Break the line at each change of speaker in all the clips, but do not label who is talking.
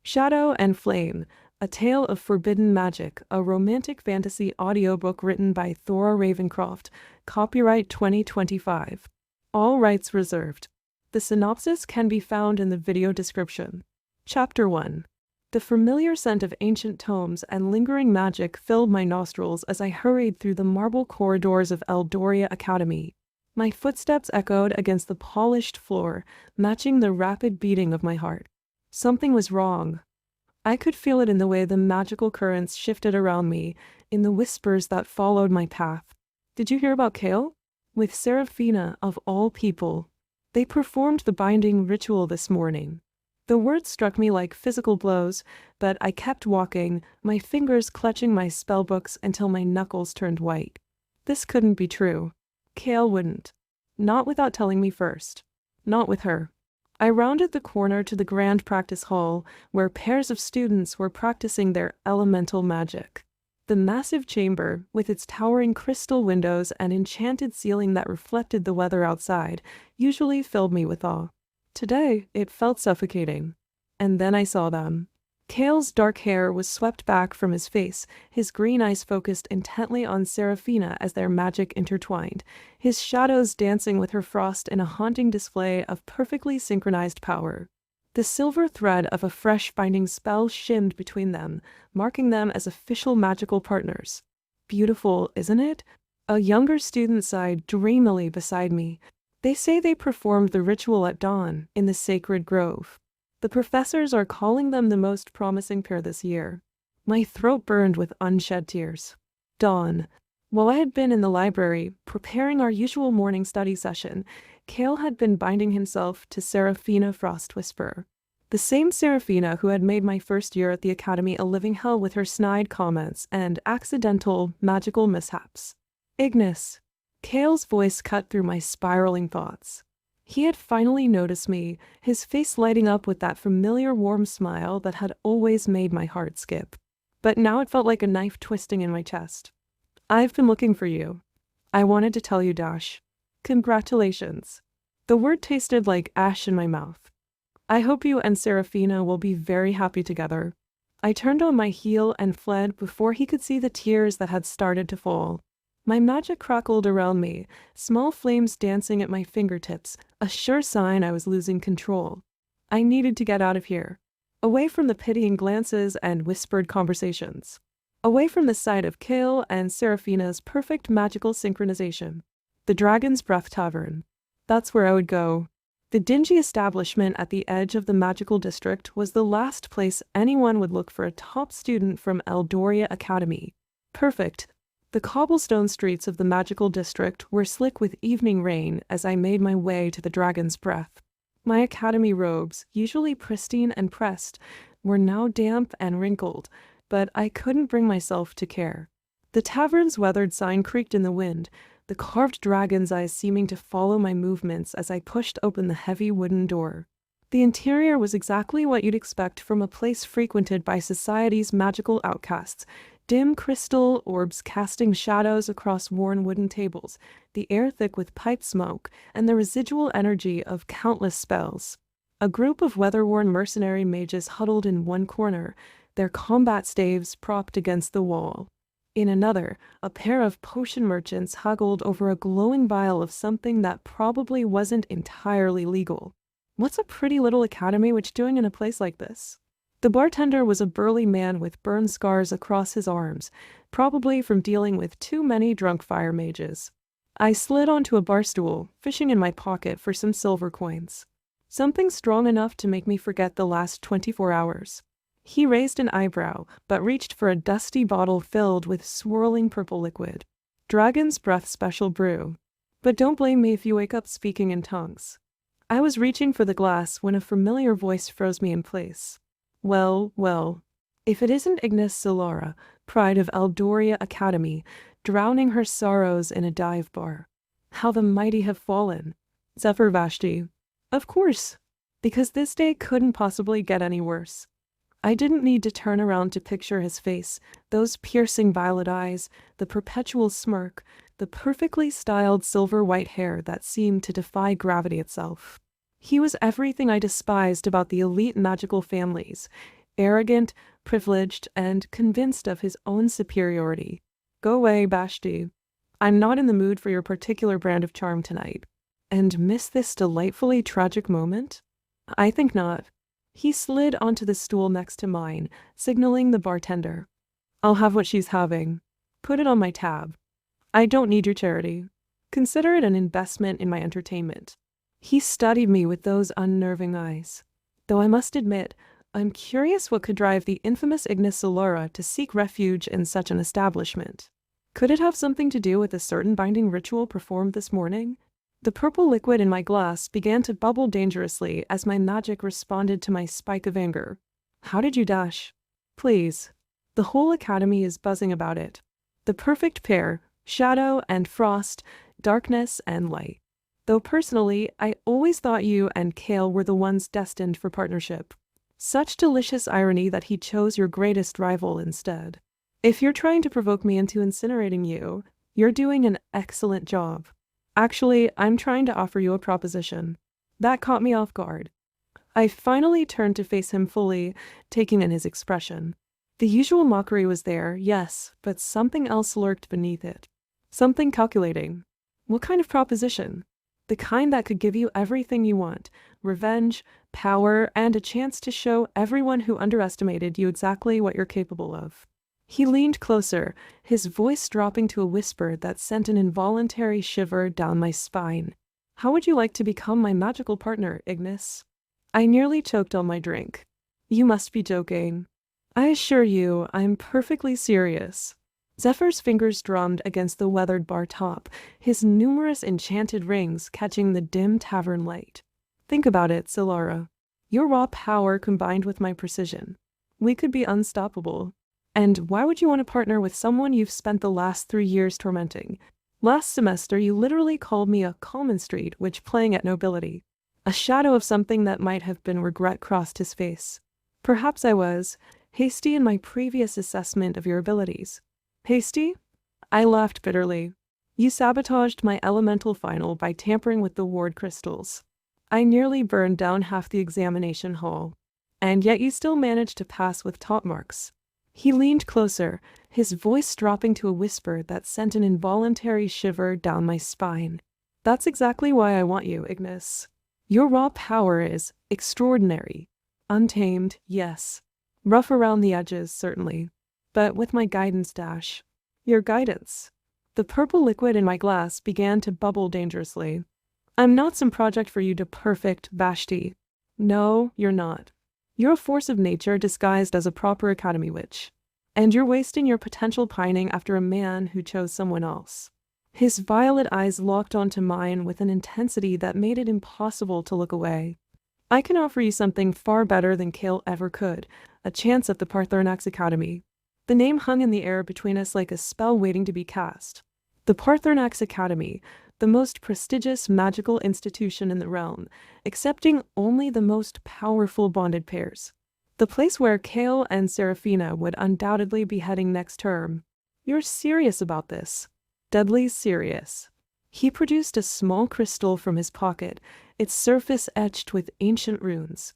Shadow and Flame, A Tale of Forbidden Magic, a romantic fantasy audiobook written by Thora Ravencroft, copyright 2025. All rights reserved. The synopsis can be found in the video description. Chapter 1. The familiar scent of ancient tomes and lingering magic filled my nostrils as I hurried through the marble corridors of Audiobooks Academy. My footsteps echoed against the polished floor, matching the rapid beating of my heart. Something was wrong. I could feel it in the way the magical currents shifted around me, in the whispers that followed my path. Did you hear about Kale? With Seraphina, of all people. They performed the binding ritual this morning. The words struck me like physical blows, but I kept walking, my fingers clutching my spellbooks until my knuckles turned white. This couldn't be true. Kale wouldn't. Not without telling me first. Not with her. I rounded the corner to the grand practice hall, where pairs of students were practicing their elemental magic. The massive chamber, with its towering crystal windows and enchanted ceiling that reflected the weather outside, usually filled me with awe. Today, it felt suffocating. And then I saw them. Kale's dark hair was swept back from his face, his green eyes focused intently on Seraphina as their magic intertwined, his shadows dancing with her frost in a haunting display of perfectly synchronized power. The silver thread of a fresh binding spell shimmed between them, marking them as official magical partners. Beautiful, isn't it? A younger student sighed dreamily beside me. They say they performed the ritual at dawn, in the sacred grove. The professors are calling them the most promising pair this year. My throat burned with unshed tears. Dawn. While I had been in the library, preparing our usual morning study session, Kale had been binding himself to Seraphina Frostwhisper. The same Seraphina who had made my first year at the Academy a living hell with her snide comments and accidental magical mishaps. Ignis. Kale's voice cut through my spiraling thoughts. He had finally noticed me, his face lighting up with that familiar warm smile that had always made my heart skip. But now it felt like a knife twisting in my chest. I've been looking for you. I wanted to tell you, Dash. Congratulations. The word tasted like ash in my mouth. I hope you and Seraphina will be very happy together. I turned on my heel and fled before he could see the tears that had started to fall. My magic crackled around me, small flames dancing at my fingertips, a sure sign I was losing control. I needed to get out of here. Away from the pitying glances and whispered conversations. Away from the sight of Kale and Seraphina's perfect magical synchronization. The Dragon's Breath Tavern. That's where I would go. The dingy establishment at the edge of the magical district was the last place anyone would look for a top student from Audiobooks Academy. Perfect. The cobblestone streets of the magical district were slick with evening rain as I made my way to the Dragon's Breath. My academy robes, usually pristine and pressed, were now damp and wrinkled, but I couldn't bring myself to care. The tavern's weathered sign creaked in the wind, the carved dragon's eyes seeming to follow my movements as I pushed open the heavy wooden door. The interior was exactly what you'd expect from a place frequented by society's magical outcasts. Dim crystal orbs casting shadows across worn wooden tables, the air thick with pipe smoke, and the residual energy of countless spells. A group of weather-worn mercenary mages huddled in one corner, their combat staves propped against the wall. In another, a pair of potion merchants haggled over a glowing vial of something that probably wasn't entirely legal. What's a pretty little academy witch doing in a place like this? The bartender was a burly man with burn scars across his arms, probably from dealing with too many drunk fire mages. I slid onto a bar stool, fishing in my pocket for some silver coins. Something strong enough to make me forget the last 24 hours. He raised an eyebrow, but reached for a dusty bottle filled with swirling purple liquid. Dragon's Breath Special Brew. But don't blame me if you wake up speaking in tongues. I was reaching for the glass when a familiar voice froze me in place. Well, if it isn't Ignis Solara, pride of Audiobooks Academy, drowning her sorrows in a dive bar. How the mighty have fallen. Zephyr Vashti. Of course, because this day couldn't possibly get any worse. I didn't need to turn around to picture his face, those piercing violet eyes, the perpetual smirk, the perfectly styled silver-white hair that seemed to defy gravity itself. He was everything I despised about the elite magical families, arrogant, privileged, and convinced of his own superiority. Go away, Vashti. I'm not in the mood for your particular brand of charm tonight. And miss this delightfully tragic moment? I think not. He slid onto the stool next to mine, signaling the bartender. I'll have what she's having. Put it on my tab. I don't need your charity. Consider it an investment in my entertainment. He studied me with those unnerving eyes. Though I must admit, I'm curious what could drive the infamous Ignis Solara to seek refuge in such an establishment. Could it have something to do with a certain binding ritual performed this morning? The purple liquid in my glass began to bubble dangerously as my magic responded to my spike of anger. How did you dash? Please. The whole academy is buzzing about it. The perfect pair, shadow and frost, darkness and light. Though personally, I always thought you and Kale were the ones destined for partnership. Such delicious irony that he chose your greatest rival instead. If you're trying to provoke me into incinerating you, you're doing an excellent job. Actually, I'm trying to offer you a proposition. That caught me off guard. I finally turned to face him fully, taking in his expression. The usual mockery was there, yes, but something else lurked beneath it. Something calculating. What kind of proposition? The kind that could give you everything you want: revenge, power, and a chance to show everyone who underestimated you exactly what you're capable of. He leaned closer, his voice dropping to a whisper that sent an involuntary shiver down my spine. How would you like to become my magical partner, Ignis? I nearly choked on my drink. You must be joking. I assure you, I'm perfectly serious. Zephyr's fingers drummed against the weathered bar top, his numerous enchanted rings catching the dim tavern light. Think about it, Solara. Your raw power combined with my precision. We could be unstoppable. And why would you want to partner with someone you've spent the last 3 years tormenting? Last semester, you literally called me a common street witch playing at nobility. A shadow of something that might have been regret crossed his face. Perhaps I was hasty in my previous assessment of your abilities. Hasty? I laughed bitterly. You sabotaged my elemental final by tampering with the ward crystals. I nearly burned down half the examination hall. And yet you still managed to pass with top marks. He leaned closer, his voice dropping to a whisper that sent an involuntary shiver down my spine. That's exactly why I want you, Ignis. Your raw power is extraordinary. Untamed, yes. Rough around the edges, certainly. But with my guidance dash. Your guidance. The purple liquid in my glass began to bubble dangerously. I'm not some project for you to perfect, Vashti. No, you're not. You're a force of nature disguised as a proper academy witch. And you're wasting your potential pining after a man who chose someone else. His violet eyes locked onto mine with an intensity that made it impossible to look away. I can offer you something far better than Kale ever could, a chance at the Paarthurnax Academy. The name hung in the air between us like a spell waiting to be cast. The Paarthurnax Academy, the most prestigious magical institution in the realm, accepting only the most powerful bonded pairs. The place where Kale and Seraphina would undoubtedly be heading next term. You're serious about this. Deadly serious. He produced a small crystal from his pocket, its surface etched with ancient runes.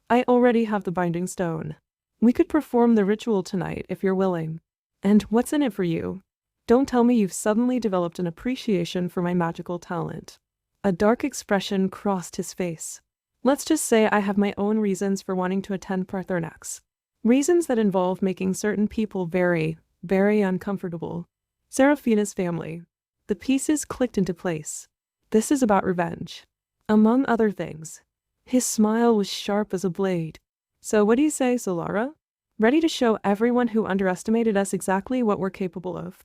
I already have the binding stone. We could perform the ritual tonight if you're willing. And what's in it for you? Don't tell me you've suddenly developed an appreciation for my magical talent. A dark expression crossed his face. Let's just say I have my own reasons for wanting to attend Paarthurnax. Reasons that involve making certain people very, very uncomfortable. Seraphina's family. The pieces clicked into place. This is about revenge. Among other things. His smile was sharp as a blade. So what do you say, Solara? Ready to show everyone who underestimated us exactly what we're capable of?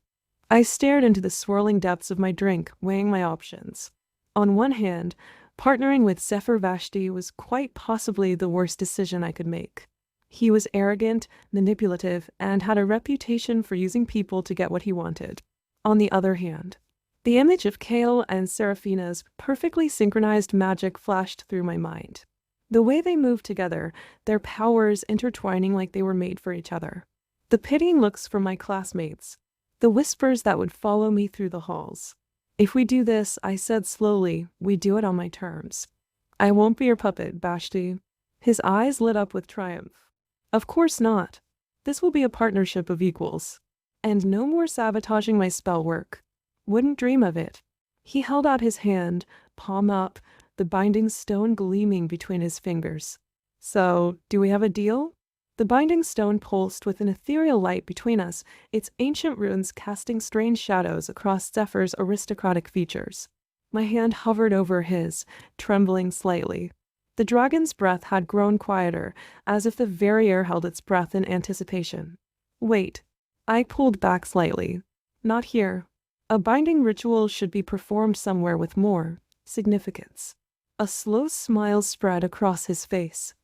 I stared into the swirling depths of my drink, weighing my options. On one hand, partnering with Zephyr Vashti was quite possibly the worst decision I could make. He was arrogant, manipulative, and had a reputation for using people to get what he wanted. On the other hand, the image of Kale and Seraphina's perfectly synchronized magic flashed through my mind. The way they moved together, their powers intertwining like they were made for each other. The pitying looks from my classmates. The whispers that would follow me through the halls. If we do this, I said slowly, we do it on my terms. I won't be your puppet, Vashti. His eyes lit up with triumph. Of course not. This will be a partnership of equals. And no more sabotaging my spell work. Wouldn't dream of it. He held out his hand, palm up, the binding stone gleaming between his fingers. So, do we have a deal? The binding stone pulsed with an ethereal light between us, its ancient runes casting strange shadows across Zephyr's aristocratic features. My hand hovered over his, trembling slightly. The dragon's breath had grown quieter, as if the very air held its breath in anticipation. Wait. I pulled back slightly. Not here. A binding ritual should be performed somewhere with more significance. A slow smile spread across his face.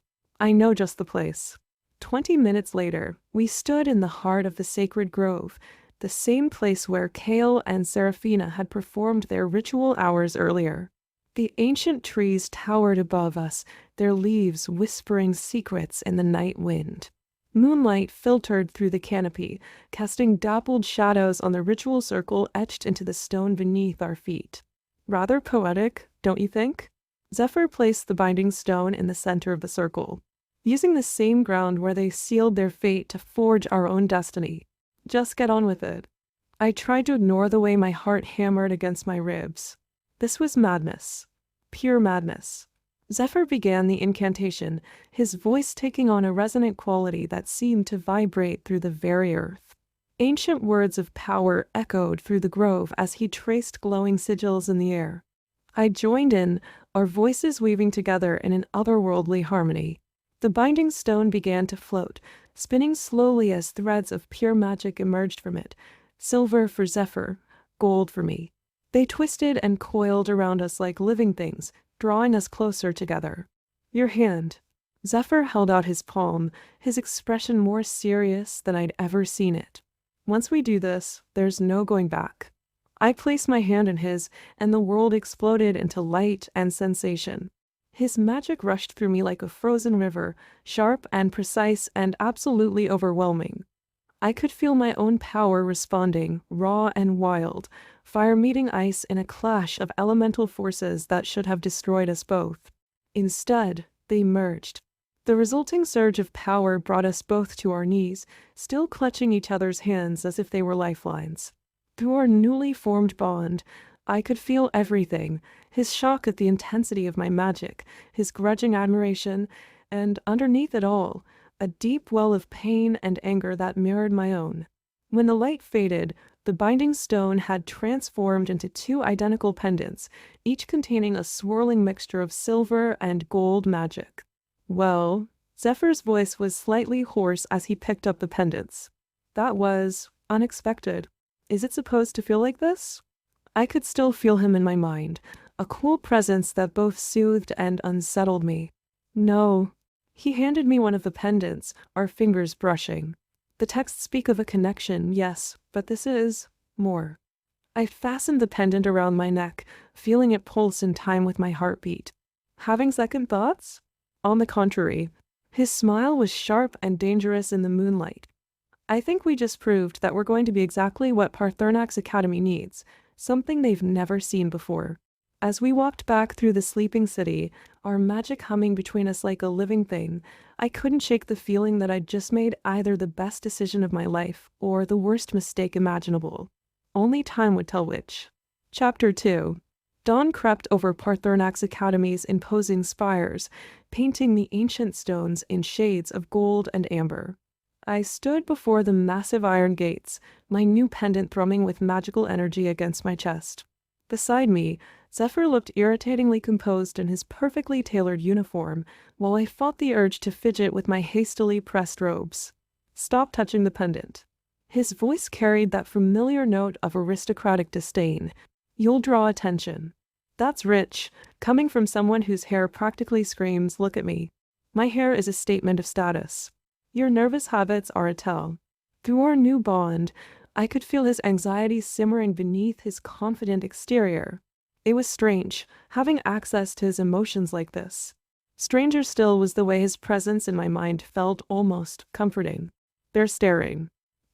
I know just the place. 20 minutes later, we stood in the heart of the sacred grove, the same place where Kale and Seraphina had performed their ritual hours earlier. The ancient trees towered above us, their leaves whispering secrets in the night wind. Moonlight filtered through the canopy, casting dappled shadows on the ritual circle etched into the stone beneath our feet. Rather poetic, don't you think? Zephyr placed the binding stone in the center of the circle, using the same ground where they sealed their fate to forge our own destiny. Just get on with it. I tried to ignore the way my heart hammered against my ribs. This was madness. Pure madness. Zephyr began the incantation, his voice taking on a resonant quality that seemed to vibrate through the very earth. Ancient words of power echoed through the grove as he traced glowing sigils in the air. I joined in, our voices weaving together in an otherworldly harmony. The binding stone began to float, spinning slowly as threads of pure magic emerged from it. Silver for Zephyr, gold for me. They twisted and coiled around us like living things, drawing us closer together. Your hand. Zephyr held out his palm, his expression more serious than I'd ever seen it. Once we do this, there's no going back. I placed my hand in his, and the world exploded into light and sensation. His magic rushed through me like a frozen river, sharp and precise and absolutely overwhelming. I could feel my own power responding, raw and wild, fire meeting ice in a clash of elemental forces that should have destroyed us both. Instead, they merged. The resulting surge of power brought us both to our knees, still clutching each other's hands as if they were lifelines. Through our newly formed bond, I could feel everything, his shock at the intensity of my magic, his grudging admiration, and underneath it all, a deep well of pain and anger that mirrored my own. When the light faded, the binding stone had transformed into 2 identical pendants, each containing a swirling mixture of silver and gold magic. Well, Zephyr's voice was slightly hoarse as he picked up the pendants. That was unexpected. Is it supposed to feel like this? I could still feel him in my mind, a cool presence that both soothed and unsettled me. No. He handed me one of the pendants, our fingers brushing. The texts speak of a connection, yes, but this is more. I fastened the pendant around my neck, feeling it pulse in time with my heartbeat. Having second thoughts? On the contrary, his smile was sharp and dangerous in the moonlight. I think we just proved that we're going to be exactly what Paarthurnax Academy needs, something they've never seen before. As we walked back through the sleeping city, our magic humming between us like a living thing, I couldn't shake the feeling that I'd just made either the best decision of my life or the worst mistake imaginable. Only time would tell which. Chapter 2. Dawn crept over Paarthurnax Academy's imposing spires, painting the ancient stones in shades of gold and amber. I stood before the massive iron gates, my new pendant thrumming with magical energy against my chest. Beside me, Zephyr looked irritatingly composed in his perfectly tailored uniform, while I fought the urge to fidget with my hastily pressed robes. Stop touching the pendant. His voice carried that familiar note of aristocratic disdain. You'll draw attention. That's rich, coming from someone whose hair practically screams, look at me. My hair is a statement of status. Your nervous habits are a tell. Through our new bond, I could feel his anxiety simmering beneath his confident exterior. It was strange, having access to his emotions like this. Stranger still was the way his presence in my mind felt almost comforting. They're staring,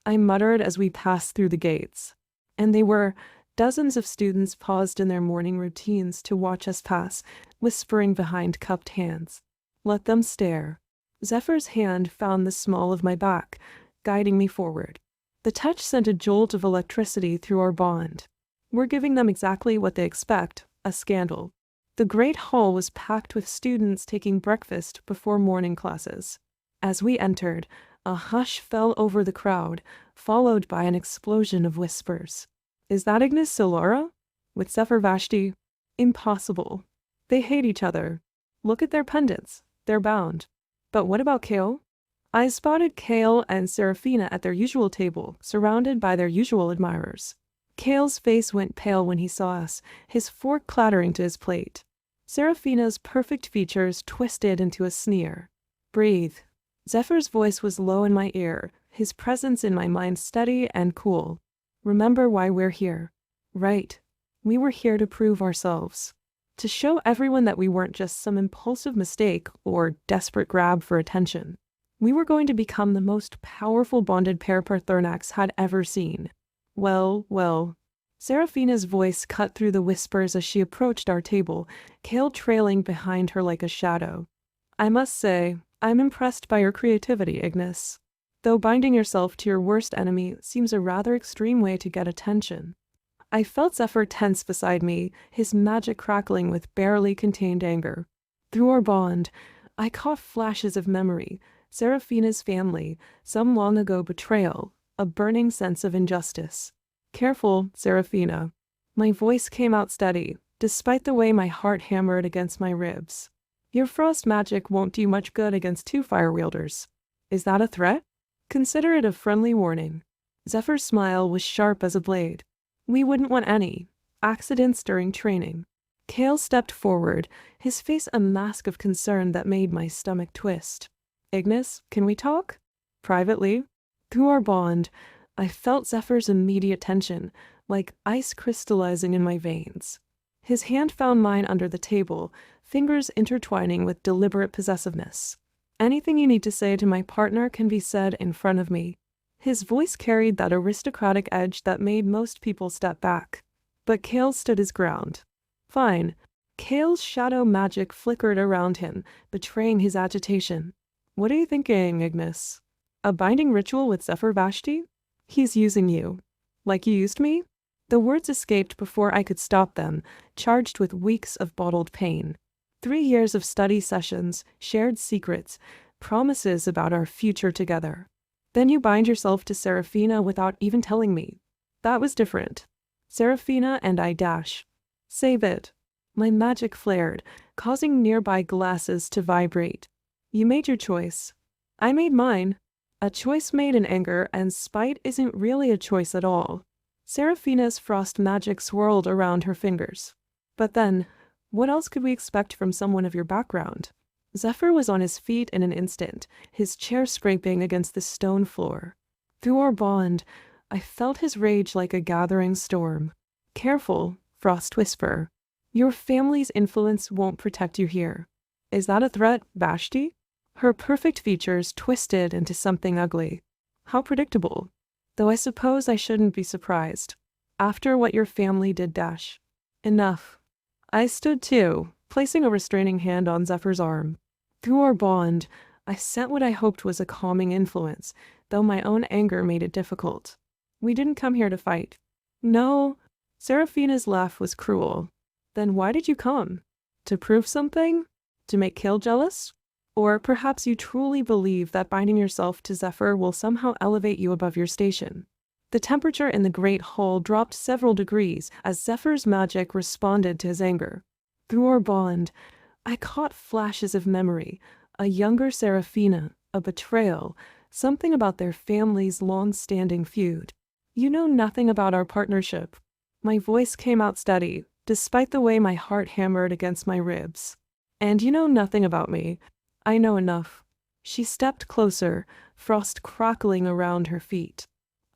I muttered as we passed through the gates. And they were. Dozens of students paused in their morning routines to watch us pass, whispering behind cupped hands. Let them stare. Zephyr's hand found the small of my back, guiding me forward. The touch sent a jolt of electricity through our bond. We're giving them exactly what they expect, a scandal. The great hall was packed with students taking breakfast before morning classes. As we entered, a hush fell over the crowd, followed by an explosion of whispers. Is that Ignis Solara? With Zephyr Vashti? Impossible. They hate each other. Look at their pendants. They're bound. But what about Kale? I spotted Kale and Seraphina at their usual table, surrounded by their usual admirers. Kale's face went pale when he saw us, his fork clattering to his plate. Seraphina's perfect features twisted into a sneer. Breathe. Zephyr's voice was low in my ear, his presence in my mind steady and cool. Remember why we're here. Right. We were here to prove ourselves. To show everyone that we weren't just some impulsive mistake or desperate grab for attention. We were going to become the most powerful bonded pair Paarthurnax had ever seen. Well. Seraphina's voice cut through the whispers as she approached our table, Kale trailing behind her like a shadow. I must say, I'm impressed by your creativity, Ignis. Though binding yourself to your worst enemy seems a rather extreme way to get attention. I felt Zephyr tense beside me, his magic crackling with barely contained anger. Through our bond, I caught flashes of memory, Seraphina's family, some long ago betrayal, a burning sense of injustice. Careful, Seraphina. My voice came out steady, despite the way my heart hammered against my ribs. Your frost magic won't do much good against two fire wielders. Is that a threat? Consider it a friendly warning. Zephyr's smile was sharp as a blade. We wouldn't want any accidents during training. Kale stepped forward, his face a mask of concern that made my stomach twist. Ignis, can we talk? Privately? Through our bond, I felt Zephyr's immediate tension, like ice crystallizing in my veins. His hand found mine under the table, fingers intertwining with deliberate possessiveness. Anything you need to say to my partner can be said in front of me. His voice carried that aristocratic edge that made most people step back. But Kale stood his ground. Fine. Kale's shadow magic flickered around him, betraying his agitation. What are you thinking, Ignis? A binding ritual with Zephyr Vashti? He's using you. Like you used me? The words escaped before I could stop them, charged with weeks of bottled pain. 3 years of study sessions, shared secrets, promises about our future together. Then you bind yourself to Seraphina without even telling me. That was different. Seraphina and I dash. Save it. My magic flared, causing nearby glasses to vibrate. You made your choice. I made mine. A choice made in anger, and spite isn't really a choice at all. Seraphina's frost magic swirled around her fingers. But then, what else could we expect from someone of your background? Zephyr was on his feet in an instant, his chair scraping against the stone floor. Through our bond, I felt his rage like a gathering storm. Careful, Frost whisper. Your family's influence won't protect you here. Is that a threat, Vashti? Her perfect features twisted into something ugly. How predictable. Though I suppose I shouldn't be surprised. After what your family did, dash. Enough. I stood too, placing a restraining hand on Zephyr's arm. Through our bond, I sent what I hoped was a calming influence, though my own anger made it difficult. We didn't come here to fight. No. Seraphina's laugh was cruel. Then why did you come? To prove something? To make Kale jealous? Or perhaps you truly believe that binding yourself to Zephyr will somehow elevate you above your station. The temperature in the great hall dropped several degrees as Zephyr's magic responded to his anger. Through our bond, I caught flashes of memory, a younger Seraphina, a betrayal, something about their family's long-standing feud. You know nothing about our partnership. My voice came out steady, despite the way my heart hammered against my ribs. And you know nothing about me. I know enough. She stepped closer, frost crackling around her feet.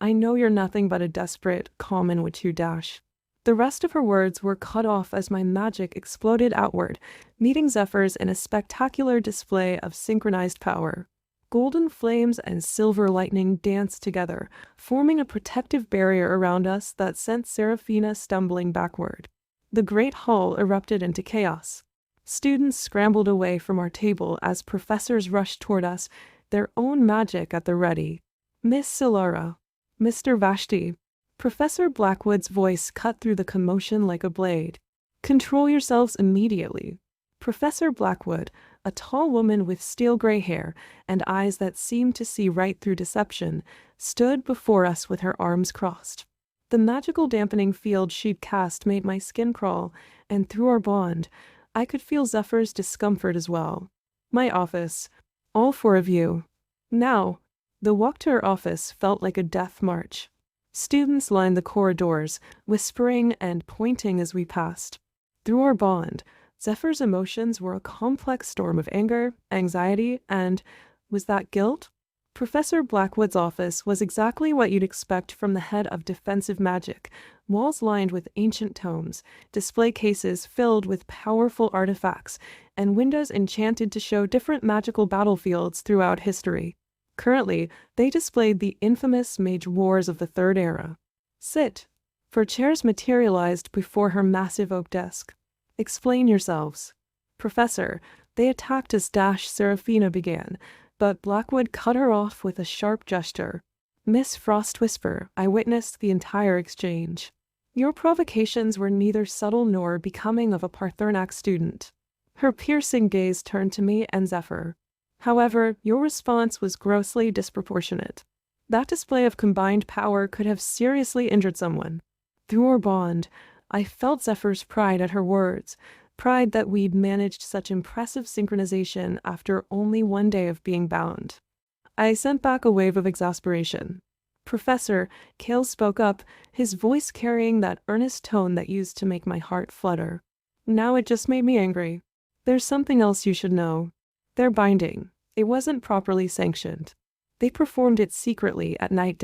I know you're nothing but a desperate, common which you dash. The rest of her words were cut off as my magic exploded outward, meeting Zephyr's in a spectacular display of synchronized power. Golden flames and silver lightning danced together, forming a protective barrier around us that sent Seraphina stumbling backward. The great hall erupted into chaos. Students scrambled away from our table as professors rushed toward us, their own magic at the ready. Miss Solara, Mr. Vashti. Professor Blackwood's voice cut through the commotion like a blade. Control yourselves immediately. Professor Blackwood, a tall woman with steel-gray hair and eyes that seemed to see right through deception, stood before us with her arms crossed. The magical dampening field she'd cast made my skin crawl, and through our bond, I could feel Zephyr's discomfort as well. My office. All four of you. Now. The walk to her office felt like a death march. Students lined the corridors, whispering and pointing as we passed. Through our bond, Zephyr's emotions were a complex storm of anger, anxiety, and, was that guilt? Professor Blackwood's office was exactly what you'd expect from the head of defensive magic, walls lined with ancient tomes, display cases filled with powerful artifacts, and windows enchanted to show different magical battlefields throughout history. Currently, they displayed the infamous mage wars of the Third Era. Sit. For chairs materialized before her massive oak desk. Explain yourselves. Professor, they attacked us. Seraphina began, but Blackwood cut her off with a sharp gesture. Miss Frostwhisper, I witnessed the entire exchange. Your provocations were neither subtle nor becoming of a Paarthurnax student. Her piercing gaze turned to me and Zephyr. However, your response was grossly disproportionate. That display of combined power could have seriously injured someone. Through our bond, I felt Zephyr's pride at her words, pride that we'd managed such impressive synchronization after only one day of being bound. I sent back a wave of exasperation. Professor, Kale spoke up, his voice carrying that earnest tone that used to make my heart flutter. Now it just made me angry. There's something else you should know. Their binding. It wasn't properly sanctioned. They performed it secretly at night.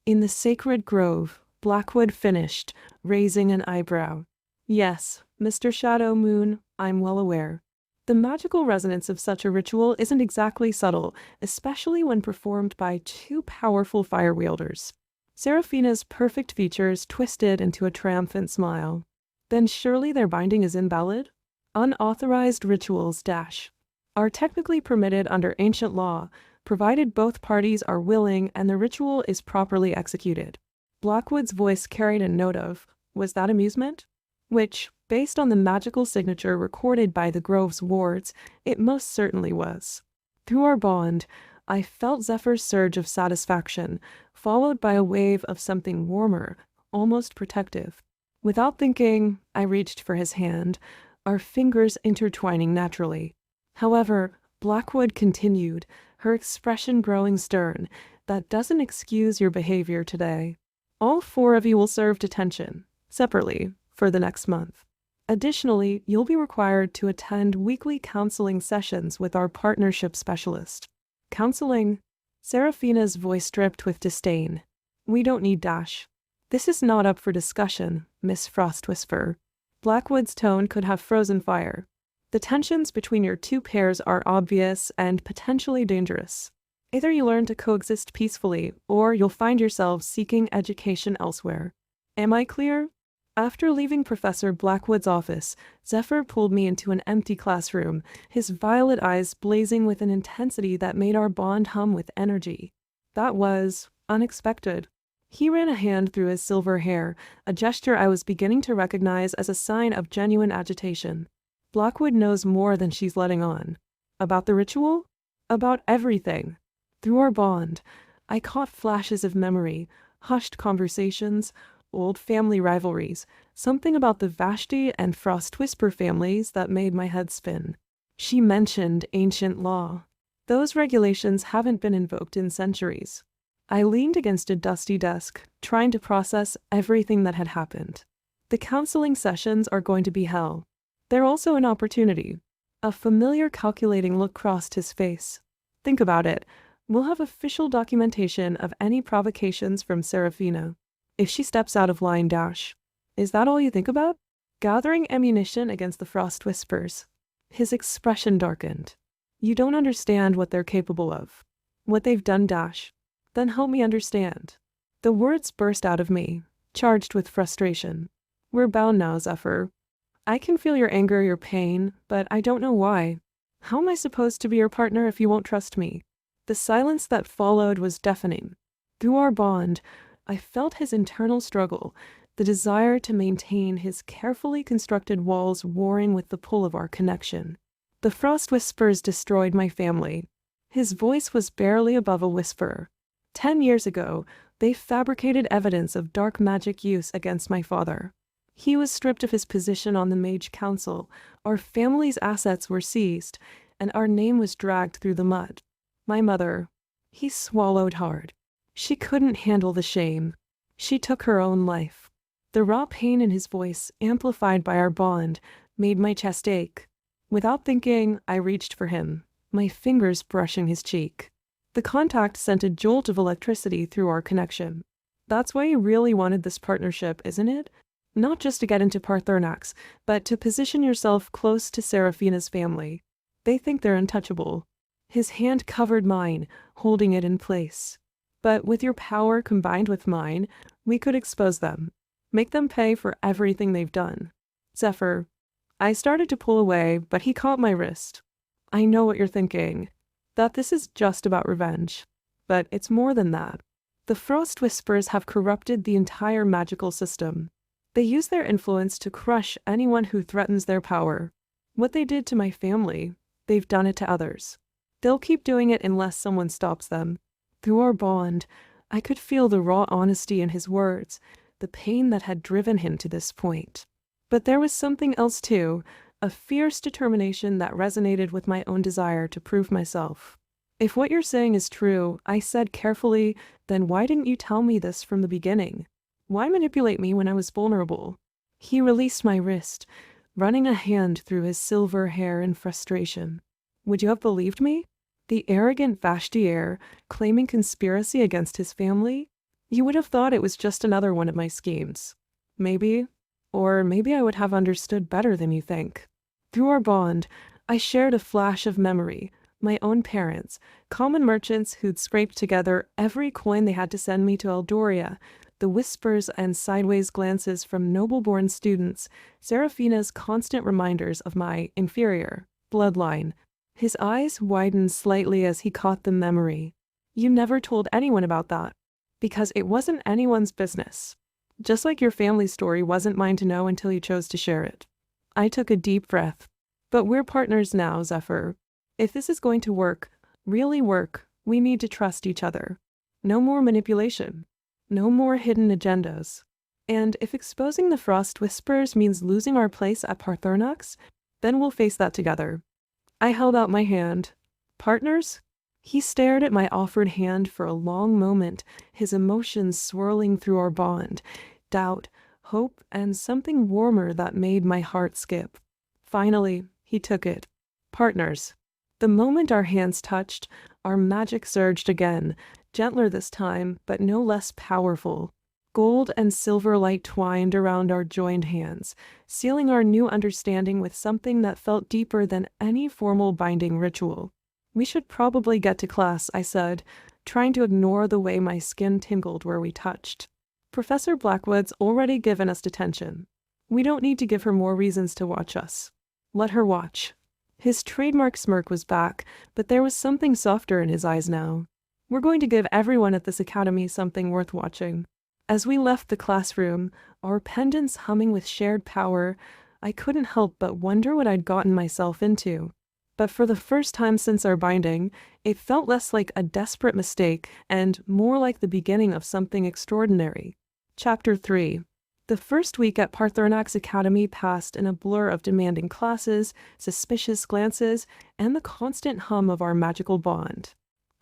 In the sacred grove, Blackwood finished, raising an eyebrow. Yes, Mr. Shadow Moon, I'm well aware. The magical resonance of such a ritual isn't exactly subtle, especially when performed by two powerful fire wielders. Seraphina's perfect features twisted into a triumphant smile. Then surely their binding is invalid? Unauthorized rituals are technically permitted under ancient law, provided both parties are willing and the ritual is properly executed. Blackwood's voice carried a note of, was that amusement? Which, based on the magical signature recorded by the Grove's wards, it most certainly was. Through our bond, I felt Zephyr's surge of satisfaction, followed by a wave of something warmer, almost protective. Without thinking, I reached for his hand, our fingers intertwining naturally. However, Blackwood continued, her expression growing stern. That doesn't excuse your behavior today. All four of you will serve detention, separately, for the next month. Additionally, you'll be required to attend weekly counseling sessions with our partnership specialist. Counseling? Seraphina's voice dripped with disdain. We don't need . This is not up for discussion, Miss Frostwhisper. Blackwood's tone could have frozen fire. The tensions between your two pairs are obvious and potentially dangerous. Either you learn to coexist peacefully, or you'll find yourselves seeking education elsewhere. Am I clear? After leaving Professor Blackwood's office, Zephyr pulled me into an empty classroom, his violet eyes blazing with an intensity that made our bond hum with energy. That was unexpected. He ran a hand through his silver hair, a gesture I was beginning to recognize as a sign of genuine agitation. Blackwood knows more than she's letting on. About the ritual? About everything. Through our bond, I caught flashes of memory, hushed conversations, old family rivalries, something about the Vashti and Frostwhisper families that made my head spin. She mentioned ancient law. Those regulations haven't been invoked in centuries. I leaned against a dusty desk, trying to process everything that had happened. The counseling sessions are going to be hell. They're also an opportunity. A familiar calculating look crossed his face. Think about it. We'll have official documentation of any provocations from Seraphina. If she steps out of line, is that all you think about? Gathering ammunition against the Frost Whispers. His expression darkened. You don't understand what they're capable of. What they've done, Then help me understand. The words burst out of me, charged with frustration. We're bound now, Zephyr. I can feel your anger, your pain, but I don't know why. How am I supposed to be your partner if you won't trust me?" The silence that followed was deafening. Through our bond, I felt his internal struggle, the desire to maintain his carefully constructed walls warring with the pull of our connection. The frost whispers destroyed my family. His voice was barely above a whisper. 10 years ago, they fabricated evidence of dark magic use against my father. He was stripped of his position on the Mage Council, our family's assets were seized, and our name was dragged through the mud. My mother, he swallowed hard. She couldn't handle the shame. She took her own life. The raw pain in his voice, amplified by our bond, made my chest ache. Without thinking, I reached for him, my fingers brushing his cheek. The contact sent a jolt of electricity through our connection. "That's why you really wanted this partnership, isn't it? Not just to get into Paarthurnax, but to position yourself close to Seraphina's family. They think they're untouchable." His hand covered mine, holding it in place. "But with your power combined with mine, we could expose them. Make them pay for everything they've done." "Zephyr." I started to pull away, but he caught my wrist. "I know what you're thinking. That this is just about revenge. But it's more than that. The Frost Whispers have corrupted the entire magical system. They use their influence to crush anyone who threatens their power. What they did to my family, they've done it to others. They'll keep doing it unless someone stops them." Through our bond, I could feel the raw honesty in his words, the pain that had driven him to this point. But there was something else too, a fierce determination that resonated with my own desire to prove myself. "If what you're saying is true," I said carefully, "then why didn't you tell me this from the beginning? Why manipulate me when I was vulnerable?" He released my wrist, running a hand through his silver hair in frustration. "Would you have believed me? The arrogant Vashti heir, claiming conspiracy against his family? You would have thought it was just another one of my schemes. Maybe. Or maybe I would have understood better than you think." Through our bond, I shared a flash of memory. My own parents, common merchants who'd scraped together every coin they had to send me to Eldoria, the whispers and sideways glances from noble-born students, Seraphina's constant reminders of my inferior bloodline. His eyes widened slightly as he caught the memory. "You never told anyone about that, because it wasn't anyone's business. Just like your family story wasn't mine to know until you chose to share it." I took a deep breath. "But we're partners now, Zephyr. If this is going to work, really work, we need to trust each other. No more manipulation. No more hidden agendas. And if exposing the Frost Whispers means losing our place at Paarthurnax, then we'll face that together." I held out my hand. "Partners?" He stared at my offered hand for a long moment, his emotions swirling through our bond. Doubt, hope, and something warmer that made my heart skip. Finally, he took it. "Partners." The moment our hands touched, our magic surged again, gentler this time, but no less powerful. Gold and silver light twined around our joined hands, sealing our new understanding with something that felt deeper than any formal binding ritual. "We should probably get to class," I said, trying to ignore the way my skin tingled where we touched. "Professor Blackwood's already given us detention. We don't need to give her more reasons to watch us. Let her watch." His trademark smirk was back, but there was something softer in his eyes now. "We're going to give everyone at this academy something worth watching." As we left the classroom, our pendants humming with shared power, I couldn't help but wonder what I'd gotten myself into. But for the first time since our binding, it felt less like a desperate mistake and more like the beginning of something extraordinary. Chapter 3. The first week at Paarthurnax Academy passed in a blur of demanding classes, suspicious glances, and the constant hum of our magical bond.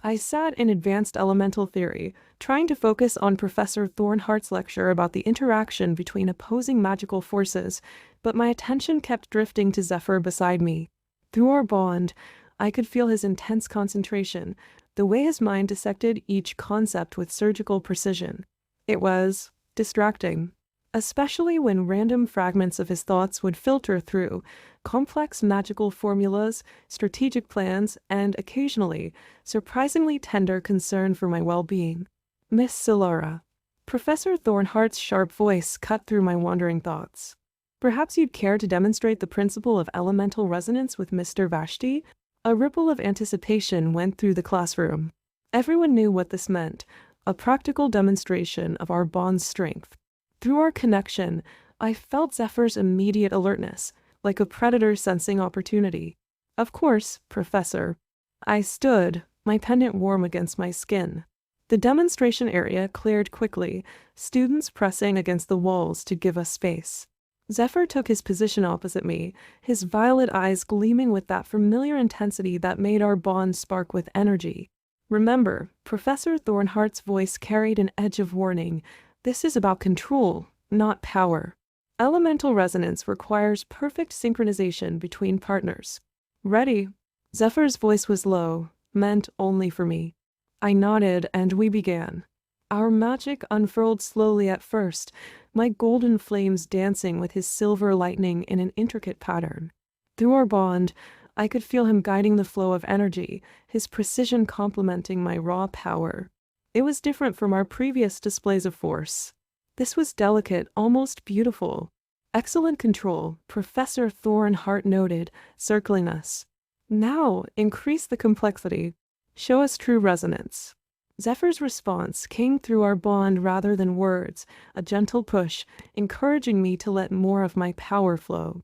I sat in advanced elemental theory, trying to focus on Professor Thornhart's lecture about the interaction between opposing magical forces, but my attention kept drifting to Zephyr beside me. Through our bond, I could feel his intense concentration, the way his mind dissected each concept with surgical precision. It was distracting, especially when random fragments of his thoughts would filter through, complex magical formulas, strategic plans, and occasionally, surprisingly tender concern for my well-being. "Miss Solara." Professor Thornhart's sharp voice cut through my wandering thoughts. Perhaps you'd care to demonstrate the principle of elemental resonance with Mr. Vashti? A ripple of anticipation went through the classroom. Everyone knew what this meant, a practical demonstration of our bond's strength. Through our connection, I felt Zephyr's immediate alertness, like a predator sensing opportunity. Of course, Professor. I stood, my pendant warm against my skin. The demonstration area cleared quickly, students pressing against the walls to give us space. Zephyr took his position opposite me, his violet eyes gleaming with that familiar intensity that made our bond spark with energy. Remember, Professor Thornhart's voice carried an edge of warning. This is about control, not power. Elemental resonance requires perfect synchronization between partners. Ready? Zephyr's voice was low, meant only for me. I nodded and we began. Our magic unfurled slowly at first, my golden flames dancing with his silver lightning in an intricate pattern. Through our bond, I could feel him guiding the flow of energy, his precision complementing my raw power. It was different from our previous displays of force. This was delicate, almost beautiful. Excellent control, Professor Thornhart noted, circling us. Now, increase the complexity. Show us true resonance. Zephyr's response came through our bond rather than words, a gentle push, encouraging me to let more of my power flow.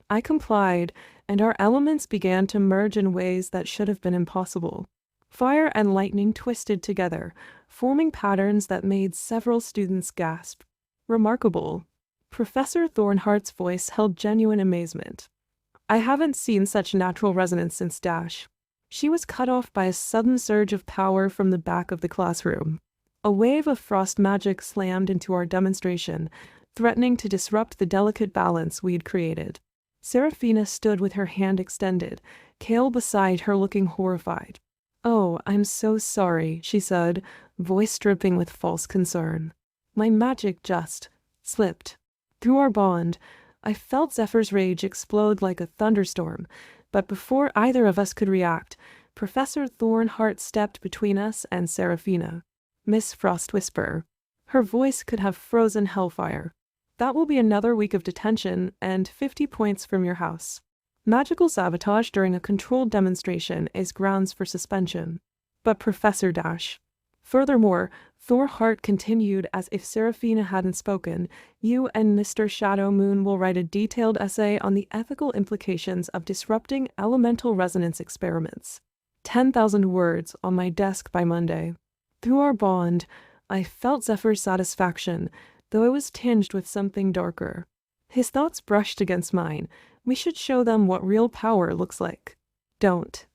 I complied, and our elements began to merge in ways that should have been impossible. Fire and lightning twisted together, forming patterns that made several students gasp. Remarkable. Professor Thornhart's voice held genuine amazement. I haven't seen such natural resonance since Dash. She was cut off by a sudden surge of power from the back of the classroom. A wave of frost magic slammed into our demonstration, threatening to disrupt the delicate balance we'd created. Seraphina stood with her hand extended, Kale beside her looking horrified. "Oh, I'm so sorry," she said, voice dripping with false concern. My magic just slipped. Through our bond, I felt Zephyr's rage explode like a thunderstorm, but before either of us could react, Professor Thornhart stepped between us and Seraphina. Miss Frostwhisper. Her voice could have frozen hellfire. That will be another week of detention and 50 points from your house. Magical sabotage during a controlled demonstration is grounds for suspension. But Professor Dash. Furthermore, Thornhart continued as if Seraphina hadn't spoken, you and Mr. Shadow Moon will write a detailed essay on the ethical implications of disrupting elemental resonance experiments. 10,000 words on my desk by Monday. Through our bond, I felt Zephyr's satisfaction, though it was tinged with something darker. His thoughts brushed against mine. We should show them what real power looks like. Don't.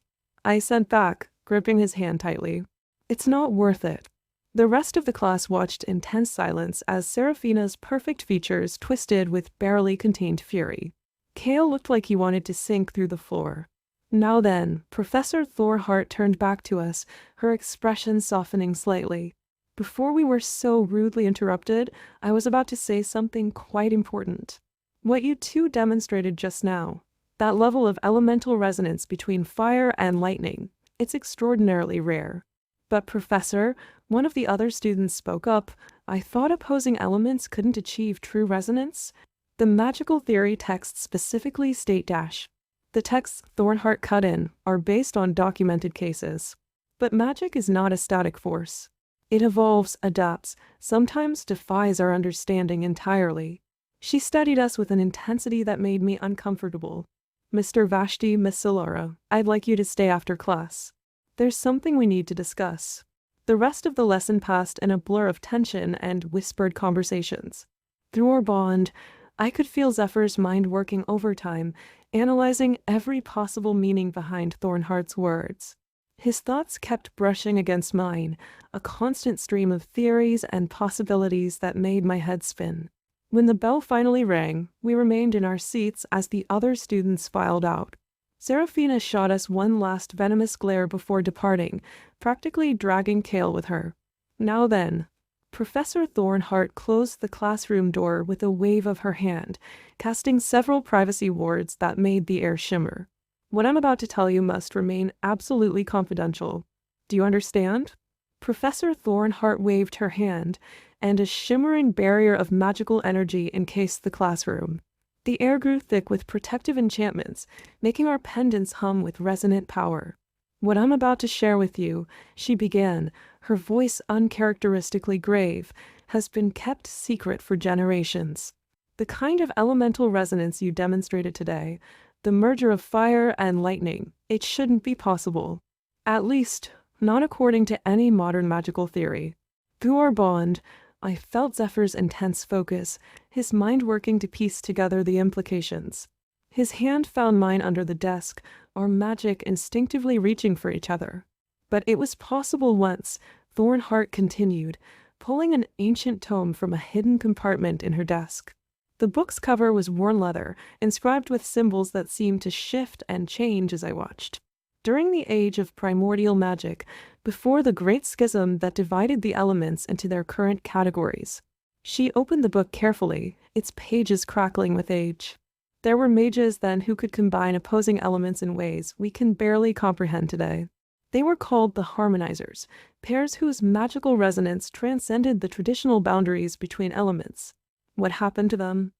I sent back, gripping his hand tightly. It's not worth it. The rest of the class watched in tense silence as Seraphina's perfect features twisted with barely contained fury. Kale looked like he wanted to sink through the floor. Now then, Professor Thornhart turned back to us, her expression softening slightly. Before we were so rudely interrupted, I was about to say something quite important. What you two demonstrated just now, that level of elemental resonance between fire and lightning, it's extraordinarily rare. But Professor, one of the other students spoke up, I thought opposing elements couldn't achieve true resonance. The magical theory texts specifically state dash. The texts Thornhart cut in are based on documented cases. But magic is not a static force. It evolves, adapts, sometimes defies our understanding entirely. She studied us with an intensity that made me uncomfortable. Mr. Vashti, Miss Solara, I'd like you to stay after class. There's something we need to discuss. The rest of the lesson passed in a blur of tension and whispered conversations. Through our bond, I could feel Zephyr's mind working overtime, analyzing every possible meaning behind Thornhart's words. His thoughts kept brushing against mine, a constant stream of theories and possibilities that made my head spin. When the bell finally rang, we remained in our seats as the other students filed out. Seraphina shot us one last venomous glare before departing, practically dragging Kale with her. Now then. Professor Thornhart closed the classroom door with a wave of her hand, casting several privacy wards that made the air shimmer. What I'm about to tell you must remain absolutely confidential. Do you understand? Professor Thornhart waved her hand, and a shimmering barrier of magical energy encased the classroom. The air grew thick with protective enchantments, making our pendants hum with resonant power. "What I'm about to share with you," she began, her voice uncharacteristically grave, "has been kept secret for generations. The kind of elemental resonance you demonstrated today, the merger of fire and lightning, it shouldn't be possible. At least, not according to any modern magical theory." Through our bond, I felt Zephyr's intense focus, his mind working to piece together the implications. His hand found mine under the desk, our magic instinctively reaching for each other. "But it was possible once," Thornheart continued, pulling an ancient tome from a hidden compartment in her desk. The book's cover was worn leather, inscribed with symbols that seemed to shift and change as I watched. "During the age of primordial magic, before the great schism that divided the elements into their current categories." She opened the book carefully, its pages crackling with age. "There were mages then who could combine opposing elements in ways we can barely comprehend today. They were called the harmonizers, pairs whose magical resonance transcended the traditional boundaries between elements." "What happened to them?"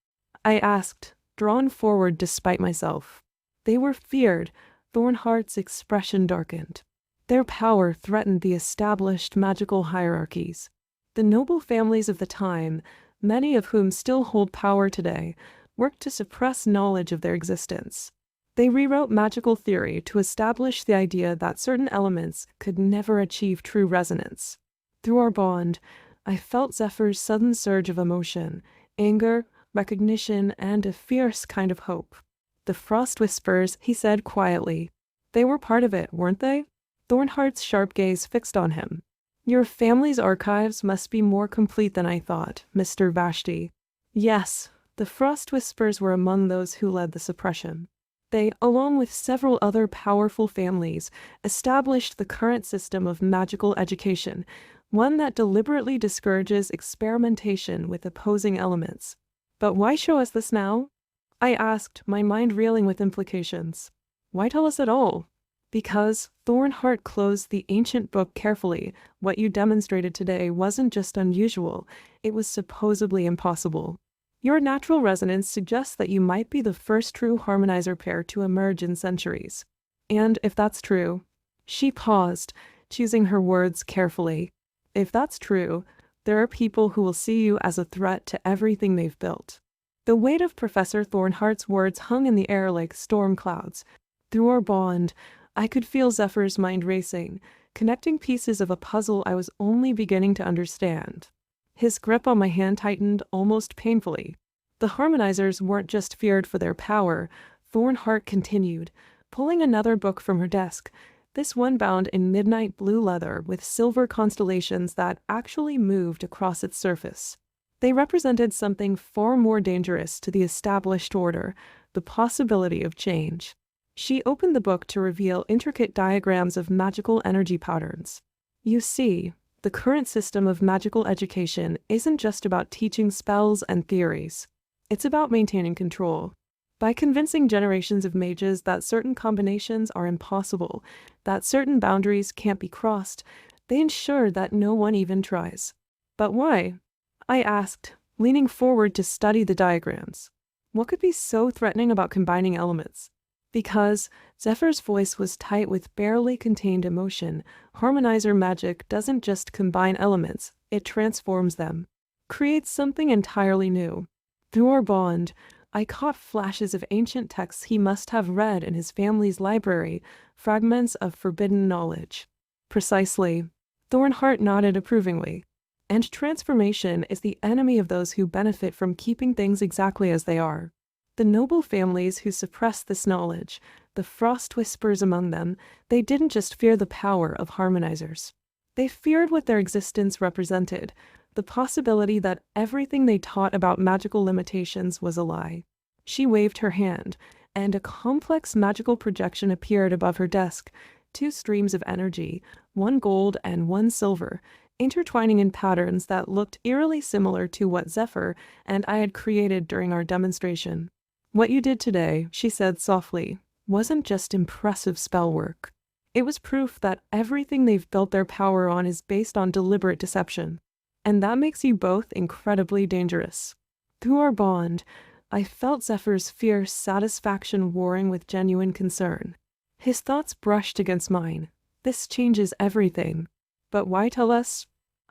I asked, drawn forward despite myself. "They were feared." Thornheart's expression darkened. "Their power threatened the established magical hierarchies. The noble families of the time, many of whom still hold power today, worked to suppress knowledge of their existence. They rewrote magical theory to establish the idea that certain elements could never achieve true resonance." Through our bond, I felt Zephyr's sudden surge of emotion, anger, recognition, and a fierce kind of hope. "The Frost Whispers," he said quietly. "They were part of it, weren't they?" Thornheart's sharp gaze fixed on him. "Your family's archives must be more complete than I thought, Mr. Vashti." "Yes, the Frost Whispers were among those who led the suppression. They, along with several other powerful families, established the current system of magical education, one that deliberately discourages experimentation with opposing elements." "But why show us this now?" I asked, my mind reeling with implications. "Why tell us at all?" "Because," Thornheart closed the ancient book carefully, "what you demonstrated today wasn't just unusual, it was supposedly impossible. Your natural resonance suggests that you might be the first true harmonizer pair to emerge in centuries. And if that's true—" She paused, choosing her words carefully. "If that's true, there are people who will see you as a threat to everything they've built." The weight of Professor Thornheart's words hung in the air like storm clouds. Through our bond, I could feel Zephyr's mind racing, connecting pieces of a puzzle I was only beginning to understand. His grip on my hand tightened almost painfully. "The harmonizers weren't just feared for their power," Thornheart continued, pulling another book from her desk, this one bound in midnight blue leather with silver constellations that actually moved across its surface. "They represented something far more dangerous to the established order, the possibility of change." She opened the book to reveal intricate diagrams of magical energy patterns. "You see, the current system of magical education isn't just about teaching spells and theories. It's about maintaining control. By convincing generations of mages that certain combinations are impossible, that certain boundaries can't be crossed, they ensure that no one even tries." "But why?" I asked, leaning forward to study the diagrams. "What could be so threatening about combining elements?" "Because," Zephyr's voice was tight with barely contained emotion, "harmonizer magic doesn't just combine elements, it transforms them. Creates something entirely new." Through our bond, I caught flashes of ancient texts he must have read in his family's library, fragments of forbidden knowledge. "Precisely." Thornheart nodded approvingly. "And transformation is the enemy of those who benefit from keeping things exactly as they are. The noble families who suppress this knowledge, the Frost Whispers among them, they didn't just fear the power of harmonizers. They feared what their existence represented, the possibility that everything they taught about magical limitations was a lie." She waved her hand, and a complex magical projection appeared above her desk, two streams of energy, one gold and one silver, intertwining in patterns that looked eerily similar to what Zephyr and I had created during our demonstration. "What you did today," she said softly, "wasn't just impressive spell work. It was proof that everything they've built their power on is based on deliberate deception. And that makes you both incredibly dangerous." Through our bond, I felt Zephyr's fierce satisfaction warring with genuine concern. His thoughts brushed against mine. This changes everything. But why tell us?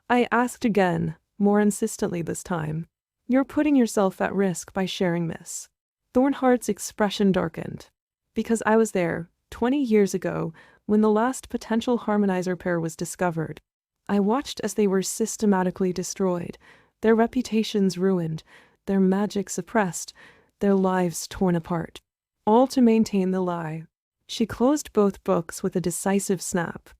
I asked again, more insistently this time. You're putting yourself at risk by sharing this. Thornheart's expression darkened. Because I was there, 20 years ago, when the last potential harmonizer pair was discovered. I watched as they were systematically destroyed, their reputations ruined, their magic suppressed, their lives torn apart. All to maintain the lie. She closed both books with a decisive snap.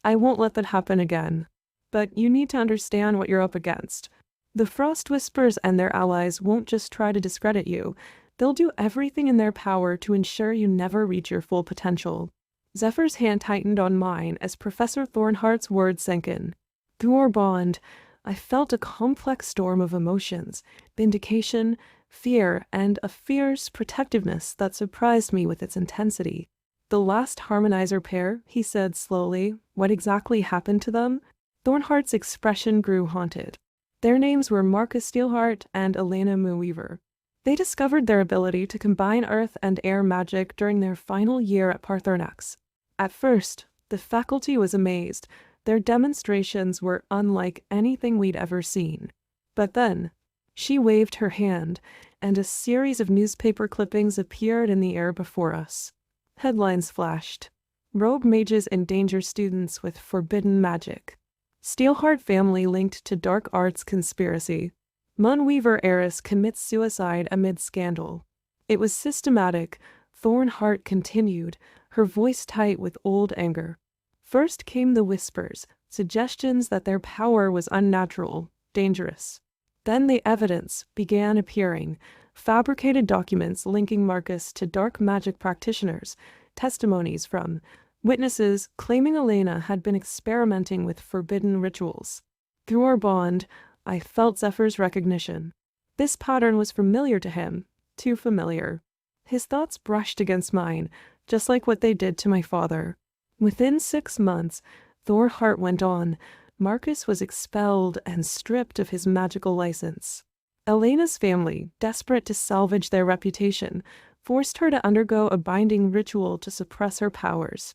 I won't let that happen again. But you need to understand what you're up against. The Frost Whispers and their allies won't just try to discredit you. They'll do everything in their power to ensure you never reach your full potential. Zephyr's hand tightened on mine as Professor Thornheart's words sank in. Through our bond, I felt a complex storm of emotions, vindication, fear, and a fierce protectiveness that surprised me with its intensity. The last harmonizer pair, he said slowly. What exactly happened to them? Thornheart's expression grew haunted. Their names were Marcus Steelheart and Elena Moonweaver. They discovered their ability to combine earth and air magic during their final year at Paarthurnax. At first, the faculty was amazed. Their demonstrations were unlike anything we'd ever seen. But then, she waved her hand, and a series of newspaper clippings appeared in the air before us. Headlines flashed. Rogue mages endanger students with forbidden magic. Steelheart family linked to dark arts conspiracy. Moonweaver heiress commits suicide amid scandal. It was systematic. Thornheart continued, her voice tight with old anger. First came the whispers, suggestions that their power was unnatural, dangerous. Then the evidence began appearing, fabricated documents linking Marcus to dark magic practitioners, testimonies from witnesses claiming Elena had been experimenting with forbidden rituals. Through our bond, I felt Zephyr's recognition. This pattern was familiar to him, too familiar. His thoughts brushed against mine, just like what they did to my father. Within 6 months, Thornheart went on. Marcus was expelled and stripped of his magical license. Elena's family, desperate to salvage their reputation, forced her to undergo a binding ritual to suppress her powers.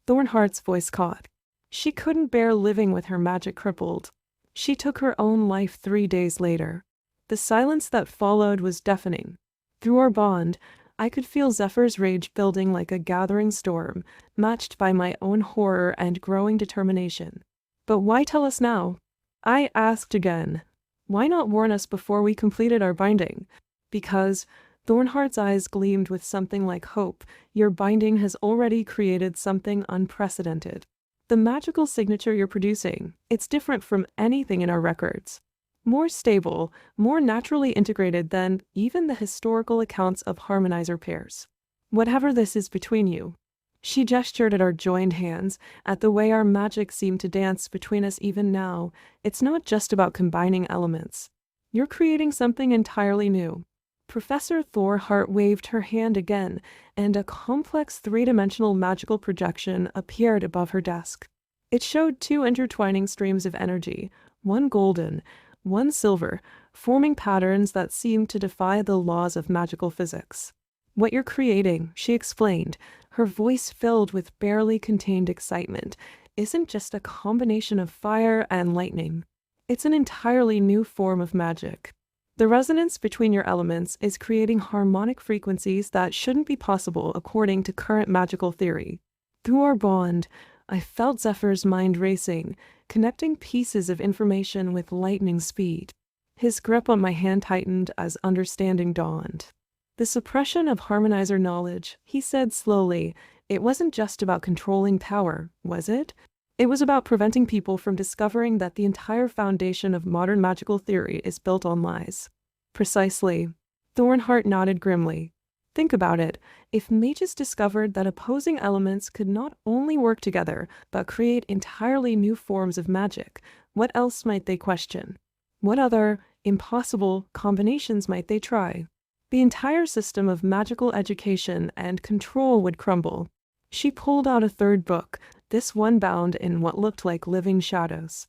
Thornheart's voice caught. She couldn't bear living with her magic crippled. She took her own life 3 days later. The silence that followed was deafening. Through our bond, I could feel Zephyr's rage building like a gathering storm, matched by my own horror and growing determination. But why tell us now? I asked again. Why not warn us before we completed our binding? Because, Thornheart's eyes gleamed with something like hope, your binding has already created something unprecedented. The magical signature you're producing, it's different from anything in our records. More stable, more naturally integrated than even the historical accounts of harmonizer pairs. Whatever this is between you. She gestured at our joined hands, at the way our magic seemed to dance between us even now. It's not just about combining elements. You're creating something entirely new. Professor Thornheart waved her hand again, and a complex 3-dimensional magical projection appeared above her desk. It showed 2 intertwining streams of energy, one golden, one silver, forming patterns that seemed to defy the laws of magical physics. What you're creating, she explained, her voice filled with barely contained excitement, isn't just a combination of fire and lightning. It's an entirely new form of magic. The resonance between your elements is creating harmonic frequencies that shouldn't be possible according to current magical theory. Through our bond, I felt Zephyr's mind racing, connecting pieces of information with lightning speed. His grip on my hand tightened as understanding dawned. The suppression of harmonizer knowledge, he said slowly, it wasn't just about controlling power, was it? It was about preventing people from discovering that the entire foundation of modern magical theory is built on lies. Precisely. Thornheart nodded grimly. Think about it. If mages discovered that opposing elements could not only work together, but create entirely new forms of magic, what else might they question? What other, impossible, combinations might they try? The entire system of magical education and control would crumble. She pulled out a 3rd book, this one bound in what looked like living shadows.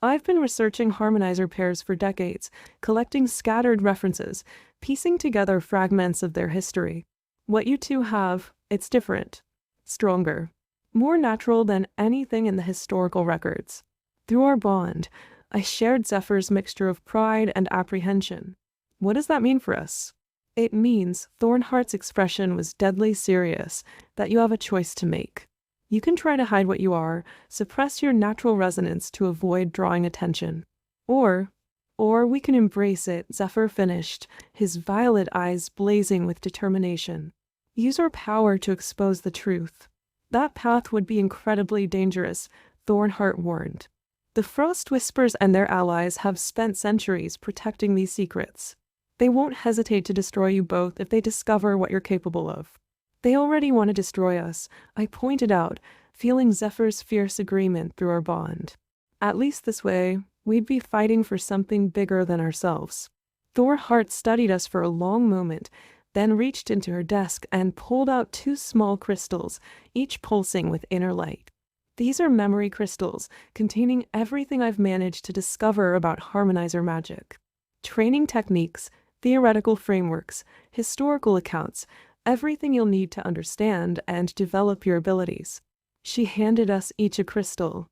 I've been researching harmonizer pairs for decades, collecting scattered references, piecing together fragments of their history. What you two have, it's different, stronger, more natural than anything in the historical records. Through our bond, I shared Zephyr's mixture of pride and apprehension. What does that mean for us? It means Thornheart's expression was deadly serious, that you have a choice to make. You can try to hide what you are, suppress your natural resonance to avoid drawing attention. Or we can embrace it, Zephyr finished, his violet eyes blazing with determination. Use our power to expose the truth. That path would be incredibly dangerous, Thornheart warned. The Frost Whispers and their allies have spent centuries protecting these secrets. They won't hesitate to destroy you both if they discover what you're capable of. They already want to destroy us, I pointed out, feeling Zephyr's fierce agreement through our bond. At least this way, we'd be fighting for something bigger than ourselves. Thornheart studied us for a long moment, then reached into her desk and pulled out 2 small crystals, each pulsing with inner light. These are memory crystals, containing everything I've managed to discover about harmonizer magic. Training techniques, theoretical frameworks, historical accounts, everything you'll need to understand and develop your abilities. She handed us each a crystal.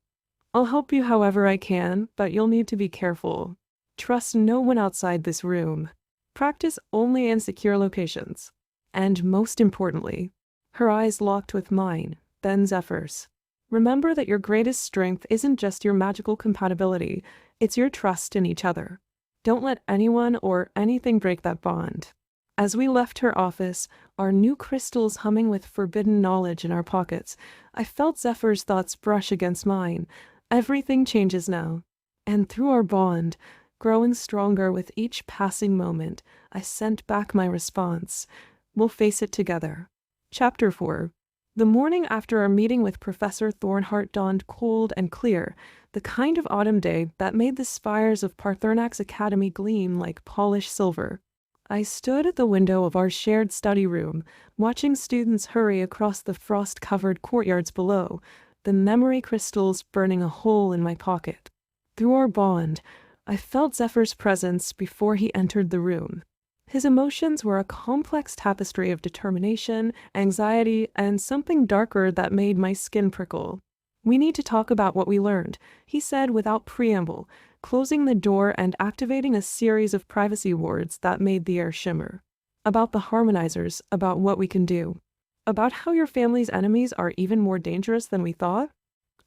I'll help you however I can, but you'll need to be careful. Trust no one outside this room. Practice only in secure locations. And most importantly, her eyes locked with mine, then Zephyr's. Remember that your greatest strength isn't just your magical compatibility, it's your trust in each other. Don't let anyone or anything break that bond. As we left her office, our new crystals humming with forbidden knowledge in our pockets, I felt Zephyr's thoughts brush against mine. Everything changes now. And through our bond, growing stronger with each passing moment, I sent back my response. We'll face it together. Chapter 4. The morning after our meeting with Professor Thornheart dawned cold and clear, the kind of autumn day that made the spires of Paarthurnax Academy gleam like polished silver. I stood at the window of our shared study room, watching students hurry across the frost-covered courtyards below, the memory crystals burning a hole in my pocket. Through our bond, I felt Zephyr's presence before he entered the room. His emotions were a complex tapestry of determination, anxiety, and something darker that made my skin prickle. We need to talk about what we learned, he said without preamble, closing the door and activating a series of privacy wards that made the air shimmer. About the harmonizers, about what we can do. About how your family's enemies are even more dangerous than we thought?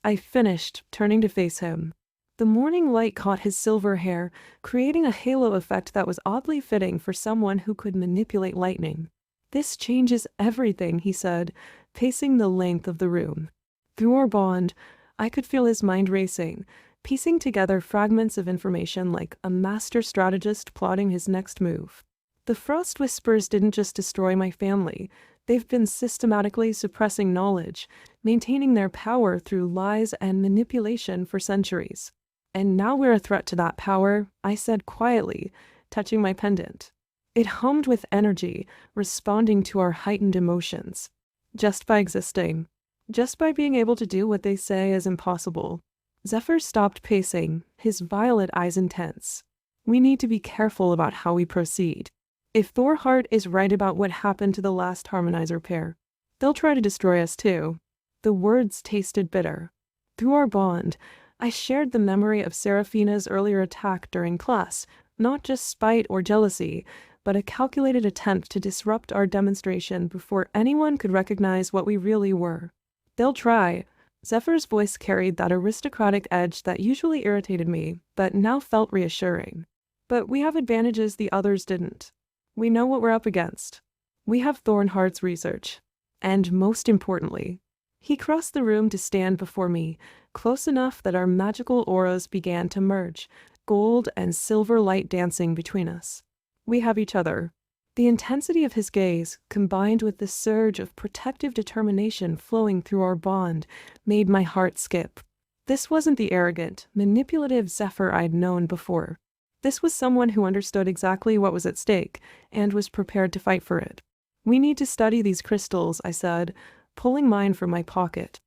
I finished, turning to face him. The morning light caught his silver hair, creating a halo effect that was oddly fitting for someone who could manipulate lightning. This changes everything, he said, pacing the length of the room. Through our bond, I could feel his mind racing, piecing together fragments of information like a master strategist plotting his next move. The Frost Whispers didn't just destroy my family. They've been systematically suppressing knowledge, maintaining their power through lies and manipulation for centuries. And now we're a threat to that power, I said quietly, touching my pendant. It hummed with energy, responding to our heightened emotions. Just by existing. Just by being able to do what they say is impossible. Zephyr stopped pacing, his violet eyes intense. We need to be careful about how we proceed. If Thornheart is right about what happened to the last harmonizer pair, they'll try to destroy us too. The words tasted bitter. Through our bond, I shared the memory of Seraphina's earlier attack during class, not just spite or jealousy, but a calculated attempt to disrupt our demonstration before anyone could recognize what we really were. They'll try. Zephyr's voice carried that aristocratic edge that usually irritated me, but now felt reassuring. But we have advantages the others didn't. We know what we're up against. We have Thornheart's research. And most importantly, he crossed the room to stand before me, close enough that our magical auras began to merge, gold and silver light dancing between us. We have each other. The intensity of his gaze, combined with the surge of protective determination flowing through our bond, made my heart skip. This wasn't the arrogant, manipulative Zephyr I'd known before. This was someone who understood exactly what was at stake, and was prepared to fight for it. We need to study these crystals, I said, pulling mine from my pocket.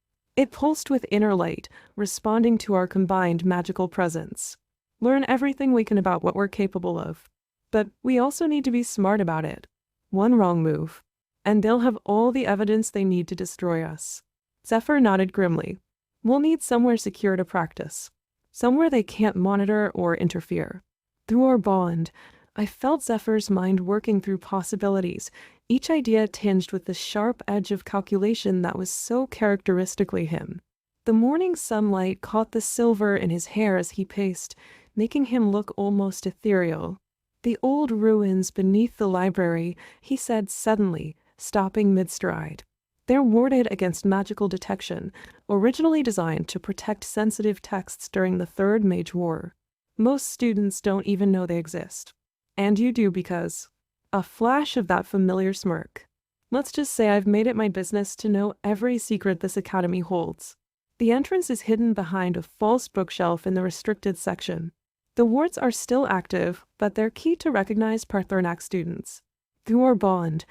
It pulsed with inner light, responding to our combined magical presence. Learn everything we can about what we're capable of. But we also need to be smart about it. One wrong move, and they'll have all the evidence they need to destroy us. Zephyr nodded grimly. We'll need somewhere secure to practice. Somewhere they can't monitor or interfere. Through our bond, I felt Zephyr's mind working through possibilities, each idea tinged with the sharp edge of calculation that was so characteristically him. The morning sunlight caught the silver in his hair as he paced, making him look almost ethereal. The old ruins beneath the library, he said suddenly, stopping mid-stride. They're warded against magical detection, originally designed to protect sensitive texts during the Third Mage War. Most students don't even know they exist. And you do because... A flash of that familiar smirk. Let's just say I've made it my business to know every secret this academy holds. The entrance is hidden behind a false bookshelf in the restricted section. The wards are still active, but they're key to recognize Paarthurnax students. Through our bond,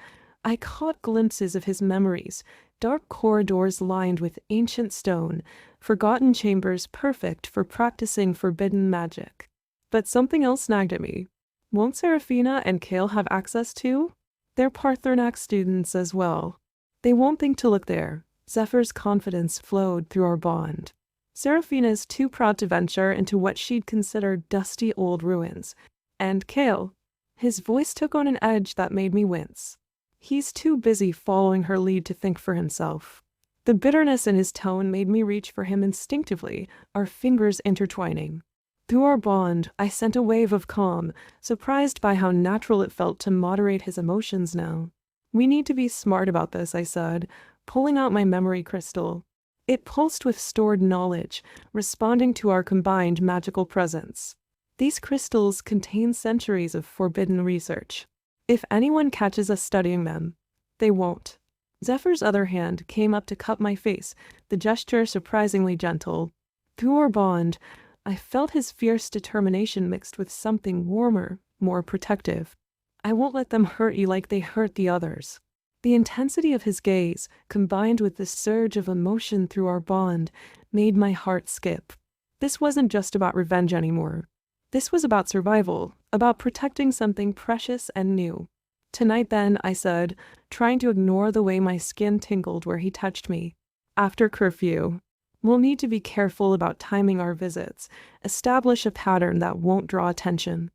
I caught glimpses of his memories, dark corridors lined with ancient stone, forgotten chambers perfect for practicing forbidden magic. But something else nagged at me. Won't Seraphina and Kale have access too? They're Paarthurnax students as well. They won't think to look there. Zephyr's confidence flowed through our bond. Seraphina is too proud to venture into what she'd consider dusty old ruins. And Kale, his voice took on an edge that made me wince. He's too busy following her lead to think for himself. The bitterness in his tone made me reach for him instinctively, our fingers intertwining. Through our bond, I sent a wave of calm, surprised by how natural it felt to moderate his emotions now. We need to be smart about this, I said, pulling out my memory crystal. It pulsed with stored knowledge, responding to our combined magical presence. These crystals contain centuries of forbidden research. If anyone catches us studying them, they won't. Zephyr's other hand came up to cup my face, the gesture surprisingly gentle. Through our bond, I felt his fierce determination mixed with something warmer, more protective. I won't let them hurt you like they hurt the others. The intensity of his gaze, combined with the surge of emotion through our bond, made my heart skip. This wasn't just about revenge anymore. This was about survival, about protecting something precious and new. Tonight then, I said, trying to ignore the way my skin tingled where he touched me. After curfew. We'll need to be careful about timing our visits, establish a pattern that won't draw attention.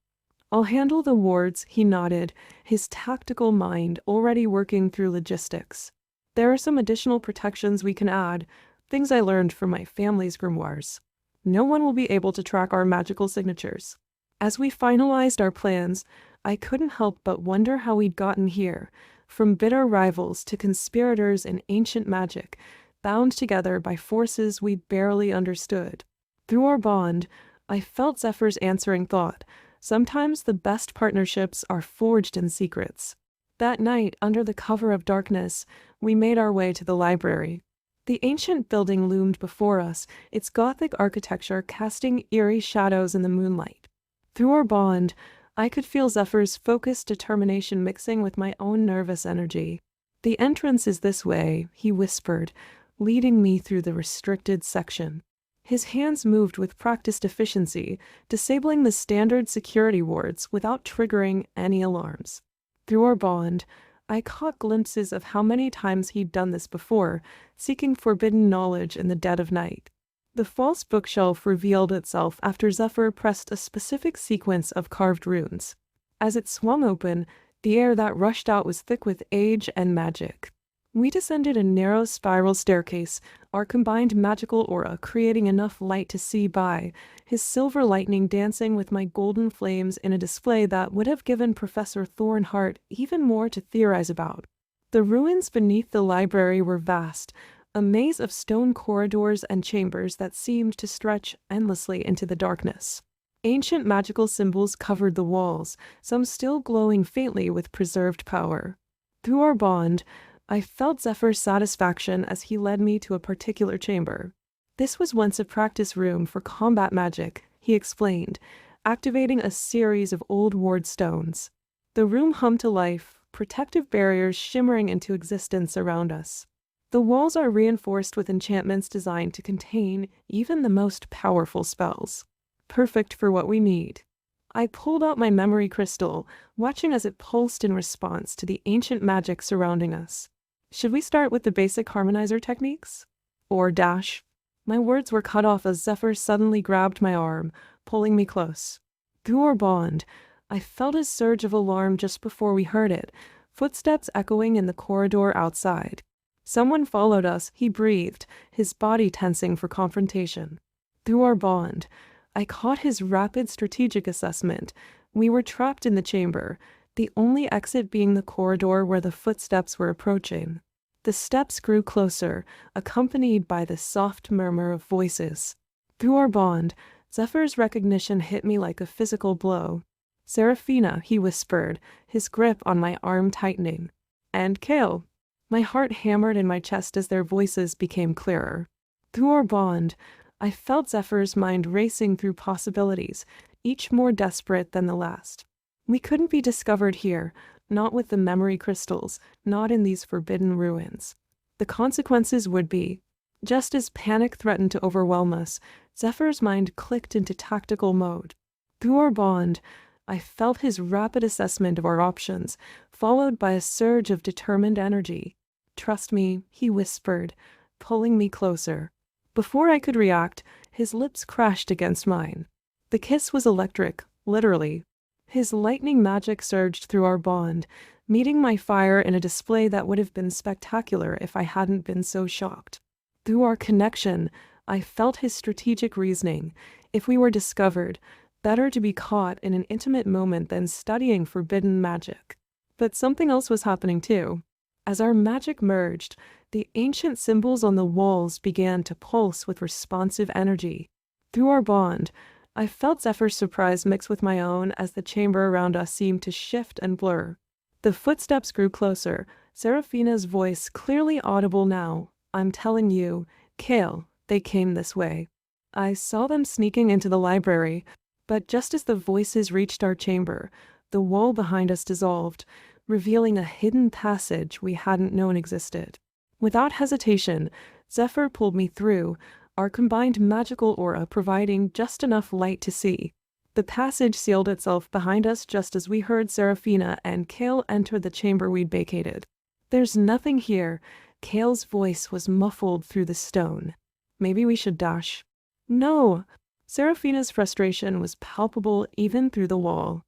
I'll handle the wards, he nodded, his tactical mind already working through logistics. There are some additional protections we can add, things I learned from my family's grimoires. No one will be able to track our magical signatures. As we finalized our plans, I couldn't help but wonder how we'd gotten here, from bitter rivals to conspirators in ancient magic, bound together by forces we barely understood. Through our bond, I felt Zephyr's answering thought. Sometimes the best partnerships are forged in secrets. That night, under the cover of darkness, we made our way to the library. The ancient building loomed before us, its Gothic architecture casting eerie shadows in the moonlight. Through our bond, I could feel Zephyr's focused determination mixing with my own nervous energy. The entrance is this way, he whispered, leading me through the restricted section. His hands moved with practiced efficiency, disabling the standard security wards without triggering any alarms. Through our bond, I caught glimpses of how many times he'd done this before, seeking forbidden knowledge in the dead of night. The false bookshelf revealed itself after Zephyr pressed a specific sequence of carved runes. As it swung open, the air that rushed out was thick with age and magic. We descended a narrow spiral staircase, our combined magical aura creating enough light to see by, his silver lightning dancing with my golden flames in a display that would have given Professor Thornhart even more to theorize about. The ruins beneath the library were vast, a maze of stone corridors and chambers that seemed to stretch endlessly into the darkness. Ancient magical symbols covered the walls, some still glowing faintly with preserved power. Through our bond, I felt Zephyr's satisfaction as he led me to a particular chamber. This was once a practice room for combat magic, he explained, activating a series of old ward stones. The room hummed to life, protective barriers shimmering into existence around us. The walls are reinforced with enchantments designed to contain even the most powerful spells. Perfect for what we need. I pulled out my memory crystal, watching as it pulsed in response to the ancient magic surrounding us. Should we start with the basic harmonizer techniques? Or dash? My words were cut off as Zephyr suddenly grabbed my arm, pulling me close. Through our bond, I felt a surge of alarm just before we heard it, footsteps echoing in the corridor outside. Someone followed us, he breathed, his body tensing for confrontation. Through our bond, I caught his rapid strategic assessment. We were trapped in the chamber, the only exit being the corridor where the footsteps were approaching. The steps grew closer, accompanied by the soft murmur of voices. Through our bond, Zephyr's recognition hit me like a physical blow. "Seraphina," he whispered, his grip on my arm tightening. "And Kale." My heart hammered in my chest as their voices became clearer. Through our bond, I felt Zephyr's mind racing through possibilities, each more desperate than the last. We couldn't be discovered here, not with the memory crystals, not in these forbidden ruins. The consequences would be. Just as panic threatened to overwhelm us, Zephyr's mind clicked into tactical mode. Through our bond, I felt his rapid assessment of our options, followed by a surge of determined energy. "Trust me," he whispered, pulling me closer. Before I could react, his lips crashed against mine. The kiss was electric, literally. His lightning magic surged through our bond, meeting my fire in a display that would have been spectacular if I hadn't been so shocked. Through our connection, I felt his strategic reasoning. If we were discovered, better to be caught in an intimate moment than studying forbidden magic. But something else was happening too. As our magic merged, the ancient symbols on the walls began to pulse with responsive energy. Through our bond, I felt Zephyr's surprise mix with my own as the chamber around us seemed to shift and blur. The footsteps grew closer, Seraphina's voice clearly audible now. "I'm telling you, Kale, they came this way." I saw them sneaking into the library, but just as the voices reached our chamber, the wall behind us dissolved, revealing a hidden passage we hadn't known existed. Without hesitation, Zephyr pulled me through, our combined magical aura providing just enough light to see. The passage sealed itself behind us just as we heard Seraphina and Kale enter the chamber we'd vacated. "There's nothing here." Kale's voice was muffled through the stone. "Maybe we should dash." "No." Seraphina's frustration was palpable even through the wall.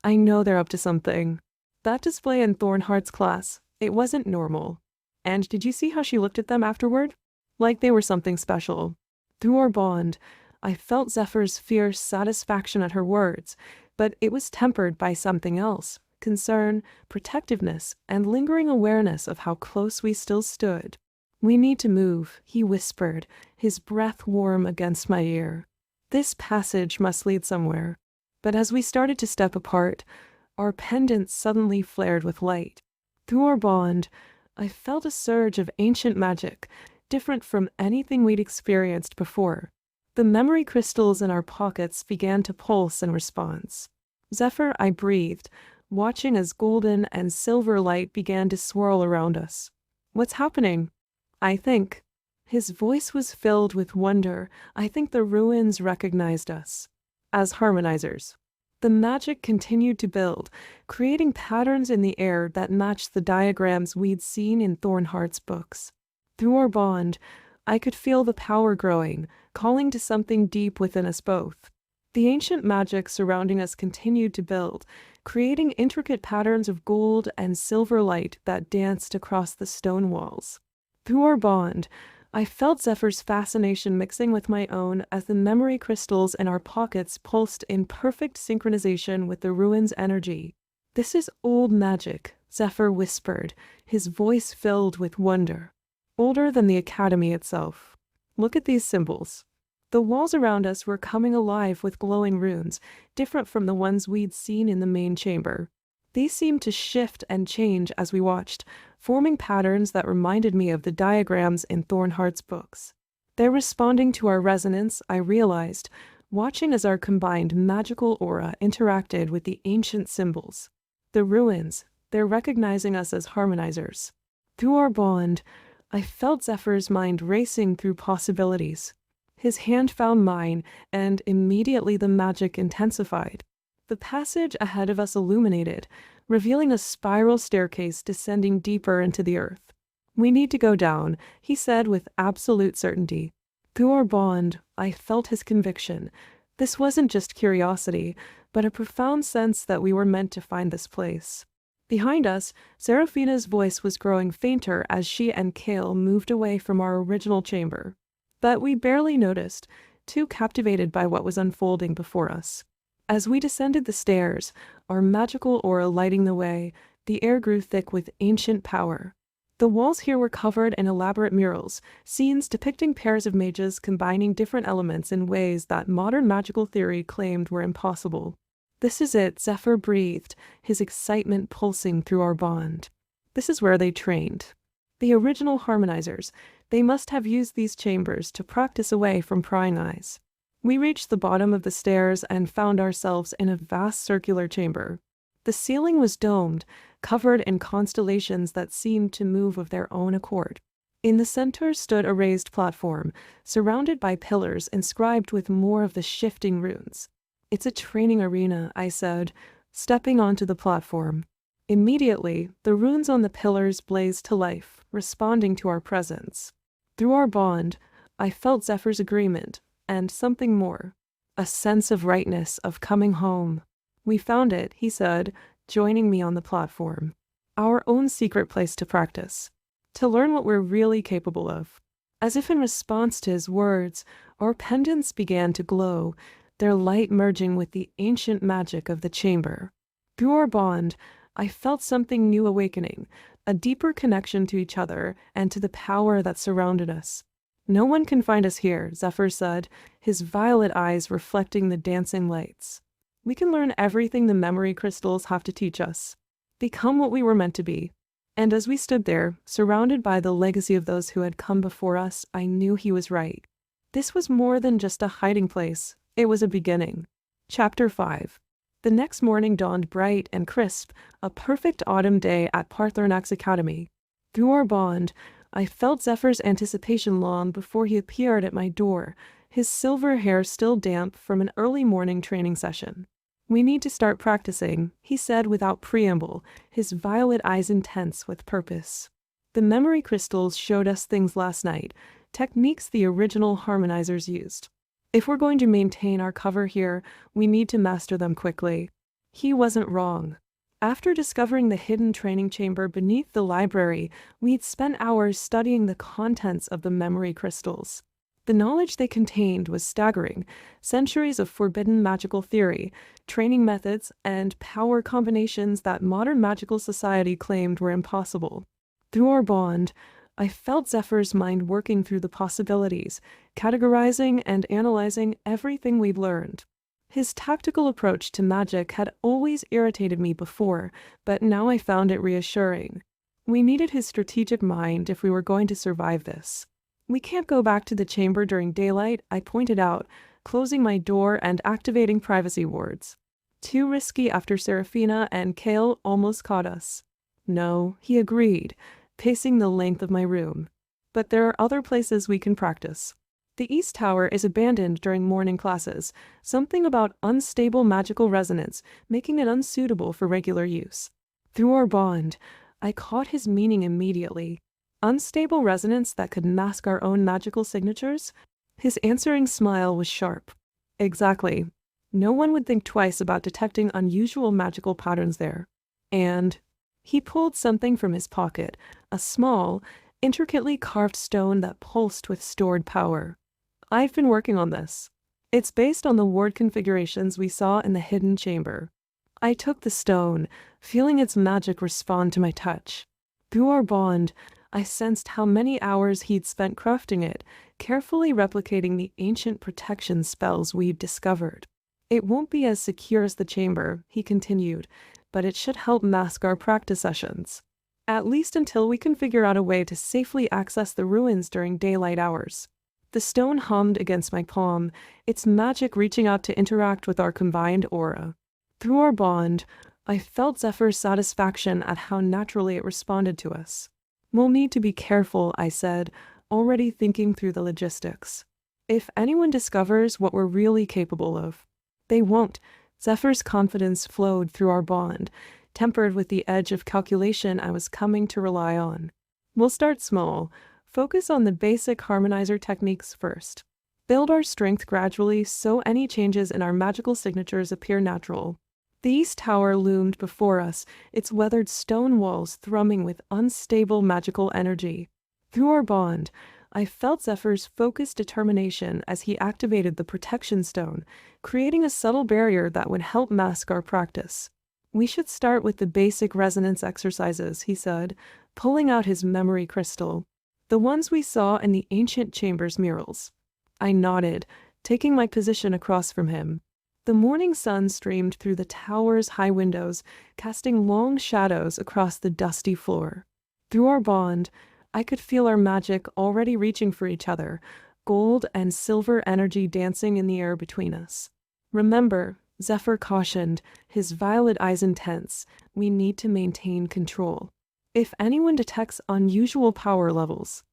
"I know they're up to something. That display in Thornheart's class, it wasn't normal. And did you see how she looked at them afterward? Like they were something special." Through our bond, I felt Zephyr's fierce satisfaction at her words, but it was tempered by something else: concern, protectiveness, and lingering awareness of how close we still stood. "We need to move," he whispered, his breath warm against my ear. "This passage must lead somewhere." But as we started to step apart, our pendants suddenly flared with light. Through our bond, I felt a surge of ancient magic, different from anything we'd experienced before. The memory crystals in our pockets began to pulse in response. "Zephyr," I breathed, watching as golden and silver light began to swirl around us. "What's happening?" "I think." His voice was filled with wonder. "I think the ruins recognized us as harmonizers." The magic continued to build, creating patterns in the air that matched the diagrams we'd seen in Thornheart's books. Through our bond, I could feel the power growing, calling to something deep within us both. The ancient magic surrounding us continued to build, creating intricate patterns of gold and silver light that danced across the stone walls. Through our bond, I felt Zephyr's fascination mixing with my own as the memory crystals in our pockets pulsed in perfect synchronization with the ruins' energy. "This is old magic," Zephyr whispered, his voice filled with wonder. "Older than the Academy itself. Look at these symbols." The walls around us were coming alive with glowing runes, different from the ones we'd seen in the main chamber. These seemed to shift and change as we watched, forming patterns that reminded me of the diagrams in Thornheart's books. They're responding to our resonance, I realized, watching as our combined magical aura interacted with the ancient symbols. The ruins, they're recognizing us as harmonizers. Through our bond, I felt Zephyr's mind racing through possibilities. His hand found mine, and immediately the magic intensified. The passage ahead of us illuminated, revealing a spiral staircase descending deeper into the earth. "We need to go down," he said with absolute certainty. Through our bond, I felt his conviction. This wasn't just curiosity, but a profound sense that we were meant to find this place. Behind us, Seraphina's voice was growing fainter as she and Kale moved away from our original chamber. But we barely noticed, too captivated by what was unfolding before us. As we descended the stairs, our magical aura lighting the way, the air grew thick with ancient power. The walls here were covered in elaborate murals, scenes depicting pairs of mages combining different elements in ways that modern magical theory claimed were impossible. "This is it," Zephyr breathed, his excitement pulsing through our bond. "This is where they trained. The original harmonizers, they must have used these chambers to practice away from prying eyes." We reached the bottom of the stairs and found ourselves in a vast circular chamber. The ceiling was domed, covered in constellations that seemed to move of their own accord. In the center stood a raised platform, surrounded by pillars inscribed with more of the shifting runes. "It's a training arena," I said, stepping onto the platform. Immediately, the runes on the pillars blazed to life, responding to our presence. Through our bond, I felt Zephyr's agreement, and something more. A sense of rightness, of coming home. "We found it," he said, joining me on the platform. "Our own secret place to practice. To learn what we're really capable of." As if in response to his words, our pendants began to glow, their light merging with the ancient magic of the chamber. Through our bond, I felt something new awakening, a deeper connection to each other and to the power that surrounded us. "No one can find us here," Zephyr said, his violet eyes reflecting the dancing lights. "We can learn everything the memory crystals have to teach us. Become what we were meant to be." And as we stood there, surrounded by the legacy of those who had come before us, I knew he was right. This was more than just a hiding place. It was a beginning. Chapter 5. The next morning dawned bright and crisp, a perfect autumn day at Paarthurnax Academy. Through our bond, I felt Zephyr's anticipation long before he appeared at my door, his silver hair still damp from an early morning training session. "We need to start practicing," he said without preamble, his violet eyes intense with purpose. "The memory crystals showed us things last night, techniques the original harmonizers used. If we're going to maintain our cover here, we need to master them quickly." He wasn't wrong. After discovering the hidden training chamber beneath the library, we'd spent hours studying the contents of the memory crystals. The knowledge they contained was staggering: centuries of forbidden magical theory, training methods, and power combinations that modern magical society claimed were impossible. Through our bond, I felt Zephyr's mind working through the possibilities, categorizing and analyzing everything we'd learned. His tactical approach to magic had always irritated me before, but now I found it reassuring. We needed his strategic mind if we were going to survive this. "We can't go back to the chamber during daylight," I pointed out, closing my door and activating privacy wards. "Too risky after Seraphina and Kale almost caught us." "No," he agreed, pacing the length of my room. "But there are other places we can practice. The East Tower is abandoned during morning classes, something about unstable magical resonance, making it unsuitable for regular use." Through our bond, I caught his meaning immediately. Unstable resonance that could mask our own magical signatures? His answering smile was sharp. "Exactly. No one would think twice about detecting unusual magical patterns there." And he pulled something from his pocket, a small, intricately carved stone that pulsed with stored power. "I've been working on this. It's based on the ward configurations we saw in the hidden chamber." I took the stone, feeling its magic respond to my touch. Through our bond, I sensed how many hours he'd spent crafting it, carefully replicating the ancient protection spells we'd discovered. "It won't be as secure as the chamber," he continued, "but it should help mask our practice sessions. At least until we can figure out a way to safely access the ruins during daylight hours." The stone hummed against my palm, its magic reaching out to interact with our combined aura. Through our bond, I felt Zephyr's satisfaction at how naturally it responded to us. We'll need to be careful, I said, already thinking through the logistics. If anyone discovers what we're really capable of, they won't. Zephyr's confidence flowed through our bond, tempered with the edge of calculation I was coming to rely on. We'll start small, focus on the basic harmonizer techniques first. Build our strength gradually so any changes in our magical signatures appear natural. The East Tower loomed before us, its weathered stone walls thrumming with unstable magical energy. Through our bond, I felt Zephyr's focused determination as he activated the protection stone, creating a subtle barrier that would help mask our practice. We should start with the basic resonance exercises, he said, pulling out his memory crystal. The ones we saw in the ancient chambers murals. I nodded, taking my position across from him. The morning sun streamed through the tower's high windows, casting long shadows across the dusty floor. Through our bond, I could feel our magic already reaching for each other, gold and silver energy dancing in the air between us. Remember, Zephyr cautioned, his violet eyes intense, we need to maintain control. If anyone detects unusual power levels.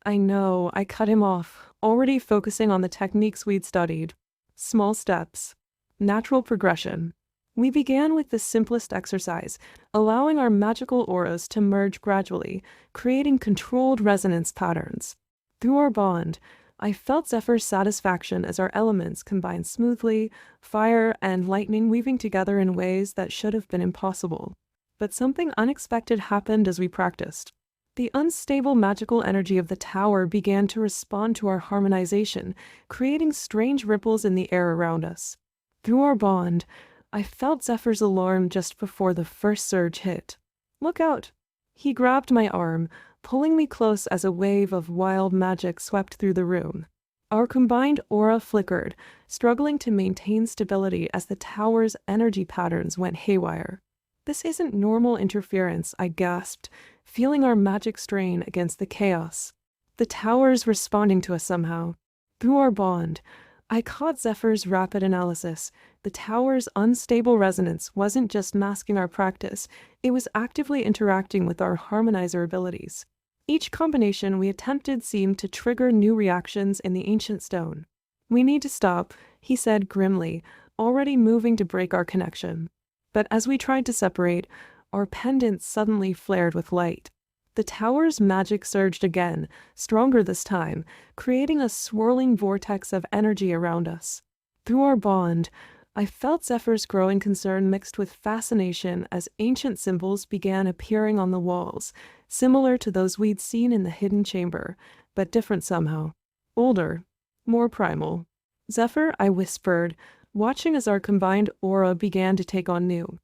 I know, I cut him off, already focusing on the techniques we'd studied. Small steps. Natural progression. We began with the simplest exercise, allowing our magical auras to merge gradually, creating controlled resonance patterns. Through our bond, I felt Zephyr's satisfaction as our elements combined smoothly, fire and lightning weaving together in ways that should have been impossible. But something unexpected happened as we practiced. The unstable magical energy of the tower began to respond to our harmonization, creating strange ripples in the air around us. Through our bond, I felt Zephyr's alarm just before the first surge hit. Look out! He grabbed my arm, pulling me close as a wave of wild magic swept through the room. Our combined aura flickered, struggling to maintain stability as the tower's energy patterns went haywire. This isn't normal interference, I gasped, feeling our magic strain against the chaos. The tower's responding to us somehow. Through our bond, I caught Zephyr's rapid analysis. The tower's unstable resonance wasn't just masking our practice, it was actively interacting with our harmonizer abilities. Each combination we attempted seemed to trigger new reactions in the ancient stone. We need to stop, he said grimly, already moving to break our connection. But as we tried to separate, our pendants suddenly flared with light. The tower's magic surged again, stronger this time, creating a swirling vortex of energy around us. Through our bond, I felt Zephyr's growing concern mixed with fascination as ancient symbols began appearing on the walls, similar to those we'd seen in the hidden chamber, but different somehow. Older, more primal. Zephyr, I whispered, watching as our combined aura began to take on new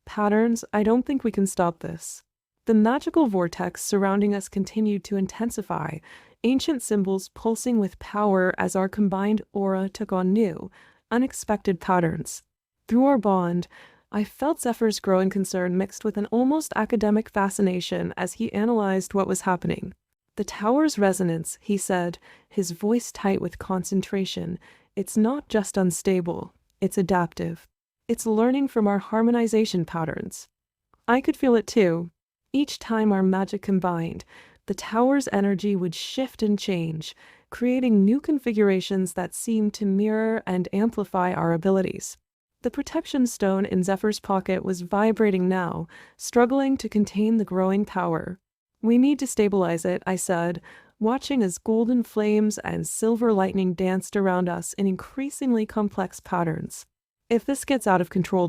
patterns. I don't think we can stop this. The magical vortex surrounding us continued to intensify, ancient symbols pulsing with power as our combined aura took on new, unexpected patterns. Through our bond, I felt Zephyr's growing concern mixed with an almost academic fascination as he analyzed what was happening. The tower's resonance, he said, his voice tight with concentration, it's not just unstable, it's adaptive. It's learning from our harmonization patterns. I could feel it too. Each time our magic combined, the tower's energy would shift and change, creating new configurations that seemed to mirror and amplify our abilities. The protection stone in Zephyr's pocket was vibrating now, struggling to contain the growing power. We need to stabilize it, I said, watching as golden flames and silver lightning danced around us in increasingly complex patterns. If this gets out of control,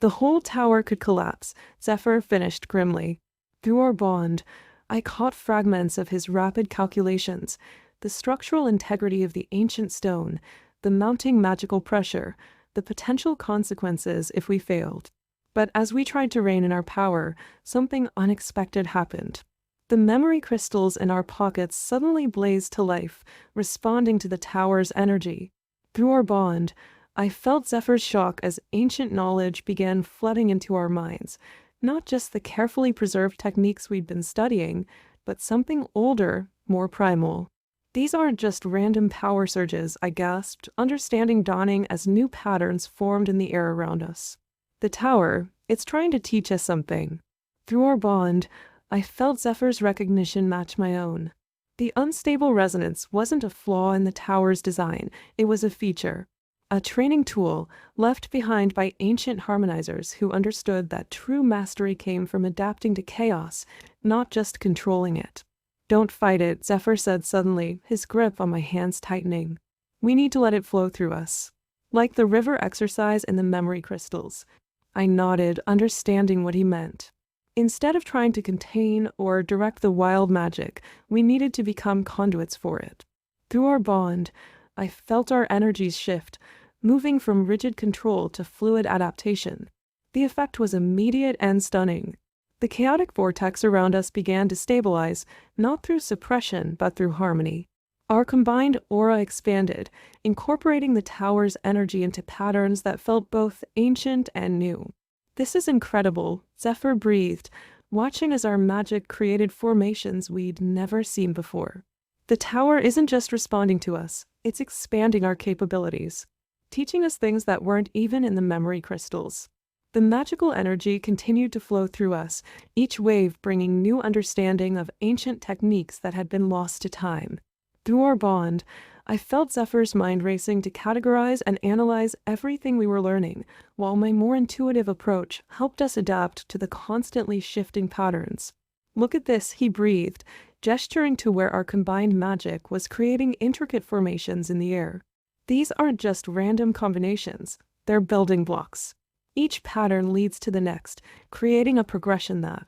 the whole tower could collapse, Zephyr finished grimly. Through our bond, I caught fragments of his rapid calculations, the structural integrity of the ancient stone, the mounting magical pressure, the potential consequences if we failed. But as we tried to rein in our power, something unexpected happened. The memory crystals in our pockets suddenly blazed to life, responding to the tower's energy. Through our bond, I felt Zephyr's shock as ancient knowledge began flooding into our minds, not just the carefully preserved techniques we'd been studying, but something older, more primal. These aren't just random power surges, I gasped, understanding dawning as new patterns formed in the air around us. The tower, it's trying to teach us something. Through our bond, I felt Zephyr's recognition match my own. The unstable resonance wasn't a flaw in the tower's design, it was a feature. A training tool left behind by ancient harmonizers who understood that true mastery came from adapting to chaos, not just controlling it. "Don't fight it," Zephyr said suddenly, his grip on my hands tightening. "We need to let it flow through us. Like the river exercise in the memory crystals." I nodded, understanding what he meant. Instead of trying to contain or direct the wild magic, we needed to become conduits for it. Through our bond, I felt our energies shift, moving from rigid control to fluid adaptation. The effect was immediate and stunning. The chaotic vortex around us began to stabilize, not through suppression but through harmony. Our combined aura expanded, incorporating the tower's energy into patterns that felt both ancient and new. "This is incredible," Zephyr breathed, watching as our magic created formations we'd never seen before. "The tower isn't just responding to us, it's expanding our capabilities, teaching us things that weren't even in the memory crystals." The magical energy continued to flow through us, each wave bringing new understanding of ancient techniques that had been lost to time. Through our bond, I felt Zephyr's mind racing to categorize and analyze everything we were learning, while my more intuitive approach helped us adapt to the constantly shifting patterns. "Look at this," he breathed, gesturing to where our combined magic was creating intricate formations in the air. "These aren't just random combinations, they're building blocks. Each pattern leads to the next, creating a progression that—"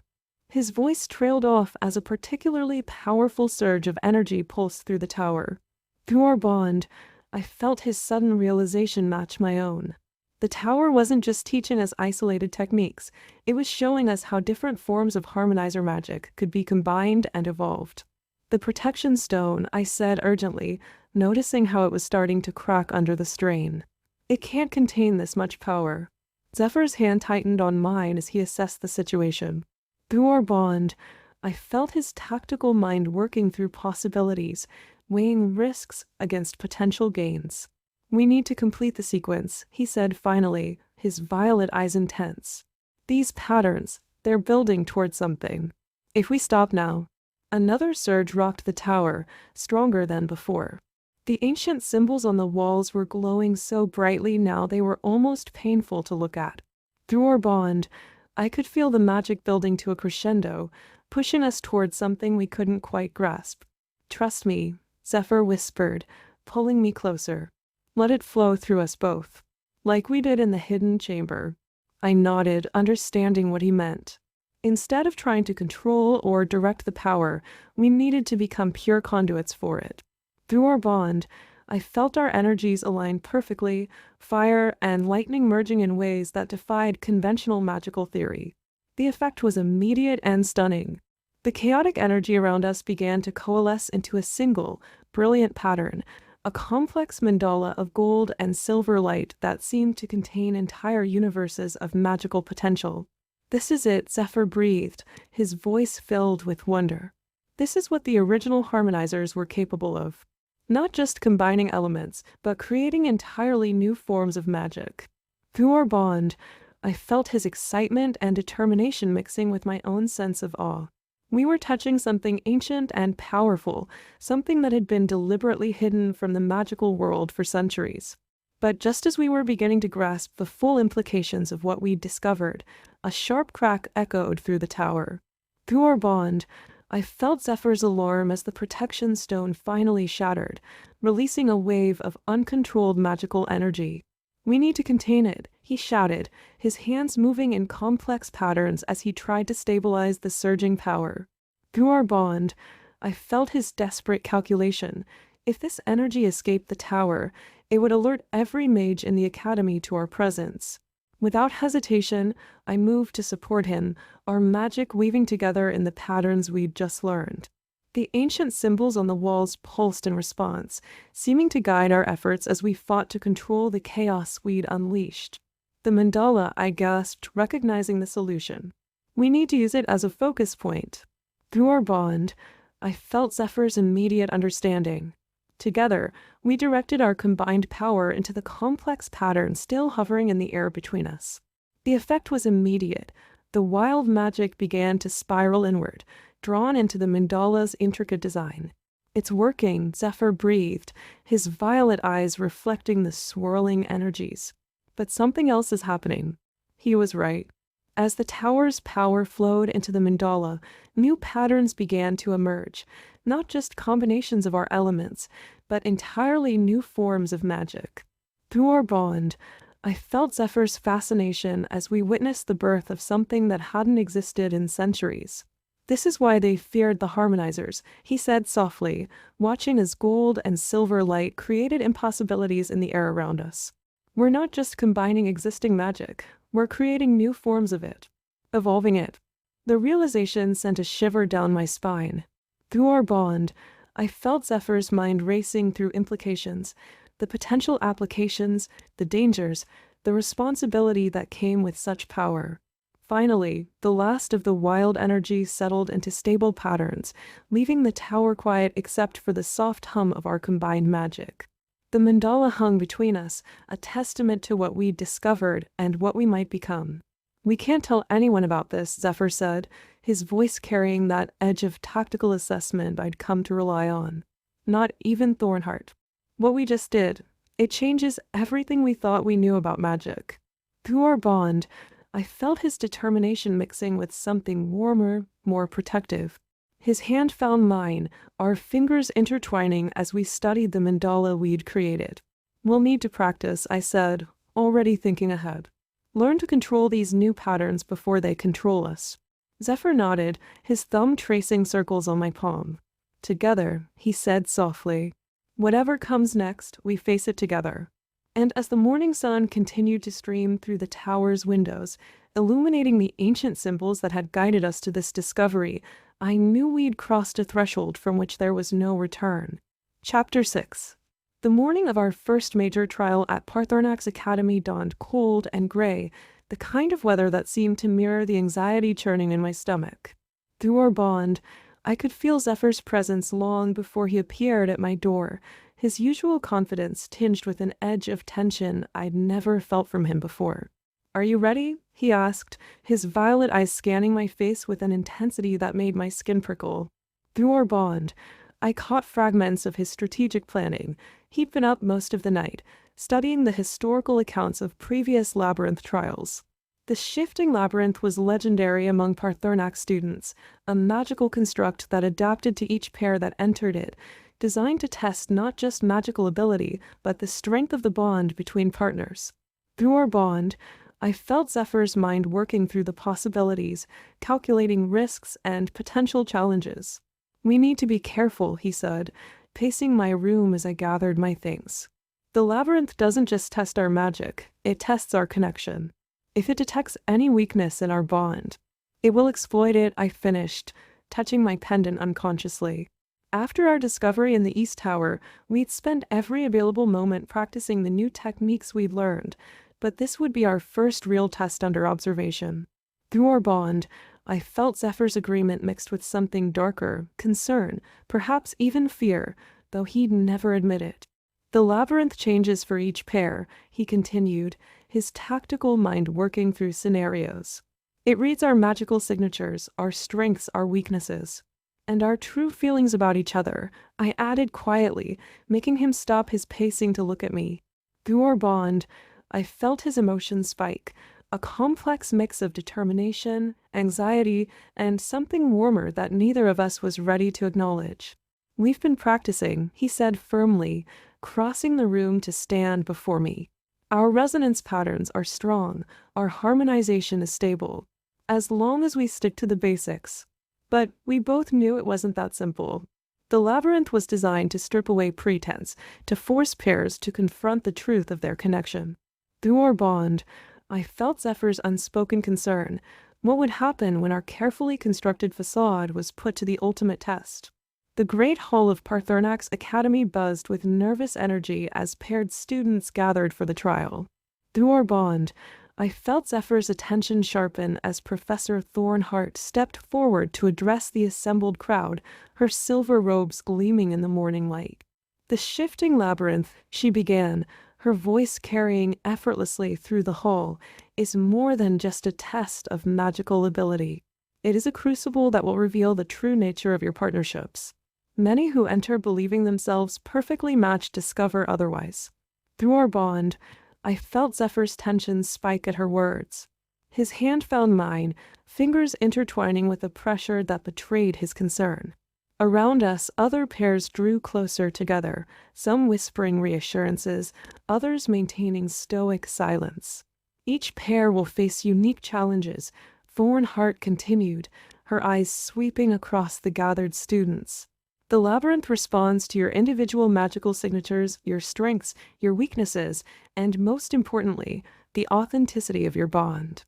His voice trailed off as a particularly powerful surge of energy pulsed through the tower. Through our bond, I felt his sudden realization match my own. The tower wasn't just teaching us isolated techniques, it was showing us how different forms of harmonizer magic could be combined and evolved. "The protection stone," I said urgently, noticing how it was starting to crack under the strain. "It can't contain this much power." Zephyr's hand tightened on mine as he assessed the situation. Through our bond, I felt his tactical mind working through possibilities, weighing risks against potential gains. "We need to complete the sequence," he said finally, his violet eyes intense. "These patterns, they're building towards something. If we stop now—" Another surge rocked the tower, stronger than before. The ancient symbols on the walls were glowing so brightly now they were almost painful to look at. Through our bond, I could feel the magic building to a crescendo, pushing us towards something we couldn't quite grasp. "Trust me," Zephyr whispered, pulling me closer. "Let it flow through us both, like we did in the hidden chamber." I nodded, understanding what he meant. Instead of trying to control or direct the power, we needed to become pure conduits for it. Through our bond, I felt our energies align perfectly, fire and lightning merging in ways that defied conventional magical theory. The effect was immediate and stunning. The chaotic energy around us began to coalesce into a single, brilliant pattern, a complex mandala of gold and silver light that seemed to contain entire universes of magical potential. "This is it," Zephyr breathed, his voice filled with wonder. "This is what the original harmonizers were capable of. Not just combining elements, but creating entirely new forms of magic." Through our bond, I felt his excitement and determination mixing with my own sense of awe. We were touching something ancient and powerful, something that had been deliberately hidden from the magical world for centuries. But just as we were beginning to grasp the full implications of what we'd discovered, a sharp crack echoed through the tower. Through our bond, I felt Zephyr's alarm as the protection stone finally shattered, releasing a wave of uncontrolled magical energy. "We need to contain it," he shouted, his hands moving in complex patterns as he tried to stabilize the surging power. Through our bond, I felt his desperate calculation. If this energy escaped the tower, it would alert every mage in the academy to our presence. Without hesitation, I moved to support him, our magic weaving together in the patterns we'd just learned. The ancient symbols on the walls pulsed in response, seeming to guide our efforts as we fought to control the chaos we'd unleashed. "The mandala," I gasped, recognizing the solution. "We need to use it as a focus point." Through our bond, I felt Zephyr's immediate understanding. Together, we directed our combined power into the complex pattern still hovering in the air between us. The effect was immediate, The wild magic began to spiral inward, drawn into the mandala's intricate design. "It's working," Zephyr breathed, his violet eyes reflecting the swirling energies. "But something else is happening." He was right. As the tower's power flowed into the mandala, new patterns began to emerge, not just combinations of our elements, but entirely new forms of magic. Through our bond, I felt Zephyr's fascination as we witnessed the birth of something that hadn't existed in centuries. "This is why they feared the harmonizers," he said softly, watching as gold and silver light created impossibilities in the air around us. "We're not just combining existing magic, we're creating new forms of it, evolving it." The realization sent a shiver down my spine. Through our bond, I felt Zephyr's mind racing through implications, the potential applications, the dangers, the responsibility that came with such power. Finally, the last of the wild energy settled into stable patterns, leaving the tower quiet except for the soft hum of our combined magic. The mandala hung between us, a testament to what we'd discovered and what we might become. "We can't tell anyone about this," Zephyr said, his voice carrying that edge of tactical assessment I'd come to rely on. "Not even Thornheart. What we just did, it changes everything we thought we knew about magic." Through our bond, I felt his determination mixing with something warmer, more protective. His hand found mine, our fingers intertwining as we studied the mandala we'd created. "We'll need to practice," I said, already thinking ahead. "Learn to control these new patterns before they control us." Zephyr nodded, his thumb tracing circles on my palm. "Together," he said softly. "Whatever comes next, we face it together." And as the morning sun continued to stream through the tower's windows, illuminating the ancient symbols that had guided us to this discovery, I knew we'd crossed a threshold from which there was no return. Chapter 6. The morning of our first major trial at Paarthurnax Academy dawned cold and gray, the kind of weather that seemed to mirror the anxiety churning in my stomach. Through our bond, I could feel Zephyr's presence long before he appeared at my door, his usual confidence tinged with an edge of tension I'd never felt from him before. "Are you ready?" he asked, his violet eyes scanning my face with an intensity that made my skin prickle. Through our bond, I caught fragments of his strategic planning. He'd been up most of the night, studying the historical accounts of previous labyrinth trials. The shifting labyrinth was legendary among Paarthurnax students, a magical construct that adapted to each pair that entered it, designed to test not just magical ability, but the strength of the bond between partners. Through our bond, I felt Zephyr's mind working through the possibilities, calculating risks and potential challenges. "We need to be careful," he said, pacing my room as I gathered my things. "The labyrinth doesn't just test our magic, it tests our connection. If it detects any weakness in our bond, it will exploit it," I finished, touching my pendant unconsciously. After our discovery in the East Tower, we'd spent every available moment practicing the new techniques we'd learned, but this would be our first real test under observation. Through our bond, I felt Zephyr's agreement mixed with something darker, concern, perhaps even fear, though he'd never admit it. "The labyrinth changes for each pair," he continued, his tactical mind working through scenarios. "It reads our magical signatures, our strengths, our weaknesses. And our true feelings about each other," I added quietly, making him stop his pacing to look at me. Through our bond, I felt his emotions spike, a complex mix of determination, anxiety, and something warmer that neither of us was ready to acknowledge. "We've been practicing," he said firmly, crossing the room to stand before me. "Our resonance patterns are strong, our harmonization is stable, as long as we stick to the basics." But we both knew it wasn't that simple. The labyrinth was designed to strip away pretense, to force pairs to confront the truth of their connection. Through our bond, I felt Zephyr's unspoken concern. What would happen when our carefully constructed facade was put to the ultimate test? The great hall of Paarthurnax Academy buzzed with nervous energy as paired students gathered for the trial. Through our bond, I felt Zephyr's attention sharpen as Professor Thornheart stepped forward to address the assembled crowd, her silver robes gleaming in the morning light. "The shifting labyrinth," she began, her voice carrying effortlessly through the hall, is more than just a test of magical ability. It is a crucible that will reveal the true nature of your partnerships. Many who enter believing themselves perfectly matched discover otherwise. Through our bond, I felt Zephyr's tension spike at her words. His hand found mine, fingers intertwining with a pressure that betrayed his concern. Around us, other pairs drew closer together, some whispering reassurances, others maintaining stoic silence. Each pair will face unique challenges, Thornheart continued, her eyes sweeping across the gathered students. The labyrinth responds to your individual magical signatures, your strengths, your weaknesses, and most importantly, the authenticity of your bond.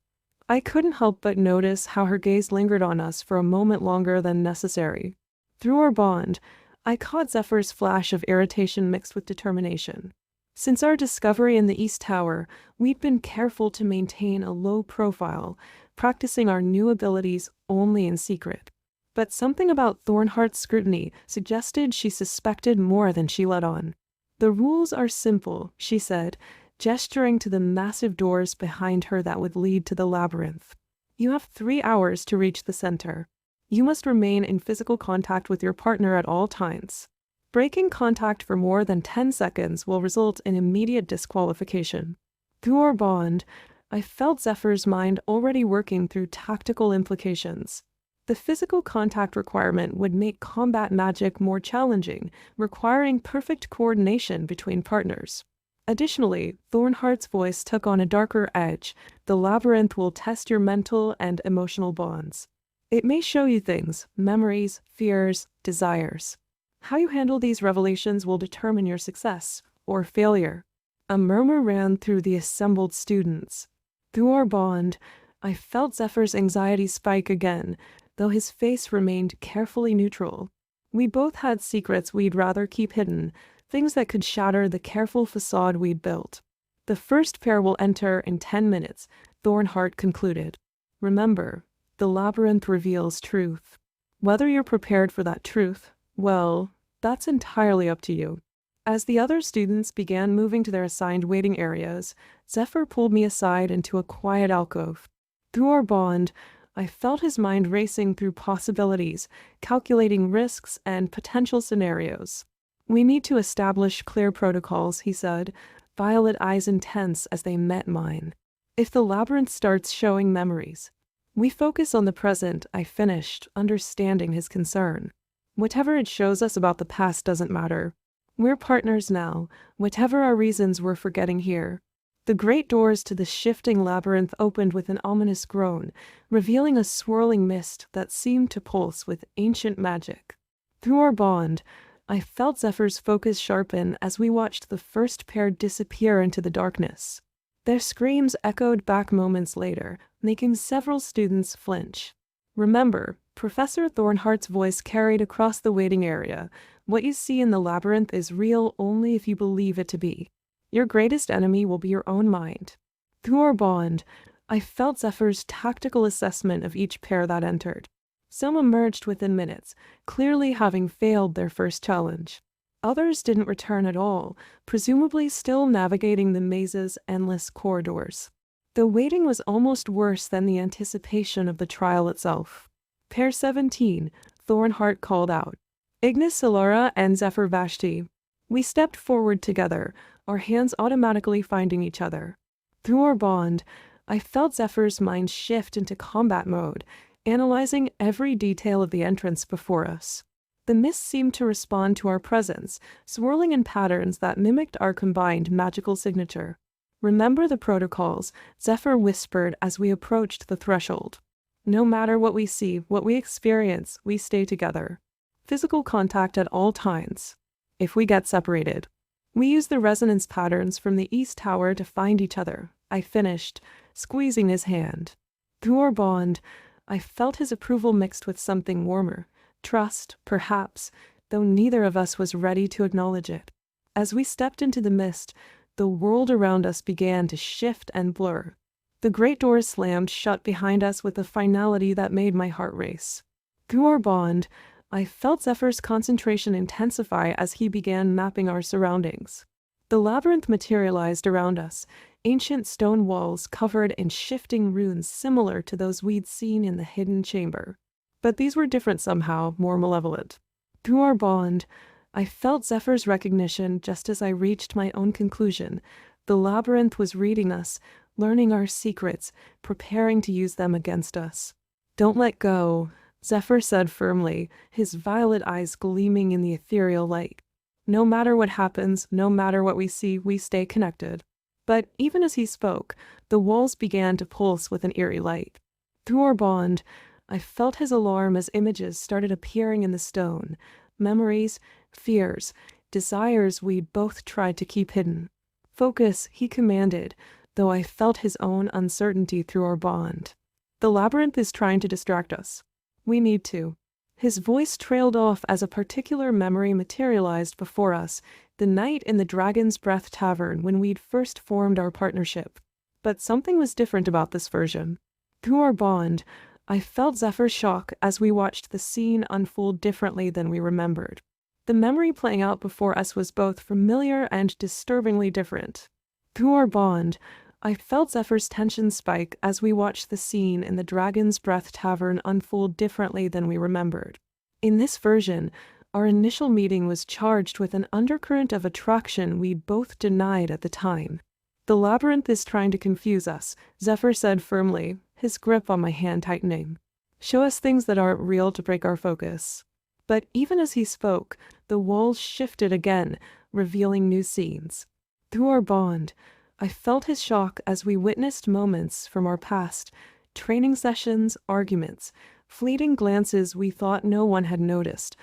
I couldn't help but notice how her gaze lingered on us for a moment longer than necessary. Through our bond, I caught Zephyr's flash of irritation mixed with determination. Since our discovery in the East Tower, we'd been careful to maintain a low profile, practicing our new abilities only in secret. But something about Thornheart's scrutiny suggested she suspected more than she let on. "The rules are simple," she said, gesturing to the massive doors behind her that would lead to the labyrinth. "You have 3 hours to reach the center. You must remain in physical contact with your partner at all times. Breaking contact for more than 10 seconds will result in immediate disqualification." Through our bond, I felt Zephyr's mind already working through tactical implications. The physical contact requirement would make combat magic more challenging, requiring perfect coordination between partners. Additionally, Thornheart's voice took on a darker edge. The labyrinth will test your mental and emotional bonds. It may show you things, memories, fears, desires. How you handle these revelations will determine your success or failure. A murmur ran through the assembled students. Through our bond, I felt Zephyr's anxiety spike again, though his face remained carefully neutral. We both had secrets we'd rather keep hidden, things that could shatter the careful facade we'd built. "The first pair will enter in 10 minutes, Thornheart concluded. "Remember, the labyrinth reveals truth. Whether you're prepared for that truth, well, that's entirely up to you." As the other students began moving to their assigned waiting areas, Zephyr pulled me aside into a quiet alcove. Through our bond, I felt his mind racing through possibilities, calculating risks and potential scenarios. "We need to establish clear protocols," he said, violet eyes intense as they met mine. "If the labyrinth starts showing memories, we focus on the present," I finished, understanding his concern. "Whatever it shows us about the past doesn't matter. We're partners now, whatever our reasons were for getting here." The great doors to the shifting labyrinth opened with an ominous groan, revealing a swirling mist that seemed to pulse with ancient magic. Through our bond, I felt Zephyr's focus sharpen as we watched the first pair disappear into the darkness. Their screams echoed back moments later, making several students flinch. "Remember," Professor Thornheart's voice carried across the waiting area, "what you see in the labyrinth is real only if you believe it to be. Your greatest enemy will be your own mind." Through our bond, I felt Zephyr's tactical assessment of each pair that entered. Some emerged within minutes, clearly having failed their first challenge. Others didn't return at all, presumably still navigating the maze's endless corridors. The waiting was almost worse than the anticipation of the trial itself. "Pair 17, Thornheart called out. "Ignis Solara and Zephyr Vashti." We stepped forward together, our hands automatically finding each other. Through our bond, I felt Zephyr's mind shift into combat mode, analyzing every detail of the entrance before us. The mist seemed to respond to our presence, swirling in patterns that mimicked our combined magical signature. "Remember the protocols," Zephyr whispered as we approached the threshold. "No matter what we see, what we experience, we stay together. Physical contact at all times. If we get separated, we use the resonance patterns from the East Tower to find each other," I finished, squeezing his hand. Through our bond, I felt his approval mixed with something warmer, trust, perhaps, though neither of us was ready to acknowledge it. As we stepped into the mist, the world around us began to shift and blur. The great doors slammed shut behind us with a finality that made my heart race. Through our bond, I felt Zephyr's concentration intensify as he began mapping our surroundings. The The labyrinth materialized around us, ancient stone walls covered in shifting runes similar to those we'd seen in the hidden chamber. But these were different somehow, more malevolent. Through our bond, I felt Zephyr's recognition just as I reached my own conclusion. The labyrinth was reading us, learning our secrets, preparing to use them against us. "Don't let go," Zephyr said firmly, his violet eyes gleaming in the ethereal light. "No matter what happens, no matter what we see, we stay connected." But even as he spoke, the walls began to pulse with an eerie light. Through our bond, I felt his alarm as images started appearing in the stone. Memories, fears, desires we'd both tried to keep hidden. "Focus," he commanded, though I felt his own uncertainty through our bond. "The labyrinth is trying to distract us. We need to." His voice trailed off as a particular memory materialized before us, the night in the Dragon's Breath Tavern when we'd first formed our partnership. But something was different about this version. Through our bond, I felt Zephyr's shock as we watched the scene unfold differently than we remembered. The memory playing out before us was both familiar and disturbingly different. Through our bond, I felt Zephyr's tension spike as we watched the scene in the Dragon's Breath Tavern unfold differently than we remembered. In this version, our initial meeting was charged with an undercurrent of attraction we'd both denied at the time. "The labyrinth is trying to confuse us," Zephyr said firmly, his grip on my hand tightening. "Show us things that aren't real to break our focus." But even as he spoke, the walls shifted again, revealing new scenes. Through our bond, I felt his shock as we witnessed moments from our past, training sessions, arguments, fleeting glances we thought no one had noticed,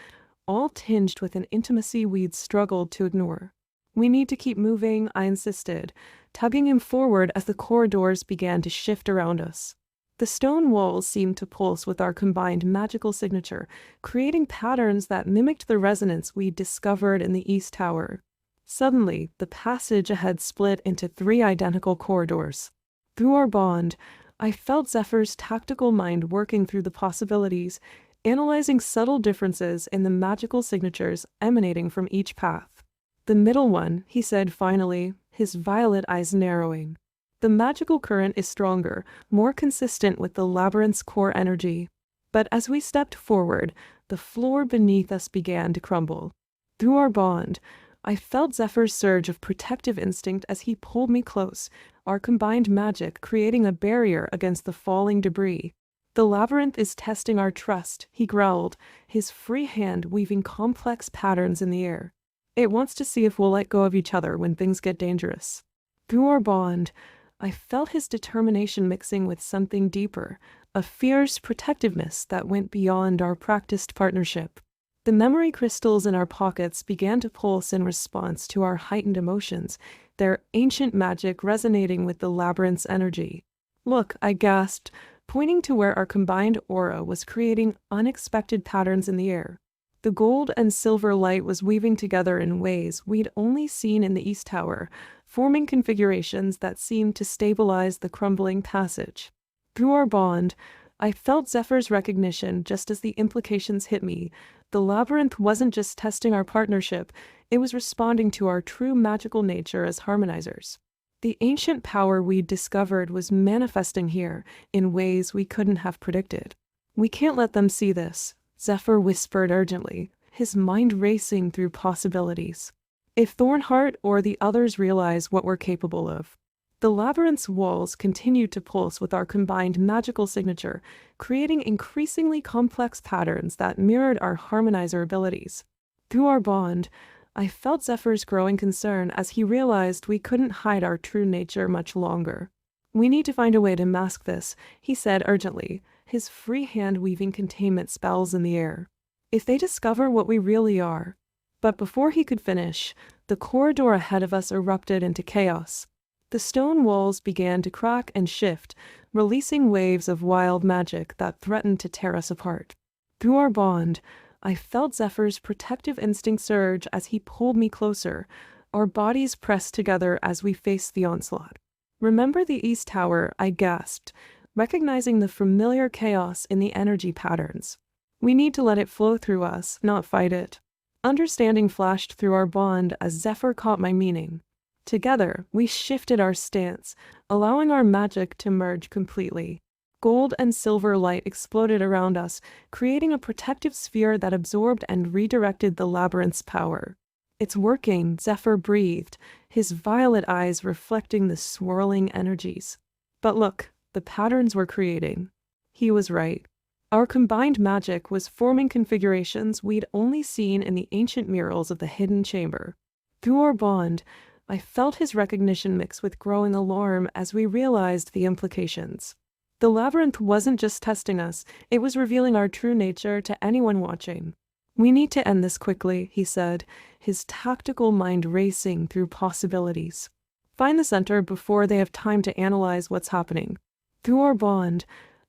all tinged with an intimacy we'd struggled to ignore. "We need to keep moving," I insisted, tugging him forward as the corridors began to shift around us. The stone walls seemed to pulse with our combined magical signature, creating patterns that mimicked the resonance we discovered in the East Tower. Suddenly, the passage ahead split into 3 identical corridors. Through our bond, I felt Zephyr's tactical mind working through the possibilities, analyzing subtle differences in the magical signatures emanating from each path. "The middle one," he said finally, his violet eyes narrowing. "The magical current is stronger, more consistent with the labyrinth's core energy." But as we stepped forward, the floor beneath us began to crumble. Through our bond, I felt Zephyr's surge of protective instinct as he pulled me close, our combined magic creating a barrier against the falling debris. "The labyrinth is testing our trust," he growled, his free hand weaving complex patterns in the air. "It wants to see if we'll let go of each other when things get dangerous." Through our bond, I felt his determination mixing with something deeper, a fierce protectiveness that went beyond our practiced partnership. The memory crystals in our pockets began to pulse in response to our heightened emotions, their ancient magic resonating with the labyrinth's energy. "Look," I gasped, pointing to where our combined aura was creating unexpected patterns in the air. The gold and silver light was weaving together in ways we'd only seen in the East Tower, forming configurations that seemed to stabilize the crumbling passage. Through our bond, I felt Zephyr's recognition just as the implications hit me. The labyrinth wasn't just testing our partnership, it was responding to our true magical nature as harmonizers. The ancient power we'd discovered was manifesting here in ways we couldn't have predicted. "We can't let them see this," Zephyr whispered urgently, his mind racing through possibilities. "If Thornheart or the others realize what we're capable of." The labyrinth's walls continued to pulse with our combined magical signature, creating increasingly complex patterns that mirrored our harmonizer abilities. Through our bond, I felt Zephyr's growing concern as he realized we couldn't hide our true nature much longer. "We need to find a way to mask this," he said urgently, his free hand weaving containment spells in the air. "If they discover what we really are." But before he could finish, the corridor ahead of us erupted into chaos. The stone walls began to crack and shift, releasing waves of wild magic that threatened to tear us apart. Through our bond, I felt Zephyr's protective instinct surge as he pulled me closer, our bodies pressed together as we faced the onslaught. "Remember the East Tower," I gasped, recognizing the familiar chaos in the energy patterns. "We need to let it flow through us, not fight it." Understanding flashed through our bond as Zephyr caught my meaning. Together, we shifted our stance, allowing our magic to merge completely. Gold and silver light exploded around us, creating a protective sphere that absorbed and redirected the labyrinth's power. "It's working," Zephyr breathed, his violet eyes reflecting the swirling energies. "But look, the patterns we're creating." He was right. Our combined magic was forming configurations we'd only seen in the ancient murals of the hidden chamber. Through our bond, I felt his recognition mix with growing alarm as we realized the implications. The labyrinth wasn't just testing us, it was revealing our true nature to anyone watching. "We need to end this quickly," he said, his tactical mind racing through possibilities. "Find the center before they have time to analyze what's happening." Through our bond,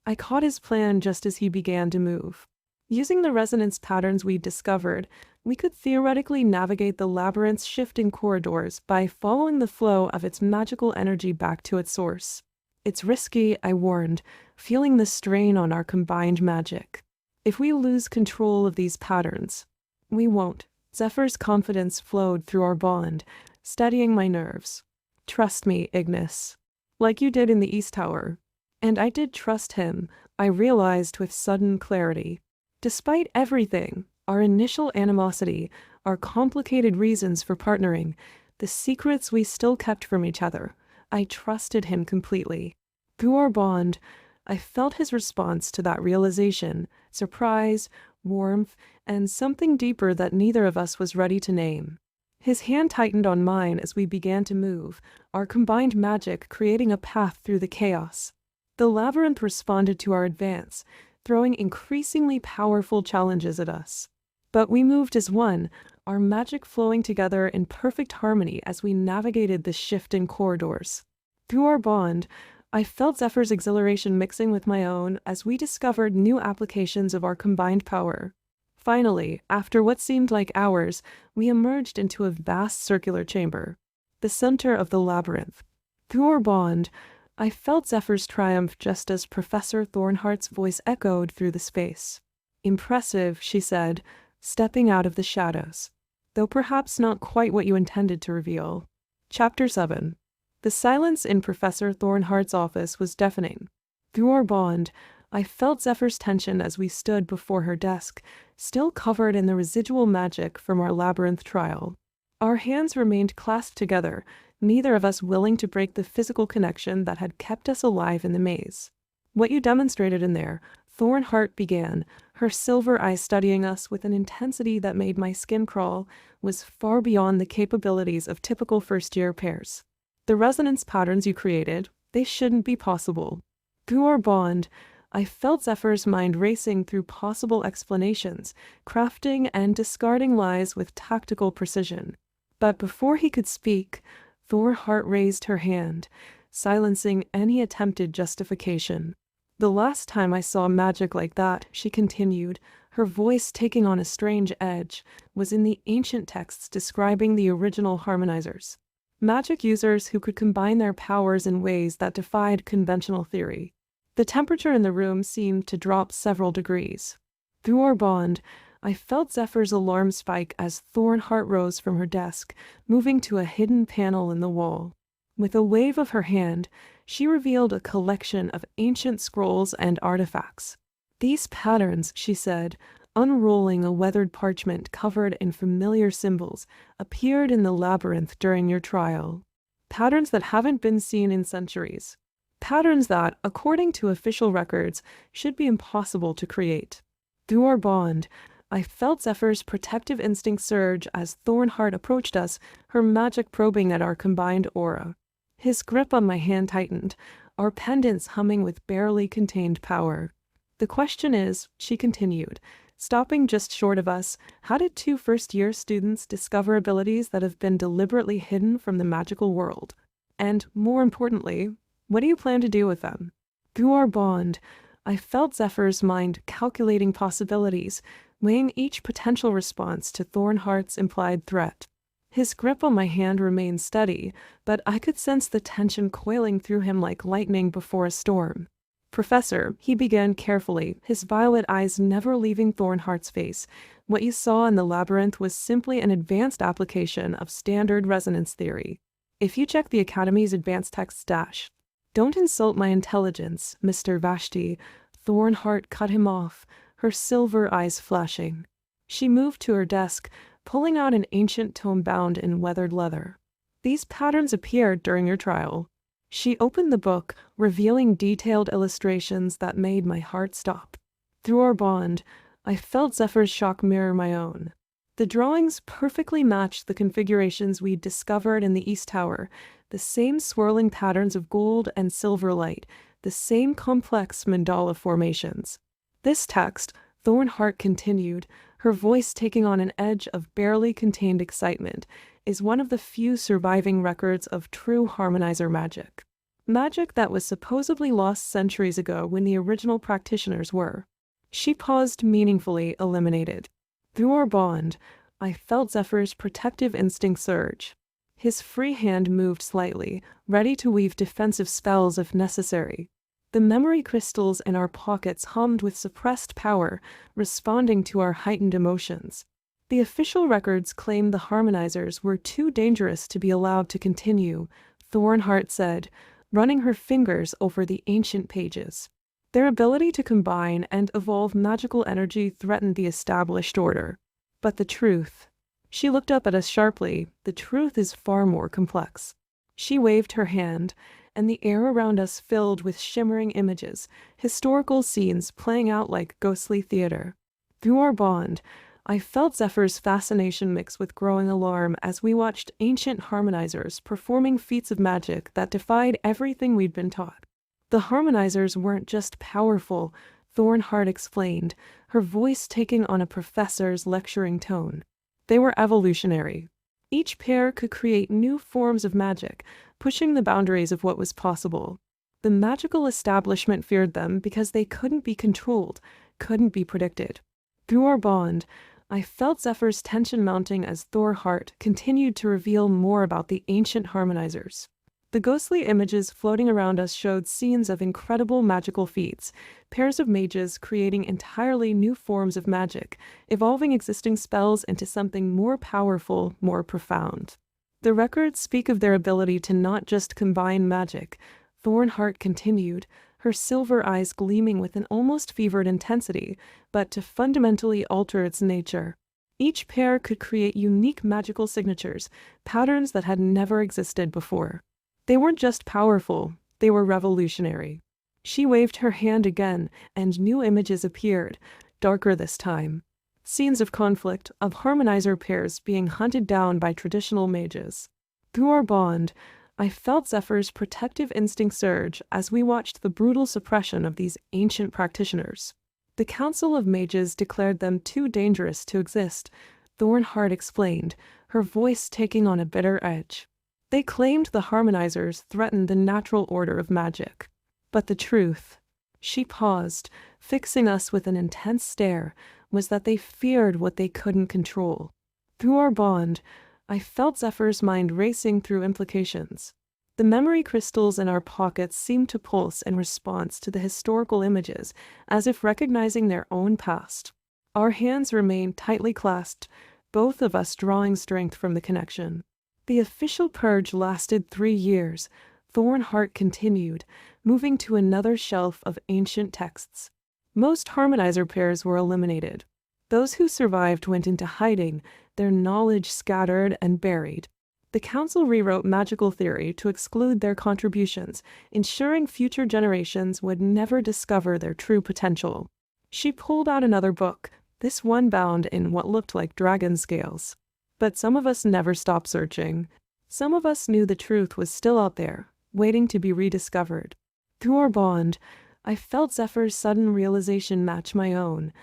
I caught his plan just as he began to move. Using the resonance patterns we'd discovered, we could theoretically navigate the labyrinth's shifting corridors by following the flow of its magical energy back to its source. "It's risky," I warned, feeling the strain on our combined magic. "If we lose control of these patterns." "We won't." Zephyr's confidence flowed through our bond, steadying my nerves. "Trust me, Ignis. Like you did in the East Tower." And I did trust him, I realized with sudden clarity. Despite everything, our initial animosity, our complicated reasons for partnering, the secrets we still kept from each other, I trusted him completely. Through our bond, I felt his response to that realization, surprise, warmth, and something deeper that neither of us was ready to name. His hand tightened on mine as we began to move, our combined magic creating a path through the chaos. The labyrinth responded to our advance, throwing increasingly powerful challenges at us. But we moved as one, our magic flowing together in perfect harmony as we navigated the shifting corridors. Through our bond, I felt Zephyr's exhilaration mixing with my own as we discovered new applications of our combined power. Finally, after what seemed like hours, we emerged into a vast circular chamber, the center of the labyrinth. Through our bond, I felt Zephyr's triumph just as Professor Thornhart's voice echoed through the space. "Impressive," she said, stepping out of the shadows. "Though perhaps not quite what you intended to reveal." Chapter 7. The silence in Professor Thornhart's office was deafening. Through our bond, I felt Zephyr's tension as we stood before her desk, still covered in the residual magic from our labyrinth trial. Our hands remained clasped together, neither of us willing to break the physical connection that had kept us alive in the maze. "What you demonstrated in there," Thornhart began, her silver eyes studying us with an intensity that made my skin crawl, "was far beyond the capabilities of typical first-year pairs. The resonance patterns you created, they shouldn't be possible." Through our bond, I felt Zephyr's mind racing through possible explanations, crafting and discarding lies with tactical precision. But before he could speak, Thornhart raised her hand, silencing any attempted justification. "The last time I saw magic like that," she continued, her voice taking on a strange edge, "was in the ancient texts describing the original harmonizers. Magic users who could combine their powers in ways that defied conventional theory. The temperature in the room seemed to drop several degrees." Through our bond, I felt Zephyr's alarm spike as Thornhart rose from her desk, moving to a hidden panel in the wall. With a wave of her hand, she revealed a collection of ancient scrolls and artifacts. "These patterns," she said, unrolling a weathered parchment covered in familiar symbols, "appeared in the labyrinth during your trial. Patterns that haven't been seen in centuries. Patterns that, according to official records, should be impossible to create." Through our bond, I felt Zephyr's protective instinct surge as Thornhart approached us, her magic probing at our combined aura. His grip on my hand tightened, our pendants humming with barely contained power. "The question is," she continued, stopping just short of us, "how did two first-year students discover abilities that have been deliberately hidden from the magical world? And, more importantly, what do you plan to do with them?" Through our bond, I felt Zephyr's mind calculating possibilities, weighing each potential response to Thornhart's implied threat. His grip on my hand remained steady, but I could sense the tension coiling through him like lightning before a storm. "Professor," he began carefully, his violet eyes never leaving Thornhart's face, "what you saw in the labyrinth was simply an advanced application of standard resonance theory. if you check the Academy's advanced text stash. Don't insult my intelligence, Mr. Vashti. Thornheart cut him off, her silver eyes flashing. She moved to her desk, pulling out an ancient tome bound in weathered leather. These patterns appeared during your trial. She opened the book, revealing detailed illustrations that made my heart stop. Through our bond, I felt Zephyr's shock mirror my own. The drawings perfectly matched the configurations we'd discovered in the East Tower, the same swirling patterns of gold and silver light, the same complex mandala formations. This text, Thornheart continued, her voice taking on an edge of barely contained excitement, is one of the few surviving records of true harmonizer magic. Magic that was supposedly lost centuries ago when the original practitioners were. She paused, meaningfully eliminated. Through our bond, I felt Zephyr's protective instinct surge. His free hand moved slightly, ready to weave defensive spells if necessary. The memory crystals in our pockets hummed with suppressed power, responding to our heightened emotions. The official records claimed the harmonizers were too dangerous to be allowed to continue, Thornheart said, running her fingers over the ancient pages. Their ability to combine and evolve magical energy threatened the established order. But the truth. She looked up at us sharply. The truth is far more complex. She waved her hand, and the air around us filled with shimmering images, historical scenes playing out like ghostly theater. Through our bond, I felt Zephyr's fascination mix with growing alarm as we watched ancient harmonizers performing feats of magic that defied everything we'd been taught. The harmonizers weren't just powerful, Thornheart explained, her voice taking on a professor's lecturing tone. They were evolutionary. Each pair could create new forms of magic, pushing the boundaries of what was possible. The magical establishment feared them because they couldn't be controlled, couldn't be predicted. Through our bond, I felt Zephyr's tension mounting as Thornheart continued to reveal more about the ancient harmonizers. The ghostly images floating around us showed scenes of incredible magical feats, pairs of mages creating entirely new forms of magic, evolving existing spells into something more powerful, more profound. The records speak of their ability to not just combine magic, Thornheart continued, her silver eyes gleaming with an almost fevered intensity, but to fundamentally alter its nature. Each pair could create unique magical signatures, patterns that had never existed before. They weren't just powerful, they were revolutionary. She waved her hand again, and new images appeared, darker this time. Scenes of conflict, of harmonizer pairs being hunted down by traditional mages. Through our bond, I felt Zephyr's protective instinct surge as we watched the brutal suppression of these ancient practitioners. The Council of Mages declared them too dangerous to exist, Thornheart explained, her voice taking on a bitter edge. They claimed the harmonizers threatened the natural order of magic. But the truth, she paused, fixing us with an intense stare, was that they feared what they couldn't control. Through our bond, I felt Zephyr's mind racing through implications. The memory crystals in our pockets seemed to pulse in response to the historical images, as if recognizing their own past. Our hands remained tightly clasped, both of us drawing strength from the connection. The official purge lasted 3 years, Thornheart continued, moving to another shelf of ancient texts. Most harmonizer pairs were eliminated. Those who survived went into hiding, their knowledge scattered and buried. The council rewrote magical theory to exclude their contributions, ensuring future generations would never discover their true potential. She pulled out another book, this one bound in what looked like dragon scales. But some of us never stopped searching. Some of us knew the truth was still out there, waiting to be rediscovered. Through our bond, I felt Zephyr's sudden realization match my own.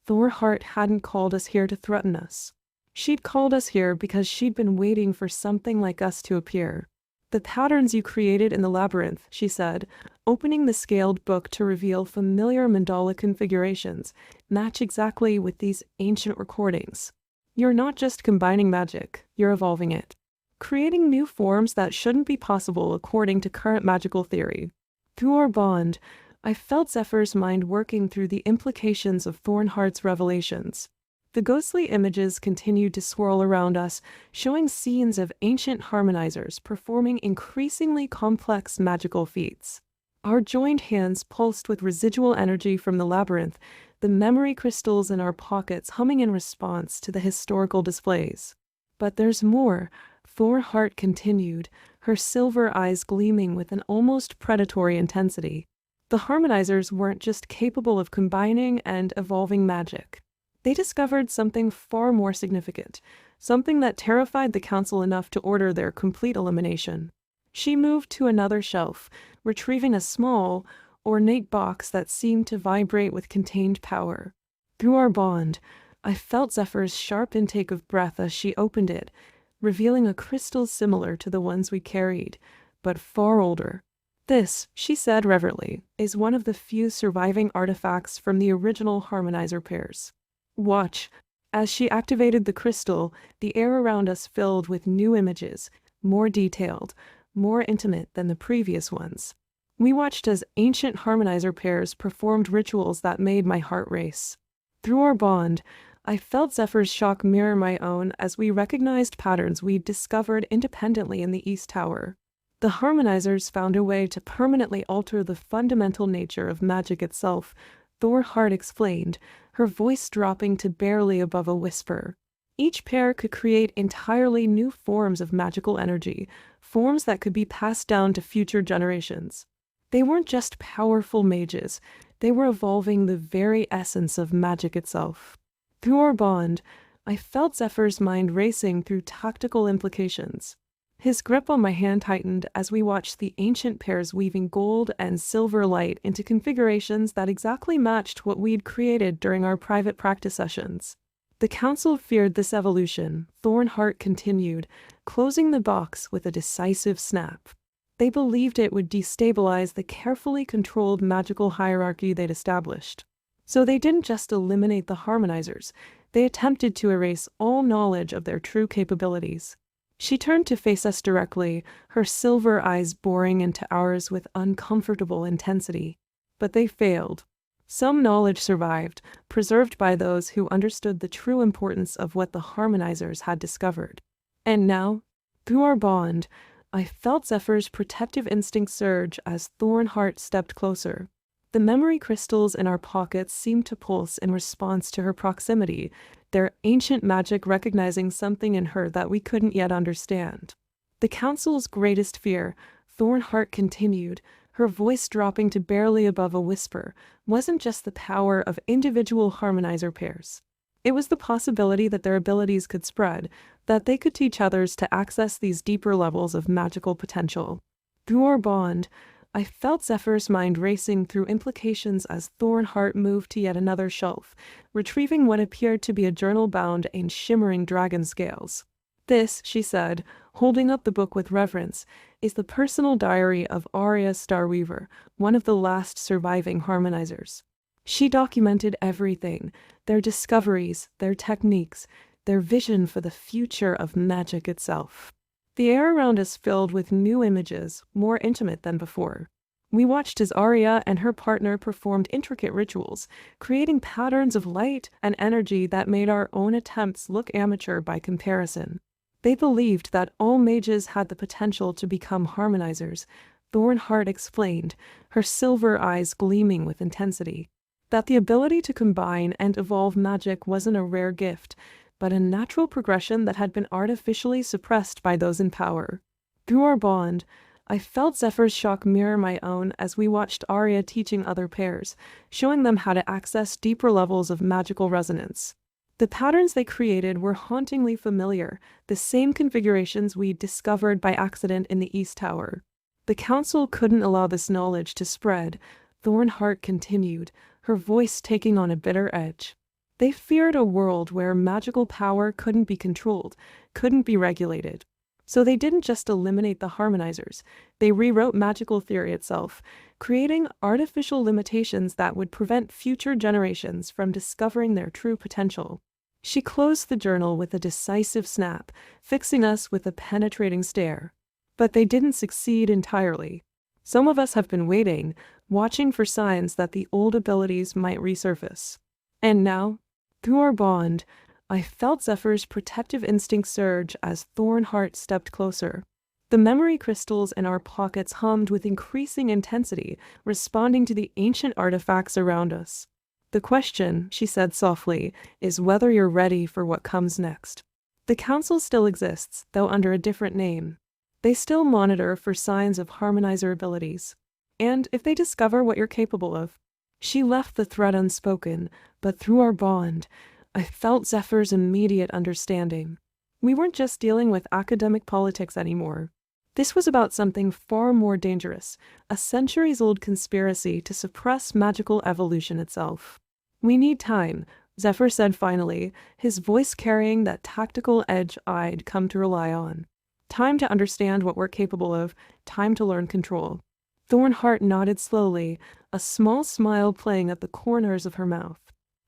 Thornheart hadn't called us here to threaten us. She'd called us here because she'd been waiting for something like us to appear. The patterns you created in the labyrinth, she said, opening the scaled book to reveal familiar mandala configurations, match exactly with these ancient recordings. You're not just combining magic, you're evolving it. Creating new forms that shouldn't be possible according to current magical theory. Through our bond, I felt Zephyr's mind working through the implications of Thornheart's revelations. The ghostly images continued to swirl around us, showing scenes of ancient harmonizers performing increasingly complex magical feats. Our joined hands pulsed with residual energy from the labyrinth, the memory crystals in our pockets humming in response to the historical displays. But there's more, Thornheart continued, her silver eyes gleaming with an almost predatory intensity. The harmonizers weren't just capable of combining and evolving magic. They discovered something far more significant, something that terrified the council enough to order their complete elimination. She moved to another shelf, retrieving a small, ornate box that seemed to vibrate with contained power. Through our bond, I felt Zephyr's sharp intake of breath as she opened it, revealing a crystal similar to the ones we carried, but far older. This, she said reverently, is one of the few surviving artifacts from the original harmonizer pairs. Watch. As she activated the crystal, the air around us filled with new images, more detailed, more intimate than the previous ones. We watched as ancient harmonizer pairs performed rituals that made my heart race. Through our bond, I felt Zephyr's shock mirror my own as we recognized patterns we'd discovered independently in the East Tower. The harmonizers found a way to permanently alter the fundamental nature of magic itself, Thornheart explained, her voice dropping to barely above a whisper. Each pair could create entirely new forms of magical energy, forms that could be passed down to future generations. They weren't just powerful mages, they were evolving the very essence of magic itself. Through our bond, I felt Zephyr's mind racing through tactical implications. His grip on my hand tightened as we watched the ancient pairs weaving gold and silver light into configurations that exactly matched what we'd created during our private practice sessions. The council feared this evolution, Thornheart continued, closing the box with a decisive snap. They believed it would destabilize the carefully controlled magical hierarchy they'd established. So they didn't just eliminate the harmonizers, they attempted to erase all knowledge of their true capabilities. She turned to face us directly, her silver eyes boring into ours with uncomfortable intensity. But they failed. Some knowledge survived, preserved by those who understood the true importance of what the harmonizers had discovered. And now, through our bond, I felt Zephyr's protective instinct surge as Thornheart stepped closer. The memory crystals in our pockets seemed to pulse in response to her proximity, their ancient magic recognizing something in her that we couldn't yet understand. The council's greatest fear, Thornheart continued, her voice dropping to barely above a whisper, wasn't just the power of individual harmonizer pairs. It was the possibility that their abilities could spread, that they could teach others to access these deeper levels of magical potential. Through our bond, I felt Zephyr's mind racing through implications as Thornheart moved to yet another shelf, retrieving what appeared to be a journal bound in shimmering dragon scales. This, she said, holding up the book with reverence, is the personal diary of Arya Starweaver, one of the last surviving harmonizers. She documented everything, their discoveries, their techniques, their vision for the future of magic itself. The air around us filled with new images, more intimate than before. We watched as Arya and her partner performed intricate rituals, creating patterns of light and energy that made our own attempts look amateur by comparison. They believed that all mages had the potential to become harmonizers, Thornheart explained, her silver eyes gleaming with intensity. That the ability to combine and evolve magic wasn't a rare gift, but a natural progression that had been artificially suppressed by those in power. Through our bond, I felt Zephyr's shock mirror my own as we watched Arya teaching other pairs, showing them how to access deeper levels of magical resonance. The patterns they created were hauntingly familiar, the same configurations we'd discovered by accident in the East Tower. The council couldn't allow this knowledge to spread, Thornheart continued, her voice taking on a bitter edge. They feared a world where magical power couldn't be controlled, couldn't be regulated. So they didn't just eliminate the harmonizers, they rewrote magical theory itself, creating artificial limitations that would prevent future generations from discovering their true potential. She closed the journal with a decisive snap, fixing us with a penetrating stare. But they didn't succeed entirely. Some of us have been waiting, watching for signs that the old abilities might resurface. And now, through our bond, I felt Zephyr's protective instinct surge as Thornheart stepped closer. The memory crystals in our pockets hummed with increasing intensity, responding to the ancient artifacts around us. "The question," she said softly, "is whether you're ready for what comes next." The council still exists, though under a different name. They still monitor for signs of harmonizer abilities. And if they discover what you're capable of. She left the threat unspoken, but through our bond, I felt Zephyr's immediate understanding. We weren't just dealing with academic politics anymore. This was about something far more dangerous, a centuries-old conspiracy to suppress magical evolution itself. "We need time," Zephyr said finally, his voice carrying that tactical edge I'd come to rely on. "Time to understand what we're capable of, time to learn control." Thornheart nodded slowly, a small smile playing at the corners of her mouth.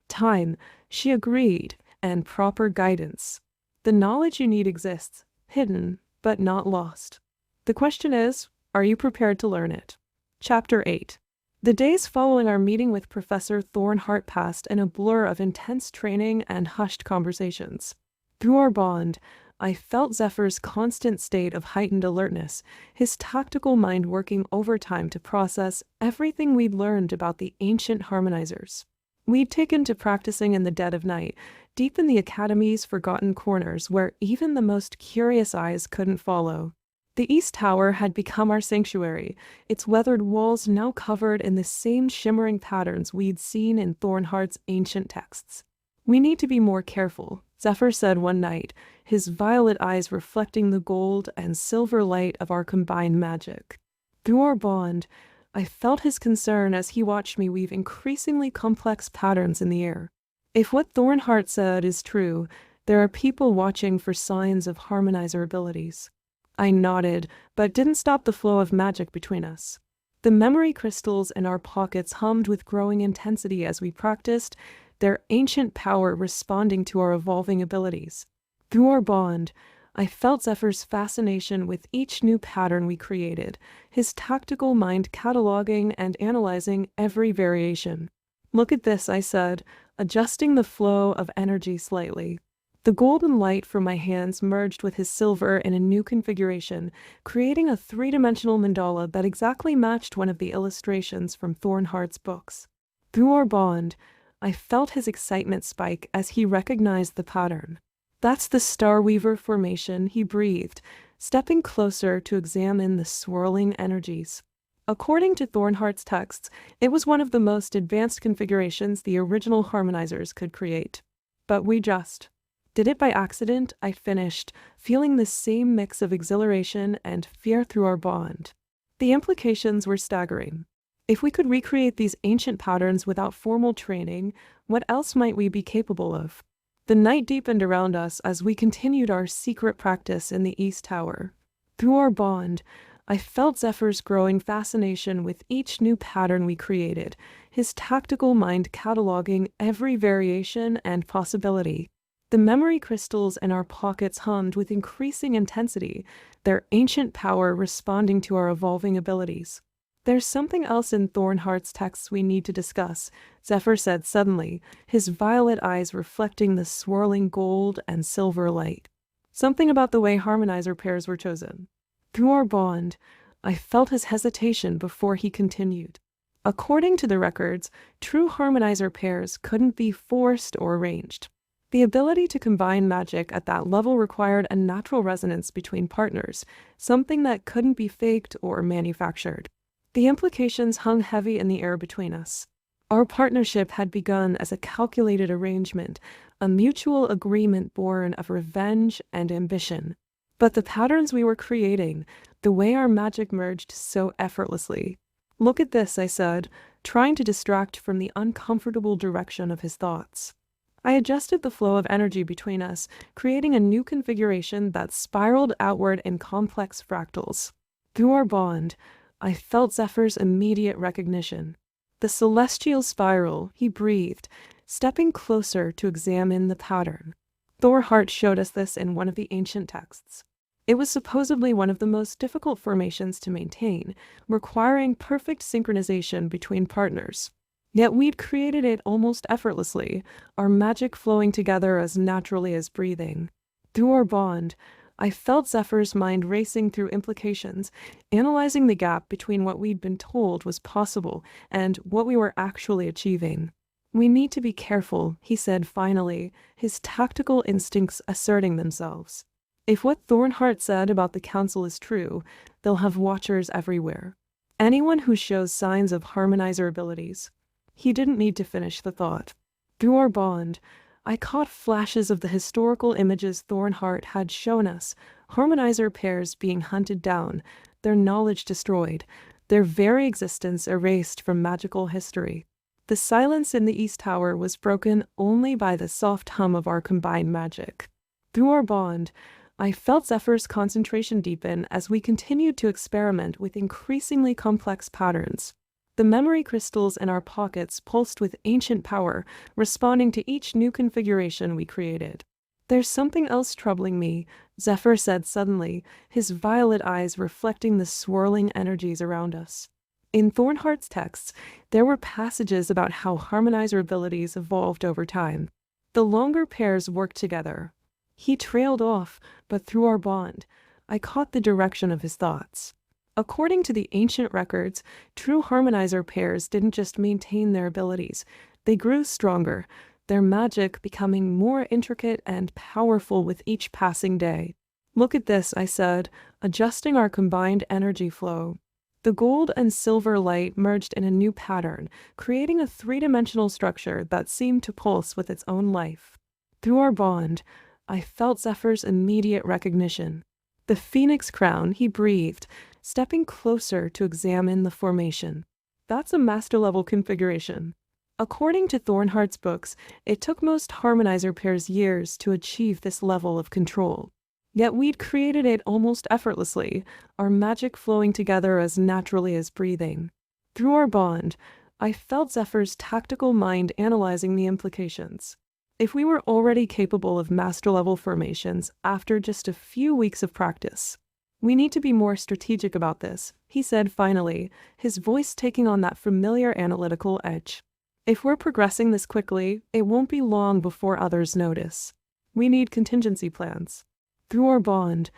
"Time," she agreed, "and proper guidance. The knowledge you need exists, hidden, but not lost. The question is, are you prepared to learn it?" Chapter 8. The days following our meeting with Professor Thornheart passed in a blur of intense training and hushed conversations. Through our bond, I felt Zephyr's constant state of heightened alertness, his tactical mind working overtime to process everything we'd learned about the ancient harmonizers. We'd taken to practicing in the dead of night, deep in the Academy's forgotten corners where even the most curious eyes couldn't follow. The East Tower had become our sanctuary, its weathered walls now covered in the same shimmering patterns we'd seen in Thornheart's ancient texts. "We need to be more careful," Zephyr said one night, his violet eyes reflecting the gold and silver light of our combined magic. Through our bond, I felt his concern as he watched me weave increasingly complex patterns in the air. If what Thornheart said is true, there are people watching for signs of harmonizer abilities. I nodded, but didn't stop the flow of magic between us. The memory crystals in our pockets hummed with growing intensity as we practiced, their ancient power responding to our evolving abilities. Through our bond, I felt Zephyr's fascination with each new pattern we created, his tactical mind cataloging and analyzing every variation. "Look at this," I said, adjusting the flow of energy slightly. The golden light from my hands merged with his silver in a new configuration, creating a three-dimensional mandala that exactly matched one of the illustrations from Thornheart's books. Through our bond, I felt his excitement spike as he recognized the pattern. "That's the Starweaver formation," he breathed, stepping closer to examine the swirling energies. According to Thornheart's texts, it was one of the most advanced configurations the original harmonizers could create. But we just did it by accident, I finished, feeling the same mix of exhilaration and fear through our bond. The implications were staggering. If we could recreate these ancient patterns without formal training, what else might we be capable of? The night deepened around us as we continued our secret practice in the East Tower. Through our bond, I felt Zephyr's growing fascination with each new pattern we created, his tactical mind cataloging every variation and possibility. The memory crystals in our pockets hummed with increasing intensity, their ancient power responding to our evolving abilities. "There's something else in Thornheart's texts we need to discuss," Zephyr said suddenly, his violet eyes reflecting the swirling gold and silver light. "Something about the way harmonizer pairs were chosen." Through our bond, I felt his hesitation before he continued. According to the records, true harmonizer pairs couldn't be forced or arranged. The ability to combine magic at that level required a natural resonance between partners, something that couldn't be faked or manufactured. The implications hung heavy in the air between us. Our partnership had begun as a calculated arrangement, a mutual agreement born of revenge and ambition. But the patterns we were creating, the way our magic merged so effortlessly. "Look at this," I said, trying to distract from the uncomfortable direction of his thoughts. I adjusted the flow of energy between us, creating a new configuration that spiraled outward in complex fractals. Through our bond, I felt Zephyr's immediate recognition. "The celestial spiral," he breathed, stepping closer to examine the pattern. Thornheart showed us this in one of the ancient texts. It was supposedly one of the most difficult formations to maintain, requiring perfect synchronization between partners. Yet we'd created it almost effortlessly, our magic flowing together as naturally as breathing. Through our bond, I felt Zephyr's mind racing through implications, analyzing the gap between what we'd been told was possible and what we were actually achieving. "We need to be careful," he said finally, his tactical instincts asserting themselves. "If what Thornheart said about the council is true, they'll have watchers everywhere. Anyone who shows signs of harmonizer abilities." He didn't need to finish the thought. Through our bond, I caught flashes of the historical images Thornheart had shown us, harmonizer pairs being hunted down, their knowledge destroyed, their very existence erased from magical history. The silence in the East Tower was broken only by the soft hum of our combined magic. Through our bond, I felt Zephyr's concentration deepen as we continued to experiment with increasingly complex patterns. The memory crystals in our pockets pulsed with ancient power, responding to each new configuration we created. "There's something else troubling me," Zephyr said suddenly, his violet eyes reflecting the swirling energies around us. In Thornheart's texts, there were passages about how harmonizer abilities evolved over time. The longer pairs worked together. He trailed off, but through our bond, I caught the direction of his thoughts. According to the ancient records, true harmonizer pairs didn't just maintain their abilities, they grew stronger, their magic becoming more intricate and powerful with each passing day. "Look at this," I said, adjusting our combined energy flow. The gold and silver light merged in a new pattern, creating a three-dimensional structure that seemed to pulse with its own life. Through our bond, I felt Zephyr's immediate recognition. "The phoenix crown," he breathed, stepping closer to examine the formation. "That's a master-level configuration." According to Thornheart's books, it took most harmonizer pairs years to achieve this level of control. Yet we'd created it almost effortlessly, our magic flowing together as naturally as breathing. Through our bond, I felt Zephyr's tactical mind analyzing the implications. If we were already capable of master-level formations after just a few weeks of practice, "We need to be more strategic about this," he said finally, his voice taking on that familiar analytical edge. "If we're progressing this quickly, it won't be long before others notice. We need contingency plans." Through our bond,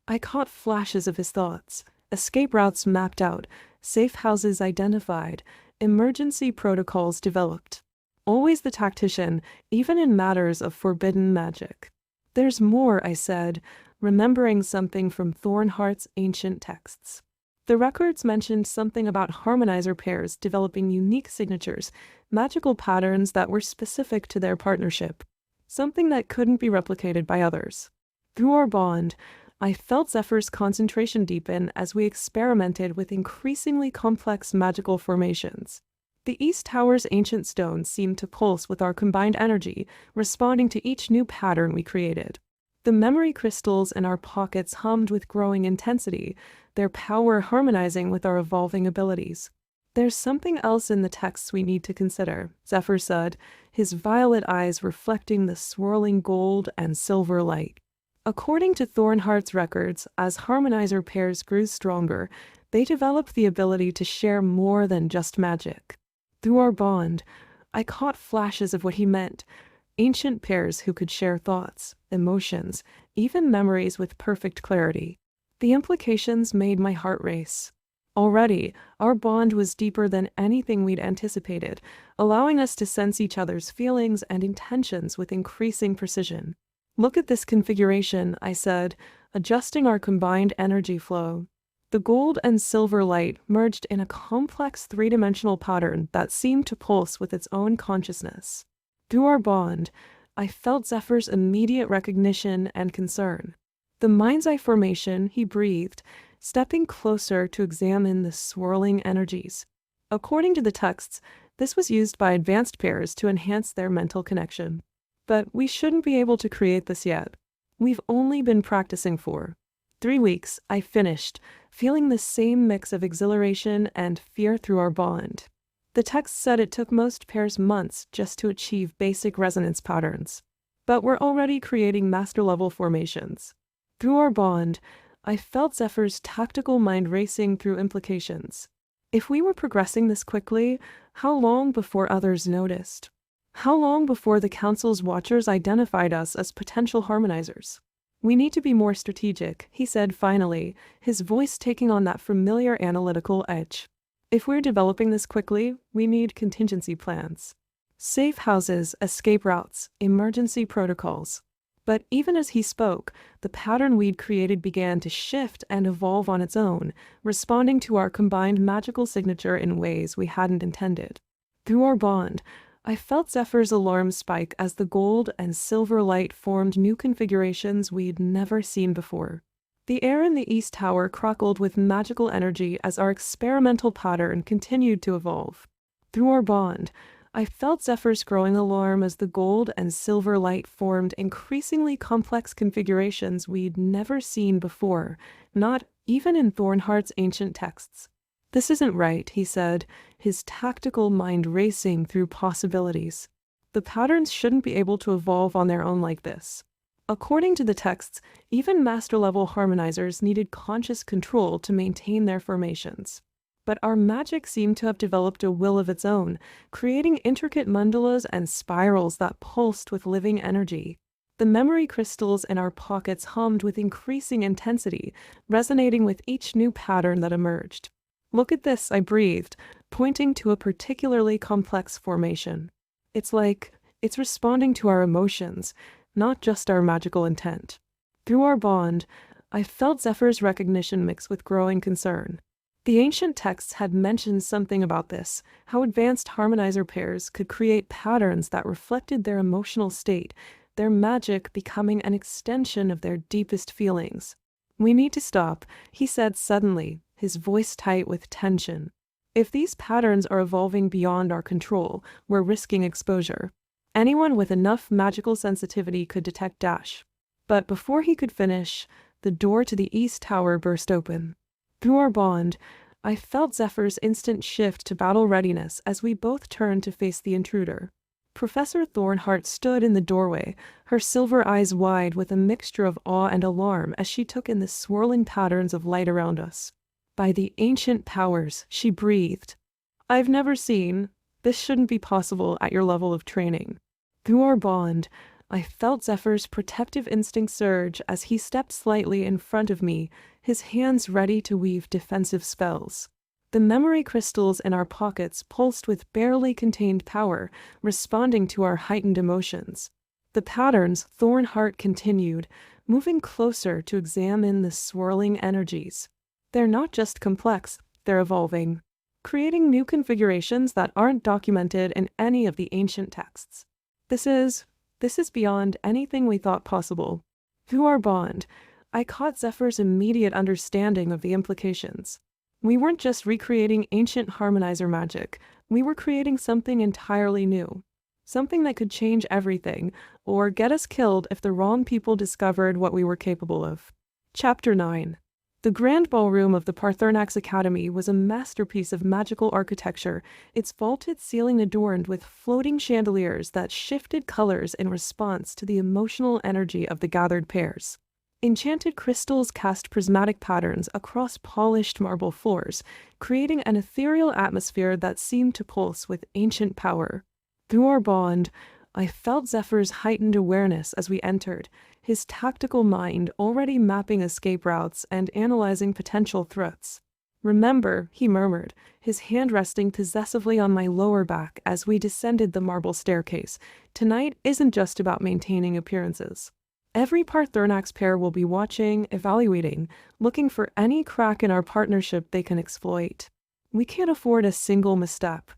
I caught flashes of his thoughts, escape routes mapped out, safe houses identified, emergency protocols developed. Always the tactician, even in matters of forbidden magic. "There's more," I said, remembering something from Thornheart's ancient texts. The records mentioned something about harmonizer pairs developing unique signatures, magical patterns that were specific to their partnership, something that couldn't be replicated by others. Through our bond, I felt Zephyr's concentration deepen as we experimented with increasingly complex magical formations. The East Tower's ancient stones seemed to pulse with our combined energy, responding to each new pattern we created. The memory crystals in our pockets hummed with growing intensity, their power harmonizing with our evolving abilities. "There's something else in the texts we need to consider," Zephyr said, his violet eyes reflecting the swirling gold and silver light. According to Thornheart's records, as harmonizer pairs grew stronger, they developed the ability to share more than just magic. Through our bond, I caught flashes of what he meant. Ancient pairs who could share thoughts, emotions, even memories with perfect clarity. The implications made my heart race. Already, our bond was deeper than anything we'd anticipated, allowing us to sense each other's feelings and intentions with increasing precision. "Look at this configuration," I said, adjusting our combined energy flow. The gold and silver light merged in a complex three-dimensional pattern that seemed to pulse with its own consciousness. Through our bond, I felt Zephyr's immediate recognition and concern. "The mind's eye formation," he breathed, stepping closer to examine the swirling energies. According to the texts, this was used by advanced pairs to enhance their mental connection. But we shouldn't be able to create this yet. We've only been practicing for 3 weeks, I finished, feeling the same mix of exhilaration and fear through our bond. The text said it took most pairs months just to achieve basic resonance patterns. But we're already creating master-level formations. Through our bond, I felt Zephyr's tactical mind racing through implications. If we were progressing this quickly, how long before others noticed? How long before the Council's watchers identified us as potential harmonizers? We need to be more strategic, he said finally, his voice taking on that familiar analytical edge. If we're developing this quickly, we need contingency plans. Safe houses, escape routes, emergency protocols. But even as he spoke, the pattern we'd created began to shift and evolve on its own, responding to our combined magical signature in ways we hadn't intended. Through our bond, I felt Zephyr's alarm spike as the gold and silver light formed new configurations we'd never seen before. The air in the East Tower crackled with magical energy as our experimental pattern continued to evolve. Through our bond, I felt Zephyr's growing alarm as the gold and silver light formed increasingly complex configurations we'd never seen before, not even in Thornheart's ancient texts. This isn't right, he said, his tactical mind racing through possibilities. The patterns shouldn't be able to evolve on their own like this. According to the texts, even master-level harmonizers needed conscious control to maintain their formations. But our magic seemed to have developed a will of its own, creating intricate mandalas and spirals that pulsed with living energy. The memory crystals in our pockets hummed with increasing intensity, resonating with each new pattern that emerged. Look at this, I breathed, pointing to a particularly complex formation. It's responding to our emotions, not just our magical intent. Through our bond, I felt Zephyr's recognition mix with growing concern. The ancient texts had mentioned something about this, how advanced harmonizer pairs could create patterns that reflected their emotional state, their magic becoming an extension of their deepest feelings. We need to stop, he said suddenly, his voice tight with tension. If these patterns are evolving beyond our control, we're risking exposure. Anyone with enough magical sensitivity could detect Dash. But before he could finish, the door to the East Tower burst open. Through our bond, I felt Zephyr's instant shift to battle readiness as we both turned to face the intruder. Professor Thornheart stood in the doorway, her silver eyes wide with a mixture of awe and alarm as she took in the swirling patterns of light around us. By the ancient powers, she breathed. I've never seen. This shouldn't be possible at your level of training. Through our bond, I felt Zephyr's protective instinct surge as he stepped slightly in front of me, his hands ready to weave defensive spells. The memory crystals in our pockets pulsed with barely contained power, responding to our heightened emotions. The patterns, Thornheart continued, moving closer to examine the swirling energies. They're not just complex, they're evolving, creating new configurations that aren't documented in any of the ancient texts. This is beyond anything we thought possible. Through our bond, I caught Zephyr's immediate understanding of the implications. We weren't just recreating ancient harmonizer magic, we were creating something entirely new. Something that could change everything, or get us killed if the wrong people discovered what we were capable of. Chapter 9. The grand ballroom of the Paarthurnax Academy was a masterpiece of magical architecture, its vaulted ceiling adorned with floating chandeliers that shifted colors in response to the emotional energy of the gathered pairs. Enchanted crystals cast prismatic patterns across polished marble floors, creating an ethereal atmosphere that seemed to pulse with ancient power. Through our bond, I felt Zephyr's heightened awareness as we entered, his tactical mind already mapping escape routes and analyzing potential threats. Remember, he murmured, his hand resting possessively on my lower back as we descended the marble staircase. Tonight isn't just about maintaining appearances. Every Paarthurnax pair will be watching, evaluating, looking for any crack in our partnership they can exploit. We can't afford a single misstep.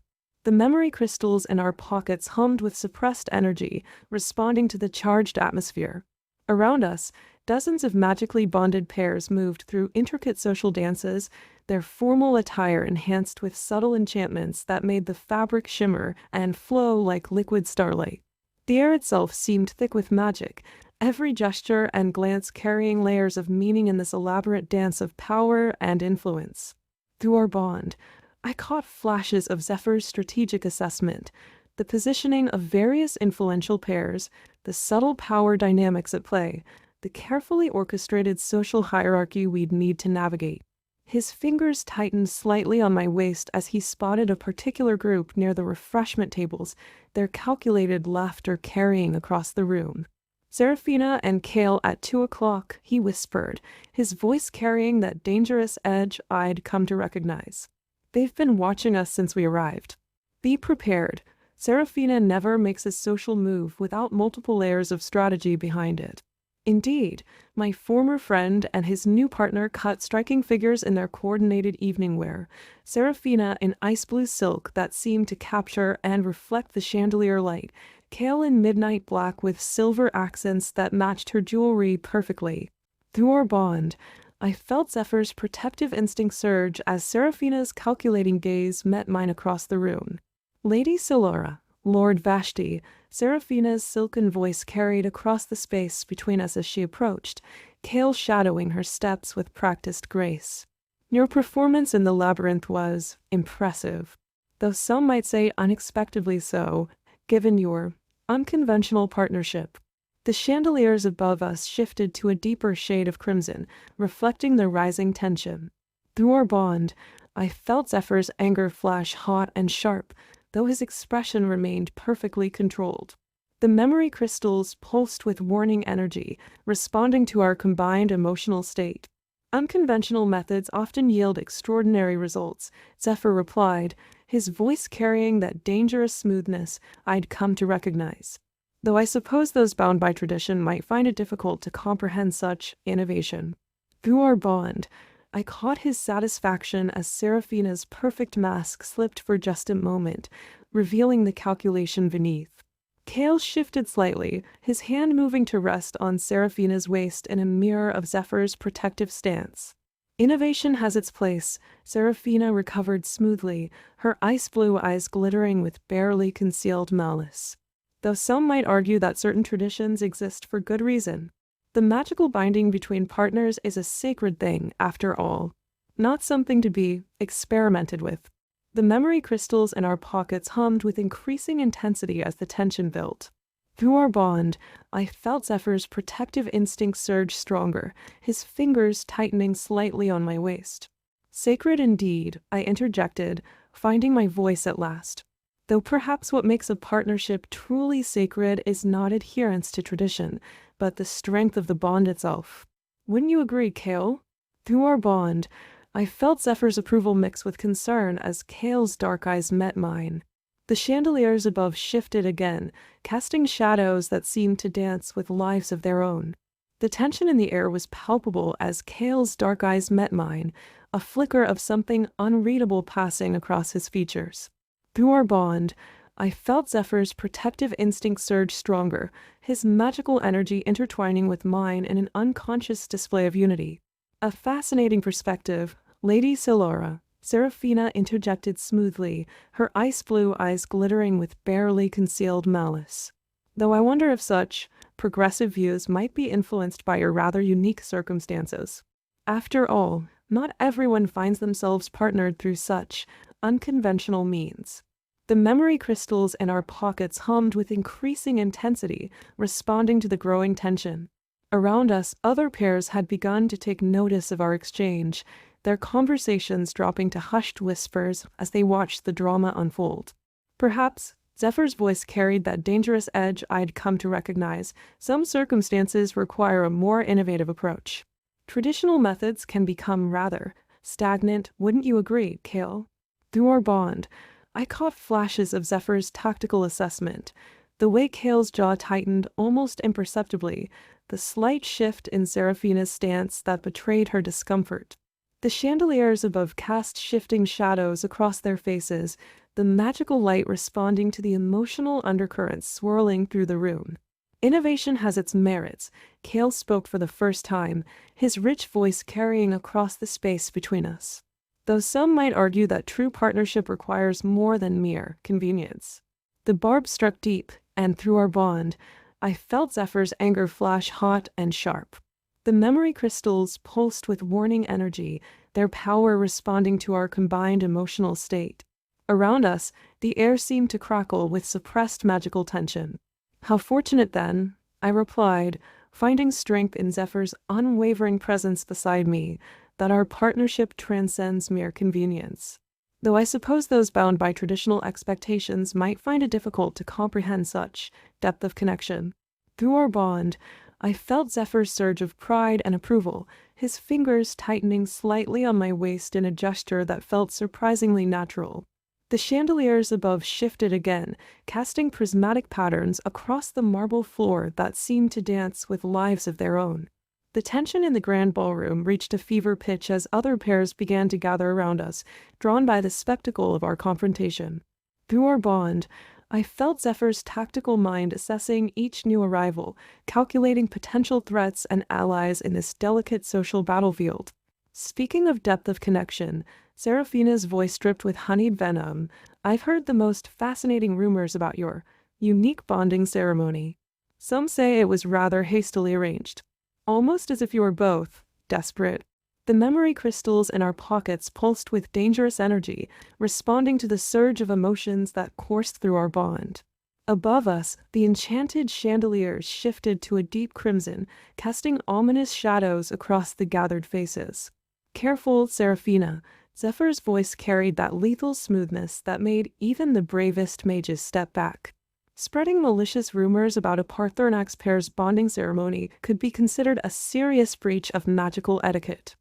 The memory crystals in our pockets hummed with suppressed energy, responding to the charged atmosphere. Around us, dozens of magically bonded pairs moved through intricate social dances, their formal attire enhanced with subtle enchantments that made the fabric shimmer and flow like liquid starlight. The air itself seemed thick with magic, every gesture and glance carrying layers of meaning in this elaborate dance of power and influence. Through our bond, I caught flashes of Zephyr's strategic assessment, the positioning of various influential pairs, the subtle power dynamics at play, the carefully orchestrated social hierarchy we'd need to navigate. His fingers tightened slightly on my waist as he spotted a particular group near the refreshment tables, their calculated laughter carrying across the room. "Seraphina and Kale at 2 o'clock," he whispered, his voice carrying that dangerous edge I'd come to recognize. "They've been watching us since we arrived. Be prepared. Seraphina never makes a social move without multiple layers of strategy behind it." Indeed, my former friend and his new partner cut striking figures in their coordinated evening wear, Seraphina in ice blue silk that seemed to capture and reflect the chandelier light, Kale in midnight black with silver accents that matched her jewelry perfectly. Through our bond, I felt Zephyr's protective instinct surge as Seraphina's calculating gaze met mine across the room. "Lady Solara, Lord Vashti," Seraphina's silken voice carried across the space between us as she approached, Kale shadowing her steps with practiced grace. "Your performance in the labyrinth was impressive, though some might say unexpectedly so, given your unconventional partnership." The chandeliers above us shifted to a deeper shade of crimson, reflecting the rising tension. Through our bond, I felt Zephyr's anger flash hot and sharp, though his expression remained perfectly controlled. The memory crystals pulsed with warning energy, responding to our combined emotional state. "Unconventional methods often yield extraordinary results," Zephyr replied, his voice carrying that dangerous smoothness I'd come to recognize. "Though I suppose those bound by tradition might find it difficult to comprehend such innovation." Through our bond, I caught his satisfaction as Seraphina's perfect mask slipped for just a moment, revealing the calculation beneath. Kale shifted slightly, his hand moving to rest on Seraphina's waist in a mirror of Zephyr's protective stance. "Innovation has its place," Seraphina recovered smoothly, her ice blue eyes glittering with barely concealed malice. "Though some might argue that certain traditions exist for good reason. The magical binding between partners is a sacred thing, after all, not something to be experimented with." The memory crystals in our pockets hummed with increasing intensity as the tension built. Through our bond, I felt Zephyr's protective instinct surge stronger, his fingers tightening slightly on my waist. "Sacred indeed," I interjected, finding my voice at last. "Though perhaps what makes a partnership truly sacred is not adherence to tradition, but the strength of the bond itself. Wouldn't you agree, Kale?" Through our bond, I felt Zephyr's approval mix with concern as Kale's dark eyes met mine. The chandeliers above shifted again, casting shadows that seemed to dance with lives of their own. The tension in the air was palpable as Kale's dark eyes met mine, a flicker of something unreadable passing across his features. Through our bond, I felt Zephyr's protective instinct surge stronger, his magical energy intertwining with mine in an unconscious display of unity. "A fascinating perspective, Lady Solara," Seraphina interjected smoothly, her ice blue eyes glittering with barely concealed malice. "Though I wonder if such progressive views might be influenced by your rather unique circumstances. After all, not everyone finds themselves partnered through such unconventional means." The memory crystals in our pockets hummed with increasing intensity, responding to the growing tension. Around us, other pairs had begun to take notice of our exchange, their conversations dropping to hushed whispers as they watched the drama unfold. Perhaps Zephyr's voice carried that dangerous edge I'd come to recognize. Some circumstances require a more innovative approach. Traditional methods can become rather stagnant, wouldn't you agree, Kale? Through our bond, I caught flashes of Zephyr's tactical assessment, the way Kale's jaw tightened almost imperceptibly, the slight shift in Seraphina's stance that betrayed her discomfort. The chandeliers above cast shifting shadows across their faces, the magical light responding to the emotional undercurrents swirling through the room. "Innovation has its merits," Kale spoke for the first time, his rich voice carrying across the space between us. "Though some might argue that true partnership requires more than mere convenience." The barb struck deep, and through our bond, I felt Zephyr's anger flash hot and sharp. The memory crystals pulsed with warning energy, their power responding to our combined emotional state. Around us, the air seemed to crackle with suppressed magical tension. "How fortunate, then," I replied, finding strength in Zephyr's unwavering presence beside me, that our partnership transcends mere convenience. Though I suppose those bound by traditional expectations might find it difficult to comprehend such depth of connection. Through our bond, I felt Zephyr's surge of pride and approval, his fingers tightening slightly on my waist in a gesture that felt surprisingly natural. The chandeliers above shifted again, casting prismatic patterns across the marble floor that seemed to dance with lives of their own. The tension in the grand ballroom reached a fever pitch as other pairs began to gather around us, drawn by the spectacle of our confrontation. Through our bond, I felt Zephyr's tactical mind assessing each new arrival, calculating potential threats and allies in this delicate social battlefield. Speaking of depth of connection, Seraphina's voice dripped with honeyed venom. I've heard the most fascinating rumors about your unique bonding ceremony. Some say it was rather hastily arranged, almost as if you were both desperate. The memory crystals in our pockets pulsed with dangerous energy, responding to the surge of emotions that coursed through our bond. Above us, the enchanted chandeliers shifted to a deep crimson, casting ominous shadows across the gathered faces. Careful, Seraphina. Zephyr's voice carried that lethal smoothness that made even the bravest mages step back. Spreading malicious rumors about a Paarthurnax pair's bonding ceremony could be considered a serious breach of magical etiquette.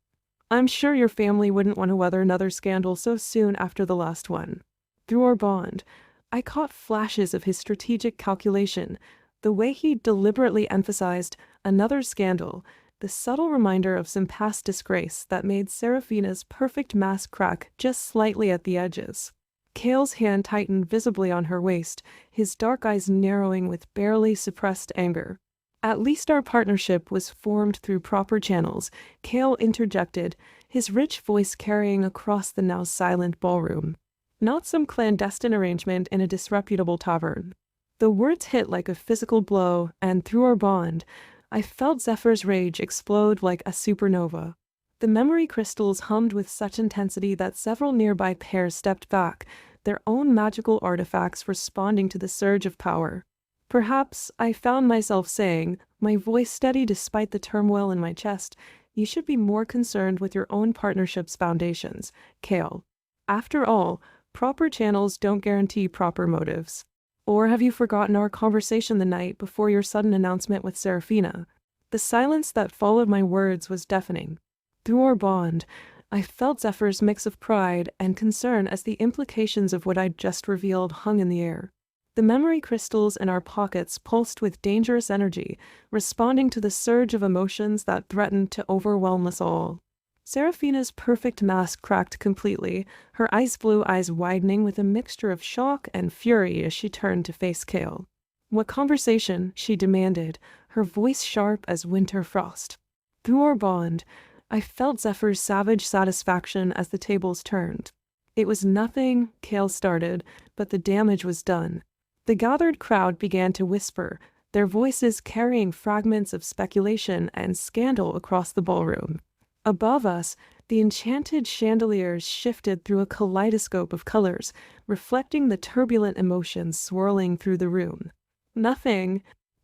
I'm sure your family wouldn't want to weather another scandal so soon after the last one. Through our bond, I caught flashes of his strategic calculation, the way he deliberately emphasized another scandal, the subtle reminder of some past disgrace that made Seraphina's perfect mask crack just slightly at the edges. Kale's hand tightened visibly on her waist, his dark eyes narrowing with barely suppressed anger. At least our partnership was formed through proper channels, Kale interjected, his rich voice carrying across the now silent ballroom. Not some clandestine arrangement in a disreputable tavern. The words hit like a physical blow, and through our bond, I felt Zephyr's rage explode like a supernova. The memory crystals hummed with such intensity that several nearby pairs stepped back, their own magical artifacts responding to the surge of power. Perhaps I found myself saying, my voice steady despite the turmoil in my chest, you should be more concerned with your own partnership's foundations, Kale. After all, proper channels don't guarantee proper motives. Or have you forgotten our conversation the night before your sudden announcement with Seraphina? The silence that followed my words was deafening. Through our bond, I felt Zephyr's mix of pride and concern as the implications of what I'd just revealed hung in the air. The memory crystals in our pockets pulsed with dangerous energy, responding to the surge of emotions that threatened to overwhelm us all. Seraphina's perfect mask cracked completely, her ice blue eyes widening with a mixture of shock and fury as she turned to face Kale. What conversation? She demanded, her voice sharp as winter frost. Through our bond, I felt Zephyr's savage satisfaction as the tables turned. It was nothing, Kale started, but the damage was done. The gathered crowd began to whisper, their voices carrying fragments of speculation and scandal across the ballroom. Above us, the enchanted chandeliers shifted through a kaleidoscope of colors, reflecting the turbulent emotions swirling through the room. Nothing,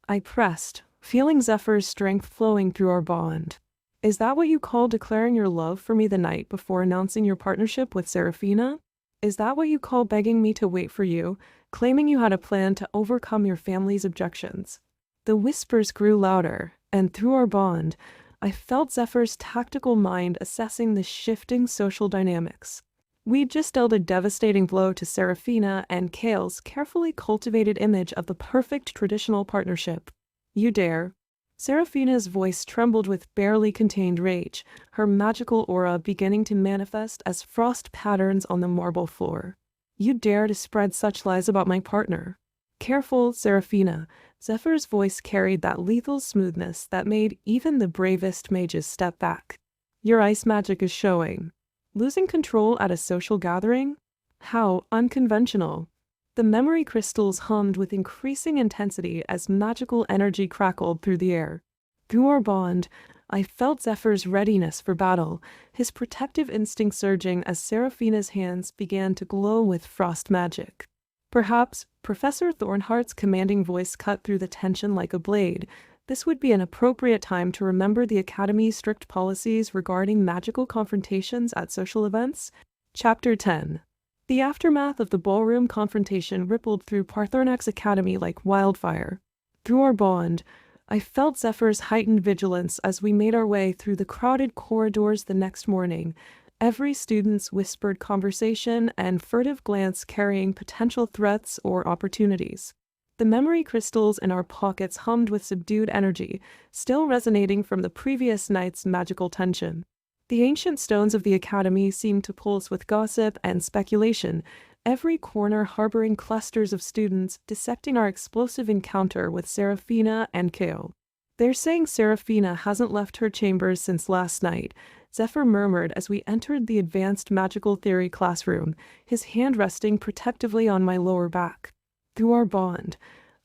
I pressed, feeling Zephyr's strength flowing through our bond. Is that what you call declaring your love for me the night before announcing your partnership with Seraphina? Is that what you call begging me to wait for you, claiming you had a plan to overcome your family's objections? The whispers grew louder, and through our bond, I felt Zephyr's tactical mind assessing the shifting social dynamics. We'd just dealt a devastating blow to Seraphina and Kale's carefully cultivated image of the perfect traditional partnership. You dare. Seraphina's voice trembled with barely contained rage, her magical aura beginning to manifest as frost patterns on the marble floor. You dare to spread such lies about my partner. Careful, Seraphina. Zephyr's voice carried that lethal smoothness that made even the bravest mages step back. Your ice magic is showing. Losing control at a social gathering? How unconventional. The memory crystals hummed with increasing intensity as magical energy crackled through the air. Through our bond, I felt Zephyr's readiness for battle, his protective instinct surging as Seraphina's hands began to glow with frost magic. Perhaps Professor Thornhart's commanding voice cut through the tension like a blade. This would be an appropriate time to remember the Academy's strict policies regarding magical confrontations at social events. Chapter 10. The aftermath of the ballroom confrontation rippled through Paarthurnax Academy like wildfire. Through our bond, I felt Zephyr's heightened vigilance as we made our way through the crowded corridors the next morning, every student's whispered conversation and furtive glance carrying potential threats or opportunities. The memory crystals in our pockets hummed with subdued energy, still resonating from the previous night's magical tension. The ancient stones of the Academy seemed to pulse with gossip and speculation, every corner harboring clusters of students dissecting our explosive encounter with Seraphina and Kale. "They're saying Seraphina hasn't left her chambers since last night," Zephyr murmured as we entered the advanced magical theory classroom, his hand resting protectively on my lower back. Through our bond,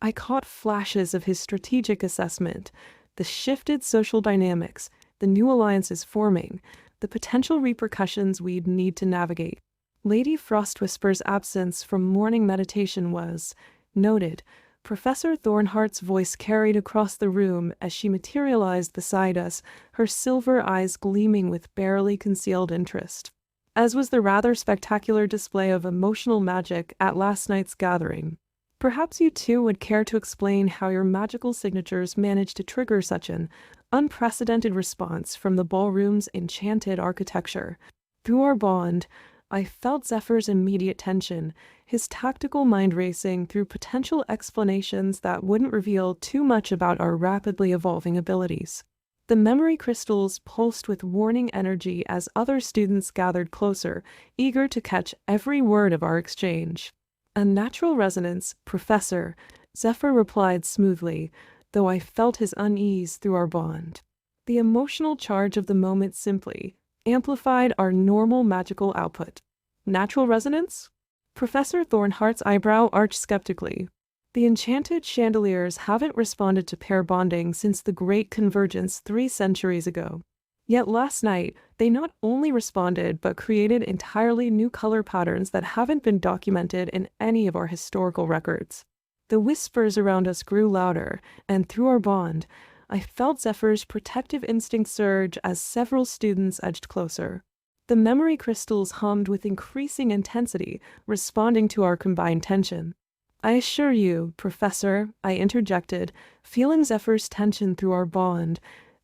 I caught flashes of his strategic assessment, the shifted social dynamics, the new alliances forming, the potential repercussions we'd need to navigate. Lady Frostwhisper's absence from morning meditation was noted. Professor Thornhart's voice carried across the room as she materialized beside us, her silver eyes gleaming with barely concealed interest. As was the rather spectacular display of emotional magic at last night's gathering. Perhaps you too would care to explain how your magical signatures managed to trigger such an unprecedented response from the ballroom's enchanted architecture. Through our bond, I felt Zephyr's immediate tension, his tactical mind racing through potential explanations that wouldn't reveal too much about our rapidly evolving abilities. The memory crystals pulsed with warning energy as other students gathered closer, eager to catch every word of our exchange. "A natural resonance, Professor," Zephyr replied smoothly, though I felt his unease through our bond. The emotional charge of the moment simply amplified our normal magical output. "Natural resonance?" Professor Thornhart's eyebrow arched skeptically. "The enchanted chandeliers haven't responded to pair bonding since the Great Convergence 3 centuries ago. Yet last night, they not only responded but created entirely new color patterns that haven't been documented in any of our historical records." The whispers around us grew louder, and through our bond, I felt Zephyr's protective instinct surge as several students edged closer. The memory crystals hummed with increasing intensity, responding to our combined tension. "I assure you, Professor," I interjected, feeling Zephyr's tension through our bond,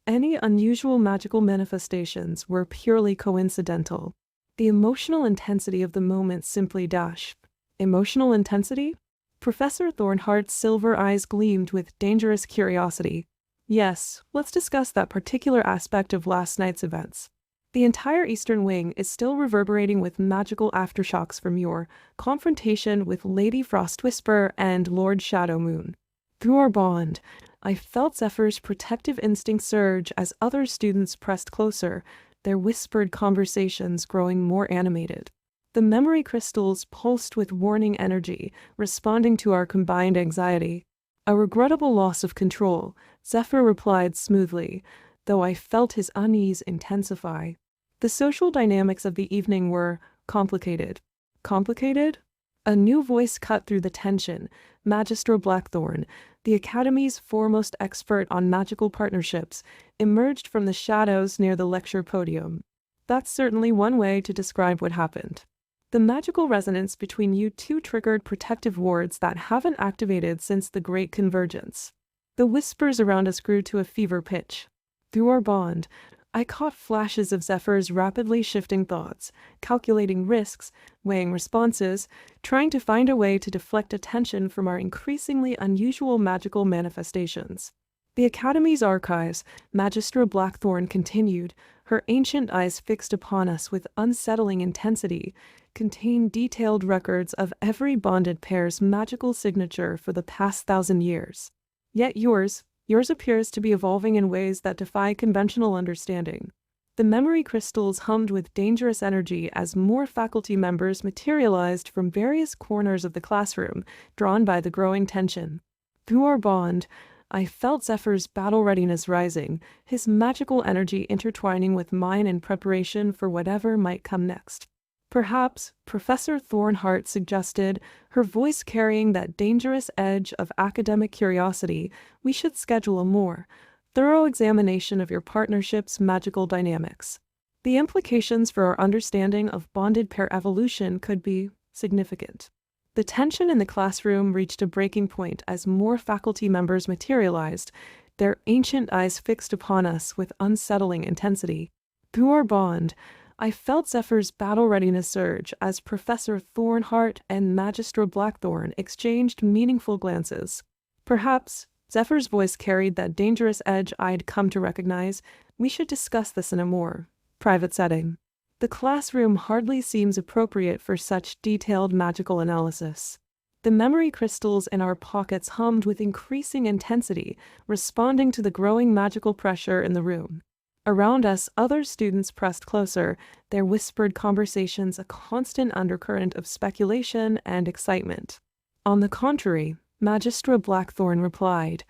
any unusual magical manifestations were purely coincidental. The emotional intensity of the moment simply dashed. Emotional intensity? Professor Thornhart's silver eyes gleamed with dangerous curiosity. "Yes, let's discuss that particular aspect of last night's events. The entire Eastern Wing is still reverberating with magical aftershocks from your confrontation with Lady Frostwhisper and Lord Shadowmoon." Through our bond, I felt Zephyr's protective instinct surge as other students pressed closer, their whispered conversations growing more animated. The memory crystals pulsed with warning energy, responding to our combined anxiety. "A regrettable loss of control," Zephyr replied smoothly, though I felt his unease intensify. The social dynamics of the evening were complicated. Complicated? A new voice cut through the tension. Magistra Blackthorn, the Academy's foremost expert on magical partnerships, emerged from the shadows near the lecture podium. "That's certainly one way to describe what happened. The magical resonance between you two triggered protective wards that haven't activated since the Great Convergence." The whispers around us grew to a fever pitch. Through our bond, I caught flashes of Zephyr's rapidly shifting thoughts, calculating risks, weighing responses, trying to find a way to deflect attention from our increasingly unusual magical manifestations. "The Academy's archives," Magistra Blackthorn continued, her ancient eyes fixed upon us with unsettling intensity, "contain detailed records of every bonded pair's magical signature for the past 1,000 years. Yet yours appears to be evolving in ways that defy conventional understanding." The memory crystals hummed with dangerous energy as more faculty members materialized from various corners of the classroom, drawn by the growing tension. Through our bond, I felt Zephyr's battle readiness rising, his magical energy intertwining with mine in preparation for whatever might come next. Perhaps, Professor Thornhart suggested, her voice carrying that dangerous edge of academic curiosity, we should schedule a more thorough examination of your partnership's magical dynamics. The implications for our understanding of bonded pair evolution could be significant. The tension in the classroom reached a breaking point as more faculty members materialized, their ancient eyes fixed upon us with unsettling intensity. Through our bond, I felt Zephyr's battle readiness surge as Professor Thornhart and Magistra Blackthorn exchanged meaningful glances. Perhaps Zephyr's voice carried that dangerous edge I'd come to recognize. We should discuss this in a more private setting. The classroom hardly seems appropriate for such detailed magical analysis. The memory crystals in our pockets hummed with increasing intensity, responding to the growing magical pressure in the room. Around us, other students pressed closer, their whispered conversations a constant undercurrent of speculation and excitement. On the contrary, Magistra Blackthorn replied,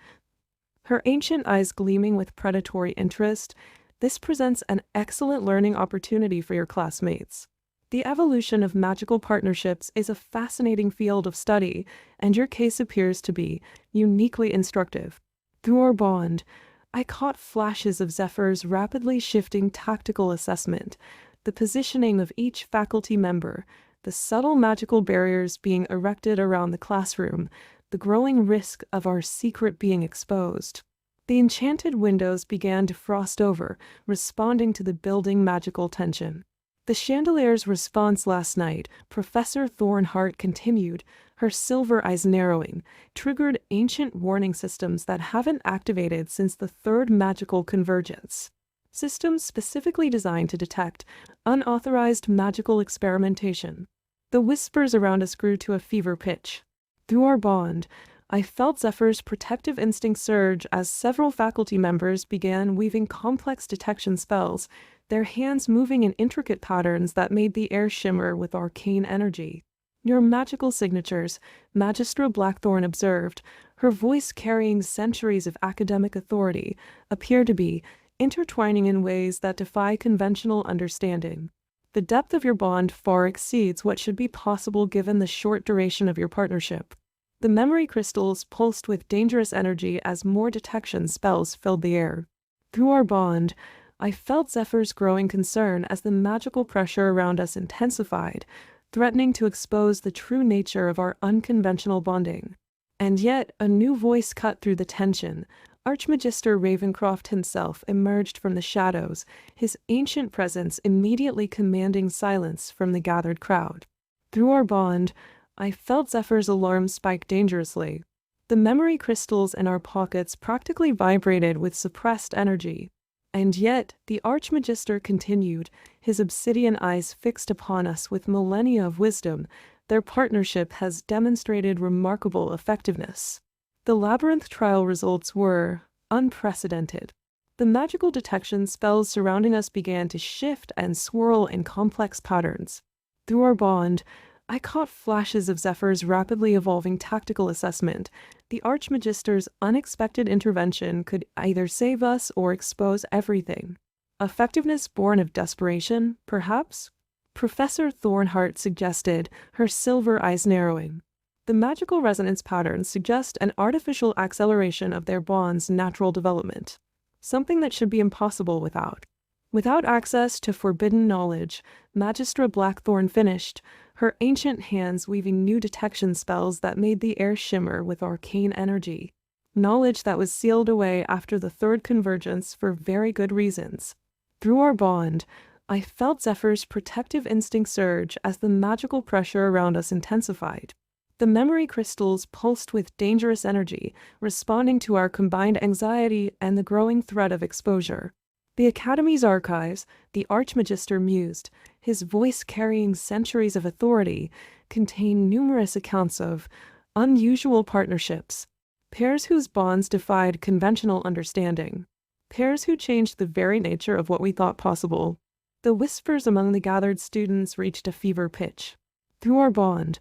her ancient eyes gleaming with predatory interest, this presents an excellent learning opportunity for your classmates. The evolution of magical partnerships is a fascinating field of study, and your case appears to be uniquely instructive. Through our bond, I caught flashes of Zephyr's rapidly shifting tactical assessment, the positioning of each faculty member, the subtle magical barriers being erected around the classroom, the growing risk of our secret being exposed. The enchanted windows began to frost over, responding to the building magical tension. The chandelier's response last night, Professor Thornhart continued, her silver eyes narrowing, triggered ancient warning systems that haven't activated since the third magical convergence. Systems specifically designed to detect unauthorized magical experimentation. The whispers around us grew to a fever pitch. Through our bond, I felt Zephyr's protective instinct surge as several faculty members began weaving complex detection spells, their hands moving in intricate patterns that made the air shimmer with arcane energy. Your magical signatures, Magistra Blackthorn observed, her voice carrying centuries of academic authority, appear to be intertwining in ways that defy conventional understanding. The depth of your bond far exceeds what should be possible given the short duration of your partnership. The memory crystals pulsed with dangerous energy as more detection spells filled the air. Through our bond, I felt Zephyr's growing concern as the magical pressure around us intensified, threatening to expose the true nature of our unconventional bonding. And yet, a new voice cut through the tension. Archmagister Ravencroft himself emerged from the shadows, his ancient presence immediately commanding silence from the gathered crowd. Through our bond, I felt Zephyr's alarm spike dangerously. The memory crystals in our pockets practically vibrated with suppressed energy. And yet, the Archmagister continued, his obsidian eyes fixed upon us with millennia of wisdom. Their partnership has demonstrated remarkable effectiveness. The labyrinth trial results were unprecedented. The magical detection spells surrounding us began to shift and swirl in complex patterns. Through our bond, I caught flashes of Zephyr's rapidly evolving tactical assessment. The Archmagister's unexpected intervention could either save us or expose everything. Effectiveness born of desperation, perhaps? Professor Thornhart suggested, her silver eyes narrowing. The magical resonance patterns suggest an artificial acceleration of their bond's natural development, something that should be impossible without. Without access to forbidden knowledge, Magistra Blackthorn finished, her ancient hands weaving new detection spells that made the air shimmer with arcane energy. Knowledge that was sealed away after the third convergence for very good reasons. Through our bond, I felt Zephyr's protective instinct surge as the magical pressure around us intensified. The memory crystals pulsed with dangerous energy, responding to our combined anxiety and the growing threat of exposure. The Academy's archives, the Archmagister mused, his voice carrying centuries of authority, contain numerous accounts of unusual partnerships, pairs whose bonds defied conventional understanding, pairs who changed the very nature of what we thought possible. The whispers among the gathered students reached a fever pitch. Through our bond,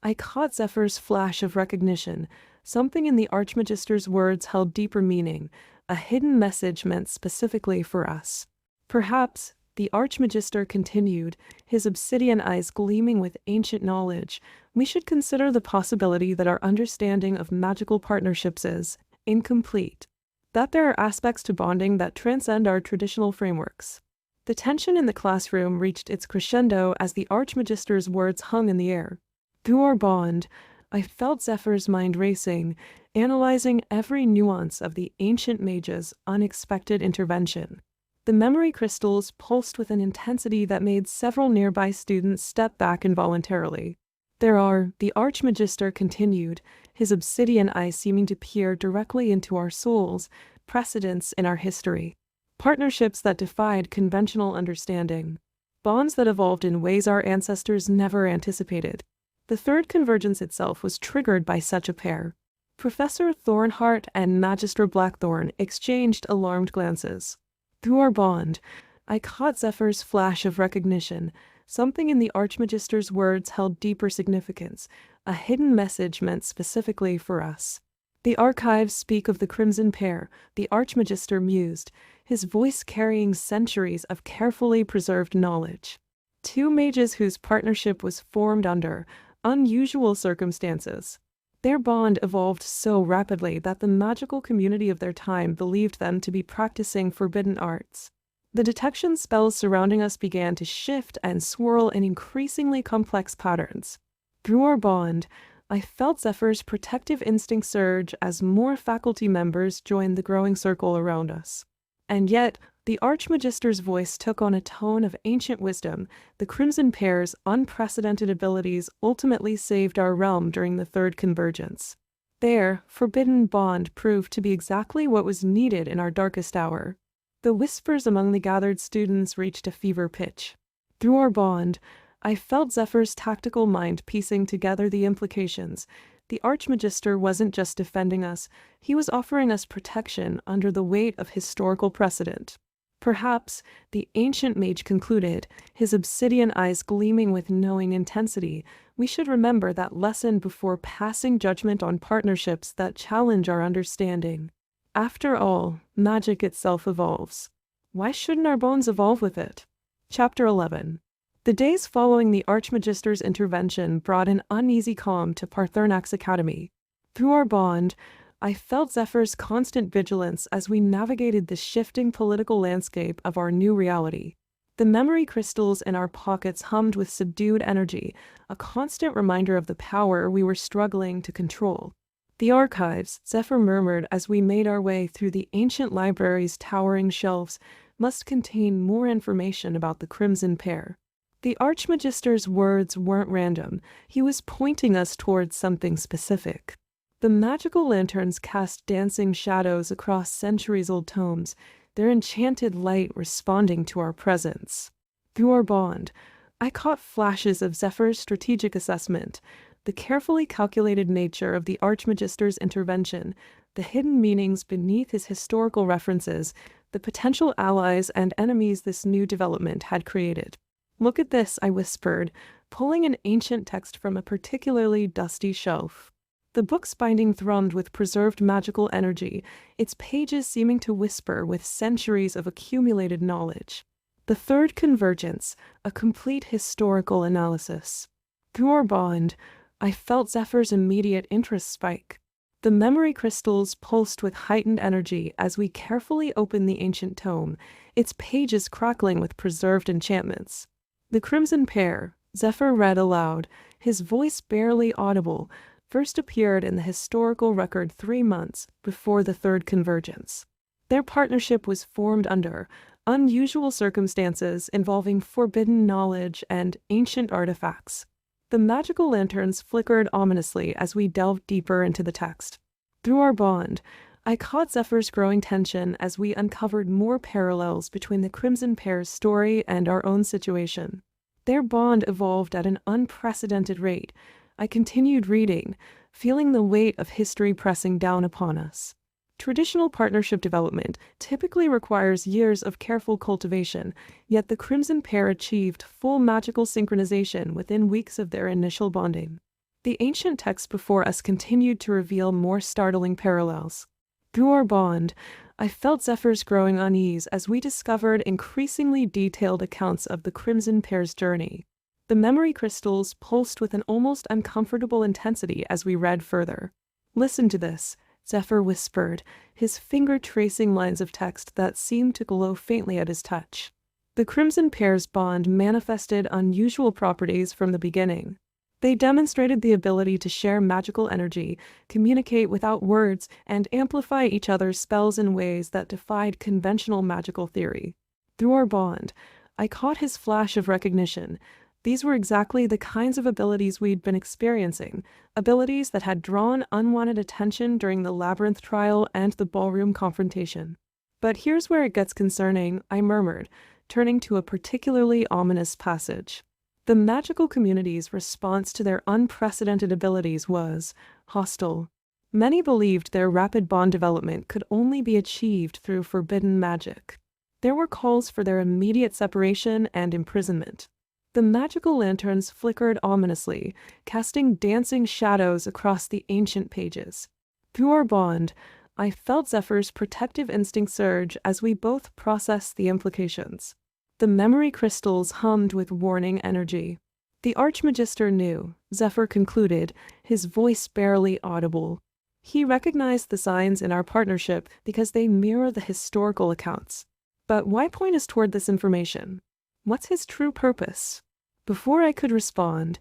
I caught Zephyr's flash of recognition. Something in the Archmagister's words held deeper meaning, a hidden message meant specifically for us. Perhaps the Archmagister continued, his obsidian eyes gleaming with ancient knowledge, we should consider the possibility that our understanding of magical partnerships is incomplete, that there are aspects to bonding that transcend our traditional frameworks. The tension in the classroom reached its crescendo as the Archmagister's words hung in the air. Through our bond, I felt Zephyr's mind racing, analyzing every nuance of the ancient mage's unexpected intervention. The memory crystals pulsed with an intensity that made several nearby students step back involuntarily. The Archmagister continued, his obsidian eyes seeming to peer directly into our souls, precedents in our history. Partnerships that defied conventional understanding. Bonds that evolved in ways our ancestors never anticipated. The third convergence itself was triggered by such a pair. Professor Thornhart and Magister Blackthorn exchanged alarmed glances. Through our bond, I caught Zephyr's flash of recognition. Something in the Archmagister's words held deeper significance, a hidden message meant specifically for us. The archives speak of the Crimson Pair, the Archmagister mused, his voice carrying centuries of carefully preserved knowledge. Two mages whose partnership was formed under unusual circumstances. Their bond evolved so rapidly that the magical community of their time believed them to be practicing forbidden arts. The detection spells surrounding us began to shift and swirl in increasingly complex patterns. Through our bond, I felt Zephyr's protective instinct surge as more faculty members joined the growing circle around us. And yet, the Archmagister's voice took on a tone of ancient wisdom. The Crimson Pair's unprecedented abilities ultimately saved our realm during the third convergence. Their forbidden bond proved to be exactly what was needed in our darkest hour. The whispers among the gathered students reached a fever pitch. Through our bond, I felt Zephyr's tactical mind piecing together the implications. The Archmagister wasn't just defending us, he was offering us protection under the weight of historical precedent. Perhaps, the ancient mage concluded, his obsidian eyes gleaming with knowing intensity, we should remember that lesson before passing judgment on partnerships that challenge our understanding. After all, magic itself evolves. Why shouldn't our bones evolve with it? Chapter 11. The days following the Archmagister's intervention brought an uneasy calm to Paarthurnax Academy. Through our bond, I felt Zephyr's constant vigilance as we navigated the shifting political landscape of our new reality. The memory crystals in our pockets hummed with subdued energy, a constant reminder of the power we were struggling to control. The archives, Zephyr murmured as we made our way through the ancient library's towering shelves, must contain more information about the Crimson Pair. The Archmagister's words weren't random, he was pointing us towards something specific. The magical lanterns cast dancing shadows across centuries-old tomes, their enchanted light responding to our presence. Through our bond, I caught flashes of Zephyr's strategic assessment, the carefully calculated nature of the Archmagister's intervention, the hidden meanings beneath his historical references, the potential allies and enemies this new development had created. "Look at this," I whispered, pulling an ancient text from a particularly dusty shelf. The book's binding thrummed with preserved magical energy, its pages seeming to whisper with centuries of accumulated knowledge. The third convergence, a complete historical analysis. Through our bond, I felt Zephyr's immediate interest spike. The memory crystals pulsed with heightened energy as we carefully opened the ancient tome, its pages crackling with preserved enchantments. The Crimson Pair, Zephyr read aloud, his voice barely audible, first appeared in the historical record 3 months before the third convergence. Their partnership was formed under unusual circumstances involving forbidden knowledge and ancient artifacts. The magical lanterns flickered ominously as we delved deeper into the text. Through our bond, I caught Zephyr's growing tension as we uncovered more parallels between the Crimson Pair's story and our own situation. Their bond evolved at an unprecedented rate. I continued reading, feeling the weight of history pressing down upon us. Traditional partnership development typically requires years of careful cultivation, yet the Crimson Pair achieved full magical synchronization within weeks of their initial bonding. The ancient text before us continued to reveal more startling parallels. Through our bond, I felt Zephyr's growing unease as we discovered increasingly detailed accounts of the Crimson Pair's journey. The memory crystals pulsed with an almost uncomfortable intensity as we read further. "Listen to this," Zephyr whispered, his finger tracing lines of text that seemed to glow faintly at his touch. The Crimson Pair's bond manifested unusual properties from the beginning. They demonstrated the ability to share magical energy, communicate without words, and amplify each other's spells in ways that defied conventional magical theory. Through our bond, I caught his flash of recognition. These were exactly the kinds of abilities we'd been experiencing, abilities that had drawn unwanted attention during the labyrinth trial and the ballroom confrontation. "But here's where it gets concerning," I murmured, turning to a particularly ominous passage. The magical community's response to their unprecedented abilities was hostile. Many believed their rapid bond development could only be achieved through forbidden magic. There were calls for their immediate separation and imprisonment. The magical lanterns flickered ominously, casting dancing shadows across the ancient pages. Through our bond, I felt Zephyr's protective instinct surge as we both processed the implications. The memory crystals hummed with warning energy. "The Archmagister knew," Zephyr concluded, his voice barely audible. "He recognized the signs in our partnership because they mirror the historical accounts. But why point us toward this information? What's his true purpose?" Before I could respond,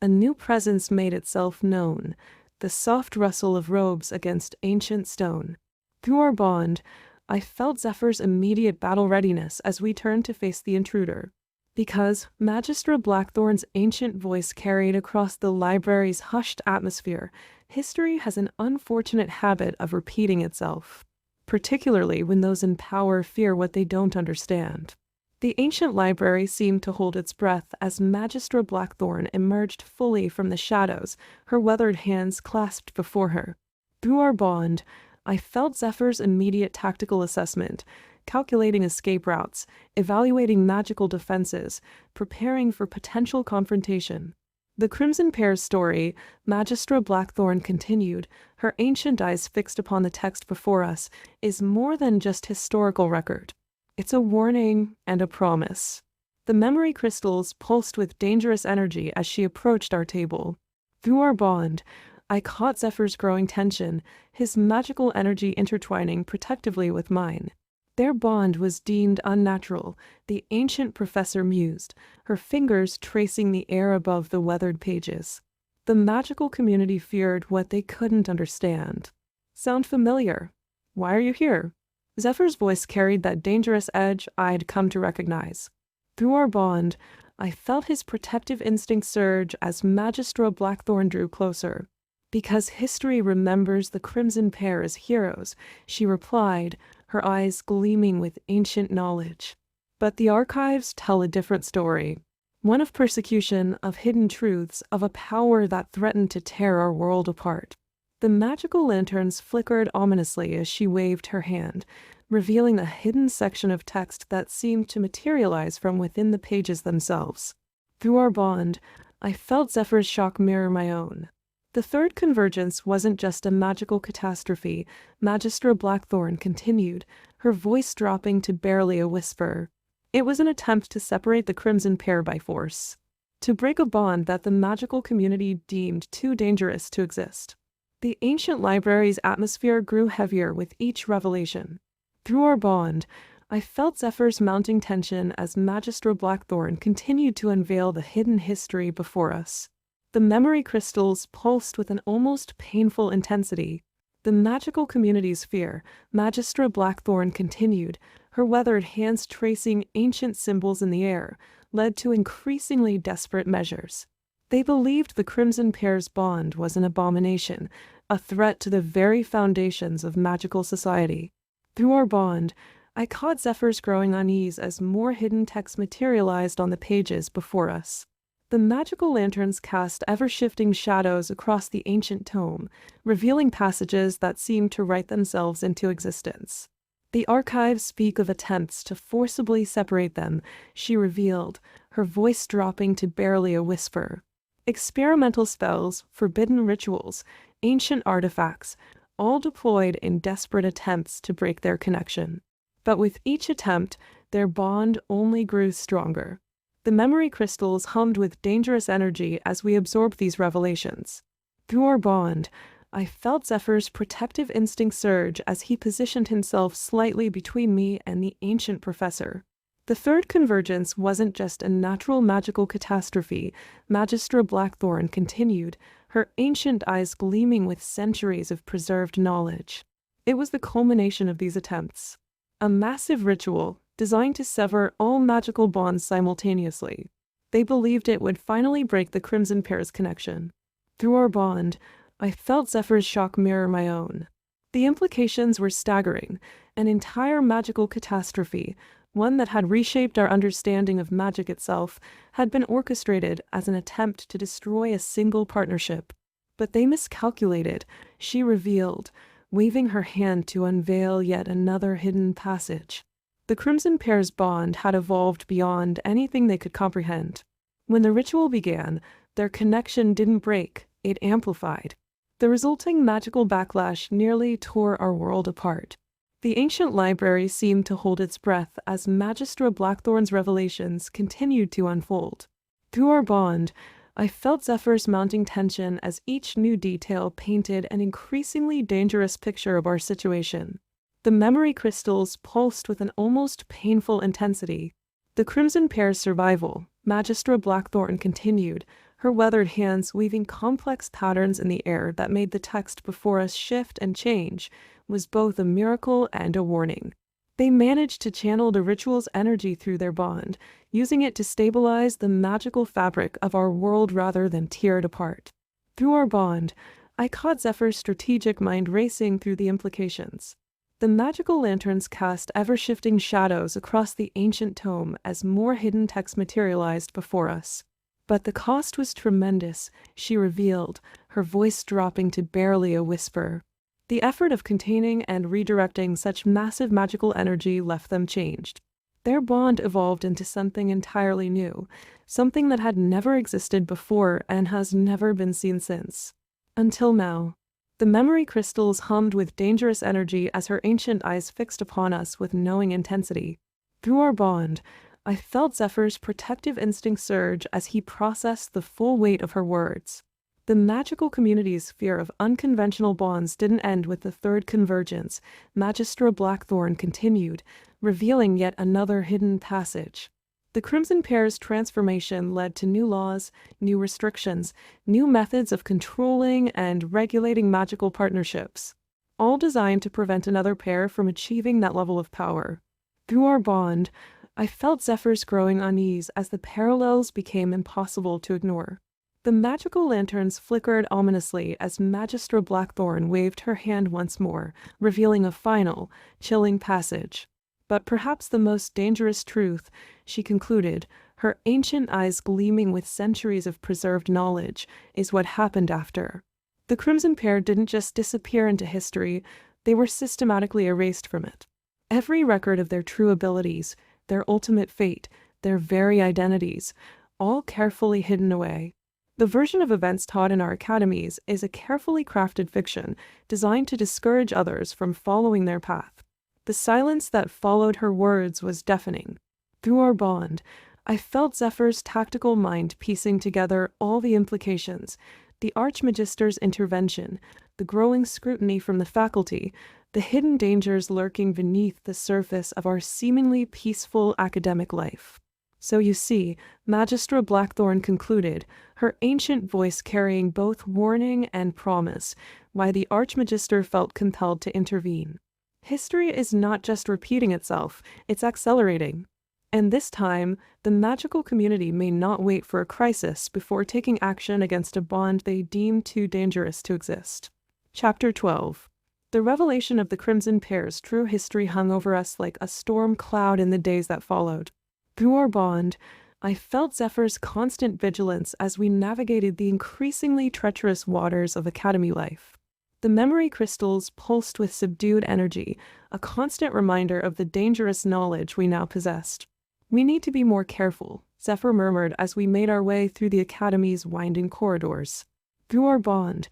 a new presence made itself known, the soft rustle of robes against ancient stone. Through our bond, I felt Zephyr's immediate battle readiness as we turned to face the intruder. Because Magistra Blackthorn's ancient voice carried across the library's hushed atmosphere, history has an unfortunate habit of repeating itself, particularly when those in power fear what they don't understand. The ancient library seemed to hold its breath as Magistra Blackthorn emerged fully from the shadows, her weathered hands clasped before her. Through our bond, I felt Zephyr's immediate tactical assessment, calculating escape routes, evaluating magical defenses, preparing for potential confrontation. The Crimson Pair's story, Magistra Blackthorn continued, her ancient eyes fixed upon the text before us, is more than just historical record. It's a warning and a promise. The memory crystals pulsed with dangerous energy as she approached our table. Through our bond, I caught Zephyr's growing tension, his magical energy intertwining protectively with mine. Their bond was deemed unnatural, the ancient professor mused, her fingers tracing the air above the weathered pages. The magical community feared what they couldn't understand. "Sound familiar? Why are you here?" Zephyr's voice carried that dangerous edge I'd come to recognize. Through our bond, I felt his protective instinct surge as Magistra Blackthorn drew closer. "Because history remembers the Crimson Pair as heroes," she replied, her eyes gleaming with ancient knowledge. "But the archives tell a different story. One of persecution, of hidden truths, of a power that threatened to tear our world apart." The magical lanterns flickered ominously as she waved her hand, revealing a hidden section of text that seemed to materialize from within the pages themselves. Through our bond, I felt Zephyr's shock mirror my own. The third convergence wasn't just a magical catastrophe, Magistra Blackthorn continued, her voice dropping to barely a whisper. It was an attempt to separate the Crimson Pair by force, to break a bond that the magical community deemed too dangerous to exist. The ancient library's atmosphere grew heavier with each revelation. Through our bond, I felt Zephyr's mounting tension as Magistra Blackthorn continued to unveil the hidden history before us. The memory crystals pulsed with an almost painful intensity. The magical community's fear, Magistra Blackthorn continued, her weathered hands tracing ancient symbols in the air, led to increasingly desperate measures. They believed the Crimson Pair's bond was an abomination, a threat to the very foundations of magical society. Through our bond, I caught Zephyr's growing unease as more hidden text materialized on the pages before us. The magical lanterns cast ever-shifting shadows across the ancient tome, revealing passages that seemed to write themselves into existence. "The archives speak of attempts to forcibly separate them," she revealed, her voice dropping to barely a whisper. "Experimental spells, forbidden rituals, ancient artifacts, all deployed in desperate attempts to break their connection. But with each attempt, their bond only grew stronger. The memory crystals hummed with dangerous energy as we absorbed these revelations. Through our bond, I felt Zephyr's protective instinct surge as he positioned himself slightly between me and the ancient professor. The third convergence wasn't just a natural magical catastrophe, Magistra Blackthorn continued, her ancient eyes gleaming with centuries of preserved knowledge. It was the culmination of these attempts. A massive ritual, designed to sever all magical bonds simultaneously. They believed it would finally break the Crimson Pair's connection. Through our bond, I felt Zephyr's shock mirror my own. The implications were staggering, an entire magical catastrophe, one that had reshaped our understanding of magic itself, had been orchestrated as an attempt to destroy a single partnership. But they miscalculated, she revealed, waving her hand to unveil yet another hidden passage. The Crimson Pair's bond had evolved beyond anything they could comprehend. When the ritual began, their connection didn't break, it amplified. The resulting magical backlash nearly tore our world apart. The ancient library seemed to hold its breath as Magistra Blackthorn's revelations continued to unfold. Through our bond, I felt Zephyr's mounting tension as each new detail painted an increasingly dangerous picture of our situation. The memory crystals pulsed with an almost painful intensity. The Crimson Pair's survival, Magistra Blackthorn continued, her weathered hands weaving complex patterns in the air that made the text before us shift and change, was both a miracle and a warning. They managed to channel the ritual's energy through their bond, using it to stabilize the magical fabric of our world rather than tear it apart. Through our bond, I caught Zephyr's strategic mind racing through the implications. The magical lanterns cast ever-shifting shadows across the ancient tome as more hidden text materialized before us. But the cost was tremendous, she revealed, her voice dropping to barely a whisper. The effort of containing and redirecting such massive magical energy left them changed. Their bond evolved into something entirely new, something that had never existed before and has never been seen since. Until now. The memory crystals hummed with dangerous energy as her ancient eyes fixed upon us with knowing intensity. Through our bond, I felt Zephyr's protective instinct surge as he processed the full weight of her words. The magical community's fear of unconventional bonds didn't end with the third convergence. Magistra Blackthorn continued, revealing yet another hidden passage. The Crimson Pair's transformation led to new laws, new restrictions, new methods of controlling and regulating magical partnerships, all designed to prevent another pair from achieving that level of power. Through our bond, I felt Zephyr's growing unease as the parallels became impossible to ignore. The magical lanterns flickered ominously as Magistra Blackthorn waved her hand once more, revealing a final, chilling passage. But perhaps the most dangerous truth, she concluded, her ancient eyes gleaming with centuries of preserved knowledge, is what happened after. The Crimson Pair didn't just disappear into history, they were systematically erased from it. Every record of their true abilities, their ultimate fate, their very identities, all carefully hidden away. The version of events taught in our academies is a carefully crafted fiction designed to discourage others from following their path. The silence that followed her words was deafening. Through our bond, I felt Zephyr's tactical mind piecing together all the implications, the Archmagister's intervention, the growing scrutiny from the faculty, the hidden dangers lurking beneath the surface of our seemingly peaceful academic life. So you see, Magistra Blackthorn concluded, her ancient voice carrying both warning and promise, why the Archmagister felt compelled to intervene. History is not just repeating itself, it's accelerating. And this time, the magical community may not wait for a crisis before taking action against a bond they deem too dangerous to exist. Chapter 12. The revelation of the Crimson Pair's true history hung over us like a storm cloud in the days that followed. Through our bond, I felt Zephyr's constant vigilance as we navigated the increasingly treacherous waters of academy life. The memory crystals pulsed with subdued energy, a constant reminder of the dangerous knowledge we now possessed. "We need to be more careful," Zephyr murmured as we made our way through the academy's winding corridors. Through our bond,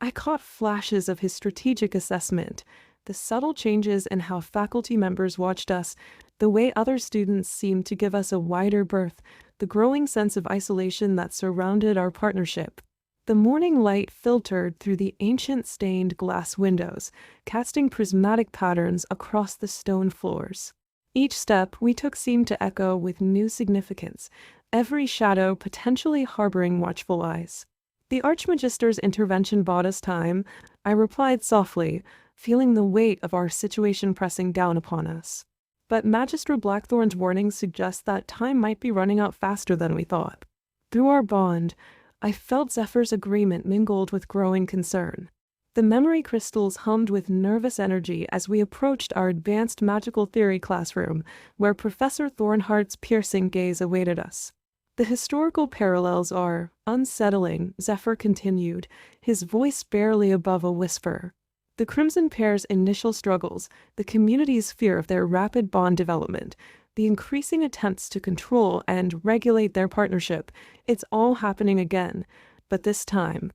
I caught flashes of his strategic assessment, the subtle changes in how faculty members watched us, the way other students seemed to give us a wider berth, the growing sense of isolation that surrounded our partnership. The morning light filtered through the ancient stained glass windows, casting prismatic patterns across the stone floors. Each step we took seemed to echo with new significance, every shadow potentially harboring watchful eyes. The Archmagister's intervention bought us time, I replied softly, feeling the weight of our situation pressing down upon us. But Magister Blackthorn's warnings suggest that time might be running out faster than we thought. Through our bond, I felt Zephyr's agreement mingled with growing concern. The memory crystals hummed with nervous energy as we approached our advanced magical theory classroom, where Professor Thornhart's piercing gaze awaited us. The historical parallels are unsettling, Zephyr continued, his voice barely above a whisper. The Crimson Pair's initial struggles, the community's fear of their rapid bond development, the increasing attempts to control and regulate their partnership, it's all happening again. But this time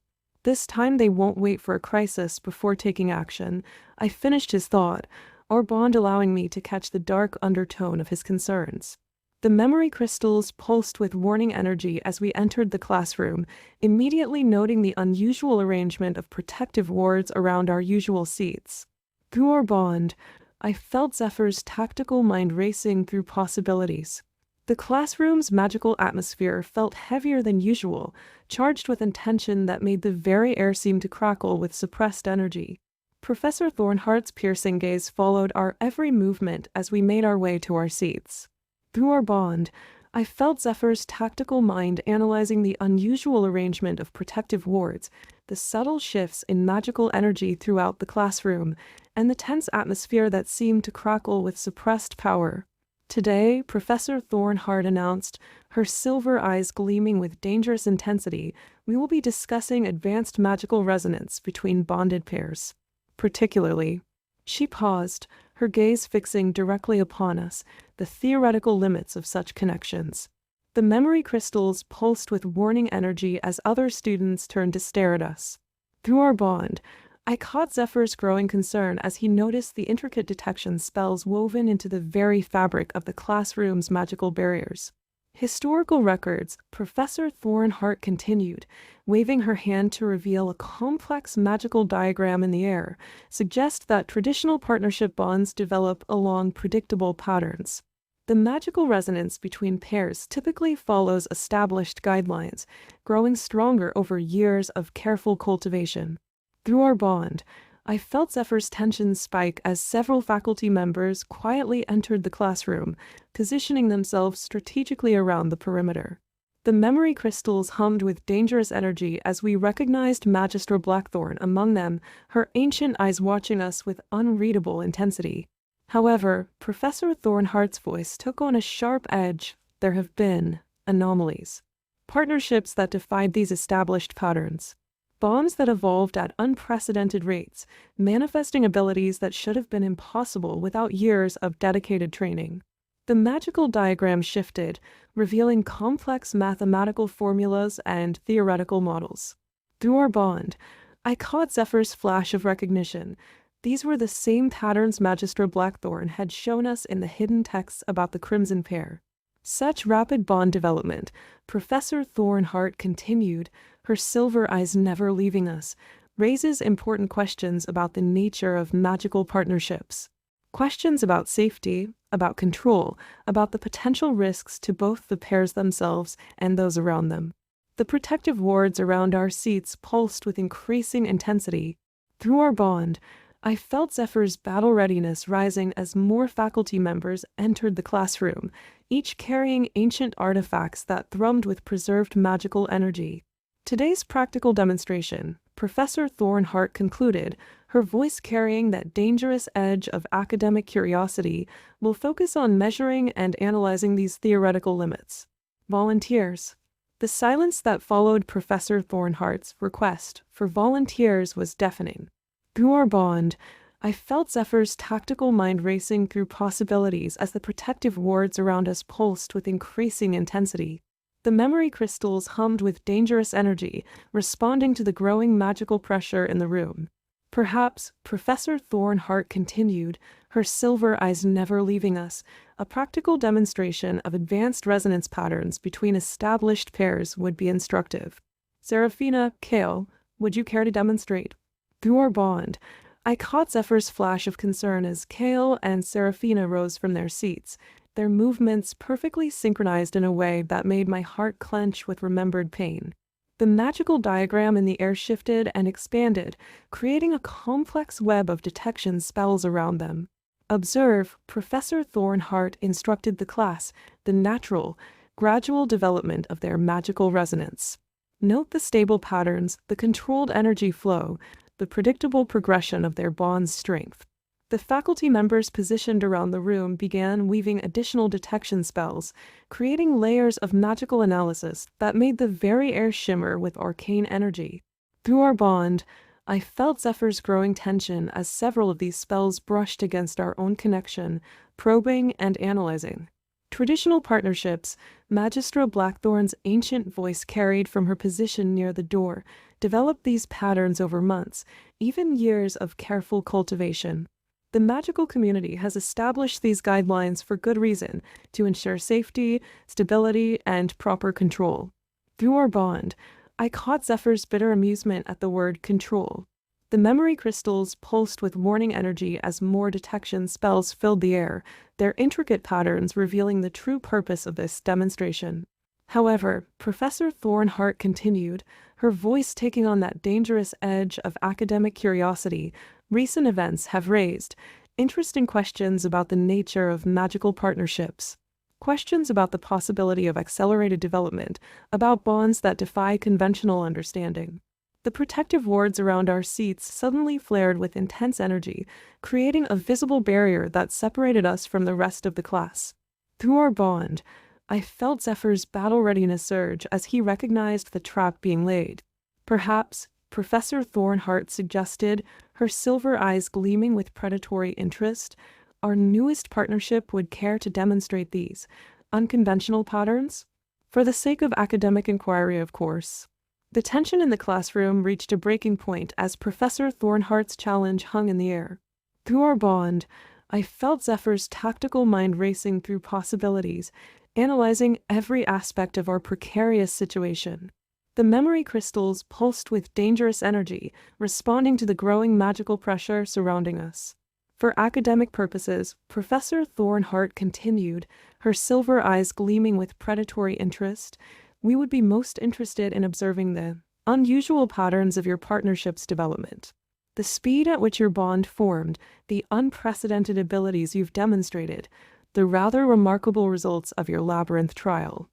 they won't wait for a crisis before taking action. I finished his thought, our bond allowing me to catch the dark undertone of his concerns. The memory crystals pulsed with warning energy as we entered the classroom, immediately noting the unusual arrangement of protective wards around our usual seats. Through our bond, I felt Zephyr's tactical mind racing through possibilities. The classroom's magical atmosphere felt heavier than usual, charged with intention that made the very air seem to crackle with suppressed energy. Professor Thornhart's piercing gaze followed our every movement as we made our way to our seats. Through our bond, I felt Zephyr's tactical mind analyzing the unusual arrangement of protective wards, the subtle shifts in magical energy throughout the classroom, and the tense atmosphere that seemed to crackle with suppressed power. Today, Professor Thornhart announced, her silver eyes gleaming with dangerous intensity, we will be discussing advanced magical resonance between bonded pairs. Particularly, she paused, her gaze fixing directly upon us, the theoretical limits of such connections. The memory crystals pulsed with warning energy as other students turned to stare at us. Through our bond, I caught Zephyr's growing concern as he noticed the intricate detection spells woven into the very fabric of the classroom's magical barriers. Historical records, Professor Thornhart continued, waving her hand to reveal a complex magical diagram in the air, suggest that traditional partnership bonds develop along predictable patterns. The magical resonance between pairs typically follows established guidelines, growing stronger over years of careful cultivation. Through our bond, I felt Zephyr's tension spike as several faculty members quietly entered the classroom, positioning themselves strategically around the perimeter. The memory crystals hummed with dangerous energy as we recognized Magister Blackthorn among them, her ancient eyes watching us with unreadable intensity. However, Professor Thornhart's voice took on a sharp edge. There have been anomalies. Partnerships that defied these established patterns. Bonds that evolved at unprecedented rates, manifesting abilities that should have been impossible without years of dedicated training. The magical diagram shifted, revealing complex mathematical formulas and theoretical models. Through our bond, I caught Zephyr's flash of recognition. These were the same patterns Magister Blackthorn had shown us in the hidden texts about the Crimson Pair. Such rapid bond development, Professor Thornhart continued, her silver eyes never leaving us, raises important questions about the nature of magical partnerships. Questions about safety, about control, about the potential risks to both the pairs themselves and those around them. The protective wards around our seats pulsed with increasing intensity. Through our bond, I felt Zephyr's battle readiness rising as more faculty members entered the classroom, each carrying ancient artifacts that thrummed with preserved magical energy. Today's practical demonstration, Professor Thornhart concluded, her voice carrying that dangerous edge of academic curiosity, will focus on measuring and analyzing these theoretical limits. Volunteers. The silence that followed Professor Thornhart's request for volunteers was deafening. Through our bond, I felt Zephyr's tactical mind racing through possibilities as the protective wards around us pulsed with increasing intensity. The memory crystals hummed with dangerous energy, responding to the growing magical pressure in the room. Perhaps, Professor Thornhart continued, her silver eyes never leaving us, a practical demonstration of advanced resonance patterns between established pairs would be instructive. Seraphina, Kale, would you care to demonstrate? Through our bond, I caught Zephyr's flash of concern as Kale and Seraphina rose from their seats, their movements perfectly synchronized in a way that made my heart clench with remembered pain. The magical diagram in the air shifted and expanded, creating a complex web of detection spells around them. Observe, Professor Thornhart instructed the class, the natural, gradual development of their magical resonance. Note the stable patterns, the controlled energy flow, the predictable progression of their bond's strength. The faculty members positioned around the room began weaving additional detection spells, creating layers of magical analysis that made the very air shimmer with arcane energy. Through our bond, I felt Zephyr's growing tension as several of these spells brushed against our own connection, probing and analyzing. Traditional partnerships, Magistra Blackthorn's ancient voice carried from her position near the door, developed these patterns over months, even years of careful cultivation. The magical community has established these guidelines for good reason, to ensure safety, stability, and proper control. Through our bond, I caught Zephyr's bitter amusement at the word control. The memory crystals pulsed with warning energy as more detection spells filled the air, their intricate patterns revealing the true purpose of this demonstration. However, Professor Thornhart continued, her voice taking on that dangerous edge of academic curiosity. Recent events have raised interesting questions about the nature of magical partnerships. Questions about the possibility of accelerated development, about bonds that defy conventional understanding. The protective wards around our seats suddenly flared with intense energy, creating a visible barrier that separated us from the rest of the class. Through our bond, I felt Zephyr's battle readiness surge as he recognized the trap being laid. Perhaps, Professor Thornhart suggested, her silver eyes gleaming with predatory interest, our newest partnership would care to demonstrate these unconventional patterns? For the sake of academic inquiry, of course. The tension in the classroom reached a breaking point as Professor Thornhart's challenge hung in the air. Through our bond, I felt Zephyr's tactical mind racing through possibilities, analyzing every aspect of our precarious situation. The memory crystals pulsed with dangerous energy, responding to the growing magical pressure surrounding us. For academic purposes, Professor Thornhart continued, her silver eyes gleaming with predatory interest, we would be most interested in observing the unusual patterns of your partnership's development. The speed at which your bond formed, the unprecedented abilities you've demonstrated, the rather remarkable results of your labyrinth trial.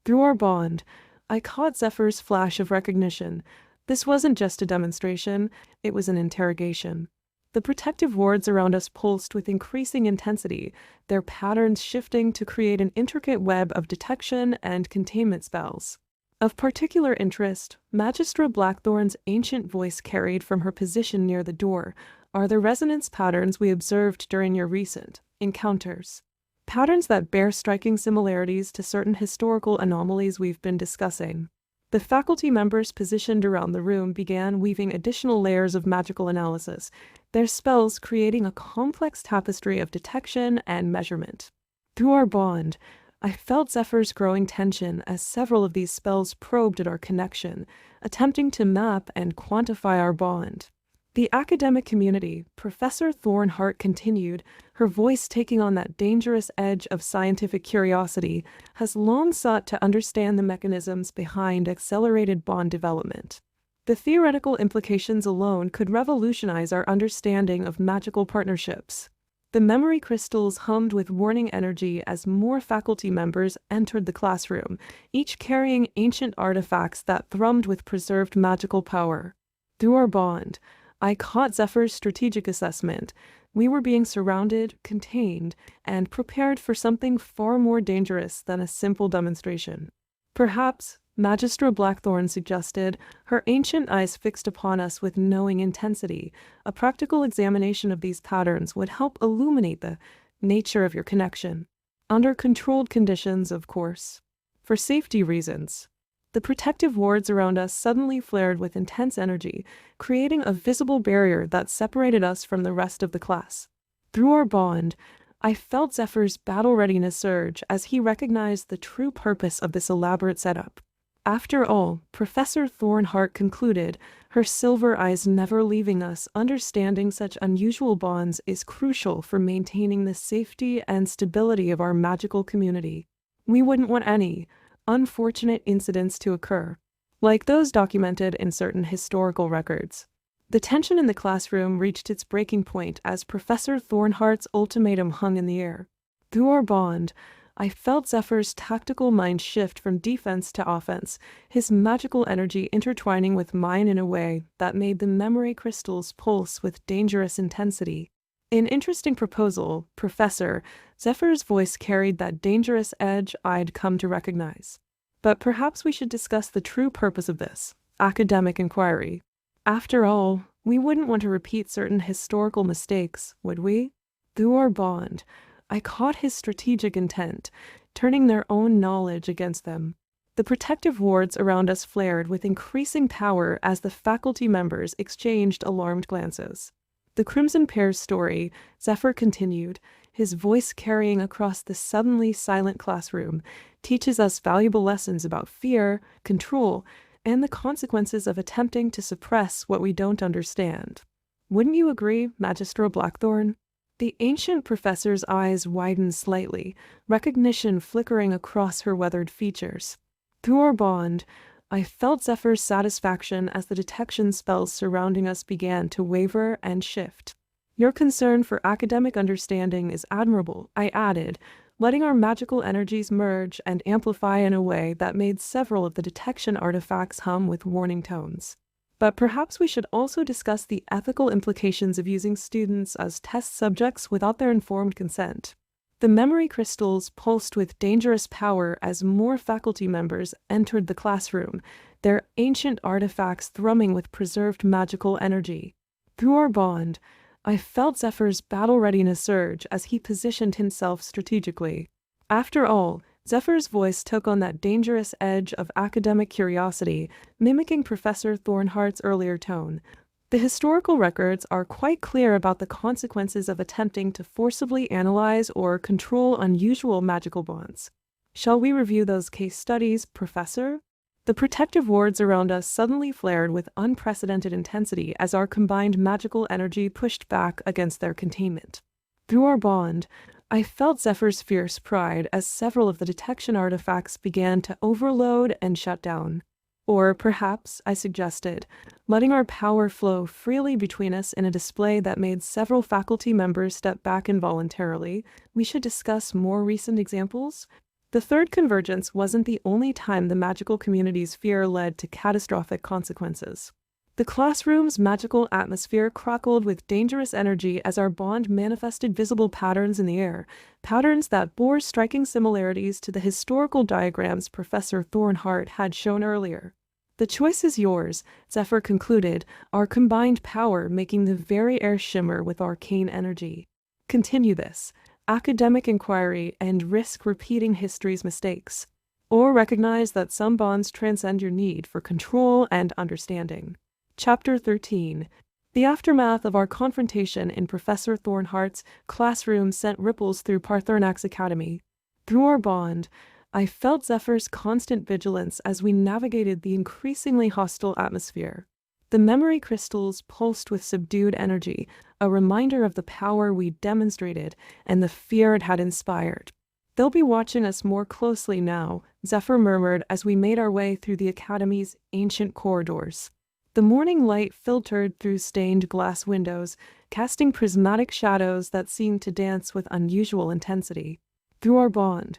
Through our bond, I caught Zephyr's flash of recognition. This wasn't just a demonstration, it was an interrogation. The protective wards around us pulsed with increasing intensity, their patterns shifting to create an intricate web of detection and containment spells. Of particular interest, Magistra Blackthorn's ancient voice carried from her position near the door are the resonance patterns we observed during your recent encounters. Patterns that bear striking similarities to certain historical anomalies we've been discussing. The faculty members positioned around the room began weaving additional layers of magical analysis, their spells creating a complex tapestry of detection and measurement. Through our bond, I felt Zephyr's growing tension as several of these spells probed at our connection, attempting to map and quantify our bond. The academic community, Professor Thornhart continued, her voice taking on that dangerous edge of scientific curiosity, has long sought to understand the mechanisms behind accelerated bond development. The theoretical implications alone could revolutionize our understanding of magical partnerships. The memory crystals hummed with warning energy as more faculty members entered the classroom, each carrying ancient artifacts that thrummed with preserved magical power. Through our bond, I caught Zephyr's strategic assessment. We were being surrounded, contained, and prepared for something far more dangerous than a simple demonstration. Perhaps, Magistra Blackthorn suggested, her ancient eyes fixed upon us with knowing intensity, a practical examination of these patterns would help illuminate the nature of your connection. Under controlled conditions, of course. For safety reasons. The protective wards around us suddenly flared with intense energy, creating a visible barrier that separated us from the rest of the class. Through our bond, I felt Zephyr's battle readiness surge as he recognized the true purpose of this elaborate setup. After all, Professor Thornheart concluded, her silver eyes never leaving us, understanding such unusual bonds is crucial for maintaining the safety and stability of our magical community. We wouldn't want any unfortunate incidents to occur, like those documented in certain historical records. The tension in the classroom reached its breaking point as Professor Thornheart's ultimatum hung in the air. Through our bond, I felt Zephyr's tactical mind shift from defense to offense, his magical energy intertwining with mine in a way that made the memory crystals pulse with dangerous intensity. An interesting proposal, Professor. Zephyr's voice carried that dangerous edge I'd come to recognize. But perhaps we should discuss the true purpose of this academic inquiry. After all, we wouldn't want to repeat certain historical mistakes, would we? Through our bond, I caught his strategic intent, turning their own knowledge against them. The protective wards around us flared with increasing power as the faculty members exchanged alarmed glances. The Crimson Pair's story, Zephyr continued, his voice carrying across the suddenly silent classroom, teaches us valuable lessons about fear, control, and the consequences of attempting to suppress what we don't understand. Wouldn't you agree, Magistra Blackthorn? The ancient professor's eyes widened slightly, recognition flickering across her weathered features. Through our bond, I felt Zephyr's satisfaction as the detection spells surrounding us began to waver and shift. Your concern for academic understanding is admirable, I added, letting our magical energies merge and amplify in a way that made several of the detection artifacts hum with warning tones. But perhaps we should also discuss the ethical implications of using students as test subjects without their informed consent. The memory crystals pulsed with dangerous power as more faculty members entered the classroom, their ancient artifacts thrumming with preserved magical energy. Through our bond, I felt Zephyr's battle readiness surge as he positioned himself strategically. After all, Zephyr's voice took on that dangerous edge of academic curiosity, mimicking Professor Thornheart's earlier tone. The historical records are quite clear about the consequences of attempting to forcibly analyze or control unusual magical bonds. Shall we review those case studies, Professor? The protective wards around us suddenly flared with unprecedented intensity as our combined magical energy pushed back against their containment. Through our bond, I felt Zephyr's fierce pride as several of the detection artifacts began to overload and shut down. Or perhaps, I suggested, letting our power flow freely between us in a display that made several faculty members step back involuntarily. We should discuss more recent examples. The third convergence wasn't the only time the magical community's fear led to catastrophic consequences. The classroom's magical atmosphere crackled with dangerous energy as our bond manifested visible patterns in the air, patterns that bore striking similarities to the historical diagrams Professor Thornheart had shown earlier. The choice is yours, Zephyr concluded, our combined power making the very air shimmer with arcane energy. Continue this academic inquiry and risk repeating history's mistakes, or recognize that some bonds transcend your need for control and understanding. Chapter 13. The aftermath of our confrontation in Professor Thornheart's classroom sent ripples through Paarthurnax Academy. Through our bond, I felt Zephyr's constant vigilance as we navigated the increasingly hostile atmosphere. The memory crystals pulsed with subdued energy, a reminder of the power we demonstrated and the fear it had inspired. They'll be watching us more closely now, Zephyr murmured as we made our way through the Academy's ancient corridors. The morning light filtered through stained glass windows, casting prismatic shadows that seemed to dance with unusual intensity. Through our bond,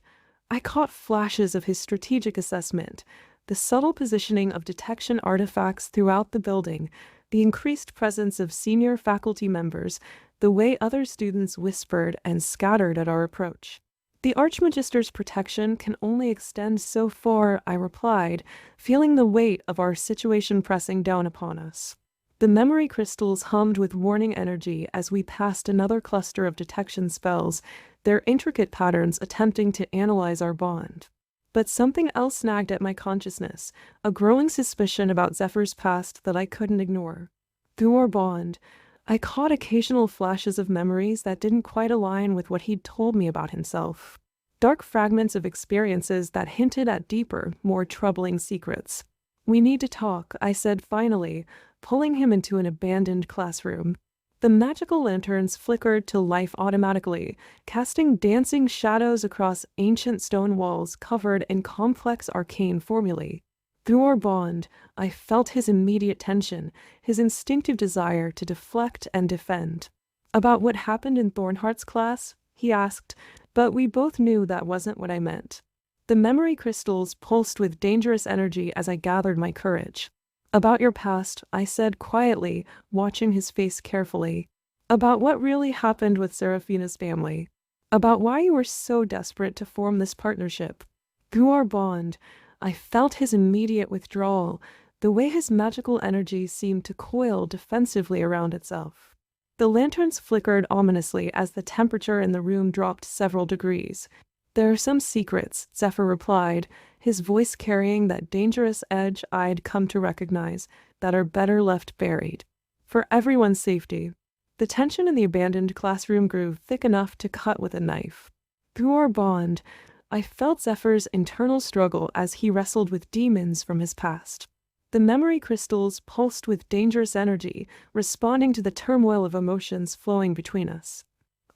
I caught flashes of his strategic assessment, the subtle positioning of detection artifacts throughout the building, the increased presence of senior faculty members, the way other students whispered and scattered at our approach. The Archmagister's protection can only extend so far, I replied, feeling the weight of our situation pressing down upon us. The memory crystals hummed with warning energy as we passed another cluster of detection spells, their intricate patterns attempting to analyze our bond. But something else nagged at my consciousness, a growing suspicion about Zephyr's past that I couldn't ignore. Through our bond, I caught occasional flashes of memories that didn't quite align with what he'd told me about himself. Dark fragments of experiences that hinted at deeper, more troubling secrets. "We need to talk," I said finally, pulling him into an abandoned classroom. The magical lanterns flickered to life automatically, casting dancing shadows across ancient stone walls covered in complex arcane formulae. Through our bond, I felt his immediate tension, his instinctive desire to deflect and defend. "About what happened in Thornhart's class?" he asked, but we both knew that wasn't what I meant. The memory crystals pulsed with dangerous energy as I gathered my courage. "About your past," I said quietly, watching his face carefully. "About what really happened with Seraphina's family. About why you were so desperate to form this partnership." Through our bond, I felt his immediate withdrawal, the way his magical energy seemed to coil defensively around itself. The lanterns flickered ominously as the temperature in the room dropped several degrees. "There are some secrets," Zephyr replied, his voice carrying that dangerous edge I'd come to recognize, "that are better left buried. For everyone's safety." The tension in the abandoned classroom grew thick enough to cut with a knife. Through our bond, I felt Zephyr's internal struggle as he wrestled with demons from his past. The memory crystals pulsed with dangerous energy, responding to the turmoil of emotions flowing between us.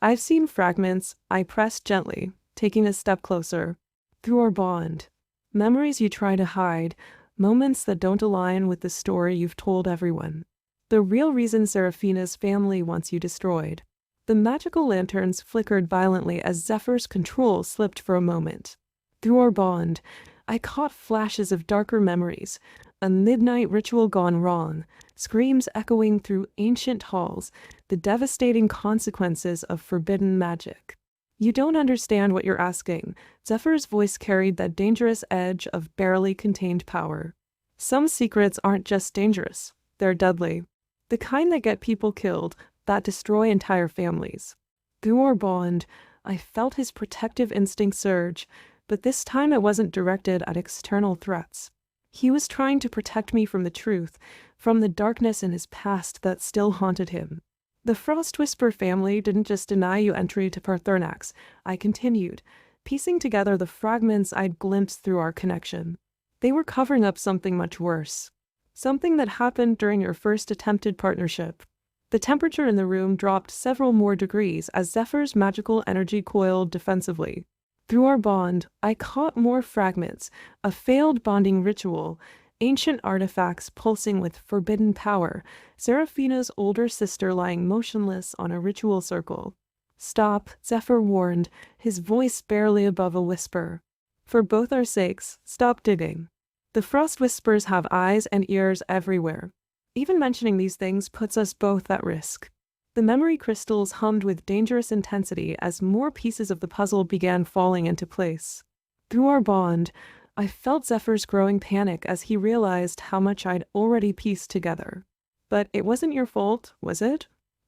"I've seen fragments," I pressed gently, taking a step closer. "Through our bond. Memories you try to hide, moments that don't align with the story you've told everyone. The real reason Seraphina's family wants you destroyed." The magical lanterns flickered violently as Zephyr's control slipped for a moment. Through our bond, I caught flashes of darker memories, a midnight ritual gone wrong, screams echoing through ancient halls, the devastating consequences of forbidden magic. "You don't understand what you're asking." Zephyr's voice carried that dangerous edge of barely contained power. "Some secrets aren't just dangerous, they're deadly. The kind that get people killed, that destroy entire families." Through our bond, I felt his protective instinct surge, but this time it wasn't directed at external threats. He was trying to protect me from the truth, from the darkness in his past that still haunted him. "The Frost Whisper family didn't just deny you entry to Paarthurnax," I continued, piecing together the fragments I'd glimpsed through our connection. "They were covering up something much worse. Something that happened during your first attempted partnership." The temperature in the room dropped several more degrees as Zephyr's magical energy coiled defensively. Through our bond, I caught more fragments, a failed bonding ritual, ancient artifacts pulsing with forbidden power, Seraphina's older sister lying motionless on a ritual circle. "Stop," Zephyr warned, his voice barely above a whisper. "For both our sakes, stop digging. The Frost Whispers have eyes and ears everywhere. Even mentioning these things puts us both at risk." The memory crystals hummed with dangerous intensity as more pieces of the puzzle began falling into place. Through our bond, I felt Zephyr's growing panic as he realized how much I'd already pieced together. "But it wasn't your fault, was it?"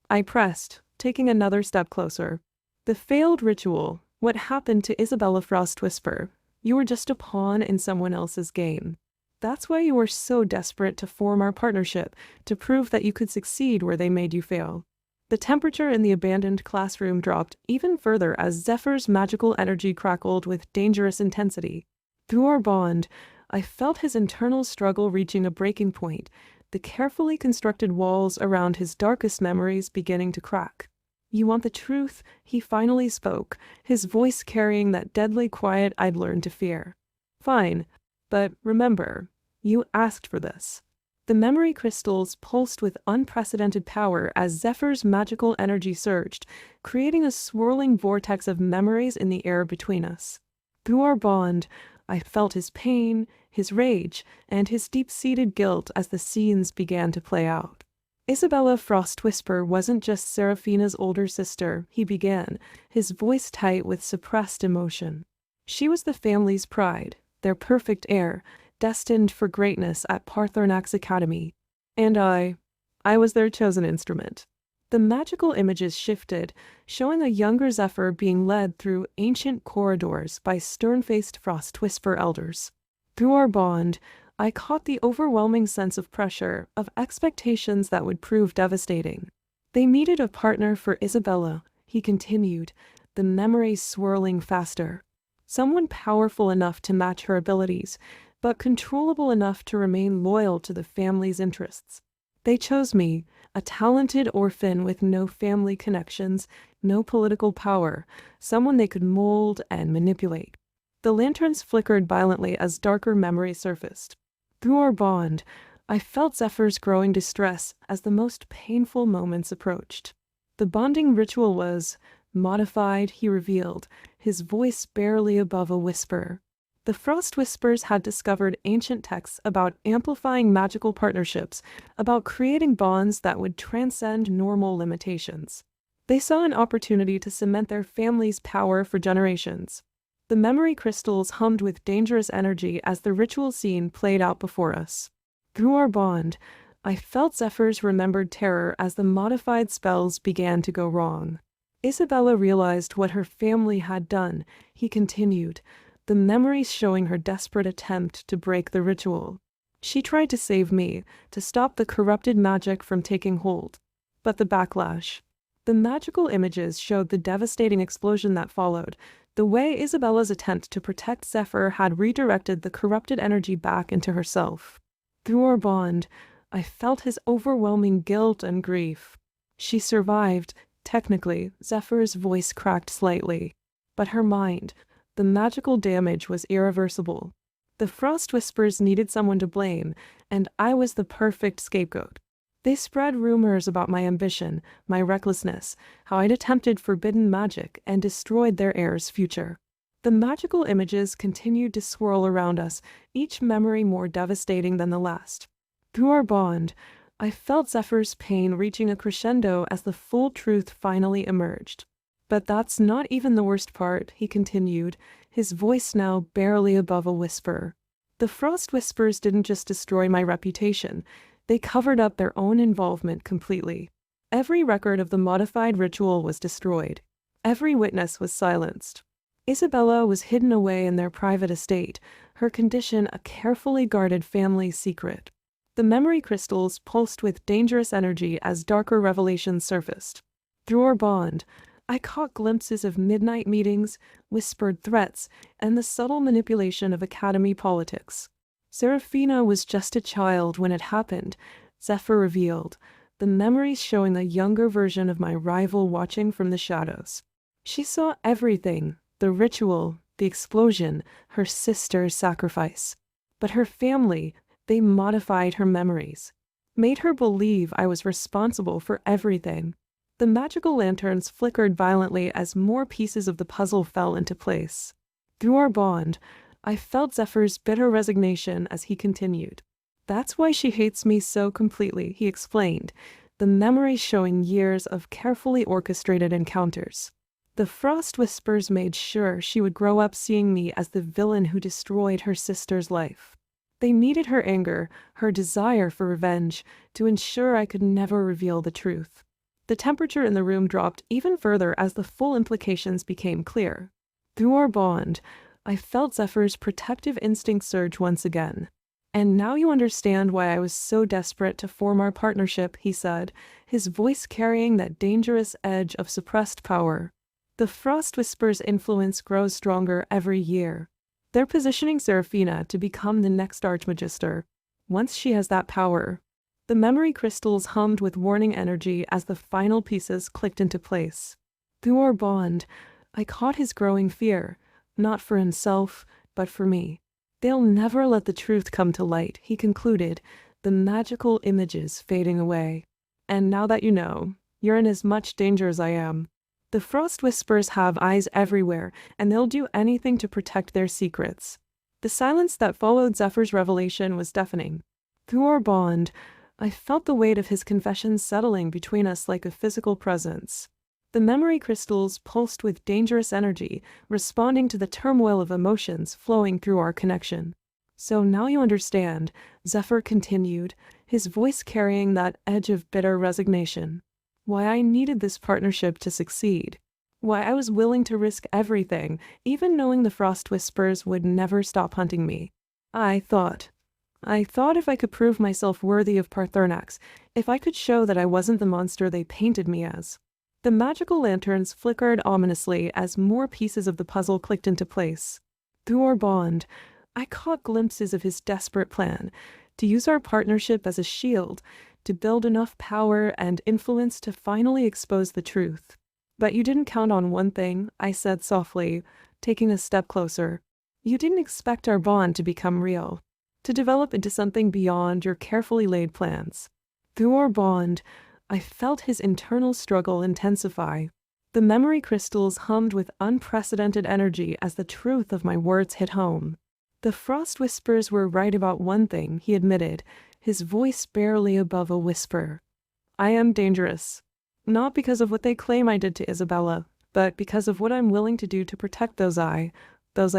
I pressed, taking another step closer. "The failed ritual, what happened to Isabella Frostwhisper, you were just a pawn in someone else's game. That's why you were so desperate to form our partnership, to prove that you could succeed where they made you fail." The temperature in the abandoned classroom dropped even further as Zephyr's magical energy crackled with dangerous intensity. Through our bond, I felt his internal struggle reaching a breaking point, the carefully constructed walls around his darkest memories beginning to crack. "You want the truth?" he finally spoke, his voice carrying that deadly quiet I'd learned to fear. "Fine, but remember, you asked for this." The memory crystals pulsed with unprecedented power as Zephyr's magical energy surged, creating a swirling vortex of memories in the air between us. Through our bond, I felt his pain, his rage, and his deep-seated guilt as the scenes began to play out. "Isabella Frostwhisper wasn't just Seraphina's older sister," he began, his voice tight with suppressed emotion. "She was the family's pride, their perfect heir, destined for greatness at Paarthurnax Academy. And I was their chosen instrument." The magical images shifted, showing a younger Zephyr being led through ancient corridors by stern-faced Frost Whisper elders. Through our bond, I caught the overwhelming sense of pressure, of expectations that would prove devastating. They needed a partner for Isabella, he continued, the memories swirling faster. Someone powerful enough to match her abilities, but controllable enough to remain loyal to the family's interests. They chose me, a talented orphan with no family connections, no political power, someone they could mold and manipulate. The lanterns flickered violently as darker memories surfaced. Through our bond, I felt Zephyr's growing distress as the most painful moments approached. The bonding ritual was modified, he revealed, his voice barely above a whisper. The Frost Whispers had discovered ancient texts about amplifying magical partnerships, about creating bonds that would transcend normal limitations. They saw an opportunity to cement their family's power for generations. The memory crystals hummed with dangerous energy as the ritual scene played out before us. Through our bond, I felt Zephyr's remembered terror as the modified spells began to go wrong. Isabella realized what her family had done, he continued, the memories showing her desperate attempt to break the ritual. She tried to save me, to stop the corrupted magic from taking hold. But the backlash. The magical images showed the devastating explosion that followed, the way Isabella's attempt to protect Zephyr had redirected the corrupted energy back into herself. Through our bond, I felt his overwhelming guilt and grief. She survived, technically, Zephyr's voice cracked slightly. But her mind, the magical damage was irreversible. The Frost Whispers needed someone to blame, and I was the perfect scapegoat. They spread rumors about my ambition, my recklessness, how I'd attempted forbidden magic and destroyed their heir's future. The magical images continued to swirl around us, each memory more devastating than the last. Through our bond, I felt Zephyr's pain reaching a crescendo as the full truth finally emerged. But that's not even the worst part, he continued, his voice now barely above a whisper. The Frost Whispers didn't just destroy my reputation, they covered up their own involvement completely. Every record of the modified ritual was destroyed. Every witness was silenced. Isabella was hidden away in their private estate, her condition a carefully guarded family secret. The memory crystals pulsed with dangerous energy as darker revelations surfaced. Through our bond, I caught glimpses of midnight meetings, whispered threats, and the subtle manipulation of academy politics. Seraphina was just a child when it happened, Zephyr revealed, the memories showing a younger version of my rival watching from the shadows. She saw everything, the ritual, the explosion, her sister's sacrifice. But her family, they modified her memories, made her believe I was responsible for everything. The magical lanterns flickered violently as more pieces of the puzzle fell into place. Through our bond, I felt Zephyr's bitter resignation as he continued. That's why she hates me so completely, he explained, the memories showing years of carefully orchestrated encounters. The Frost Whispers made sure she would grow up seeing me as the villain who destroyed her sister's life. They needed her anger, her desire for revenge, to ensure I could never reveal the truth. The temperature in the room dropped even further as the full implications became clear. Through our bond, I felt Zephyr's protective instinct surge once again. And now you understand why I was so desperate to form our partnership, he said, his voice carrying that dangerous edge of suppressed power. The Frost Whisper's influence grows stronger every year. They're positioning Seraphina to become the next Archmagister. Once she has that power, the memory crystals hummed with warning energy as the final pieces clicked into place. Through our bond, I caught his growing fear, not for himself, but for me. They'll never let the truth come to light, he concluded, the magical images fading away. And now that you know, you're in as much danger as I am. The Frost Whispers have eyes everywhere, and they'll do anything to protect their secrets. The silence that followed Zephyr's revelation was deafening. Through our bond, I felt the weight of his confession settling between us like a physical presence. The memory crystals pulsed with dangerous energy, responding to the turmoil of emotions flowing through our connection. So now you understand, Zephyr continued, his voice carrying that edge of bitter resignation. why I needed this partnership to succeed, why I was willing to risk everything, even knowing the Frost Whispers would never stop hunting me. I thought if I could prove myself worthy of Paarthurnax, if I could show that I wasn't the monster they painted me as. The magical lanterns flickered ominously as more pieces of the puzzle clicked into place. Through our bond, I caught glimpses of his desperate plan, to use our partnership as a shield, to build enough power and influence to finally expose the truth. But you didn't count on one thing, I said softly, taking a step closer. You didn't expect our bond to become real, to develop into something beyond your carefully laid plans. Through our bond, I felt his internal struggle intensify. The memory crystals hummed with unprecedented energy as the truth of my words hit home. The Frost Whispers were right about one thing, he admitted, his voice barely above a whisper. I am dangerous. Not because of what they claim I did to Isabella, but because of what I'm willing to do to protect those I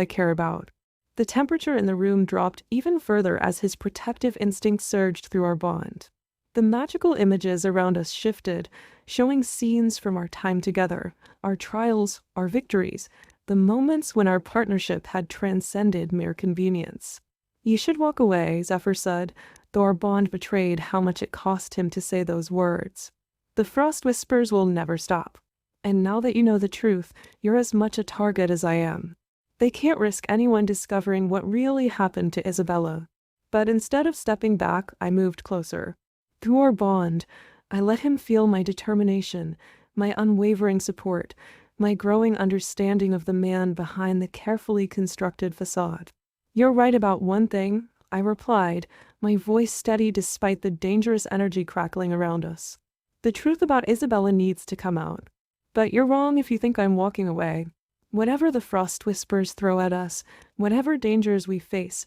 care about. The temperature in the room dropped even further as his protective instinct surged through our bond. The magical images around us shifted, showing scenes from our time together, our trials, our victories, the moments when our partnership had transcended mere convenience. You should walk away, Zephyr said, though our bond betrayed how much it cost him to say those words. The Frost Whispers will never stop. And now that you know the truth, you're as much a target as I am. They can't risk anyone discovering what really happened to Isabella. But instead of stepping back, I moved closer. Through our bond, I let him feel my determination, my unwavering support, my growing understanding of the man behind the carefully constructed facade. You're right about one thing, I replied, my voice steady despite the dangerous energy crackling around us. The truth about Isabella needs to come out. But you're wrong if you think I'm walking away. Whatever the Frost Whispers throw at us, whatever dangers we face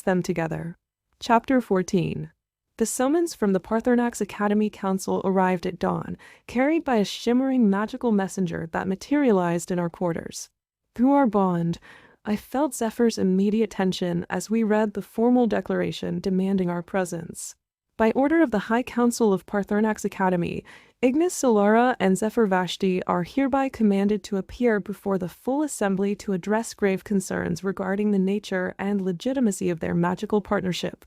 them together. Chapter 14. The summons from the Paarthurnax Academy Council arrived at dawn, carried by a shimmering magical messenger that materialized in our quarters. Through our bond, I felt Zephyr's immediate tension as we read the formal declaration demanding our presence. By order of the High Council of Paarthurnax Academy, Ignis Solara and Zephyr Vashti are hereby commanded to appear before the full assembly to address grave concerns regarding the nature and legitimacy of their magical partnership.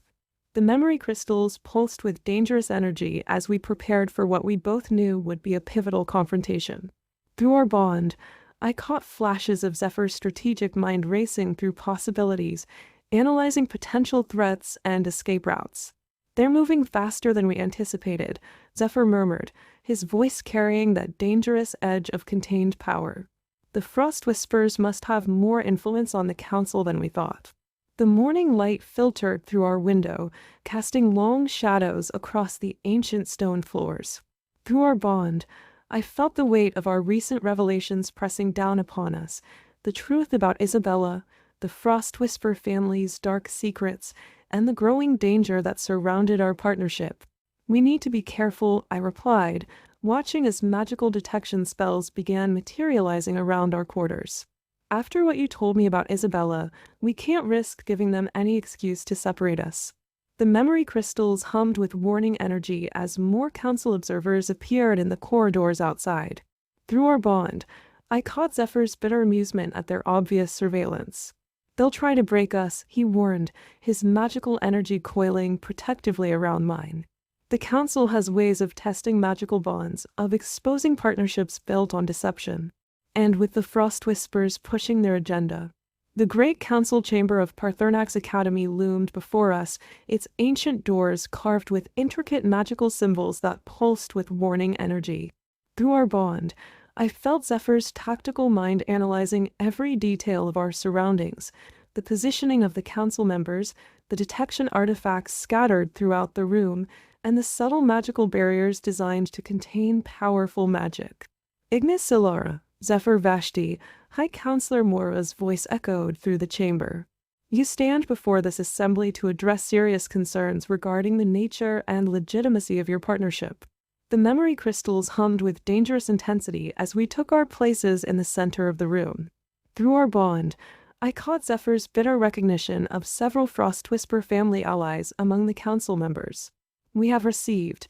The memory crystals pulsed with dangerous energy as we prepared for what we both knew would be a pivotal confrontation. Through our bond, I caught flashes of Zephyr's strategic mind racing through possibilities, analyzing potential threats and escape routes. They're moving faster than we anticipated, Zephyr murmured, his voice carrying that dangerous edge of contained power. The Frost Whispers must have more influence on the council than we thought. The morning light filtered through our window, casting long shadows across the ancient stone floors. Through our bond, I felt the weight of our recent revelations pressing down upon us, the truth about Isabella, the Frost Whisper family's dark secrets, and the growing danger that surrounded our partnership. We need to be careful, I replied, watching as magical detection spells began materializing around our quarters. After what you told me about Isabella, we can't risk giving them any excuse to separate us. The memory crystals hummed with warning energy as more council observers appeared in the corridors outside. Through our bond, I caught Zephyr's bitter amusement at their obvious surveillance. They'll try to break us, he warned, his magical energy coiling protectively around mine. The council has ways of testing magical bonds, of exposing partnerships built on deception. And with the Frost Whispers pushing their agenda, the great council chamber of Paarthurnax Academy loomed before us, its ancient doors carved with intricate magical symbols that pulsed with warning energy. Through our bond, I felt Zephyr's tactical mind analyzing every detail of our surroundings, the positioning of the council members, the detection artifacts scattered throughout the room, and the subtle magical barriers designed to contain powerful magic. Ignis Solara, Zephyr Vashti, High Counselor Mora's voice echoed through the chamber. You stand before this assembly to address serious concerns regarding the nature and legitimacy of your partnership. The memory crystals hummed with dangerous intensity as we took our places in the center of the room. Through our bond, I caught Zephyr's bitter recognition of several Frost Whisper family allies among the council members. We have received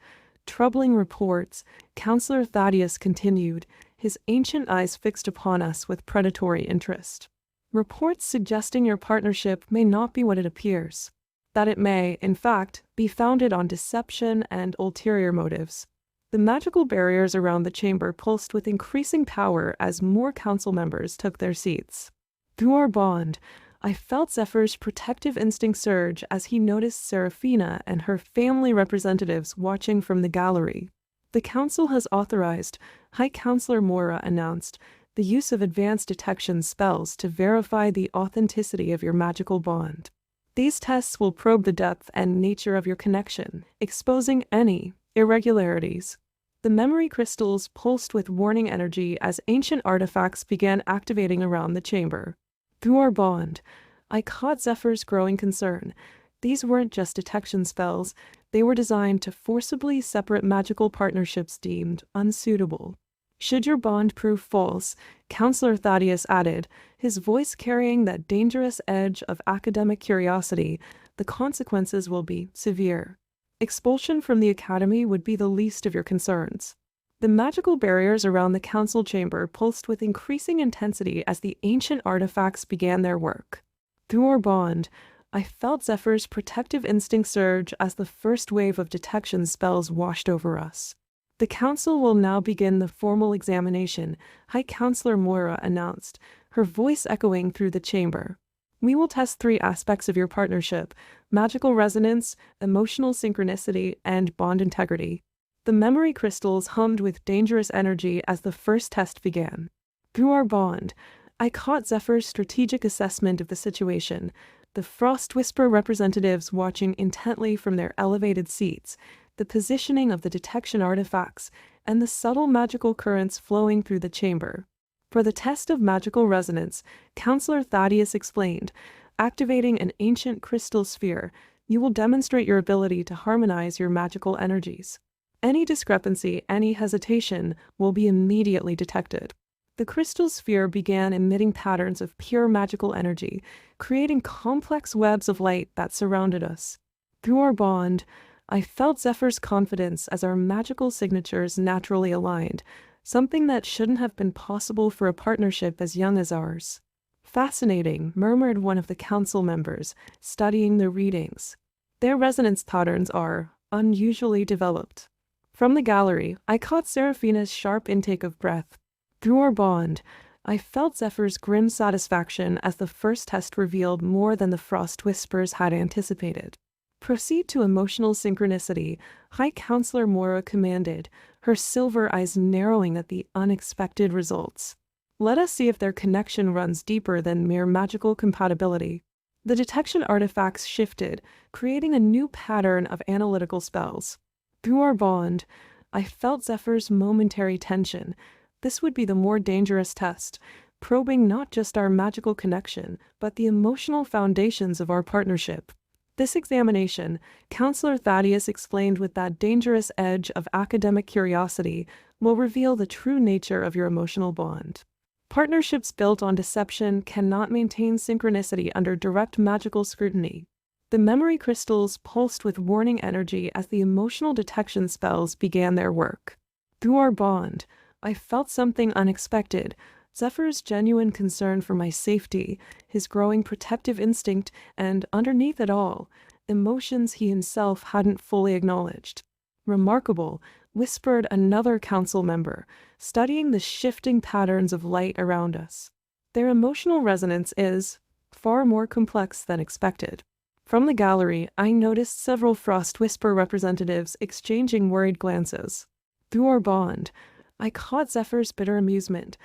Troubling reports, Counselor Thaddeus continued, his ancient eyes fixed upon us with predatory interest. Reports suggesting your partnership may not be what it appears. That it may, in fact, be founded on deception and ulterior motives. The magical barriers around the chamber pulsed with increasing power as more council members took their seats. Through our bond, I felt Zephyr's protective instinct surge as he noticed Seraphina and her family representatives watching from the gallery. The council has authorized, High Counselor Mora announced, the use of advanced detection spells to verify the authenticity of your magical bond. These tests will probe the depth and nature of your connection, exposing any irregularities. The memory crystals pulsed with warning energy as ancient artifacts began activating around the chamber. Through our bond, I caught Zephyr's growing concern. These weren't just detection spells, they were designed to forcibly separate magical partnerships deemed unsuitable. Should your bond prove false, Counselor Thaddeus added, his voice carrying that dangerous edge of academic curiosity, the consequences will be severe. Expulsion from the academy would be the least of your concerns. The magical barriers around the council chamber pulsed with increasing intensity as the ancient artifacts began their work. Through our bond, I felt Zephyr's protective instinct surge as the first wave of detection spells washed over us. The council will now begin the formal examination, High Counselor Moira announced, her voice echoing through the chamber. We will test 3 aspects of your partnership: magical resonance, emotional synchronicity, and bond integrity. The memory crystals hummed with dangerous energy as the first test began. Through our bond, I caught Zephyr's strategic assessment of the situation, the Frost Whisper representatives watching intently from their elevated seats, the positioning of the detection artifacts, and the subtle magical currents flowing through the chamber. For the test of magical resonance, Counselor Thaddeus explained, activating an ancient crystal sphere, you will demonstrate your ability to harmonize your magical energies. Any discrepancy, any hesitation will be immediately detected. The crystal sphere began emitting patterns of pure magical energy, creating complex webs of light that surrounded us. Through our bond, I felt Zephyr's confidence as our magical signatures naturally aligned, something that shouldn't have been possible for a partnership as young as ours. Fascinating, murmured one of the council members, studying the readings. Their resonance patterns are unusually developed. From the gallery, I caught Seraphina's sharp intake of breath. Through our bond, I felt Zephyr's grim satisfaction as the first test revealed more than the Frost Whispers had anticipated. Proceed to emotional synchronicity, High Counselor Mora commanded, her silver eyes narrowing at the unexpected results. Let us see if their connection runs deeper than mere magical compatibility. The detection artifacts shifted, creating a new pattern of analytical spells. Through our bond, I felt Zephyr's momentary tension. This would be the more dangerous test, probing not just our magical connection, but the emotional foundations of our partnership. This examination, Counselor Thaddeus explained with that dangerous edge of academic curiosity, will reveal the true nature of your emotional bond. Partnerships built on deception cannot maintain synchronicity under direct magical scrutiny. The memory crystals pulsed with warning energy as the emotional detection spells began their work. Through our bond, I felt something unexpected, Zephyr's genuine concern for my safety, his growing protective instinct, and underneath it all, emotions he himself hadn't fully acknowledged. Remarkable, whispered another council member, studying the shifting patterns of light around us. Their emotional resonance is far more complex than expected. From the gallery, I noticed several Frost Whisper representatives exchanging worried glances. Through our bond, I caught Zephyr's bitter amusement.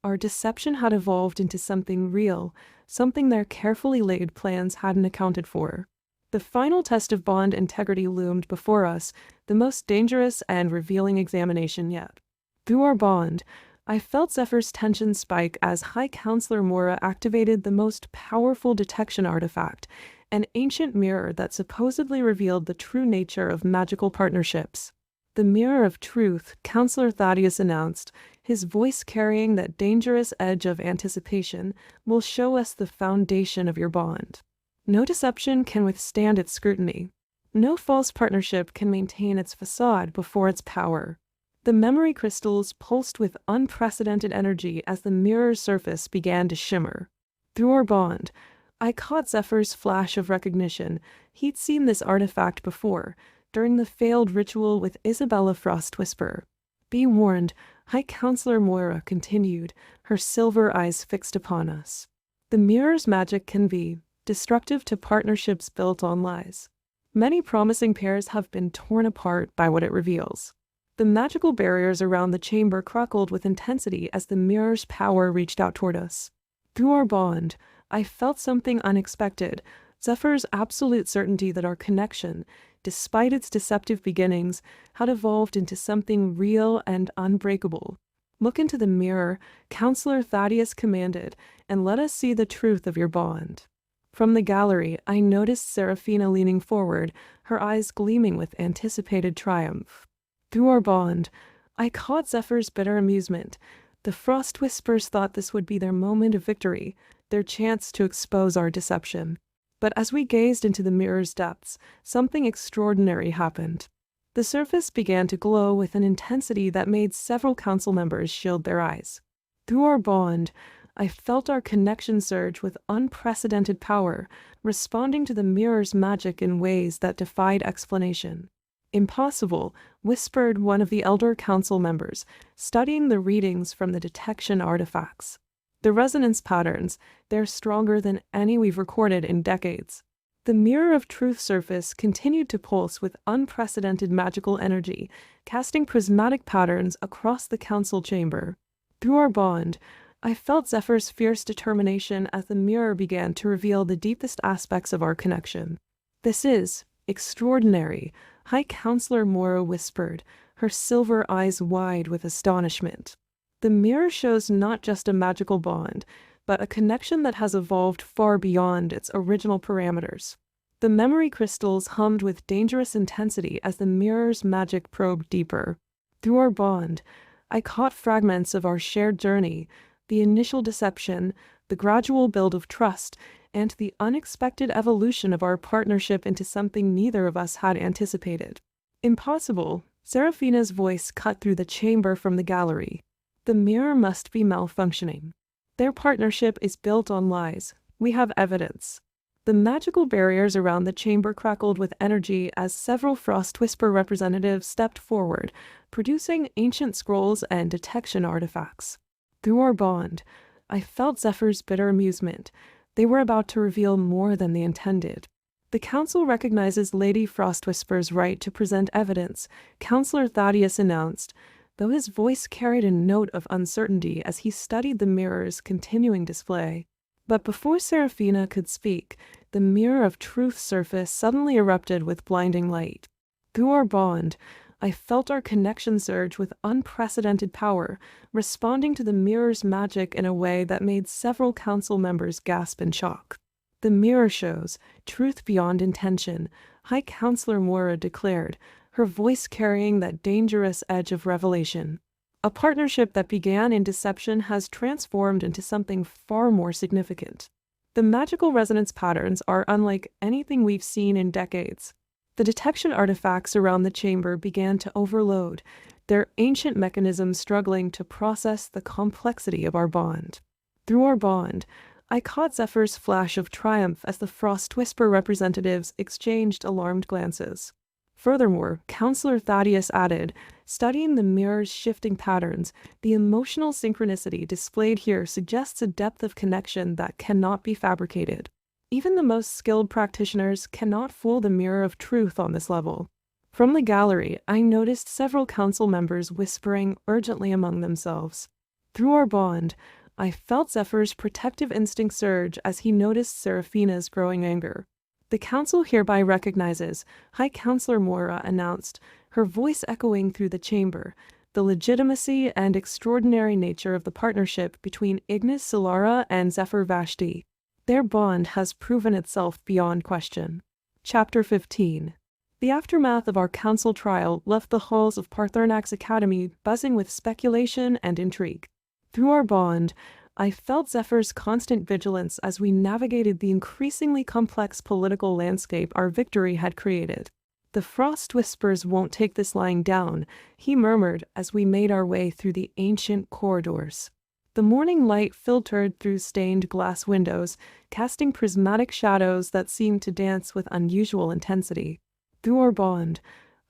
Our deception had evolved into something real, something their carefully laid plans hadn't accounted for. The final test of bond integrity loomed before us, the most dangerous and revealing examination yet. Through our bond, I felt Zephyr's tension spike as High Counselor Mora activated the most powerful detection artifact, an ancient mirror that supposedly revealed the true nature of magical partnerships. The Mirror of Truth, Counselor Thaddeus announced, his voice carrying that dangerous edge of anticipation, will show us the foundation of your bond. No deception can withstand its scrutiny. No false partnership can maintain its facade before its power. The memory crystals pulsed with unprecedented energy as the mirror's surface began to shimmer. Through our bond, I caught Zephyr's flash of recognition. He'd seen this artifact before, during the failed ritual with Isabella Frostwhisper. Be warned, High Counselor Moira continued, her silver eyes fixed upon us. The mirror's magic can be destructive to partnerships built on lies. Many promising pairs have been torn apart by what it reveals. The magical barriers around the chamber crackled with intensity as the mirror's power reached out toward us. Through our bond, I felt something unexpected, Zephyr's absolute certainty that our connection, despite its deceptive beginnings, had evolved into something real and unbreakable. Look into the mirror, Counselor Thaddeus commanded, and let us see the truth of your bond. From the gallery, I noticed Seraphina leaning forward, her eyes gleaming with anticipated triumph. Through our bond, I caught Zephyr's bitter amusement. The Frost Whispers thought this would be their moment of victory, their chance to expose our deception. But as we gazed into the mirror's depths, something extraordinary happened. The surface began to glow with an intensity that made several council members shield their eyes. Through our bond, I felt our connection surge with unprecedented power, responding to the mirror's magic in ways that defied explanation. Impossible, whispered one of the elder council members, studying the readings from the detection artifacts. The resonance patterns, they're stronger than any we've recorded in decades. The mirror of truth surface continued to pulse with unprecedented magical energy, casting prismatic patterns across the council chamber. Through our bond, I felt Zephyr's fierce determination as the mirror began to reveal the deepest aspects of our connection. This is extraordinary, High Counselor Moira whispered, her silver eyes wide with astonishment. The mirror shows not just a magical bond, but a connection that has evolved far beyond its original parameters. The memory crystals hummed with dangerous intensity as the mirror's magic probed deeper. Through our bond, I caught fragments of our shared journey, the initial deception, the gradual build of trust, and the unexpected evolution of our partnership into something neither of us had anticipated. Impossible, Seraphina's voice cut through the chamber from the gallery. The mirror must be malfunctioning. Their partnership is built on lies. We have evidence. The magical barriers around the chamber crackled with energy as several Frostwhisper representatives stepped forward, producing ancient scrolls and detection artifacts. Through our bond, I felt Zephyr's bitter amusement. They were about to reveal more than they intended. The council recognizes Lady Frostwhisper's right to present evidence, Counselor Thaddeus announced, though his voice carried a note of uncertainty as he studied the mirror's continuing display. But before Seraphina could speak, the mirror of truth's surface suddenly erupted with blinding light. Through our bond, I felt our connection surge with unprecedented power, responding to the mirror's magic in a way that made several council members gasp in shock. The mirror shows truth beyond intention, High Counselor Moira declared, her voice carrying that dangerous edge of revelation. A partnership that began in deception has transformed into something far more significant. The magical resonance patterns are unlike anything we've seen in decades. The detection artifacts around the chamber began to overload, their ancient mechanisms struggling to process the complexity of our bond. Through our bond, I caught Zephyr's flash of triumph as the Frostwhisper representatives exchanged alarmed glances. Furthermore, Counselor Thaddeus added, studying the mirror's shifting patterns, the emotional synchronicity displayed here suggests a depth of connection that cannot be fabricated. Even the most skilled practitioners cannot fool the mirror of truth on this level. From the gallery, I noticed several council members whispering urgently among themselves. Through our bond, I felt Zephyr's protective instinct surge as he noticed Seraphina's growing anger. The council hereby recognizes, High Counselor Moira announced, her voice echoing through the chamber, the legitimacy and extraordinary nature of the partnership between Ignis Solara and Zephyr Vashti. Their bond has proven itself beyond question. Chapter 15. The aftermath of our council trial left the halls of Paarthurnax Academy buzzing with speculation and intrigue. Through our bond, I felt Zephyr's constant vigilance as we navigated the increasingly complex political landscape our victory had created. "The frost whispers won't take this lying down," he murmured as we made our way through the ancient corridors. The morning light filtered through stained glass windows, casting prismatic shadows that seemed to dance with unusual intensity. Through our bond,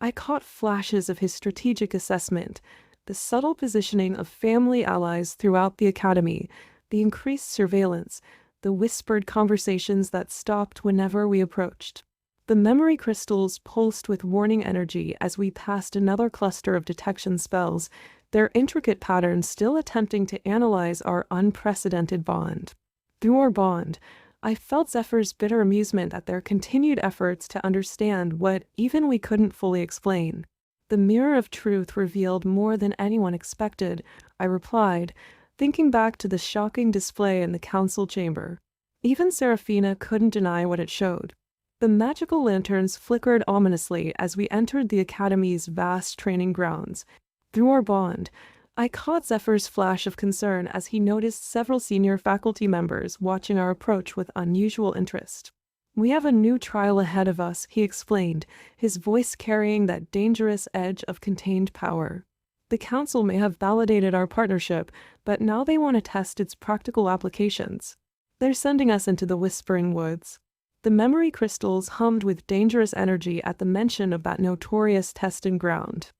I caught flashes of his strategic assessment, the subtle positioning of family allies throughout the academy, the increased surveillance, the whispered conversations that stopped whenever we approached. The memory crystals pulsed with warning energy as we passed another cluster of detection spells, their intricate patterns still attempting to analyze our unprecedented bond. Through our bond, I felt Zephyr's bitter amusement at their continued efforts to understand what even we couldn't fully explain. "The mirror of truth revealed more than anyone expected," I replied, thinking back to the shocking display in the council chamber. Even Seraphina couldn't deny what it showed. The magical lanterns flickered ominously as we entered the academy's vast training grounds. Through our bond, I caught Zephyr's flash of concern as he noticed several senior faculty members watching our approach with unusual interest. "We have a new trial ahead of us," he explained, his voice carrying that dangerous edge of contained power. "The council may have validated our partnership, but now they want to test its practical applications. They're sending us into the Whispering Woods." The memory crystals hummed with dangerous energy at the mention of that notorious testing ground.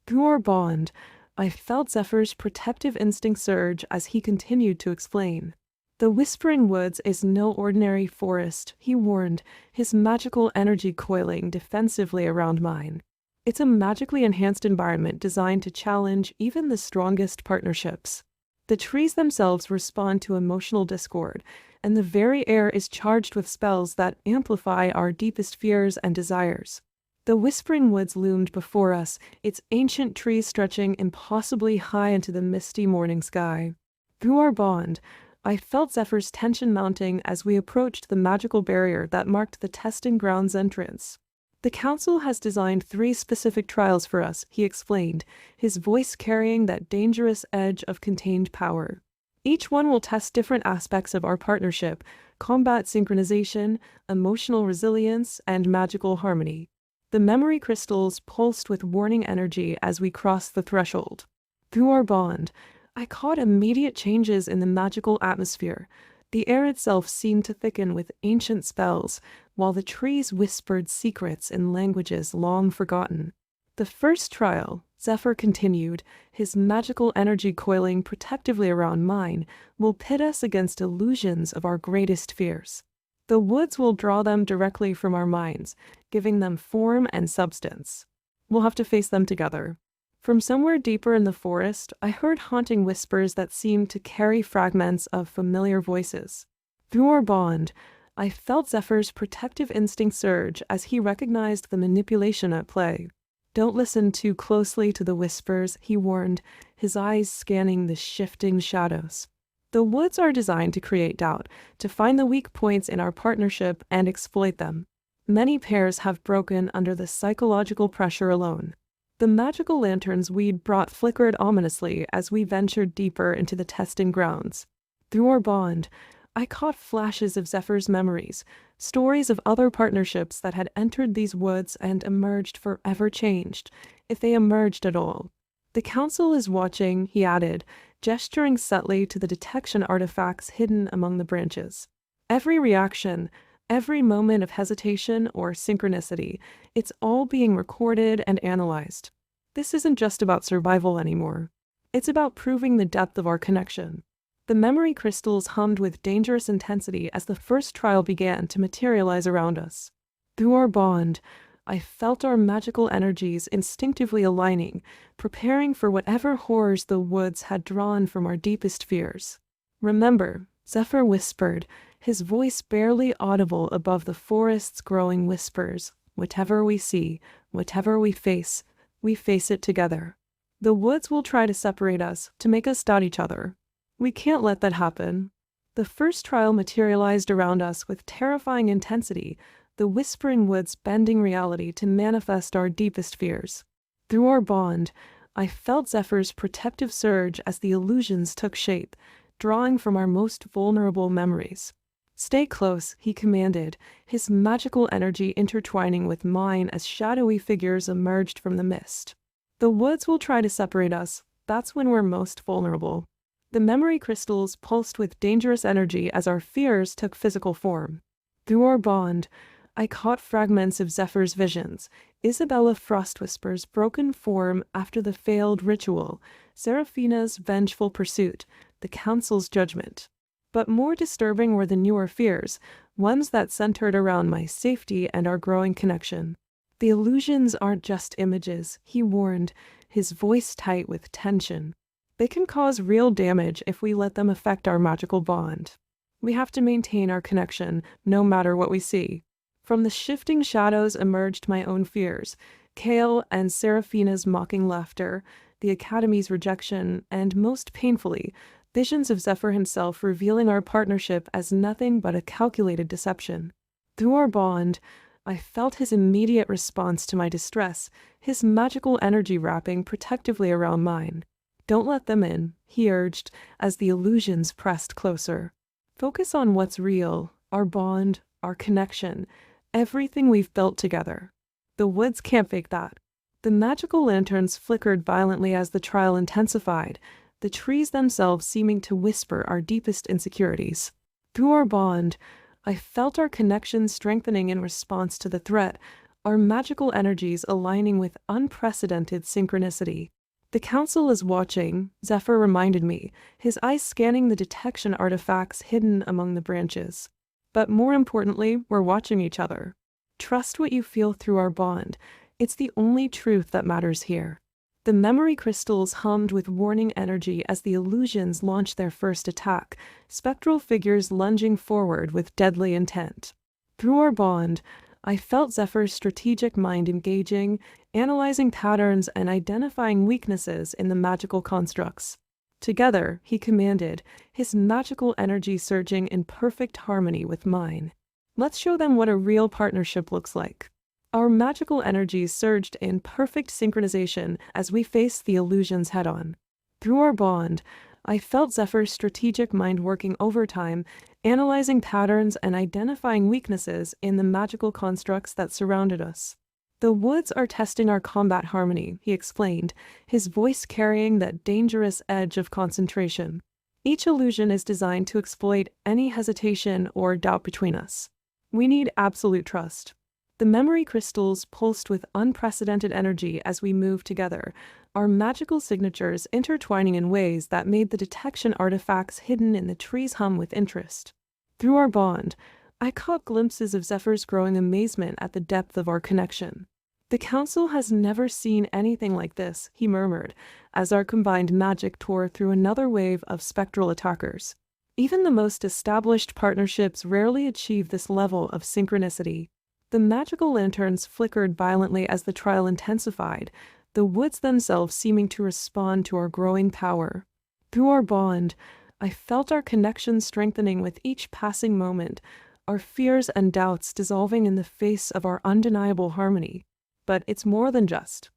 Through our bond, I felt Zephyr's protective instinct surge as he continued to explain. "The Whispering Woods is no ordinary forest," he warned, his magical energy coiling defensively around mine. "It's a magically enhanced environment designed to challenge even the strongest partnerships. The trees themselves respond to emotional discord, and the very air is charged with spells that amplify our deepest fears and desires." The Whispering Woods loomed before us, its ancient trees stretching impossibly high into the misty morning sky. Through our bond, I felt Zephyr's tension mounting as we approached the magical barrier that marked the testing ground's entrance. "The council has designed 3 specific trials for us," he explained, his voice carrying that dangerous edge of contained power. "Each one will test different aspects of our partnership: combat synchronization, emotional resilience, and magical harmony." The memory crystals pulsed with warning energy as we crossed the threshold. Through our bond, I caught immediate changes in the magical atmosphere. The air itself seemed to thicken with ancient spells, while the trees whispered secrets in languages long forgotten. "The first trial," Zephyr continued, his magical energy coiling protectively around mine, "will pit us against illusions of our greatest fears. The woods will draw them directly from our minds, giving them form and substance. We'll have to face them together." From somewhere deeper in the forest, I heard haunting whispers that seemed to carry fragments of familiar voices. Through our bond, I felt Zephyr's protective instinct surge as he recognized the manipulation at play. "Don't listen too closely to the whispers," he warned, his eyes scanning the shifting shadows. "The woods are designed to create doubt, to find the weak points in our partnership and exploit them. Many pairs have broken under the psychological pressure alone." The magical lanterns we'd brought flickered ominously as we ventured deeper into the testing grounds. Through our bond, I caught flashes of Zephyr's memories, stories of other partnerships that had entered these woods and emerged forever changed, if they emerged at all. "The council is watching," he added, gesturing subtly to the detection artifacts hidden among the branches. "Every reaction, every moment of hesitation or synchronicity, it's all being recorded and analyzed. This isn't just about survival anymore. It's about proving the depth of our connection." The memory crystals hummed with dangerous intensity as the first trial began to materialize around us. Through our bond, I felt our magical energies instinctively aligning, preparing for whatever horrors the woods had drawn from our deepest fears. "Remember," Zephyr whispered, his voice barely audible above the forest's growing whispers, "whatever we see, whatever we face it together. The woods will try to separate us, to make us doubt each other. We can't let that happen." The first trial materialized around us with terrifying intensity, the Whispering Woods bending reality to manifest our deepest fears. Through our bond, I felt Zephyr's protective surge as the illusions took shape, drawing from our most vulnerable memories. "Stay close," he commanded, his magical energy intertwining with mine as shadowy figures emerged from the mist. "The woods will try to separate us. That's when we're most vulnerable." The memory crystals pulsed with dangerous energy as our fears took physical form. Through our bond, I caught fragments of Zephyr's visions, Isabella Frostwhisper's broken form after the failed ritual, Seraphina's vengeful pursuit, the Council's judgment. But more disturbing were the newer fears, ones that centered around my safety and our growing connection. "The illusions aren't just images," he warned, his voice tight with tension. "They can cause real damage if we let them affect our magical bond. We have to maintain our connection, no matter what we see." From the shifting shadows emerged my own fears, Kale and Seraphina's mocking laughter, the Academy's rejection, and most painfully, visions of Zephyr himself revealing our partnership as nothing but a calculated deception. Through our bond, I felt his immediate response to my distress, his magical energy wrapping protectively around mine. "Don't let them in," he urged as the illusions pressed closer. "Focus on what's real, our bond, our connection, everything we've built together. The woods can't fake that." The magical lanterns flickered violently as the trial intensified, the trees themselves seeming to whisper our deepest insecurities. Through our bond, I felt our connection strengthening in response to the threat, our magical energies aligning with unprecedented synchronicity. "The Council is watching," Zephyr reminded me, his eyes scanning the detection artifacts hidden among the branches. "But more importantly, we're watching each other. Trust what you feel through our bond. It's the only truth that matters here." The memory crystals hummed with warning energy as the illusions launched their first attack, spectral figures lunging forward with deadly intent. Through our bond, I felt Zephyr's strategic mind engaging, analyzing patterns and identifying weaknesses in the magical constructs. Together, he commanded, his magical energy surging in perfect harmony with mine. "Let's show them what a real partnership looks like." Our magical energies surged in perfect synchronization as we faced the illusions head-on. Through our bond, I felt Zephyr's strategic mind working overtime, analyzing patterns and identifying weaknesses in the magical constructs that surrounded us. "The woods are testing our combat harmony," he explained, his voice carrying that dangerous edge of concentration. "Each illusion is designed to exploit any hesitation or doubt between us. We need absolute trust." The memory crystals pulsed with unprecedented energy as we moved together, our magical signatures intertwining in ways that made the detection artifacts hidden in the trees hum with interest. Through our bond, I caught glimpses of Zephyr's growing amazement at the depth of our connection. "The Council has never seen anything like this," he murmured, as our combined magic tore through another wave of spectral attackers. "Even the most established partnerships rarely achieve this level of synchronicity." The magical lanterns flickered violently as the trial intensified, the woods themselves seeming to respond to our growing power. Through our bond, I felt our connection strengthening with each passing moment, our fears and doubts dissolving in the face of our undeniable harmony. But it's more than just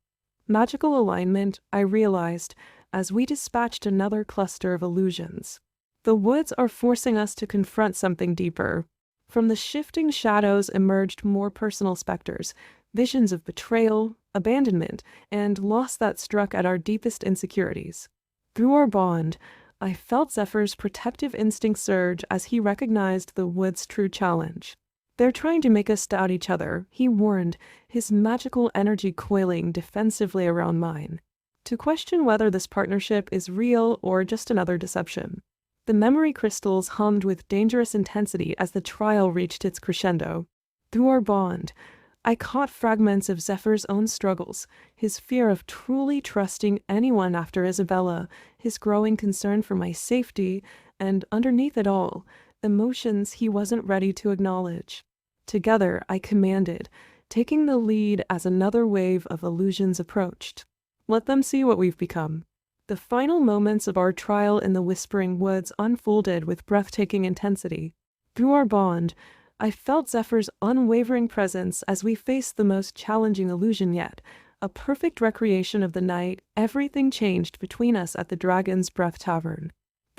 magical alignment, I realized, as we dispatched another cluster of illusions. The woods are forcing us to confront something deeper. From the shifting shadows emerged more personal specters, visions of betrayal, abandonment, and loss that struck at our deepest insecurities. Through our bond, I felt Zephyr's protective instinct surge as he recognized the wood's true challenge. "They're trying to make us doubt each other," he warned, his magical energy coiling defensively around mine. "To question whether this partnership is real or just another deception." The memory crystals hummed with dangerous intensity as the trial reached its crescendo. Through our bond, I caught fragments of Zephyr's own struggles, his fear of truly trusting anyone after Isabella, his growing concern for my safety, and underneath it all, emotions he wasn't ready to acknowledge. Together, I commanded, taking the lead as another wave of illusions approached. "Let them see what we've become." The final moments of our trial in the Whispering Woods unfolded with breathtaking intensity. Through our bond, I felt Zephyr's unwavering presence as we faced the most challenging illusion yet, a perfect recreation of the night. Everything changed between us at the Dragon's Breath Tavern.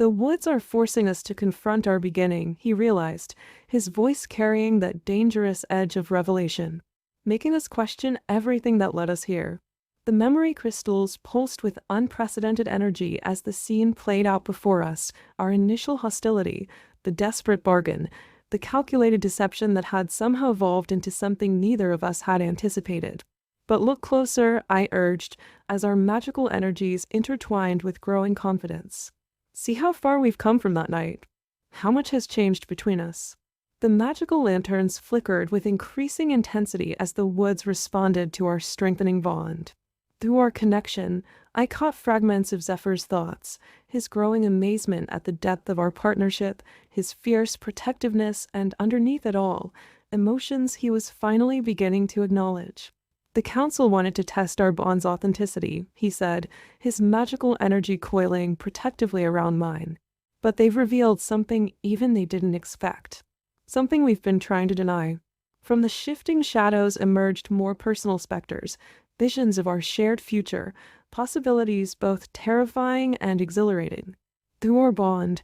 The woods are forcing us to confront our beginning, he realized, his voice carrying that dangerous edge of revelation, making us question everything that led us here. The memory crystals pulsed with unprecedented energy as the scene played out before us, our initial hostility, the desperate bargain, the calculated deception that had somehow evolved into something neither of us had anticipated. But look closer, I urged, as our magical energies intertwined with growing confidence. See how far we've come from that night. How much has changed between us. The magical lanterns flickered with increasing intensity as the woods responded to our strengthening bond. Through our connection, I caught fragments of Zephyr's thoughts, his growing amazement at the depth of our partnership, his fierce protectiveness, and underneath it all, emotions he was finally beginning to acknowledge. The council wanted to test our bond's authenticity, he said, his magical energy coiling protectively around mine. But they've revealed something even they didn't expect. Something we've been trying to deny. From the shifting shadows emerged more personal specters, visions of our shared future, possibilities both terrifying and exhilarating. Through our bond,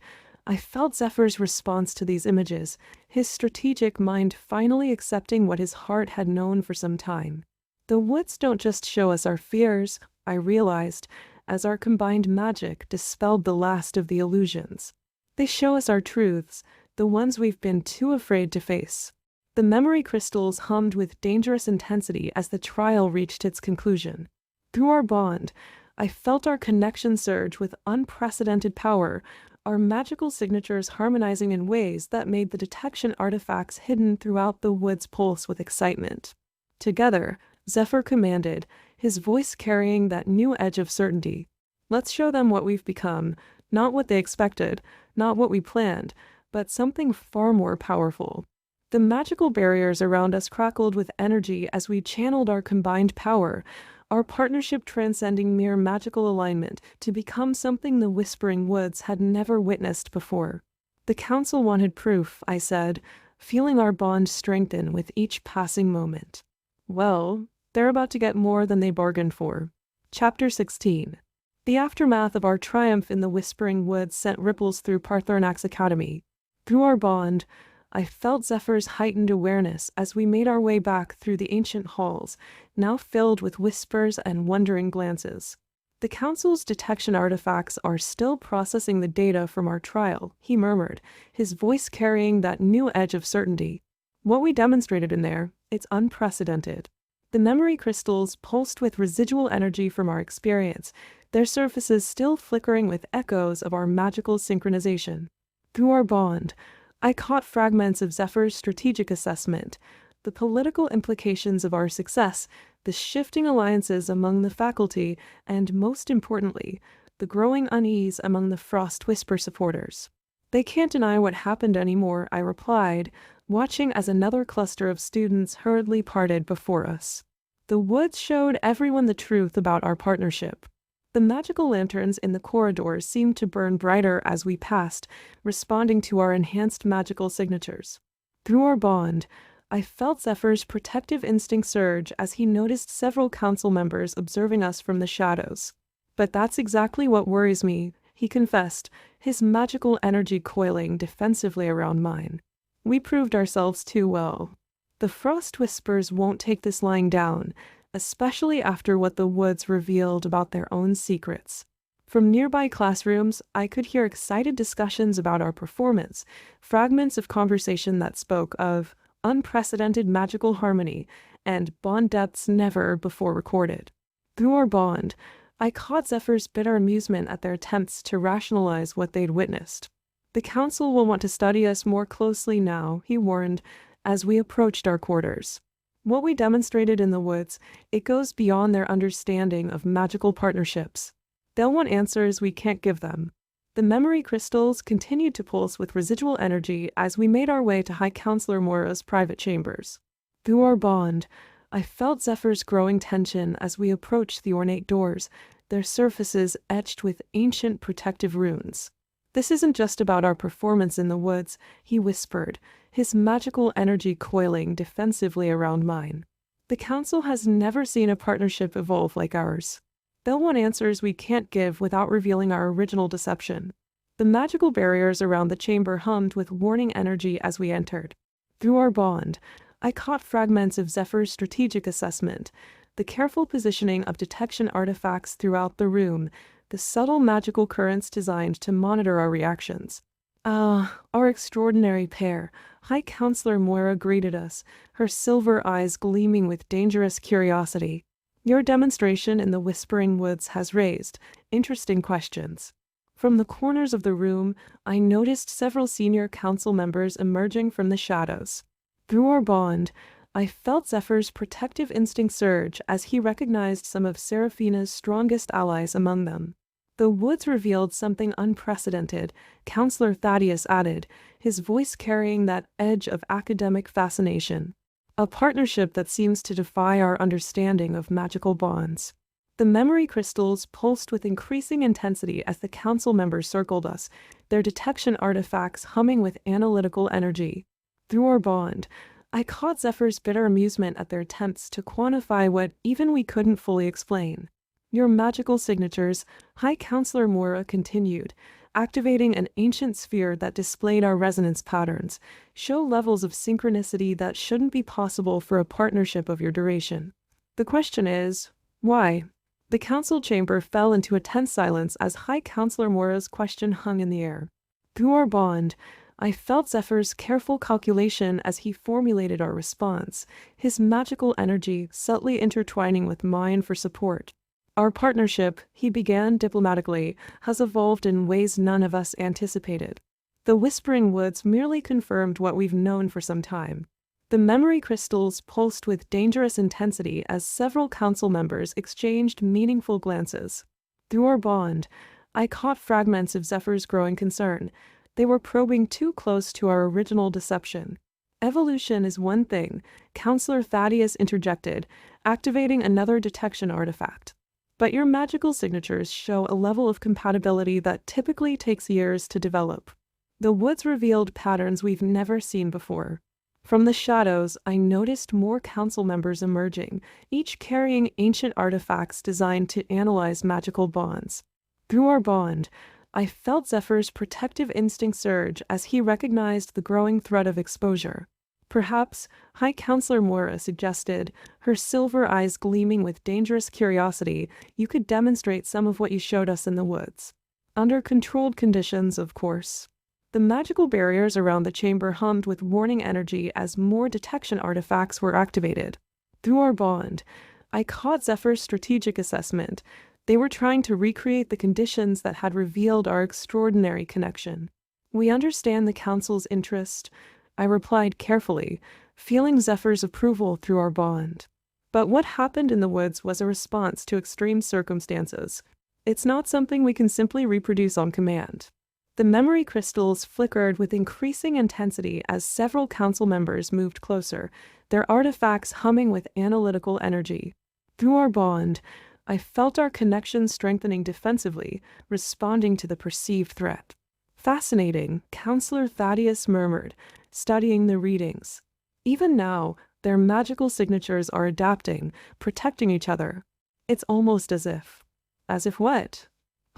I felt Zephyr's response to these images, his strategic mind finally accepting what his heart had known for some time. The woods don't just show us our fears, I realized, as our combined magic dispelled the last of the illusions. They show us our truths, the ones we've been too afraid to face. The memory crystals hummed with dangerous intensity as the trial reached its conclusion. Through our bond, I felt our connection surge with unprecedented power, our magical signatures harmonizing in ways that made the detection artifacts hidden throughout the woods pulse with excitement. Together, Zephyr commanded, his voice carrying that new edge of certainty. Let's show them what we've become, not what they expected, not what we planned, but something far more powerful. The magical barriers around us crackled with energy as we channeled our combined power, our partnership transcending mere magical alignment to become something the Whispering Woods had never witnessed before. The council wanted proof, I said, feeling our bond strengthen with each passing moment. Well, they're about to get more than they bargained for. Chapter 16. The aftermath of our triumph in the Whispering Woods sent ripples through Paarthurnax Academy. Through our bond, I felt Zephyr's heightened awareness as we made our way back through the ancient halls, now filled with whispers and wondering glances. The council's detection artifacts are still processing the data from our trial, he murmured, his voice carrying that new edge of certainty. What we demonstrated in there, it's unprecedented. The memory crystals pulsed with residual energy from our experience, their surfaces still flickering with echoes of our magical synchronization. Through our bond, I caught fragments of Zephyr's strategic assessment, the political implications of our success, the shifting alliances among the faculty, and most importantly, the growing unease among the Frost Whisper supporters. They can't deny what happened anymore, I replied, watching as another cluster of students hurriedly parted before us. The woods showed everyone the truth about our partnership. The magical lanterns in the corridors seemed to burn brighter as we passed, responding to our enhanced magical signatures. Through our bond, I felt Zephyr's protective instinct surge as he noticed several council members observing us from the shadows. But that's exactly what worries me, he confessed, his magical energy coiling defensively around mine. We proved ourselves too well. The Frost Whispers won't take this lying down, especially after what the woods revealed about their own secrets. From nearby classrooms, I could hear excited discussions about our performance, fragments of conversation that spoke of unprecedented magical harmony and bond depths never before recorded. Through our bond, I caught Zephyr's bitter amusement at their attempts to rationalize what they'd witnessed. The council will want to study us more closely now, he warned, as we approached our quarters. What we demonstrated in the woods, it goes beyond their understanding of magical partnerships. They'll want answers we can't give them. The memory crystals continued to pulse with residual energy as we made our way to High Counselor Mora's private chambers. Through our bond, I felt Zephyr's growing tension as we approached the ornate doors, their surfaces etched with ancient protective runes. This isn't just about our performance in the woods, he whispered, his magical energy coiling defensively around mine. The council has never seen a partnership evolve like ours. They'll want answers we can't give without revealing our original deception. The magical barriers around the chamber hummed with warning energy as we entered. Through our bond, I caught fragments of Zephyr's strategic assessment, the careful positioning of detection artifacts throughout the room, the subtle magical currents designed to monitor our reactions. Our extraordinary pair. High Counselor Moira greeted us, her silver eyes gleaming with dangerous curiosity. Your demonstration in the Whispering Woods has raised interesting questions. From the corners of the room, I noticed several senior council members emerging from the shadows. Through our bond, I felt Zephyr's protective instinct surge as he recognized some of Seraphina's strongest allies among them. The woods revealed something unprecedented, Counselor Thaddeus added, his voice carrying that edge of academic fascination. A partnership that seems to defy our understanding of magical bonds. The memory crystals pulsed with increasing intensity as the council members circled us, their detection artifacts humming with analytical energy. Through our bond, I caught Zephyr's bitter amusement at their attempts to quantify what even we couldn't fully explain. Your magical signatures, High Counselor Moira continued, activating an ancient sphere that displayed our resonance patterns, show levels of synchronicity that shouldn't be possible for a partnership of your duration. The question is, why? The council chamber fell into a tense silence as High Counselor Moira's question hung in the air. Through our bond, I felt Zephyr's careful calculation as he formulated our response, his magical energy subtly intertwining with mine for support. Our partnership, he began diplomatically, has evolved in ways none of us anticipated. The Whispering Woods merely confirmed what we've known for some time. The memory crystals pulsed with dangerous intensity as several council members exchanged meaningful glances. Through our bond, I caught fragments of Zephyr's growing concern. They were probing too close to our original deception. Evolution is one thing, Counselor Thaddeus interjected, activating another detection artifact. But your magical signatures show a level of compatibility that typically takes years to develop. The woods revealed patterns we've never seen before. From the shadows, I noticed more council members emerging, each carrying ancient artifacts designed to analyze magical bonds. Through our bond, I felt Zephyr's protective instinct surge as he recognized the growing threat of exposure. Perhaps, High Counselor Moira suggested, her silver eyes gleaming with dangerous curiosity, you could demonstrate some of what you showed us in the woods. Under controlled conditions, of course. The magical barriers around the chamber hummed with warning energy as more detection artifacts were activated. Through our bond, I caught Zephyr's strategic assessment. They were trying to recreate the conditions that had revealed our extraordinary connection. We understand the Council's interest, I replied carefully, feeling Zephyr's approval through our bond. But what happened in the woods was a response to extreme circumstances. It's not something we can simply reproduce on command. The memory crystals flickered with increasing intensity as several council members moved closer, their artifacts humming with analytical energy. Through our bond, I felt our connection strengthening defensively, responding to the perceived threat. Fascinating, Counselor Thaddeus murmured, studying the readings. Even now, their magical signatures are adapting, protecting each other. It's almost as if. As if what?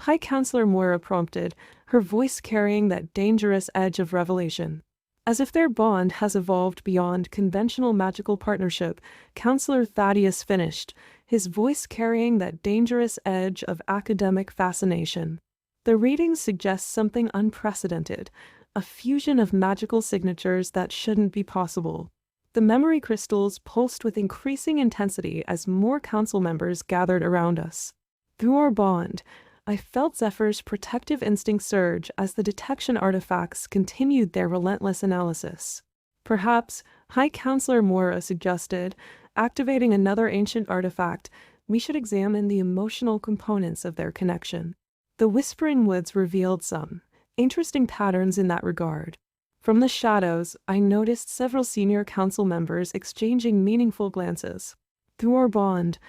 High Counselor Moira prompted, her voice carrying that dangerous edge of revelation. As if their bond has evolved beyond conventional magical partnership, Counselor Thaddeus finished, his voice carrying that dangerous edge of academic fascination. The readings suggest something unprecedented, a fusion of magical signatures that shouldn't be possible. The memory crystals pulsed with increasing intensity as more council members gathered around us. Through our bond, I felt Zephyr's protective instinct surge as the detection artifacts continued their relentless analysis. Perhaps, High Counselor Moira suggested, activating another ancient artifact, we should examine the emotional components of their connection. The Whispering Woods revealed some interesting patterns in that regard. From the shadows, I noticed several senior council members exchanging meaningful glances. Through our bond,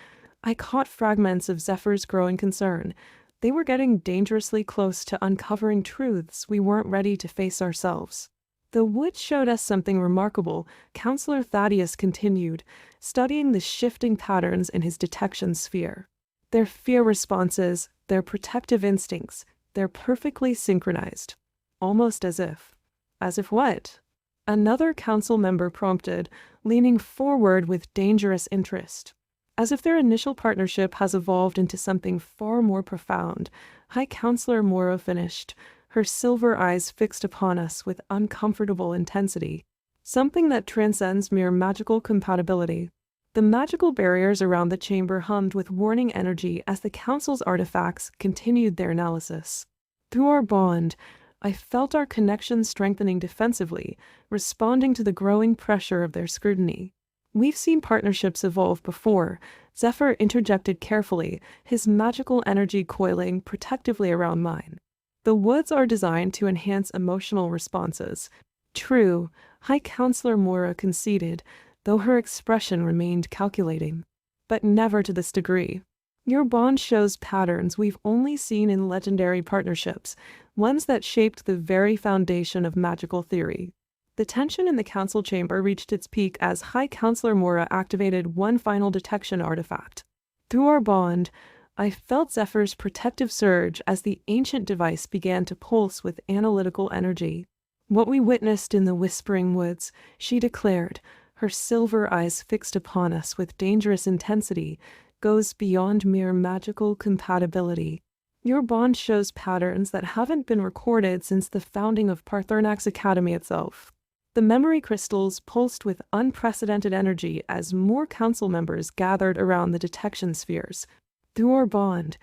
I caught fragments of Zephyr's growing concern. They were getting dangerously close to uncovering truths we weren't ready to face ourselves. The woods showed us something remarkable, Counselor Thaddeus continued, studying the shifting patterns in his detection sphere. Their fear responses, their protective instincts, They're perfectly synchronized. Almost as if. As if what? Another council member prompted, leaning forward with dangerous interest. As if their initial partnership has evolved into something far more profound, High Counselor Mora finished, her silver eyes fixed upon us with uncomfortable intensity. Something that transcends mere magical compatibility. The magical barriers around the chamber hummed with warning energy as the council's artifacts continued their analysis. Through our bond, I felt our connection strengthening defensively, responding to the growing pressure of their scrutiny. We've seen partnerships evolve before. Zephyr interjected carefully, his magical energy coiling protectively around mine. The woods are designed to enhance emotional responses. True, High Counselor Mora conceded, though her expression remained calculating. But never to this degree. Your bond shows patterns we've only seen in legendary partnerships, ones that shaped the very foundation of magical theory. The tension in the council chamber reached its peak as High Counselor Mora activated one final detection artifact. Through our bond, I felt Zephyr's protective surge as the ancient device began to pulse with analytical energy. What we witnessed in the Whispering Woods, she declared, her silver eyes fixed upon us with dangerous intensity, goes beyond mere magical compatibility. Your bond shows patterns that haven't been recorded since the founding of Paarthurnax Academy itself. The memory crystals pulsed with unprecedented energy as more council members gathered around the detection spheres. Through our bond,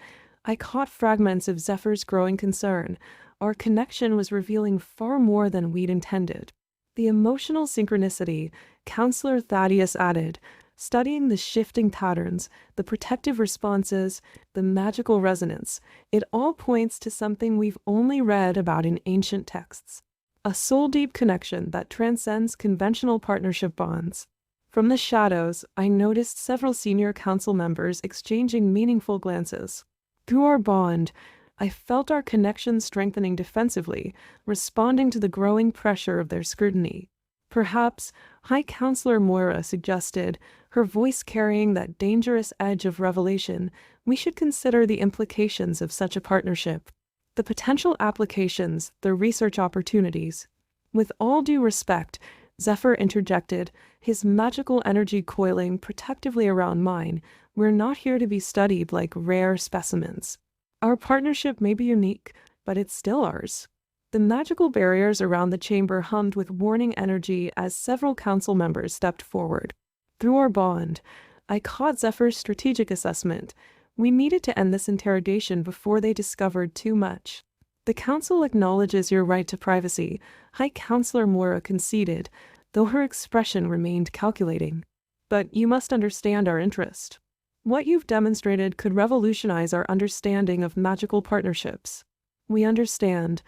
I caught fragments of Zephyr's growing concern. Our connection was revealing far more than we'd intended. The emotional synchronicity, Counselor Thaddeus added, studying the shifting patterns, the protective responses, the magical resonance, it all points to something we've only read about in ancient texts. A soul-deep connection that transcends conventional partnership bonds. From the shadows, I noticed several senior council members exchanging meaningful glances. Through our bond, I felt our connection strengthening defensively, responding to the growing pressure of their scrutiny. Perhaps, High Counselor Moira suggested, her voice carrying that dangerous edge of revelation, we should consider the implications of such a partnership. The potential applications, the research opportunities. With all due respect, Zephyr interjected, his magical energy coiling protectively around mine, we're not here to be studied like rare specimens. Our partnership may be unique, but it's still ours. The magical barriers around the chamber hummed with warning energy as several council members stepped forward. Through our bond, I caught Zephyr's strategic assessment. We needed to end this interrogation before they discovered too much. The council acknowledges your right to privacy, High Counselor Mora conceded, though her expression remained calculating. But you must understand our interest. What you've demonstrated could revolutionize our understanding of magical partnerships. We understand,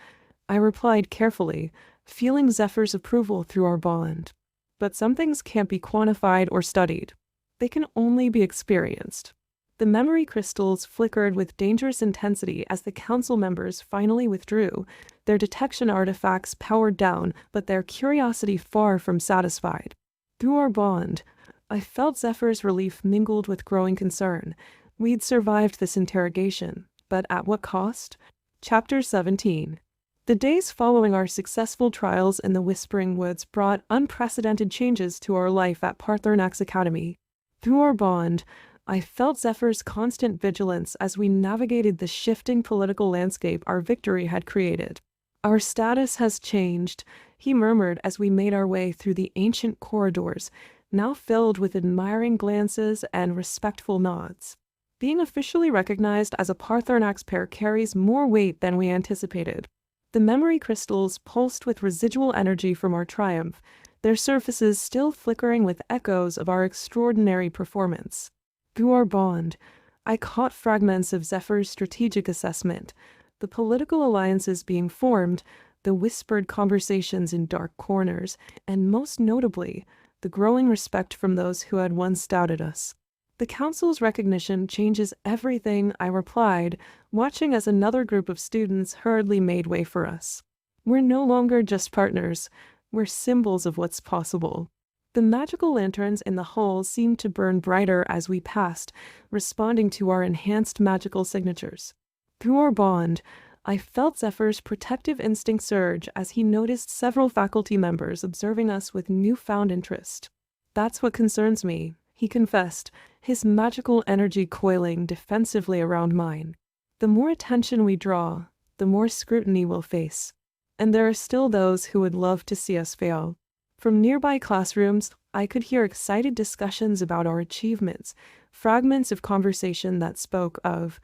I replied carefully, feeling Zephyr's approval through our bond. But some things can't be quantified or studied. They can only be experienced. The memory crystals flickered with dangerous intensity as the council members finally withdrew, their detection artifacts powered down, but their curiosity far from satisfied. Through our bond, I felt Zephyr's relief mingled with growing concern. We'd survived this interrogation, but at what cost? Chapter 17. The days following our successful trials in the Whispering Woods brought unprecedented changes to our life at Paarthurnax Academy. Through our bond, I felt Zephyr's constant vigilance as we navigated the shifting political landscape our victory had created. Our status has changed, he murmured as we made our way through the ancient corridors, now filled with admiring glances and respectful nods. Being officially recognized as a Paarthurnax pair carries more weight than we anticipated. The memory crystals pulsed with residual energy from our triumph, their surfaces still flickering with echoes of our extraordinary performance. Through our bond, I caught fragments of Zephyr's strategic assessment, the political alliances being formed, the whispered conversations in dark corners, and most notably, the growing respect from those who had once doubted us. The council's recognition changes everything, I replied, watching as another group of students hurriedly made way for us. We're no longer just partners, we're symbols of what's possible. The magical lanterns in the hall seemed to burn brighter as we passed, responding to our enhanced magical signatures. Through our bond, I felt Zephyr's protective instinct surge as he noticed several faculty members observing us with newfound interest. "That's what concerns me," he confessed, his magical energy coiling defensively around mine. "The more attention we draw, the more scrutiny we'll face. And there are still those who would love to see us fail." From nearby classrooms, I could hear excited discussions about our achievements, fragments of conversation that spoke of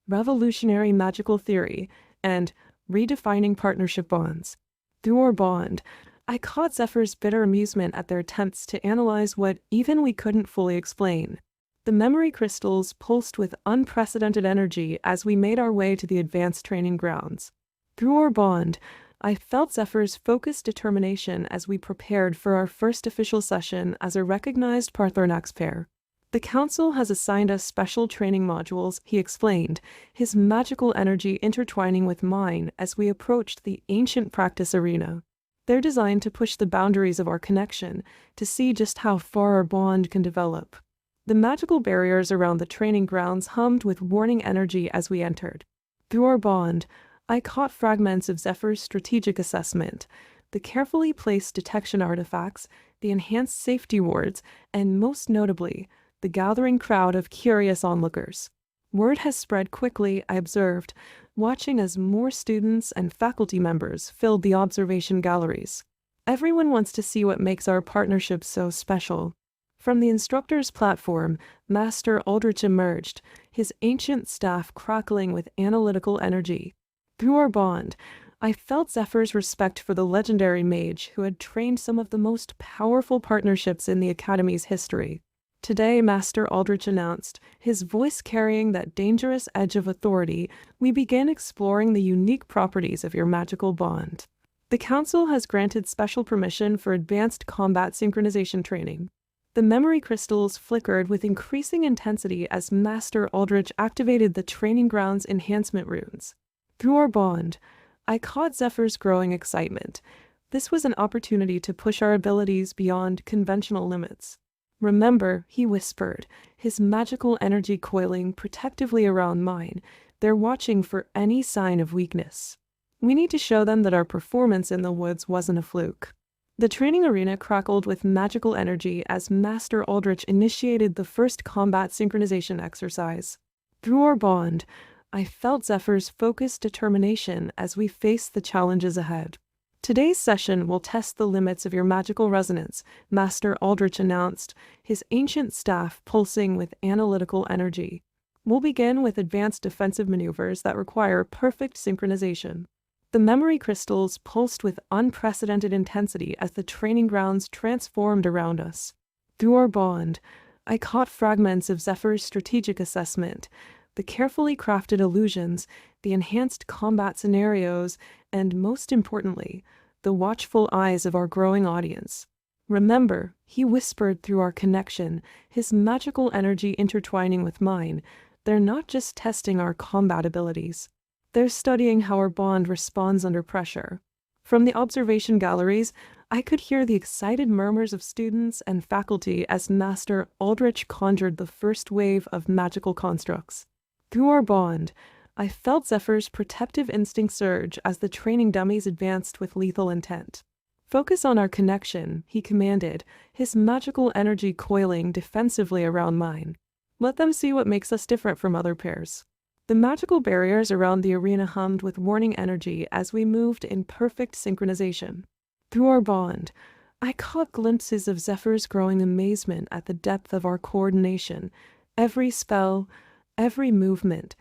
revolutionary magical theory and redefining partnership bonds. Through our bond, I caught Zephyr's bitter amusement at their attempts to analyze what even we couldn't fully explain. The memory crystals pulsed with unprecedented energy as we made our way to the advanced training grounds. Through our bond, I felt Zephyr's focused determination as we prepared for our first official session as a recognized Paarthurnax pair. "The Council has assigned us special training modules," he explained, his magical energy intertwining with mine as we approached the ancient practice arena. "They're designed to push the boundaries of our connection, to see just how far our bond can develop." The magical barriers around the training grounds hummed with warning energy as we entered. Through our bond, I caught fragments of Zephyr's strategic assessment, the carefully placed detection artifacts, the enhanced safety wards, and most notably, the gathering crowd of curious onlookers. Word has spread quickly, I observed, watching as more students and faculty members filled the observation galleries. Everyone wants to see what makes our partnership so special. From the instructor's platform, Master Aldrich emerged, his ancient staff crackling with analytical energy. Through our bond, I felt Zephyr's respect for the legendary mage who had trained some of the most powerful partnerships in the Academy's history. "Today," Master Aldrich announced, his voice carrying that dangerous edge of authority, "we begin exploring the unique properties of your magical bond. The Council has granted special permission for advanced combat synchronization training." The memory crystals flickered with increasing intensity as Master Aldrich activated the training ground's enhancement runes. Through our bond, I caught Zephyr's growing excitement. This was an opportunity to push our abilities beyond conventional limits. "Remember," he whispered, his magical energy coiling protectively around mine, "they're watching for any sign of weakness. We need to show them that our performance in the woods wasn't a fluke." The training arena crackled with magical energy as Master Aldrich initiated the first combat synchronization exercise. Through our bond, I felt Zephyr's focused determination as we faced the challenges ahead. "Today's session will test the limits of your magical resonance," Master Aldrich announced, his ancient staff pulsing with analytical energy. "We'll begin with advanced defensive maneuvers that require perfect synchronization." The memory crystals pulsed with unprecedented intensity as the training grounds transformed around us. Through our bond, I caught fragments of Zephyr's strategic assessment, the carefully crafted illusions, the enhanced combat scenarios, and most importantly, the watchful eyes of our growing audience. "Remember," he whispered through our connection, his magical energy intertwining with mine, "they're not just testing our combat abilities. They're studying how our bond responds under pressure." From the observation galleries, I could hear the excited murmurs of students and faculty as Master Aldrich conjured the first wave of magical constructs. Through our bond, I felt Zephyr's protective instinct surge as the training dummies advanced with lethal intent. "Focus on our connection," he commanded, his magical energy coiling defensively around mine. "Let them see what makes us different from other pairs." The magical barriers around the arena hummed with warning energy as we moved in perfect synchronization. Through our bond, I caught glimpses of Zephyr's growing amazement at the depth of our coordination, every spell, every movement,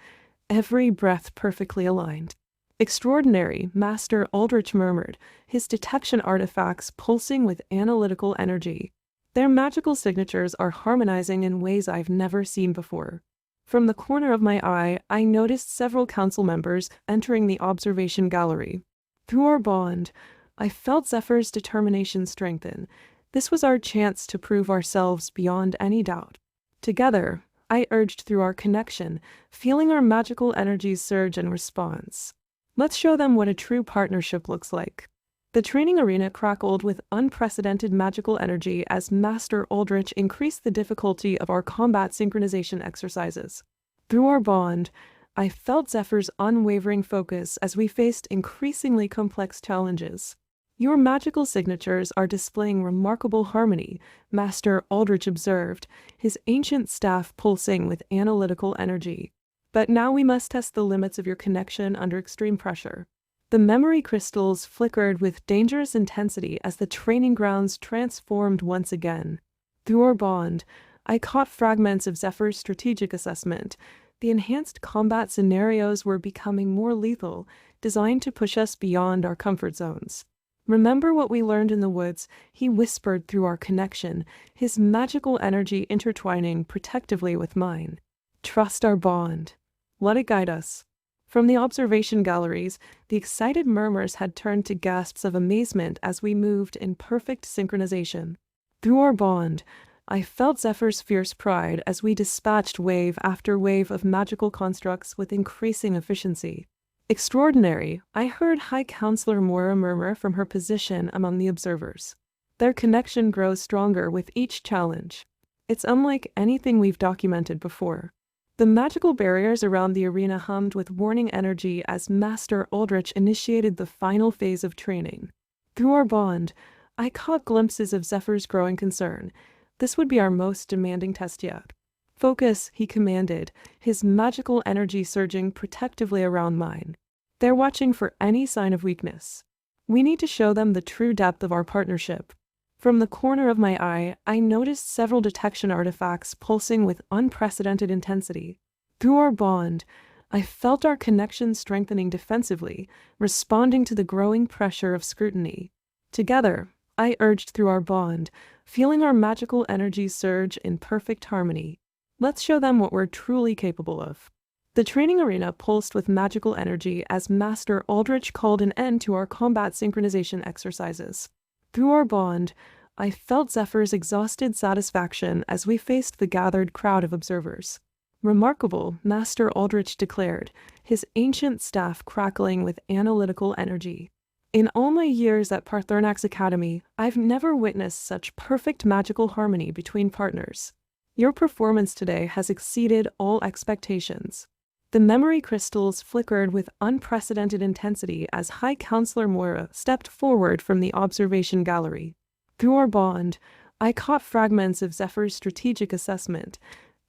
every breath perfectly aligned. "Extraordinary," Master Aldrich murmured, his detection artifacts pulsing with analytical energy. "Their magical signatures are harmonizing in ways I've never seen before." From the corner of my eye, I noticed several council members entering the observation gallery. Through our bond, I felt Zephyr's determination strengthen. This was our chance to prove ourselves beyond any doubt. Together, I urged through our connection, feeling our magical energies surge in response. "Let's show them what a true partnership looks like." The training arena crackled with unprecedented magical energy as Master Aldrich increased the difficulty of our combat synchronization exercises. Through our bond, I felt Zephyr's unwavering focus as we faced increasingly complex challenges. Your magical signatures are displaying remarkable harmony, Master Aldrich observed, his ancient staff pulsing with analytical energy. But now we must test the limits of your connection under extreme pressure. The memory crystals flickered with dangerous intensity as the training grounds transformed once again. Through our bond, I caught fragments of Zephyr's strategic assessment. The enhanced combat scenarios were becoming more lethal, designed to push us beyond our comfort zones. Remember what we learned in the woods, he whispered through our connection, his magical energy intertwining protectively with mine. Trust our bond. Let it guide us. From the observation galleries, the excited murmurs had turned to gasps of amazement as we moved in perfect synchronization. Through our bond, I felt Zephyr's fierce pride as we dispatched wave after wave of magical constructs with increasing efficiency. Extraordinary, I heard High Counselor Moira murmur from her position among the observers. Their connection grows stronger with each challenge. It's unlike anything we've documented before. The magical barriers around the arena hummed with warning energy as Master Aldrich initiated the final phase of training. Through our bond, I caught glimpses of Zephyr's growing concern. This would be our most demanding test yet. Focus, he commanded, his magical energy surging protectively around mine. They're watching for any sign of weakness. We need to show them the true depth of our partnership. From the corner of my eye, I noticed several detection artifacts pulsing with unprecedented intensity. Through our bond, I felt our connection strengthening defensively, responding to the growing pressure of scrutiny. Together, I urged through our bond, feeling our magical energy surge in perfect harmony. Let's show them what we're truly capable of. The training arena pulsed with magical energy as Master Aldrich called an end to our combat synchronization exercises. Through our bond, I felt Zephyr's exhausted satisfaction as we faced the gathered crowd of observers. Remarkable, Master Aldrich declared, his ancient staff crackling with analytical energy. In all my years at Paarthurnax Academy, I've never witnessed such perfect magical harmony between partners. Your performance today has exceeded all expectations. The memory crystals flickered with unprecedented intensity as High Counselor Moira stepped forward from the observation gallery. Through our bond, I caught fragments of Zephyr's strategic assessment.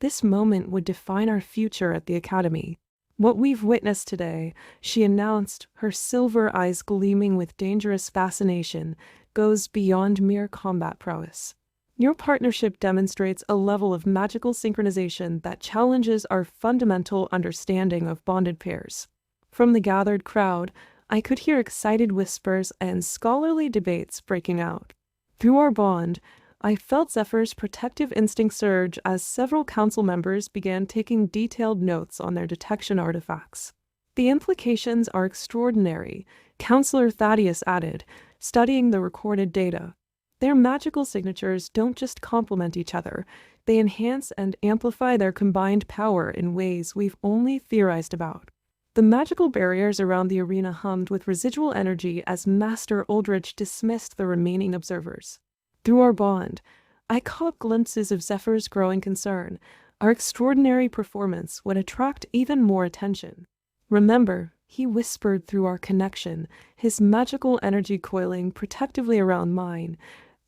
This moment would define our future at the Academy. What we've witnessed today, she announced, her silver eyes gleaming with dangerous fascination, goes beyond mere combat prowess. Your partnership demonstrates a level of magical synchronization that challenges our fundamental understanding of bonded pairs. From the gathered crowd, I could hear excited whispers and scholarly debates breaking out. Through our bond, I felt Zephyr's protective instinct surge as several council members began taking detailed notes on their detection artifacts. The implications are extraordinary, Counselor Thaddeus added, studying the recorded data. Their magical signatures don't just complement each other, they enhance and amplify their combined power in ways we've only theorized about. The magical barriers around the arena hummed with residual energy as Master Aldrich dismissed the remaining observers. Through our bond, I caught glimpses of Zephyr's growing concern. Our extraordinary performance would attract even more attention. Remember, he whispered through our connection, his magical energy coiling protectively around mine.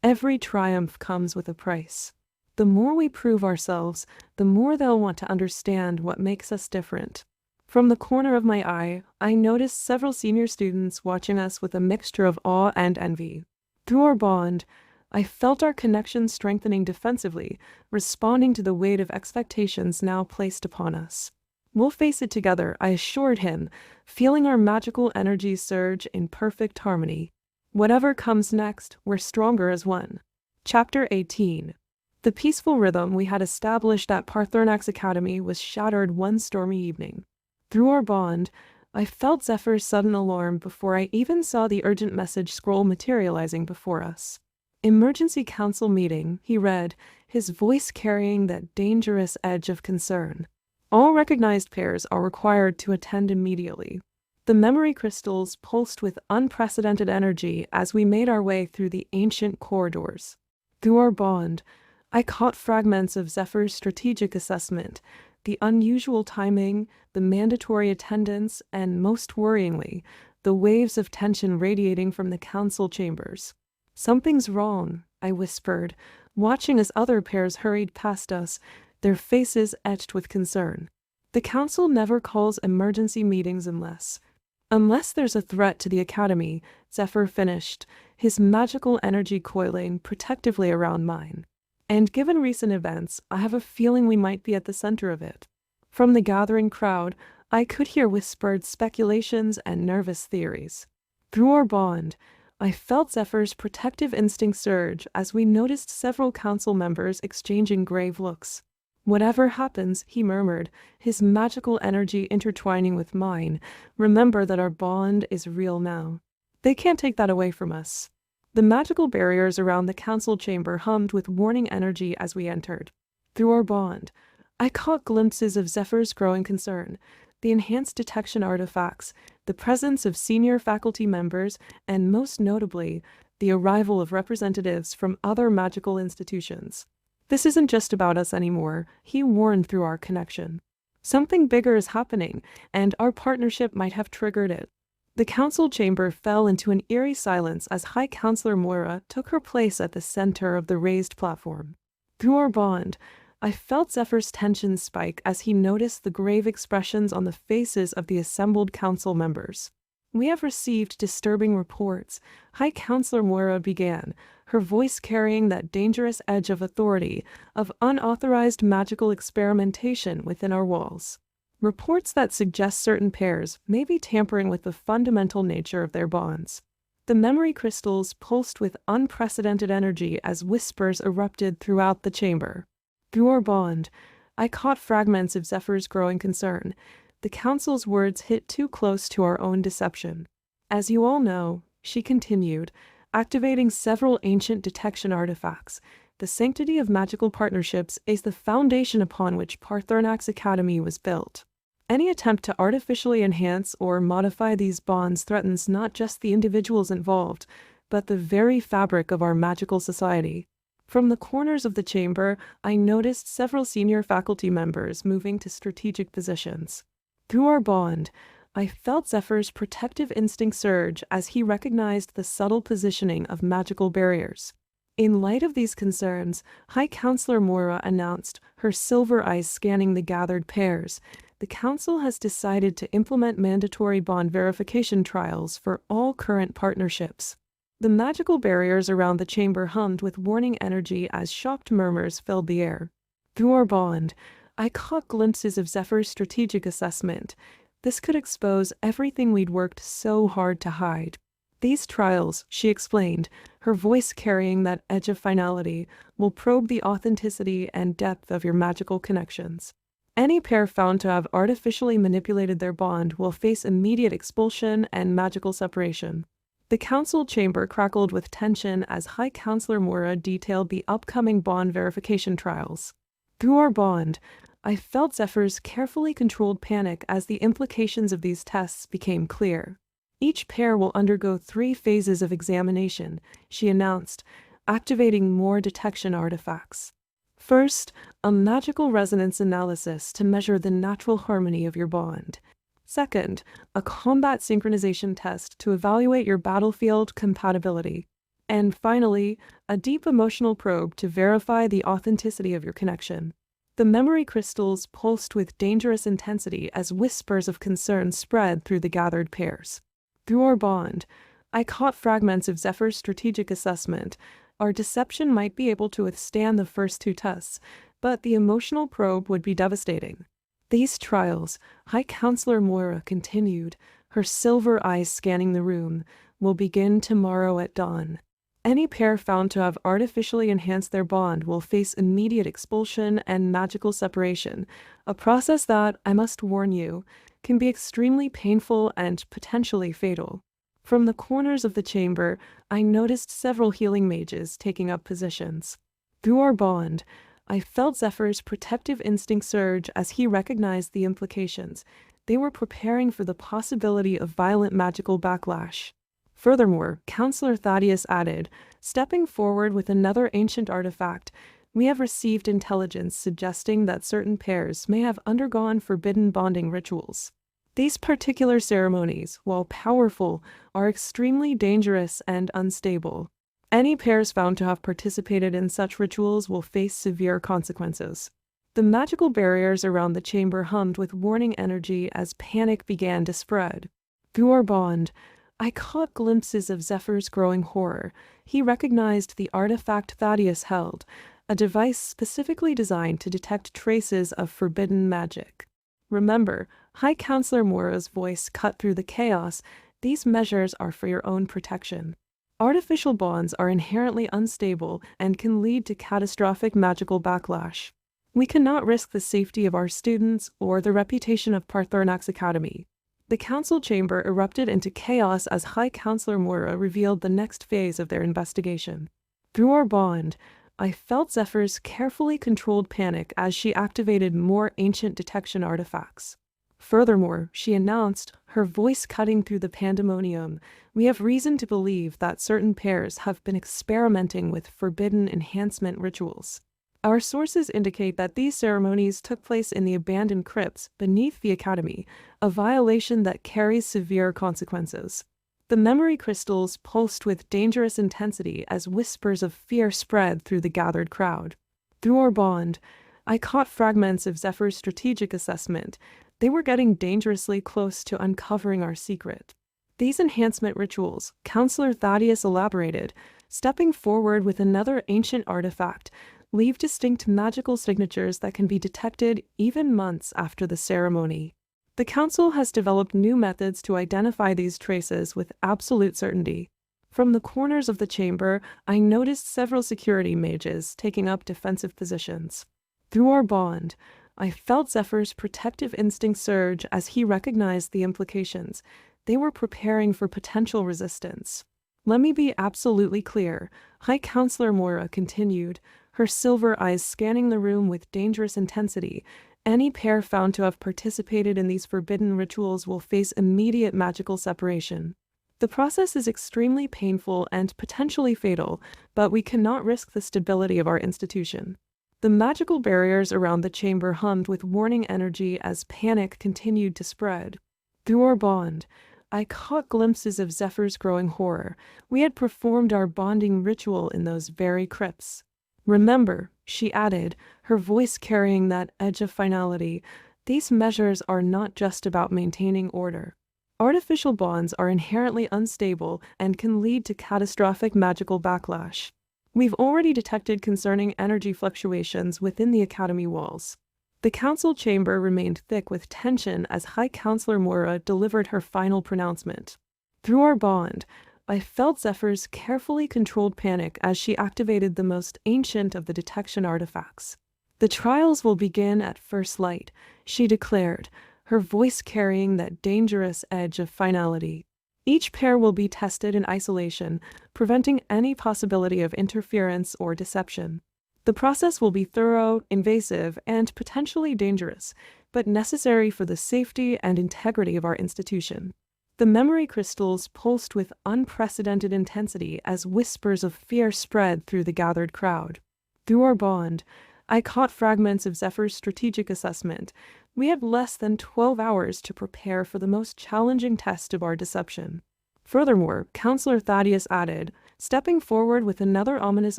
Every triumph comes with a price. The more we prove ourselves, the more they'll want to understand what makes us different. From the corner of my eye, I noticed several senior students watching us with a mixture of awe and envy. Through our bond, I felt our connection strengthening defensively, responding to the weight of expectations now placed upon us. We'll face it together, I assured him, feeling our magical energy surge in perfect harmony. Whatever comes next, we're stronger as one. Chapter 18. The peaceful rhythm we had established at Paarthurnax Academy was shattered one stormy evening. Through our bond, I felt Zephyr's sudden alarm before I even saw the urgent message scroll materializing before us. Emergency Council meeting, he read, his voice carrying that dangerous edge of concern. All recognized pairs are required to attend immediately. The memory crystals pulsed with unprecedented energy as we made our way through the ancient corridors. Through our bond, I caught fragments of Zephyr's strategic assessment. The unusual timing, the mandatory attendance, and most worryingly, the waves of tension radiating from the council chambers. "Something's wrong," I whispered, watching as other pairs hurried past us, their faces etched with concern. "The council never calls emergency meetings unless there's a threat to the academy," Zephyr finished, his magical energy coiling protectively around mine. "And given recent events, I have a feeling we might be at the center of it." From the gathering crowd, I could hear whispered speculations and nervous theories. Through our bond, I felt Zephyr's protective instinct surge as we noticed several council members exchanging grave looks. "Whatever happens," he murmured, his magical energy intertwining with mine, "remember that our bond is real now. They can't take that away from us." The magical barriers around the council chamber hummed with warning energy as we entered. Through our bond, I caught glimpses of Zephyr's growing concern, the enhanced detection artifacts, the presence of senior faculty members, and most notably, the arrival of representatives from other magical institutions. "This isn't just about us anymore," he warned through our connection. "Something bigger is happening, and our partnership might have triggered it." The council chamber fell into an eerie silence as High Counselor Moira took her place at the center of the raised platform. Through our bond, I felt Zephyr's tension spike as he noticed the grave expressions on the faces of the assembled council members. "We have received disturbing reports," High Counselor Moira began, her voice carrying that dangerous edge of authority, of unauthorized magical experimentation within our walls. "Reports that suggest certain pairs may be tampering with the fundamental nature of their bonds." The memory crystals pulsed with unprecedented energy as whispers erupted throughout the chamber. Through our bond, I caught fragments of Zephyr's growing concern. The council's words hit too close to our own deception. "As you all know," she continued, activating several ancient detection artifacts, "the sanctity of magical partnerships is the foundation upon which Paarthurnax Academy was built. Any attempt to artificially enhance or modify these bonds threatens not just the individuals involved, but the very fabric of our magical society." From the corners of the chamber, I noticed several senior faculty members moving to strategic positions. Through our bond, I felt Zephyr's protective instinct surge as he recognized the subtle positioning of magical barriers. In light of these concerns, High Counselor Moira announced, her silver eyes scanning the gathered pairs, "The Council has decided to implement mandatory bond verification trials for all current partnerships." The magical barriers around the chamber hummed with warning energy as shocked murmurs filled the air. Through our bond, I caught glimpses of Zephyr's strategic assessment. "This could expose everything we'd worked so hard to hide." "These trials," she explained, her voice carrying that edge of finality, "will probe the authenticity and depth of your magical connections. Any pair found to have artificially manipulated their bond will face immediate expulsion and magical separation." The council chamber crackled with tension as High Counselor Moira detailed the upcoming bond verification trials. Through our bond, I felt Zephyr's carefully controlled panic as the implications of these tests became clear. "Each pair will undergo 3 phases of examination," she announced, activating more detection artifacts. "First, a magical resonance analysis to measure the natural harmony of your bond. Second, a combat synchronization test to evaluate your battlefield compatibility. And finally, a deep emotional probe to verify the authenticity of your connection." The memory crystals pulsed with dangerous intensity as whispers of concern spread through the gathered pairs. Through our bond, I caught fragments of Zephyr's strategic assessment. Our deception might be able to withstand the first 2 tests, but the emotional probe would be devastating. "These trials," High Counselor Moira continued, her silver eyes scanning the room, "will begin tomorrow at dawn. Any pair found to have artificially enhanced their bond will face immediate expulsion and magical separation, a process that, I must warn you, can be extremely painful and potentially fatal." From the corners of the chamber, I noticed several healing mages taking up positions. Through our bond, I felt Zephyr's protective instinct surge as he recognized the implications. They were preparing for the possibility of violent magical backlash. Furthermore, Counselor Thaddeus added, stepping forward with another ancient artifact, We have received intelligence suggesting that certain pairs may have undergone forbidden bonding rituals. These particular ceremonies, while powerful, are extremely dangerous and unstable. Any pairs found to have participated in such rituals will face severe consequences. The magical barriers around the chamber hummed with warning energy as panic began to spread. Through our bond, I caught glimpses of Zephyr's growing horror. He recognized the artifact Thaddeus held, a device specifically designed to detect traces of forbidden magic. Remember, High Counselor Mora's voice cut through the chaos. These measures are for your own protection. Artificial bonds are inherently unstable and can lead to catastrophic magical backlash. We cannot risk the safety of our students or the reputation of Paarthurnax Academy. The council chamber erupted into chaos as High Counselor Mora revealed the next phase of their investigation. Through our bond, I felt Zephyr's carefully controlled panic as she activated more ancient detection artifacts. Furthermore, she announced, her voice cutting through the pandemonium, we have reason to believe that certain pairs have been experimenting with forbidden enhancement rituals. Our sources indicate that these ceremonies took place in the abandoned crypts beneath the academy, a violation that carries severe consequences. The memory crystals pulsed with dangerous intensity as whispers of fear spread through the gathered crowd. Through our bond, I caught fragments of Zephyr's strategic assessment. They were getting dangerously close to uncovering our secret. These enhancement rituals, Counselor Thaddeus elaborated, stepping forward with another ancient artifact, leave distinct magical signatures that can be detected even months after the ceremony. The Council has developed new methods to identify these traces with absolute certainty. From the corners of the chamber, I noticed several security mages taking up defensive positions. Through our bond, I felt Zephyr's protective instinct surge as he recognized the implications. They were preparing for potential resistance. Let me be absolutely clear, High Counselor Mora continued, her silver eyes scanning the room with dangerous intensity. Any pair found to have participated in these forbidden rituals will face immediate magical separation. The process is extremely painful and potentially fatal, but we cannot risk the stability of our institution. The magical barriers around the chamber hummed with warning energy as panic continued to spread. Through our bond, I caught glimpses of Zephyr's growing horror. We had performed our bonding ritual in those very crypts. Remember, she added, her voice carrying that edge of finality, these measures are not just about maintaining order. Artificial bonds are inherently unstable and can lead to catastrophic magical backlash. We've already detected concerning energy fluctuations within the academy walls. The council chamber remained thick with tension as High Counselor Mora delivered her final pronouncement. Through our bond, I felt Zephyr's carefully controlled panic as she activated the most ancient of the detection artifacts. The trials will begin at first light, she declared, her voice carrying that dangerous edge of finality. Each pair will be tested in isolation, preventing any possibility of interference or deception. The process will be thorough, invasive, and potentially dangerous, but necessary for the safety and integrity of our institution. The memory crystals pulsed with unprecedented intensity as whispers of fear spread through the gathered crowd. Through our bond, I caught fragments of Zephyr's strategic assessment. We had less than 12 hours to prepare for the most challenging test of our deception. Furthermore, Counselor Thaddeus added, stepping forward with another ominous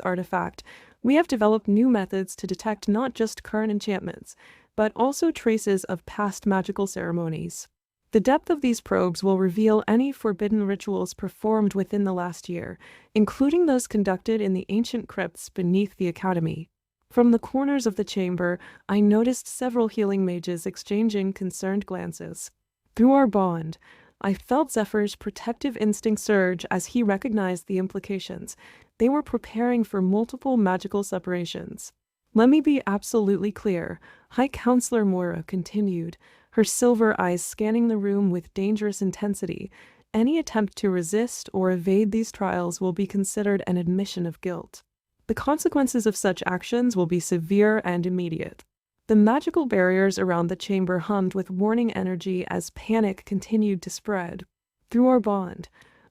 artifact, we have developed new methods to detect not just current enchantments, but also traces of past magical ceremonies. The depth of these probes will reveal any forbidden rituals performed within the last year, including those conducted in the ancient crypts beneath the academy. From the corners of the chamber, I noticed several healing mages exchanging concerned glances. Through our bond, I felt Zephyr's protective instinct surge as he recognized the implications. They were preparing for multiple magical separations. Let me be absolutely clear, High Counselor Mora continued, her silver eyes scanning the room with dangerous intensity. Any attempt to resist or evade these trials will be considered an admission of guilt. The consequences of such actions will be severe and immediate. The magical barriers around the chamber hummed with warning energy as panic continued to spread. Through our bond,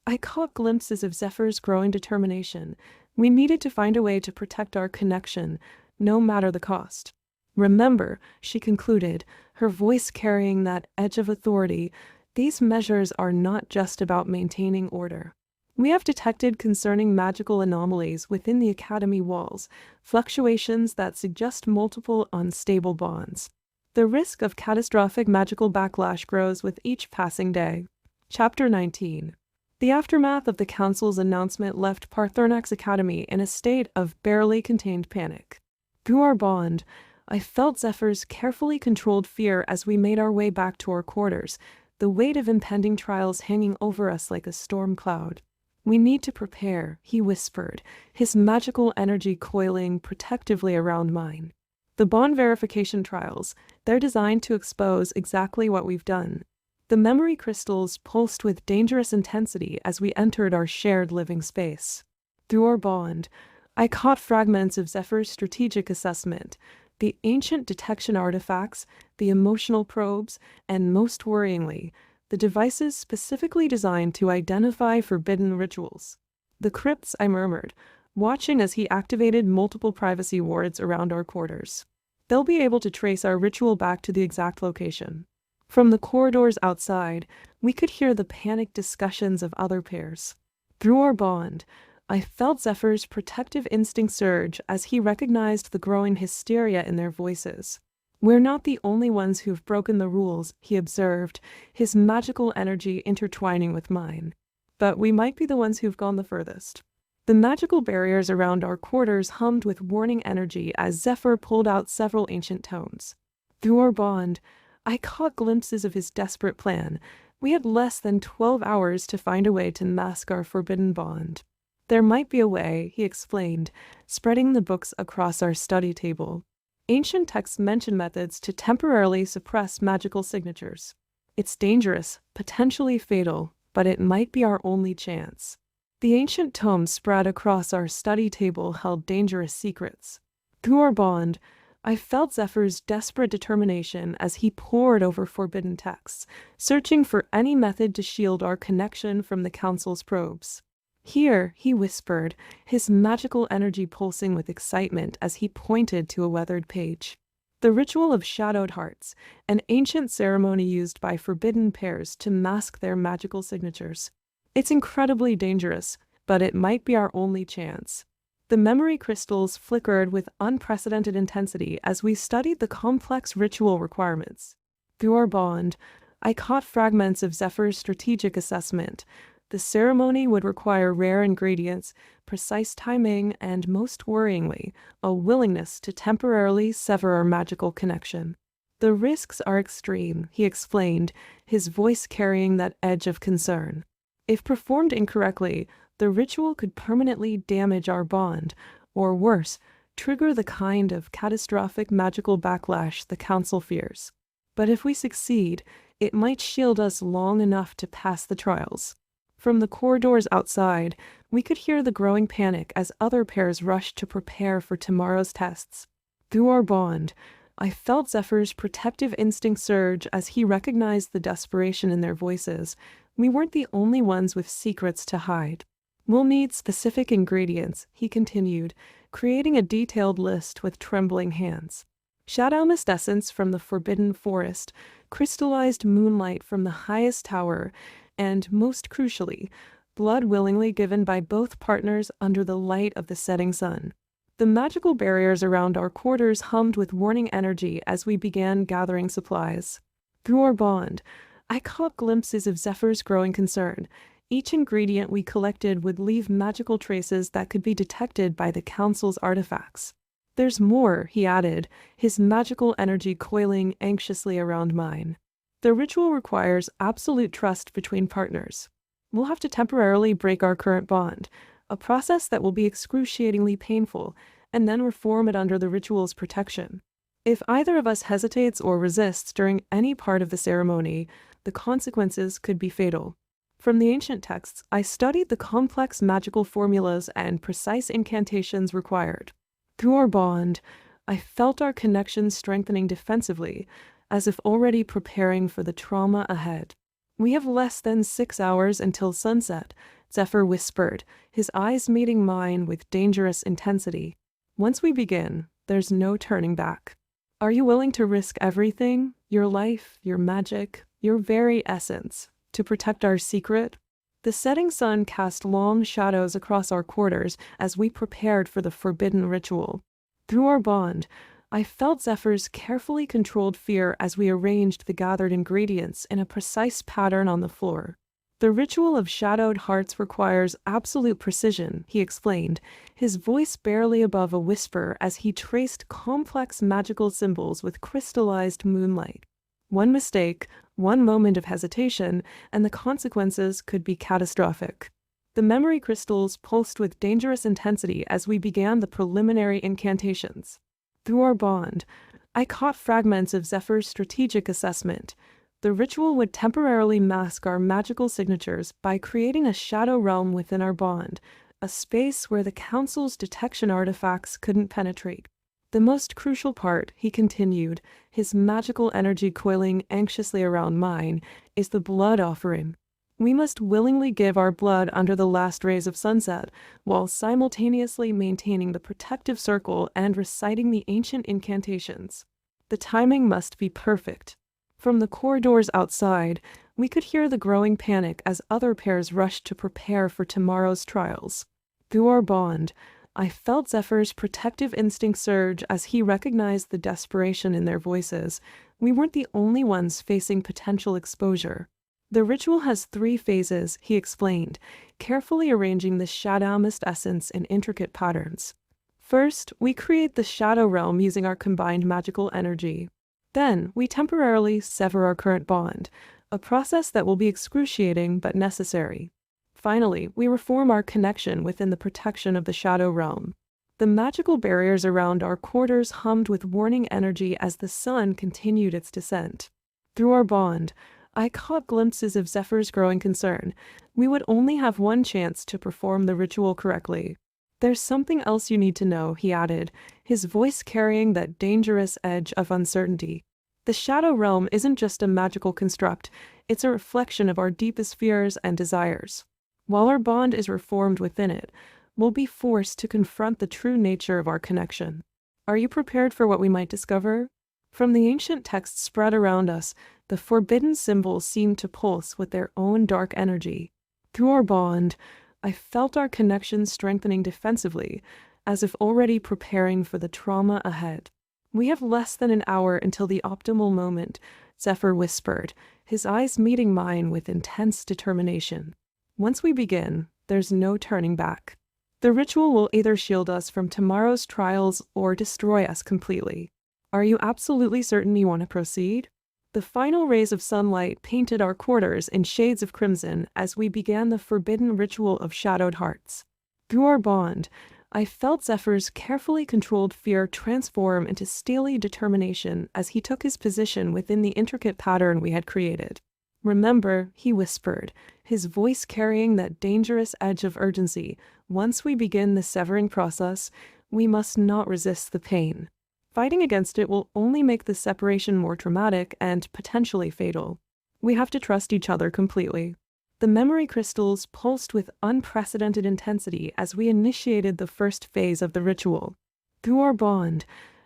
I caught glimpses of Zephyr's growing determination. We needed to find a way to protect our connection, no matter the cost. Remember, she concluded, her voice carrying that edge of authority, these measures are not just about maintaining order. We have detected concerning magical anomalies within the Academy walls, fluctuations that suggest multiple unstable bonds. The risk of catastrophic magical backlash grows with each passing day. Chapter 19. The aftermath of the Council's announcement left Paarthurnax Academy in a state of barely contained panic. Through our bond, I felt Zephyr's carefully controlled fear as we made our way back to our quarters, the weight of impending trials hanging over us like a storm cloud. "We need to prepare," he whispered, his magical energy coiling protectively around mine. "The bond verification trials, they're designed to expose exactly what we've done." The memory crystals pulsed with dangerous intensity as we entered our shared living space. Through our bond, I caught fragments of Zephyr's strategic assessment, the ancient detection artifacts, the emotional probes, and most worryingly, the devices specifically designed to identify forbidden rituals. "The crypts," I murmured, watching as he activated multiple privacy wards around our quarters. "They'll be able to trace our ritual back to the exact location." From the corridors outside, we could hear the panicked discussions of other pairs. Through our bond, I felt Zephyr's protective instinct surge as he recognized the growing hysteria in their voices. "We're not the only ones who've broken the rules," he observed, his magical energy intertwining with mine. "But we might be the ones who've gone the furthest." The magical barriers around our quarters hummed with warning energy as Zephyr pulled out several ancient tomes. Through our bond, I caught glimpses of his desperate plan. We had less than 12 hours to find a way to mask our forbidden bond. "There might be a way," he explained, spreading the books across our study table. "Ancient texts mention methods to temporarily suppress magical signatures. It's dangerous, potentially fatal, but it might be our only chance." The ancient tomes spread across our study table held dangerous secrets. Through our bond, I felt Zephyr's desperate determination as he pored over forbidden texts, searching for any method to shield our connection from the Council's probes. "Here," he whispered, his magical energy pulsing with excitement as he pointed to a weathered page. "The ritual of shadowed hearts, an ancient ceremony used by forbidden pairs to mask their magical signatures. It's incredibly dangerous, but it might be our only chance." The memory crystals flickered with unprecedented intensity as we studied the complex ritual requirements. Through our bond, I caught fragments of Zephyr's strategic assessment. The ceremony would require rare ingredients, precise timing, and most worryingly, a willingness to temporarily sever our magical connection. "The risks are extreme," he explained, his voice carrying that edge of concern. "If performed incorrectly, the ritual could permanently damage our bond, or worse, trigger the kind of catastrophic magical backlash the Council fears. But if we succeed, it might shield us long enough to pass the trials." From the corridors outside, we could hear the growing panic as other pairs rushed to prepare for tomorrow's tests. Through our bond, I felt Zephyr's protective instinct surge as he recognized the desperation in their voices. We weren't the only ones with secrets to hide. "We'll need specific ingredients," he continued, creating a detailed list with trembling hands. "Shadow mist essence from the Forbidden Forest, crystallized moonlight from the highest tower, and, most crucially, blood willingly given by both partners under the light of the setting sun." The magical barriers around our quarters hummed with warning energy as we began gathering supplies. Through our bond, I caught glimpses of Zephyr's growing concern. Each ingredient we collected would leave magical traces that could be detected by the Council's artifacts. "There's more," he added, his magical energy coiling anxiously around mine. "The ritual requires absolute trust between partners. We'll have to temporarily break our current bond, a process that will be excruciatingly painful, and then reform it under the ritual's protection. If either of us hesitates or resists during any part of the ceremony, the consequences could be fatal." From the ancient texts, I studied the complex magical formulas and precise incantations required. Through our bond, I felt our connection strengthening defensively, as if already preparing for the trauma ahead. "We have less than 6 hours until sunset," Zephyr whispered, his eyes meeting mine with dangerous intensity. "Once we begin, there's no turning back. Are you willing to risk everything, your life, your magic, your very essence, to protect our secret? The setting sun cast long shadows across our quarters as we prepared for the forbidden ritual. Through our bond, I felt Zephyr's carefully controlled fear as we arranged the gathered ingredients in a precise pattern on the floor. The ritual of shadowed hearts requires absolute precision, he explained, his voice barely above a whisper as he traced complex magical symbols with crystallized moonlight. One mistake, one moment of hesitation, and the consequences could be catastrophic. The memory crystals pulsed with dangerous intensity as we began the preliminary incantations. Through our bond, I caught fragments of Zephyr's strategic assessment. The ritual would temporarily mask our magical signatures by creating a shadow realm within our bond, a space where the Council's detection artifacts couldn't penetrate. The most crucial part, he continued, his magical energy coiling anxiously around mine, is the blood offering. We must willingly give our blood under the last rays of sunset, while simultaneously maintaining the protective circle and reciting the ancient incantations. The timing must be perfect. From the corridors outside, we could hear the growing panic as other pairs rushed to prepare for tomorrow's trials. Through our bond, I felt Zephyr's protective instinct surge as he recognized the desperation in their voices. We weren't the only ones facing potential exposure. The ritual has 3 phases, he explained, carefully arranging the shadow mist essence in intricate patterns. First, we create the shadow realm using our combined magical energy. Then, we temporarily sever our current bond, a process that will be excruciating but necessary. Finally, we reform our connection within the protection of the shadow realm. The magical barriers around our quarters hummed with warning energy as the sun continued its descent. Through our bond, I caught glimpses of Zephyr's growing concern. We would only have one chance to perform the ritual correctly. There's something else you need to know, he added, his voice carrying that dangerous edge of uncertainty. The shadow realm isn't just a magical construct, it's a reflection of our deepest fears and desires. While our bond is reformed within it, we'll be forced to confront the true nature of our connection. Are you prepared for what we might discover? From the ancient texts spread around us, the forbidden symbols seemed to pulse with their own dark energy. Through our bond, I felt our connection strengthening defensively, as if already preparing for the trauma ahead. We have less than an hour until the optimal moment, Zephyr whispered, his eyes meeting mine with intense determination. Once we begin, there's no turning back. The ritual will either shield us from tomorrow's trials or destroy us completely. Are you absolutely certain you want to proceed? The final rays of sunlight painted our quarters in shades of crimson as we began the forbidden ritual of shadowed hearts. Through our bond, I felt Zephyr's carefully controlled fear transform into steely determination as he took his position within the intricate pattern we had created. Remember, he whispered, his voice carrying that dangerous edge of urgency, once we begin the severing process, we must not resist the pain. Fighting against it will only make the separation more traumatic and potentially fatal. We have to trust each other completely. The memory crystals pulsed with unprecedented intensity as we initiated the first phase of the ritual. Through our bond,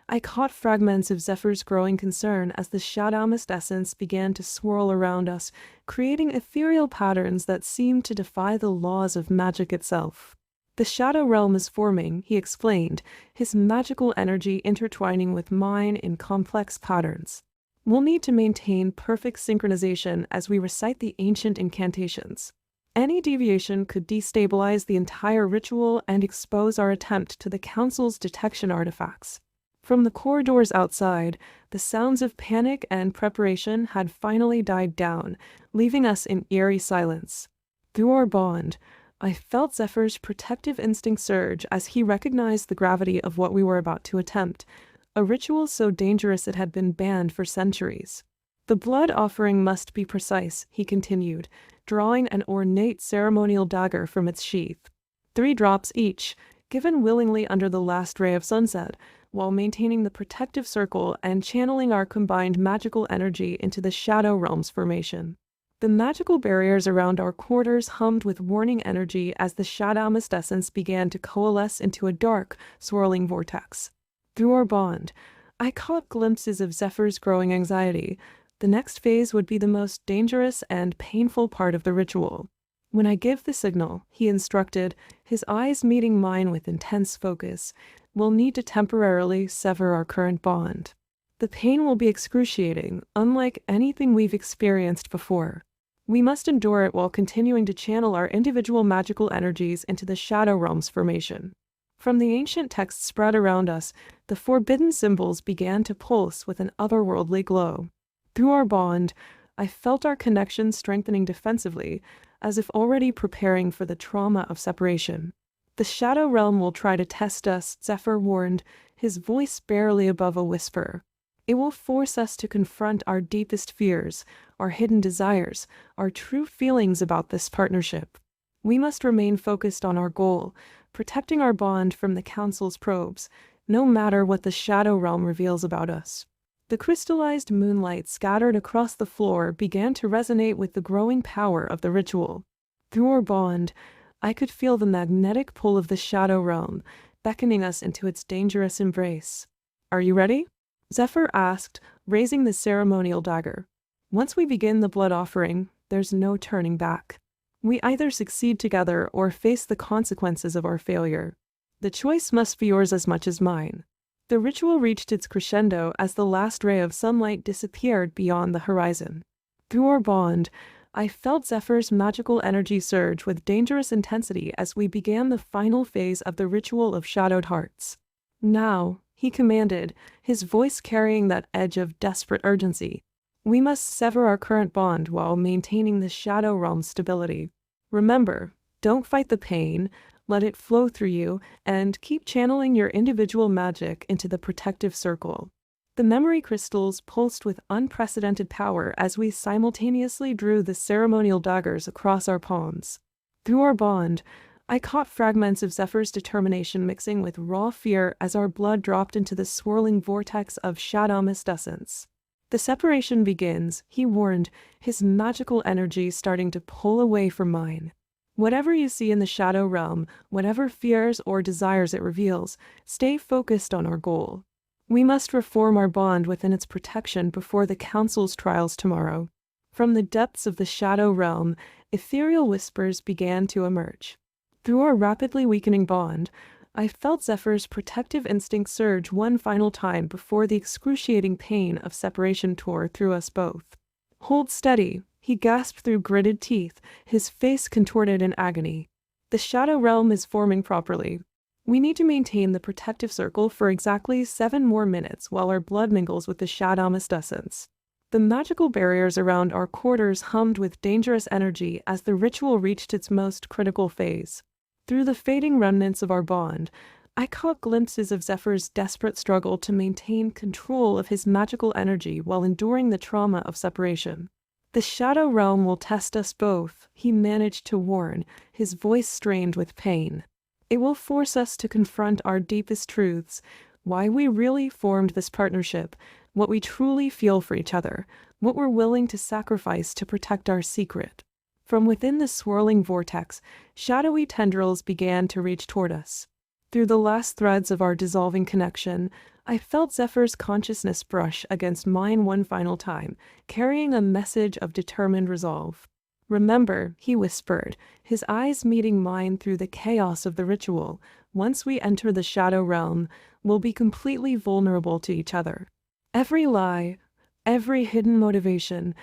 I caught fragments of Zephyr's growing concern as the shadow mist essence began to swirl around us, creating ethereal patterns that seemed to defy the laws of magic itself. The shadow realm is forming, he explained, his magical energy intertwining with mine in complex patterns. We'll need to maintain perfect synchronization as we recite the ancient incantations. Any deviation could destabilize the entire ritual and expose our attempt to the Council's detection artifacts. From the corridors outside, the sounds of panic and preparation had finally died down, leaving us in eerie silence. Through our bond, I felt Zephyr's protective instinct surge as he recognized the gravity of what we were about to attempt, a ritual so dangerous it had been banned for centuries. The blood offering must be precise, he continued, drawing an ornate ceremonial dagger from its sheath. 3 drops each, given willingly under the last ray of sunset, while maintaining the protective circle and channeling our combined magical energy into the Shadow Realm's formation. The magical barriers around our quarters hummed with warning energy as the Shadow Mist essence began to coalesce into a dark, swirling vortex. Through our bond, I caught glimpses of Zephyr's growing anxiety. The next phase would be the most dangerous and painful part of the ritual. When I give the signal, he instructed, his eyes meeting mine with intense focus, we'll need to temporarily sever our current bond. The pain will be excruciating, unlike anything we've experienced before. We must endure it while continuing to channel our individual magical energies into the Shadow Realm's formation. From the ancient texts spread around us, the forbidden symbols began to pulse with an otherworldly glow. Through our bond, I felt our connection strengthening defensively, as if already preparing for the trauma of separation. The Shadow Realm will try to test us, Zephyr warned, his voice barely above a whisper. It will force us to confront our deepest fears, our hidden desires, our true feelings about this partnership. We must remain focused on our goal, protecting our bond from the Council's probes, no matter what the Shadow Realm reveals about us. The crystallized moonlight scattered across the floor began to resonate with the growing power of the ritual. Through our bond, I could feel the magnetic pull of the Shadow Realm, beckoning us into its dangerous embrace. "Are you ready?" Zephyr asked, raising the ceremonial dagger. "Once we begin the blood offering, there's no turning back. We either succeed together or face the consequences of our failure. The choice must be yours as much as mine." The ritual reached its crescendo as the last ray of sunlight disappeared beyond the horizon. Through our bond, I felt Zephyr's magical energy surge with dangerous intensity as we began the final phase of the ritual of Shadowed Hearts. "Now," he commanded, his voice carrying that edge of desperate urgency, "we must sever our current bond while maintaining the Shadow Realm's stability. Remember, don't fight the pain, let it flow through you, and keep channeling your individual magic into the protective circle." The memory crystals pulsed with unprecedented power as we simultaneously drew the ceremonial daggers across our palms. Through our bond, I caught fragments of Zephyr's determination mixing with raw fear as our blood dropped into the swirling vortex of shadowmistescence. "The separation begins," he warned, his magical energy starting to pull away from mine. "Whatever you see in the Shadow Realm, whatever fears or desires it reveals, stay focused on our goal. We must reform our bond within its protection before the Council's trials tomorrow." From the depths of the Shadow Realm, ethereal whispers began to emerge. Through our rapidly weakening bond, I felt Zephyr's protective instinct surge one final time before the excruciating pain of separation tore through us both. "Hold steady," he gasped through gritted teeth, his face contorted in agony. "The Shadow Realm is forming properly. We need to maintain the protective circle for exactly 7 more minutes while our blood mingles with the shadowmistescence." The magical barriers around our quarters hummed with dangerous energy as the ritual reached its most critical phase. Through the fading remnants of our bond, I caught glimpses of Zephyr's desperate struggle to maintain control of his magical energy while enduring the trauma of separation. "The Shadow Realm will test us both," he managed to warn, his voice strained with pain. "It will force us to confront our deepest truths, why we really formed this partnership, what we truly feel for each other, what we're willing to sacrifice to protect our secret." From within the swirling vortex, shadowy tendrils began to reach toward us. Through the last threads of our dissolving connection, I felt Zephyr's consciousness brush against mine one final time, carrying a message of determined resolve. "Remember," he whispered, his eyes meeting mine through the chaos of the ritual, "once we enter the Shadow Realm, we'll be completely vulnerable to each other. Every lie, every hidden motivation,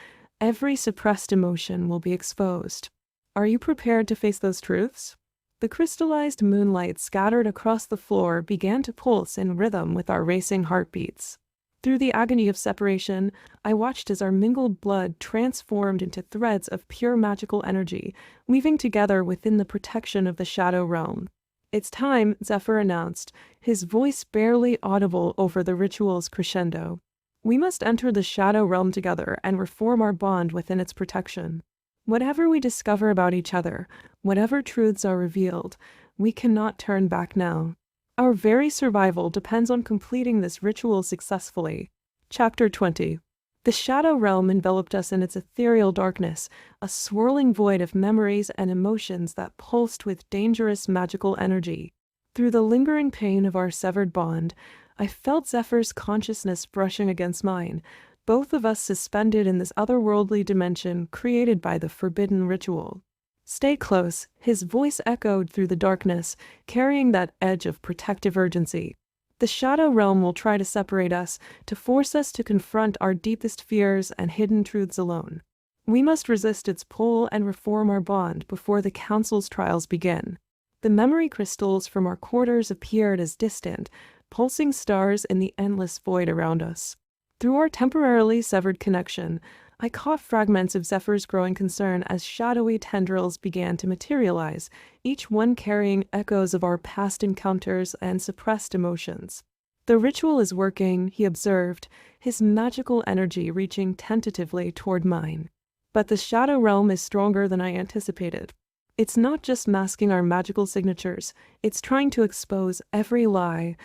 every suppressed emotion will be exposed. Are you prepared to face those truths?" The crystallized moonlight scattered across the floor began to pulse in rhythm with our racing heartbeats. Through the agony of separation, I watched as our mingled blood transformed into threads of pure magical energy, weaving together within the protection of the Shadow Realm. "It's time," Zephyr announced, his voice barely audible over the ritual's crescendo. "We must enter the Shadow Realm together and reform our bond within its protection. Whatever we discover about each other, whatever truths are revealed, we cannot turn back now. Our very survival depends on completing this ritual successfully." Chapter 20. The Shadow Realm enveloped us in its ethereal darkness, a swirling void of memories and emotions that pulsed with dangerous magical energy. Through the lingering pain of our severed bond, I felt Zephyr's consciousness brushing against mine, both of us suspended in this otherworldly dimension created by the forbidden ritual. "Stay close," his voice echoed through the darkness, carrying that edge of protective urgency. "The Shadow Realm will try to separate us, to force us to confront our deepest fears and hidden truths alone. We must resist its pull and reform our bond before the Council's trials begin." The memory crystals from our quarters appeared as distant, pulsing stars in the endless void around us. Through our temporarily severed connection, I caught fragments of Zephyr's growing concern as shadowy tendrils began to materialize, each one carrying echoes of our past encounters and suppressed emotions. "The ritual is working," he observed, his magical energy reaching tentatively toward mine. "But the Shadow Realm is stronger than I anticipated. It's not just masking our magical signatures, it's trying to expose every lie,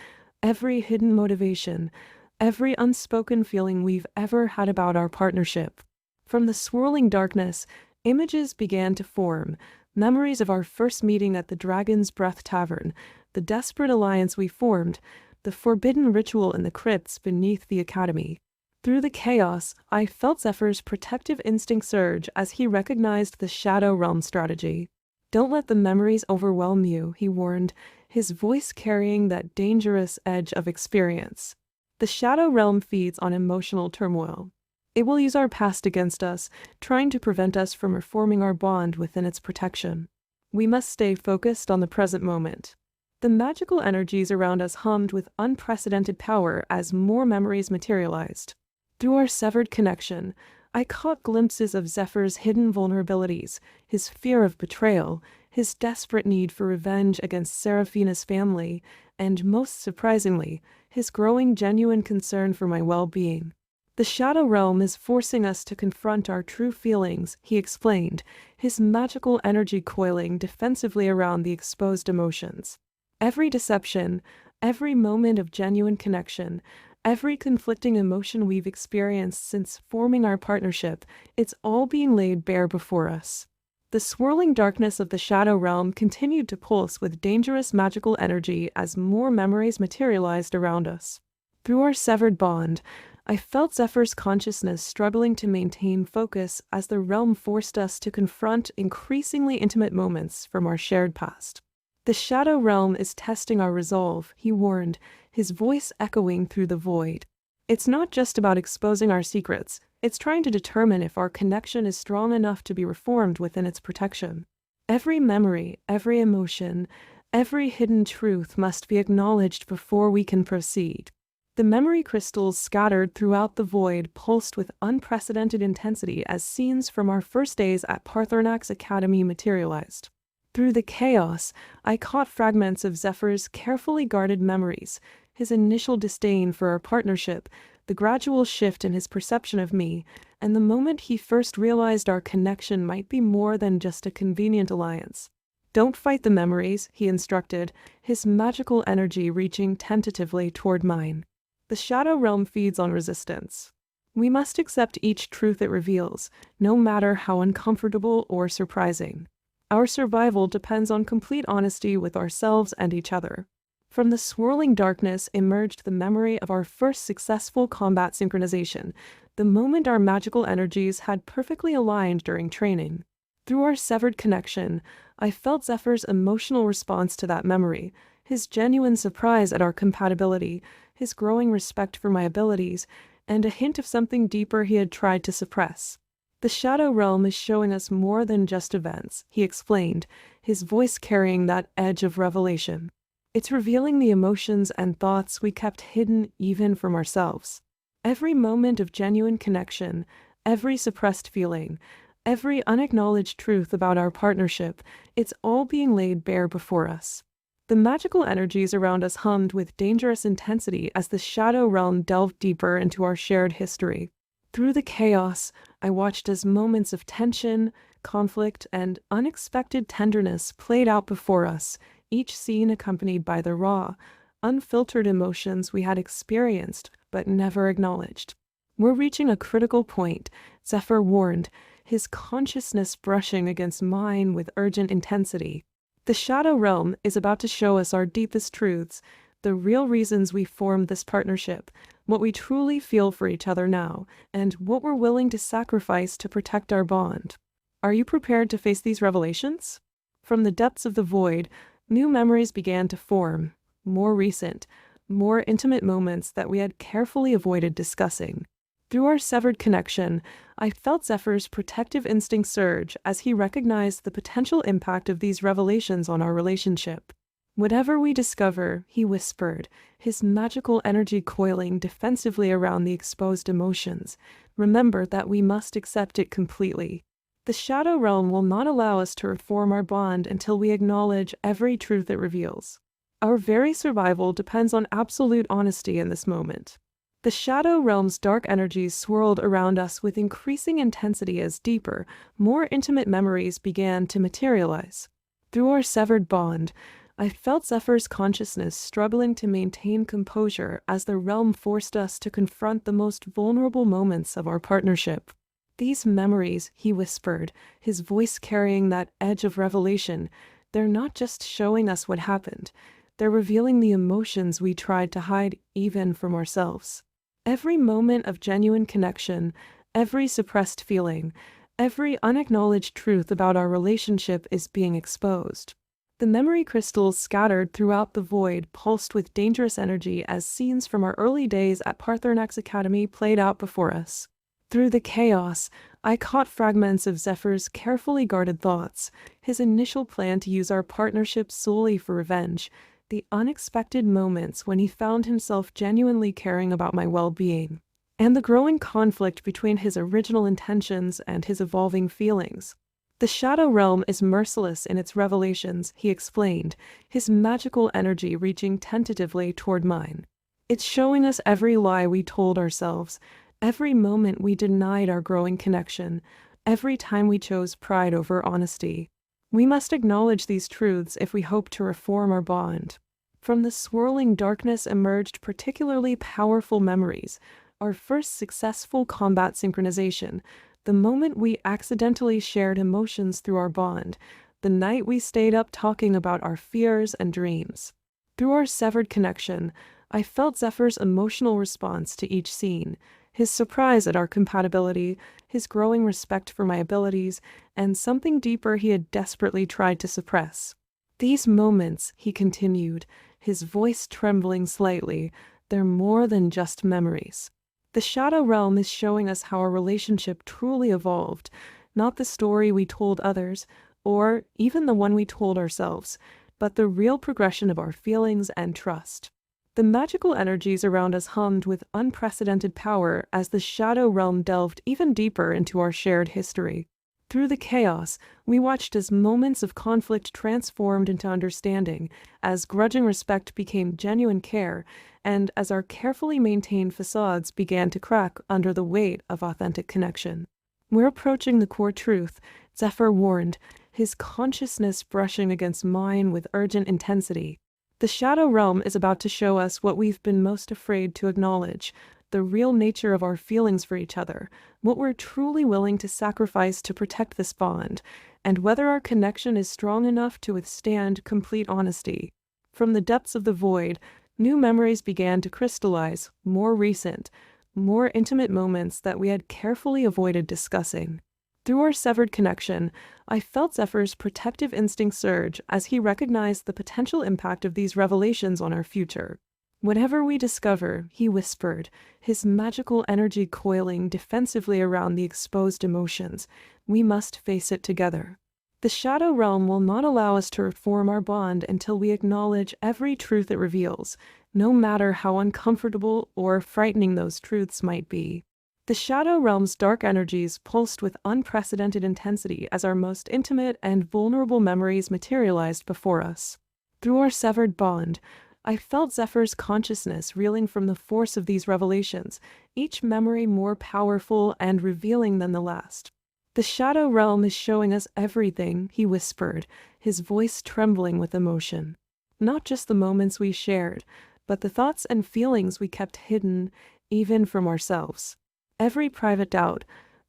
every hidden motivation, every unspoken feeling we've ever had about our partnership." From the swirling darkness, images began to form, memories of our first meeting at the Dragon's Breath Tavern, the desperate alliance we formed, the forbidden ritual in the crypts beneath the academy. Through the chaos, I felt Zephyr's protective instinct surge as he recognized the Shadow Realm strategy. "Don't let the memories overwhelm you," he warned, his voice carrying that dangerous edge of experience. "The Shadow Realm feeds on emotional turmoil. It will use our past against us, trying to prevent us from reforming our bond within its protection. We must stay focused on the present moment." The magical energies around us hummed with unprecedented power as more memories materialized. Through our severed connection, I caught glimpses of Zephyr's hidden vulnerabilities, his fear of betrayal, his desperate need for revenge against Seraphina's family, and most surprisingly, his growing genuine concern for my well-being. "The Shadow Realm is forcing us to confront our true feelings," he explained, his magical energy coiling defensively around the exposed emotions. "Every deception, every moment of genuine connection, every conflicting emotion we've experienced since forming our partnership, it's all being laid bare before us." The swirling darkness of the Shadow Realm continued to pulse with dangerous magical energy as more memories materialized around us. Through our severed bond, I felt Zephyr's consciousness struggling to maintain focus as the realm forced us to confront increasingly intimate moments from our shared past. "The Shadow Realm is testing our resolve," he warned, his voice echoing through the void. "It's not just about exposing our secrets, it's trying to determine if our connection is strong enough to be reformed within its protection. Every memory, every emotion, every hidden truth must be acknowledged before we can proceed." The memory crystals scattered throughout the void pulsed with unprecedented intensity as scenes from our first days at Paarthurnax Academy materialized. Through the chaos, I caught fragments of Zephyr's carefully guarded memories, his initial disdain for our partnership, the gradual shift in his perception of me, and the moment he first realized our connection might be more than just a convenient alliance. "Don't fight the memories," he instructed, his magical energy reaching tentatively toward mine. "The Shadow Realm feeds on resistance. We must accept each truth it reveals, no matter how uncomfortable or surprising. Our survival depends on complete honesty with ourselves and each other." From the swirling darkness emerged the memory of our first successful combat synchronization, the moment our magical energies had perfectly aligned during training. Through our severed connection, I felt Zephyr's emotional response to that memory, his genuine surprise at our compatibility, his growing respect for my abilities, and a hint of something deeper he had tried to suppress. "The Shadow Realm is showing us more than just events," he explained, his voice carrying that edge of revelation. "It's revealing the emotions and thoughts we kept hidden even from ourselves. Every moment of genuine connection, every suppressed feeling, every unacknowledged truth about our partnership, it's all being laid bare before us." The magical energies around us hummed with dangerous intensity as the Shadow Realm delved deeper into our shared history. Through the chaos, I watched as moments of tension, conflict, and unexpected tenderness played out before us, each scene accompanied by the raw, unfiltered emotions we had experienced but never acknowledged. "We're reaching a critical point," Zephyr warned, his consciousness brushing against mine with urgent intensity. "The Shadow Realm is about to show us our deepest truths, the real reasons we formed this partnership, what we truly feel for each other now, and what we're willing to sacrifice to protect our bond. Are you prepared to face these revelations? From the depths of the void, new memories began to form, more recent, more intimate moments that we had carefully avoided discussing. Through our severed connection, I felt Zephyr's protective instinct surge as he recognized the potential impact of these revelations on our relationship. Whatever we discover, he whispered, his magical energy coiling defensively around the exposed emotions, remember that we must accept it completely. The Shadow Realm will not allow us to reform our bond until we acknowledge every truth it reveals. Our very survival depends on absolute honesty in this moment. The Shadow Realm's dark energies swirled around us with increasing intensity as deeper, more intimate memories began to materialize. Through our severed bond, I felt Zephyr's consciousness struggling to maintain composure as the realm forced us to confront the most vulnerable moments of our partnership. These memories, he whispered, his voice carrying that edge of revelation, they're not just showing us what happened, they're revealing the emotions we tried to hide even from ourselves. Every moment of genuine connection, every suppressed feeling, every unacknowledged truth about our relationship is being exposed. The memory crystals scattered throughout the void pulsed with dangerous energy as scenes from our early days at Paarthurnax Academy played out before us. Through the chaos, I caught fragments of Zephyr's carefully guarded thoughts, his initial plan to use our partnership solely for revenge, the unexpected moments when he found himself genuinely caring about my well-being, and the growing conflict between his original intentions and his evolving feelings. The Shadow Realm is merciless in its revelations, he explained, his magical energy reaching tentatively toward mine. It's showing us every lie we told ourselves, every moment we denied our growing connection, every time we chose pride over honesty. We must acknowledge these truths if we hope to reform our bond. From the swirling darkness emerged particularly powerful memories, our first successful combat synchronization, the moment we accidentally shared emotions through our bond, the night we stayed up talking about our fears and dreams. Through our severed connection, I felt Zephyr's emotional response to each scene, his surprise at our compatibility, his growing respect for my abilities, and something deeper he had desperately tried to suppress. These moments, he continued, his voice trembling slightly, they're more than just memories. The Shadow Realm is showing us how our relationship truly evolved, not the story we told others, or even the one we told ourselves, but the real progression of our feelings and trust. The magical energies around us hummed with unprecedented power as the Shadow Realm delved even deeper into our shared history. Through the chaos, we watched as moments of conflict transformed into understanding, as grudging respect became genuine care, and as our carefully maintained facades began to crack under the weight of authentic connection. We're approaching the core truth, Zephyr warned, his consciousness brushing against mine with urgent intensity. The Shadow Realm is about to show us what we've been most afraid to acknowledge, the real nature of our feelings for each other, what we're truly willing to sacrifice to protect this bond, and whether our connection is strong enough to withstand complete honesty. From the depths of the void, new memories began to crystallize, more recent, more intimate moments that we had carefully avoided discussing. Through our severed connection, I felt Zephyr's protective instinct surge as he recognized the potential impact of these revelations on our future. Whatever we discover, he whispered, his magical energy coiling defensively around the exposed emotions, we must face it together. The Shadow Realm will not allow us to reform our bond until we acknowledge every truth it reveals, no matter how uncomfortable or frightening those truths might be. The Shadow Realm's dark energies pulsed with unprecedented intensity as our most intimate and vulnerable memories materialized before us. Through our severed bond, I felt Zephyr's consciousness reeling from the force of these revelations, each memory more powerful and revealing than the last. The Shadow Realm is showing us everything, he whispered, his voice trembling with emotion. Not just the moments we shared, but the thoughts and feelings we kept hidden, even from ourselves. Every private doubt,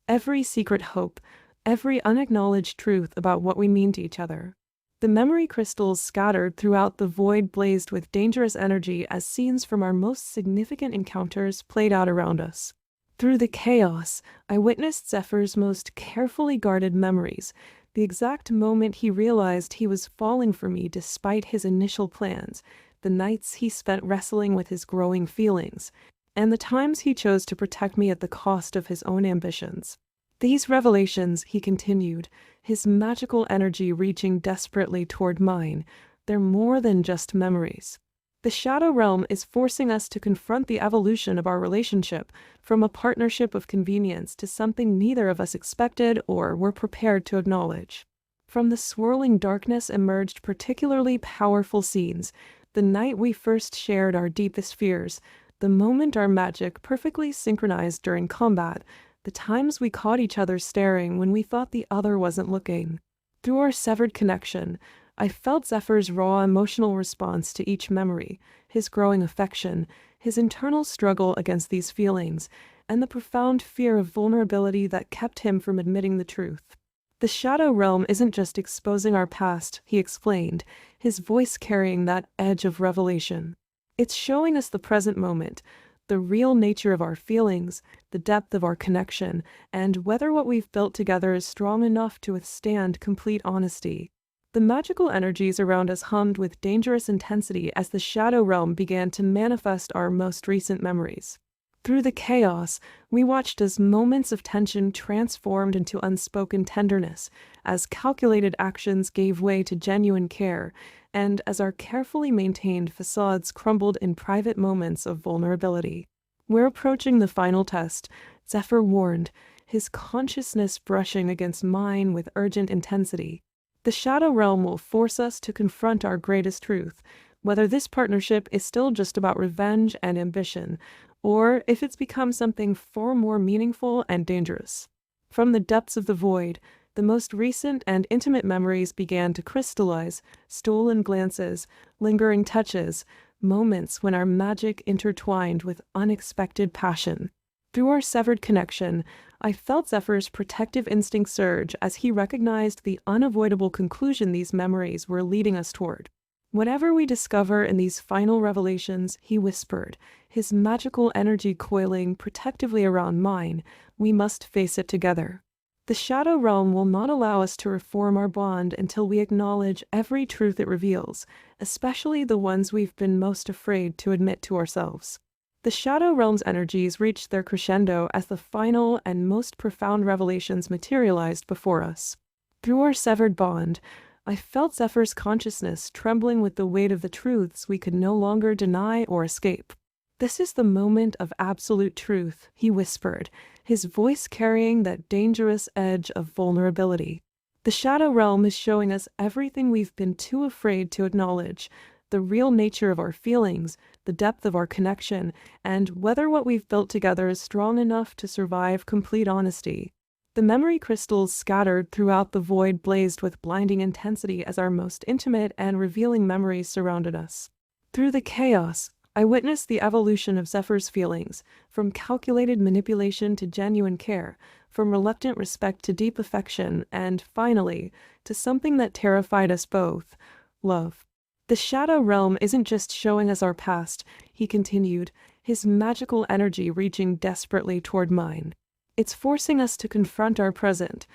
every secret hope, every unacknowledged truth about what we mean to each other. The memory crystals scattered throughout the void blazed with dangerous energy as scenes from our most significant encounters played out around us. Through the chaos, I witnessed Zephyr's most carefully guarded memories, the exact moment he realized he was falling for me despite his initial plans, the nights he spent wrestling with his growing feelings, and the times he chose to protect me at the cost of his own ambitions. These revelations, he continued, his magical energy reaching desperately toward mine, they're more than just memories. The Shadow Realm is forcing us to confront the evolution of our relationship, from a partnership of convenience to something neither of us expected or were prepared to acknowledge. From the swirling darkness emerged particularly powerful scenes, the night we first shared our deepest fears, the moment our magic perfectly synchronized during combat, the times we caught each other staring when we thought the other wasn't looking. Through our severed connection, I felt Zephyr's raw emotional response to each memory, his growing affection, his internal struggle against these feelings, and the profound fear of vulnerability that kept him from admitting the truth. The Shadow Realm isn't just exposing our past, he explained, his voice carrying that edge of revelation. It's showing us the present moment, the real nature of our feelings, the depth of our connection, and whether what we've built together is strong enough to withstand complete honesty. The magical energies around us hummed with dangerous intensity as the Shadow Realm began to manifest our most recent memories. Through the chaos, we watched as moments of tension transformed into unspoken tenderness, as calculated actions gave way to genuine care, and as our carefully maintained facades crumbled in private moments of vulnerability. "We're approaching the final test," Zephyr warned, his consciousness brushing against mine with urgent intensity. "The Shadow Realm will force us to confront our greatest truth, whether this partnership is still just about revenge and ambition, or if it's become something far more meaningful and dangerous." From the depths of the void, the most recent and intimate memories began to crystallize, stolen glances, lingering touches, moments when our magic intertwined with unexpected passion. Through our severed connection, I felt Zephyr's protective instinct surge as he recognized the unavoidable conclusion these memories were leading us toward. "Whatever we discover in these final revelations," he whispered, his magical energy coiling protectively around mine, "we must face it together. The Shadow Realm will not allow us to reform our bond until we acknowledge every truth it reveals, especially the ones we've been most afraid to admit to ourselves." The Shadow Realm's energies reached their crescendo as the final and most profound revelations materialized before us. Through our severed bond, I felt Zephyr's consciousness trembling with the weight of the truths we could no longer deny or escape. "This is the moment of absolute truth," he whispered, his voice carrying that dangerous edge of vulnerability. "The Shadow Realm is showing us everything we've been too afraid to acknowledge, the real nature of our feelings, the depth of our connection, and whether what we've built together is strong enough to survive complete honesty." The memory crystals scattered throughout the void blazed with blinding intensity as our most intimate and revealing memories surrounded us. Through the chaos, I witnessed the evolution of Zephyr's feelings, from calculated manipulation to genuine care, from reluctant respect to deep affection, and, finally, to something that terrified us both: love. "The Shadow Realm isn't just showing us our past," he continued, his magical energy reaching desperately toward mine. "It's forcing us to confront our present,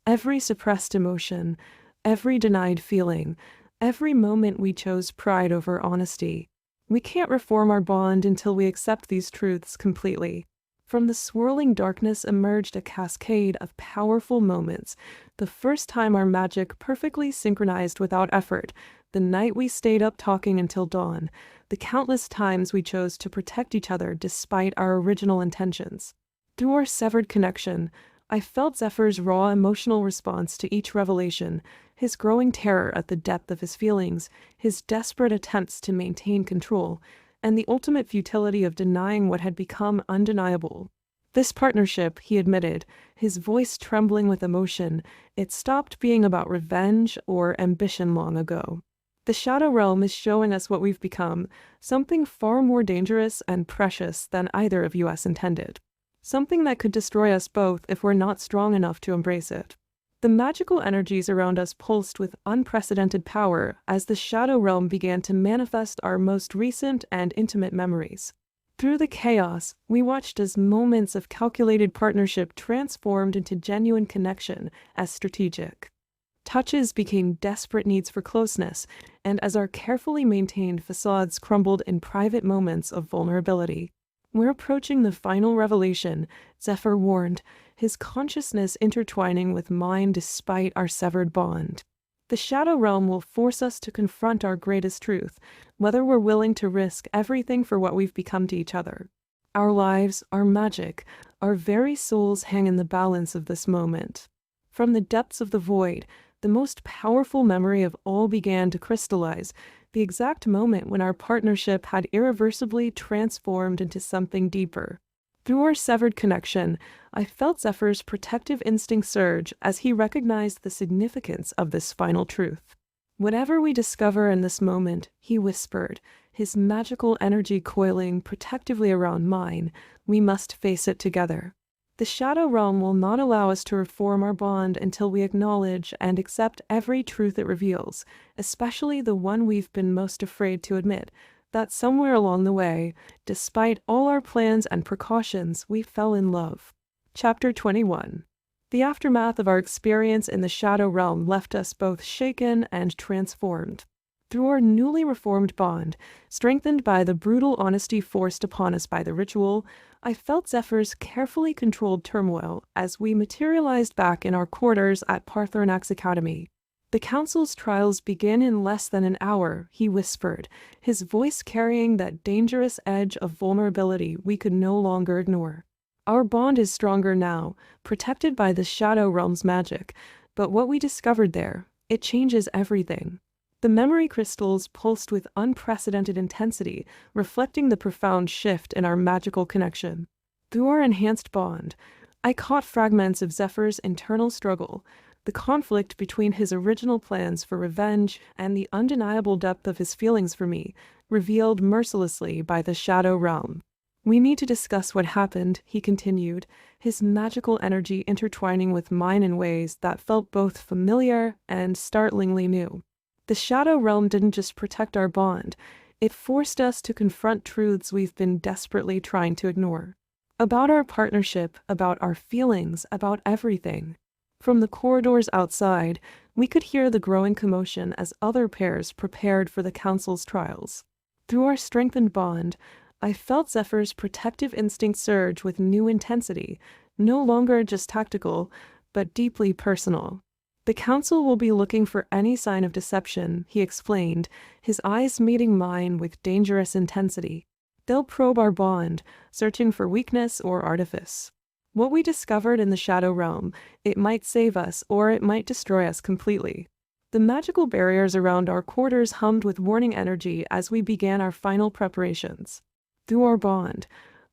every suppressed emotion, every denied feeling, every moment we chose pride over honesty. We can't reform our bond until we accept these truths completely." From the swirling darkness emerged a cascade of powerful moments, the first time our magic perfectly synchronized without effort, the night we stayed up talking until dawn, the countless times we chose to protect each other despite our original intentions. Through our severed connection, I felt Zephyr's raw emotional response to each revelation, his growing terror at the depth of his feelings, his desperate attempts to maintain control, and the ultimate futility of denying what had become undeniable. "This partnership," he admitted, his voice trembling with emotion, "it stopped being about revenge or ambition long ago. The Shadow Realm is showing us what we've become, something far more dangerous and precious than either of us intended. Something that could destroy us both if we're not strong enough to embrace it." The magical energies around us pulsed with unprecedented power as the Shadow Realm began to manifest our most recent and intimate memories. Through the chaos, we watched as moments of calculated partnership transformed into genuine connection as strategic touches became desperate needs for closeness, and as our carefully maintained facades crumbled in private moments of vulnerability. "We're approaching the final revelation," Zephyr warned, his consciousness intertwining with mine despite our severed bond. "The Shadow Realm will force us to confront our greatest truth, whether we're willing to risk everything for what we've become to each other. Our lives, our magic, our very souls hang in the balance of this moment." From the depths of the void, the most powerful memory of all began to crystallize, the exact moment when our partnership had irreversibly transformed into something deeper. Through our severed connection, I felt Zephyr's protective instinct surge as he recognized the significance of this final truth. "Whatever we discover in this moment," he whispered, his magical energy coiling protectively around mine, "we must face it together. The Shadow Realm will not allow us to reform our bond until we acknowledge and accept every truth it reveals, especially the one we've been most afraid to admit, that somewhere along the way, despite all our plans and precautions, we fell in love." Chapter 21. The aftermath of our experience in the Shadow Realm left us both shaken and transformed. Through our newly reformed bond, strengthened by the brutal honesty forced upon us by the ritual, I felt Zephyr's carefully controlled turmoil as we materialized back in our quarters at Paarthurnax Academy. "The Council's trials begin in less than an hour," he whispered, his voice carrying that dangerous edge of vulnerability we could no longer ignore. "Our bond is stronger now, protected by the Shadow Realm's magic, but what we discovered there, it changes everything." The memory crystals pulsed with unprecedented intensity, reflecting the profound shift in our magical connection. Through our enhanced bond, I caught fragments of Zephyr's internal struggle, the conflict between his original plans for revenge and the undeniable depth of his feelings for me, revealed mercilessly by the Shadow Realm. "We need to discuss what happened," he continued, his magical energy intertwining with mine in ways that felt both familiar and startlingly new. "The Shadow Realm didn't just protect our bond, it forced us to confront truths we've been desperately trying to ignore. About our partnership, about our feelings, about everything." From the corridors outside, we could hear the growing commotion as other pairs prepared for the Council's trials. Through our strengthened bond, I felt Zephyr's protective instinct surge with new intensity, no longer just tactical, but deeply personal. "The Council will be looking for any sign of deception," he explained, his eyes meeting mine with dangerous intensity. "They'll probe our bond, searching for weakness or artifice. What we discovered in the Shadow Realm, it might save us or it might destroy us completely." The magical barriers around our quarters hummed with warning energy as we began our final preparations. Through our bond,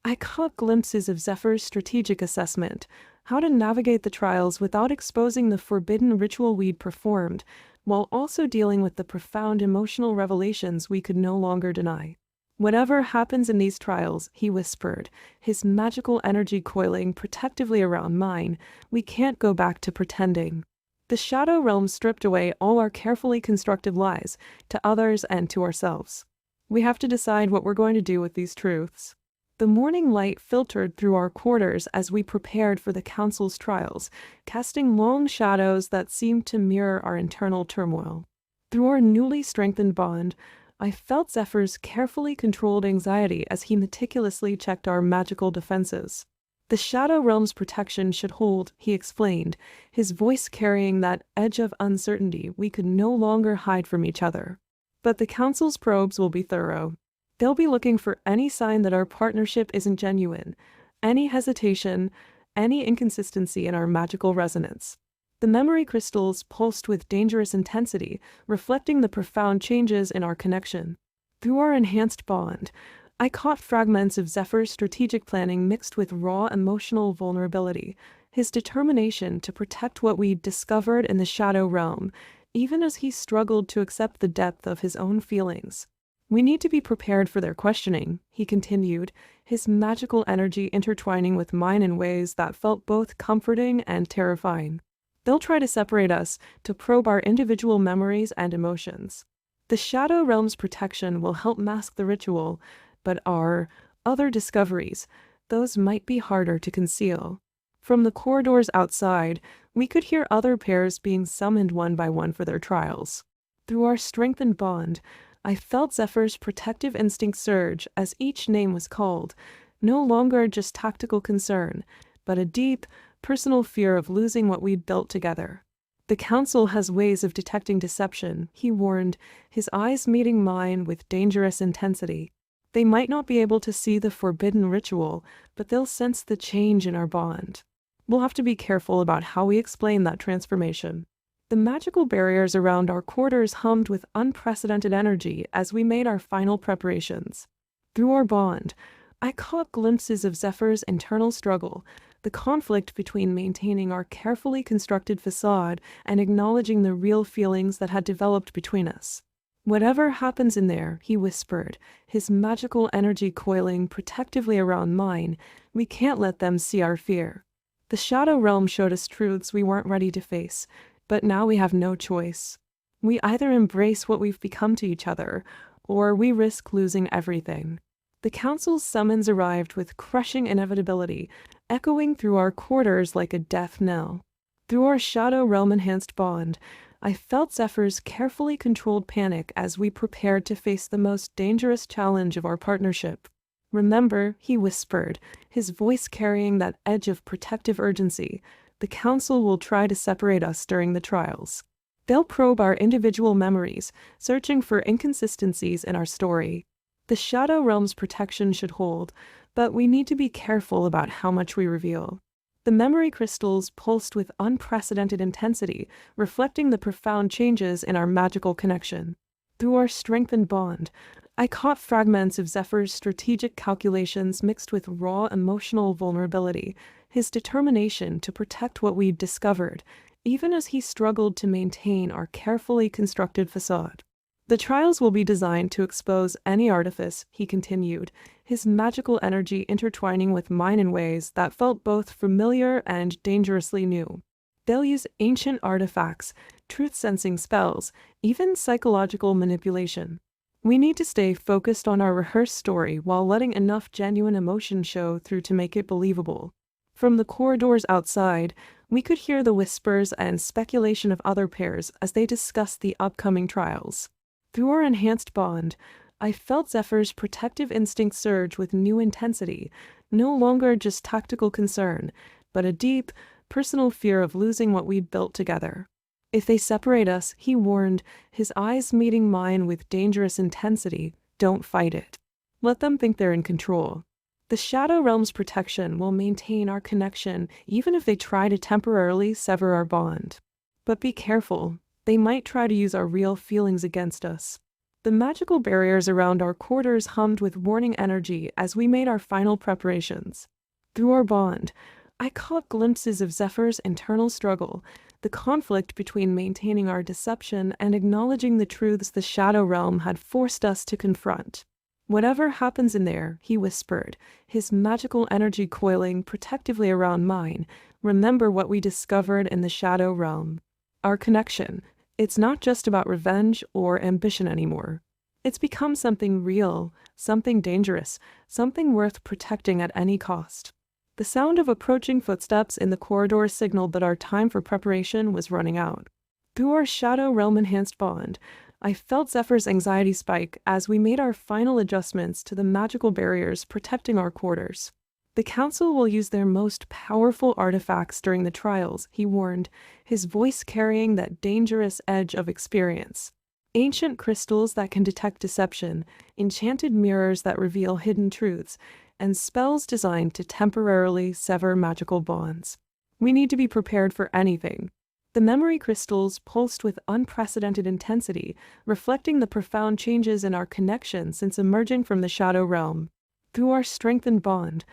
I caught glimpses of Zephyr's strategic assessment, how to navigate the trials without exposing the forbidden ritual we'd performed, while also dealing with the profound emotional revelations we could no longer deny. "Whatever happens in these trials," he whispered, his magical energy coiling protectively around mine, "we can't go back to pretending. The Shadow Realm stripped away all our carefully constructed lies, to others and to ourselves. We have to decide what we're going to do with these truths." The morning light filtered through our quarters as we prepared for the Council's trials, casting long shadows that seemed to mirror our internal turmoil. Through our newly strengthened bond, I felt Zephyr's carefully controlled anxiety as he meticulously checked our magical defenses. "The Shadow Realm's protection should hold," he explained, his voice carrying that edge of uncertainty we could no longer hide from each other. "But the Council's probes will be thorough. They'll be looking for any sign that our partnership isn't genuine, any hesitation, any inconsistency in our magical resonance." The memory crystals pulsed with dangerous intensity, reflecting the profound changes in our connection. Through our enhanced bond, I caught fragments of Zephyr's strategic planning mixed with raw emotional vulnerability, his determination to protect what we'd discovered in the Shadow Realm, even as he struggled to accept the depth of his own feelings. "We need to be prepared for their questioning," he continued, his magical energy intertwining with mine in ways that felt both comforting and terrifying. They'll try to separate us, to probe our individual memories and emotions. The Shadow Realm's protection will help mask the ritual, but our other discoveries, those might be harder to conceal. From the corridors outside, we could hear other pairs being summoned one by one for their trials. Through our strengthened bond, I felt Zephyr's protective instinct surge as each name was called, no longer just tactical concern, but a deep, personal fear of losing what we'd built together. The Council has ways of detecting deception, he warned, his eyes meeting mine with dangerous intensity. They might not be able to see the forbidden ritual, but they'll sense the change in our bond. We'll have to be careful about how we explain that transformation. The magical barriers around our quarters hummed with unprecedented energy as we made our final preparations. Through our bond, I caught glimpses of Zephyr's internal struggle, the conflict between maintaining our carefully constructed facade and acknowledging the real feelings that had developed between us. "Whatever happens in there," he whispered, his magical energy coiling protectively around mine, "we can't let them see our fear." The Shadow Realm showed us truths we weren't ready to face, but now we have no choice. We either embrace what we've become to each other, or we risk losing everything. The Council's summons arrived with crushing inevitability, echoing through our quarters like a death knell. Through our Shadow Realm-enhanced bond, I felt Zephyr's carefully controlled panic as we prepared to face the most dangerous challenge of our partnership. "Remember," he whispered, his voice carrying that edge of protective urgency, "the Council will try to separate us during the trials. They'll probe our individual memories, searching for inconsistencies in our story. The Shadow Realm's protection should hold, but we need to be careful about how much we reveal." The memory crystals pulsed with unprecedented intensity, reflecting the profound changes in our magical connection. Through our strengthened bond, I caught fragments of Zephyr's strategic calculations mixed with raw emotional vulnerability, his determination to protect what we'd discovered, even as he struggled to maintain our carefully constructed facade. "The trials will be designed to expose any artifice," he continued, his magical energy intertwining with mine in ways that felt both familiar and dangerously new. "They'll use ancient artifacts, truth-sensing spells, even psychological manipulation. We need to stay focused on our rehearsed story while letting enough genuine emotion show through to make it believable." From the corridors outside, we could hear the whispers and speculation of other pairs as they discussed the upcoming trials. Through our enhanced bond, I felt Zephyr's protective instinct surge with new intensity, no longer just tactical concern, but a deep, personal fear of losing what we'd built together. "If they separate us," he warned, his eyes meeting mine with dangerous intensity, "don't fight it. Let them think they're in control. The Shadow Realm's protection will maintain our connection even if they try to temporarily sever our bond. But be careful. They might try to use our real feelings against us." The magical barriers around our quarters hummed with warning energy as we made our final preparations. Through our bond, I caught glimpses of Zephyr's internal struggle, the conflict between maintaining our deception and acknowledging the truths the Shadow Realm had forced us to confront. "Whatever happens in there," he whispered, his magical energy coiling protectively around mine, "remember what we discovered in the Shadow Realm. Our connection. It's not just about revenge or ambition anymore. It's become something real, something dangerous, something worth protecting at any cost." The sound of approaching footsteps in the corridor signaled that our time for preparation was running out. Through our Shadow Realm-enhanced bond, I felt Zephyr's anxiety spike as we made our final adjustments to the magical barriers protecting our quarters. "The Council will use their most powerful artifacts during the trials," he warned, his voice carrying that dangerous edge of experience. "Ancient crystals that can detect deception, enchanted mirrors that reveal hidden truths, and spells designed to temporarily sever magical bonds. We need to be prepared for anything." The memory crystals pulsed with unprecedented intensity, reflecting the profound changes in our connection since emerging from the Shadow Realm. Through our strengthened bond,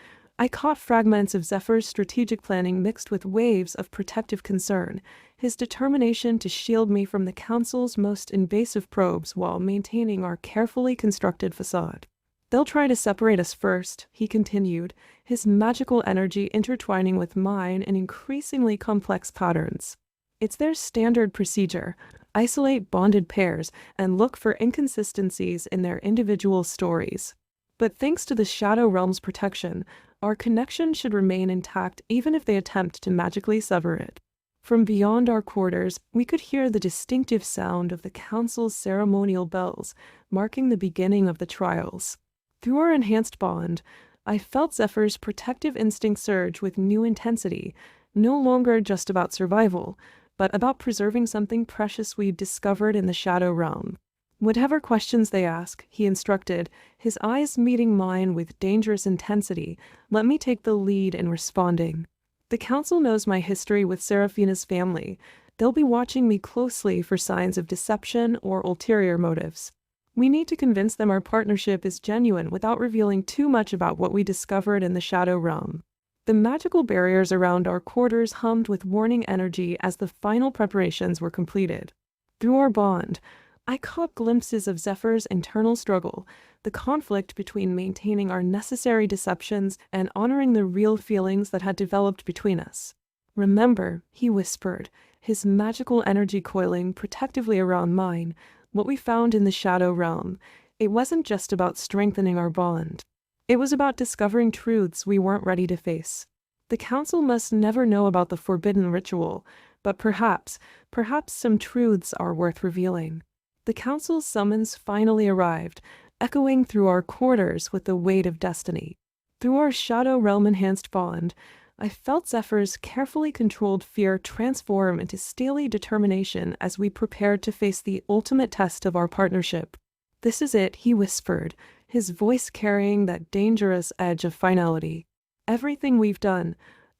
I caught fragments of Zephyr's strategic planning mixed with waves of protective concern, his determination to shield me from the Council's most invasive probes while maintaining our carefully constructed facade. "They'll try to separate us first," he continued, his magical energy intertwining with mine in increasingly complex patterns. It's their standard procedure. Isolate bonded pairs and look for inconsistencies in their individual stories. But thanks to the Shadow Realm's protection, our connection should remain intact even if they attempt to magically sever it. From beyond our quarters, we could hear the distinctive sound of the council's ceremonial bells, marking the beginning of the trials. Through our enhanced bond, I felt Zephyr's protective instinct surge with new intensity, no longer just about survival, but about preserving something precious we'd discovered in the Shadow Realm. Whatever questions they ask, he instructed, his eyes meeting mine with dangerous intensity, let me take the lead in responding. The council knows my history with Seraphina's family. They'll be watching me closely for signs of deception or ulterior motives. We need to convince them our partnership is genuine without revealing too much about what we discovered in the Shadow Realm. The magical barriers around our quarters hummed with warning energy as the final preparations were completed. Through our bond, I caught glimpses of Zephyr's internal struggle, the conflict between maintaining our necessary deceptions and honoring the real feelings that had developed between us. Remember, he whispered, his magical energy coiling protectively around mine, what we found in the Shadow Realm. It wasn't just about strengthening our bond. It was about discovering truths we weren't ready to face. The council must never know about the forbidden ritual, but perhaps some truths are worth revealing. The council's summons finally arrived, echoing through our quarters with the weight of destiny. Through our Shadow Realm-enhanced bond, I felt Zephyr's carefully controlled fear transform into steely determination as we prepared to face the ultimate test of our partnership. This is it, he whispered, his voice carrying that dangerous edge of finality. Everything we've done,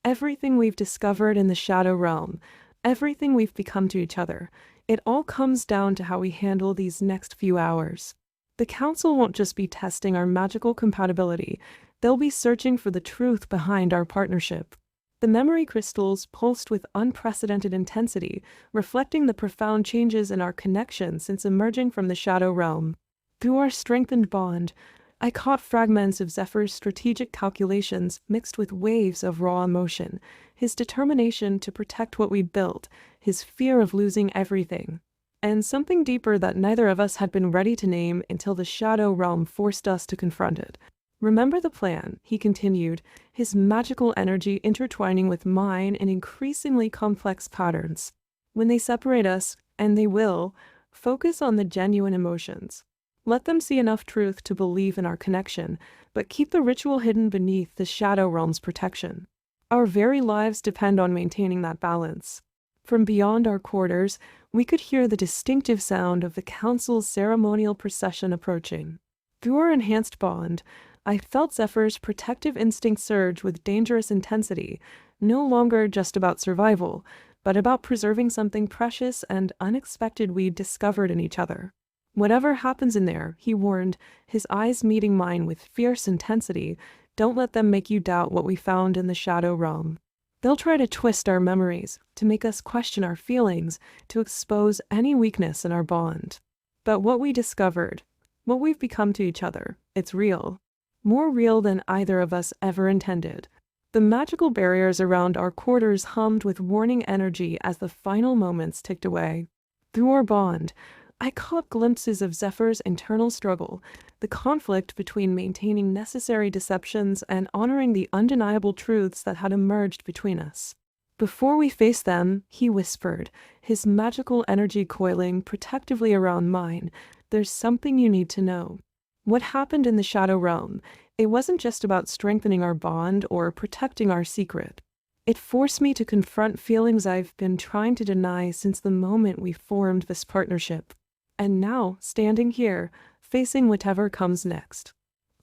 everything we've discovered in the Shadow Realm, everything we've become to each other, it all comes down to how we handle these next few hours. The council won't just be testing our magical compatibility, they'll be searching for the truth behind our partnership. The memory crystals pulsed with unprecedented intensity, reflecting the profound changes in our connection since emerging from the Shadow Realm. Through our strengthened bond, I caught fragments of Zephyr's strategic calculations mixed with waves of raw emotion, his determination to protect what we'd built, his fear of losing everything, and something deeper that neither of us had been ready to name until the Shadow Realm forced us to confront it. Remember the plan, he continued, his magical energy intertwining with mine in increasingly complex patterns. When they separate us, and they will, focus on the genuine emotions. Let them see enough truth to believe in our connection, but keep the ritual hidden beneath the Shadow Realm's protection. Our very lives depend on maintaining that balance. From beyond our quarters, we could hear the distinctive sound of the council's ceremonial procession approaching. Through our enhanced bond, I felt Zephyr's protective instinct surge with dangerous intensity, no longer just about survival, but about preserving something precious and unexpected we'd discovered in each other. Whatever happens in there, he warned, his eyes meeting mine with fierce intensity, don't let them make you doubt what we found in the Shadow Realm. They'll try to twist our memories, to make us question our feelings, to expose any weakness in our bond. But what we discovered, what we've become to each other, it's real. More real than either of us ever intended. The magical barriers around our quarters hummed with warning energy as the final moments ticked away. Through our bond, I caught glimpses of Zephyr's internal struggle, the conflict between maintaining necessary deceptions and honoring the undeniable truths that had emerged between us. Before we face them, he whispered, his magical energy coiling protectively around mine, there's something you need to know. What happened in the Shadow Realm, it wasn't just about strengthening our bond or protecting our secret. It forced me to confront feelings I've been trying to deny since the moment we formed this partnership. And now, standing here, facing whatever comes next.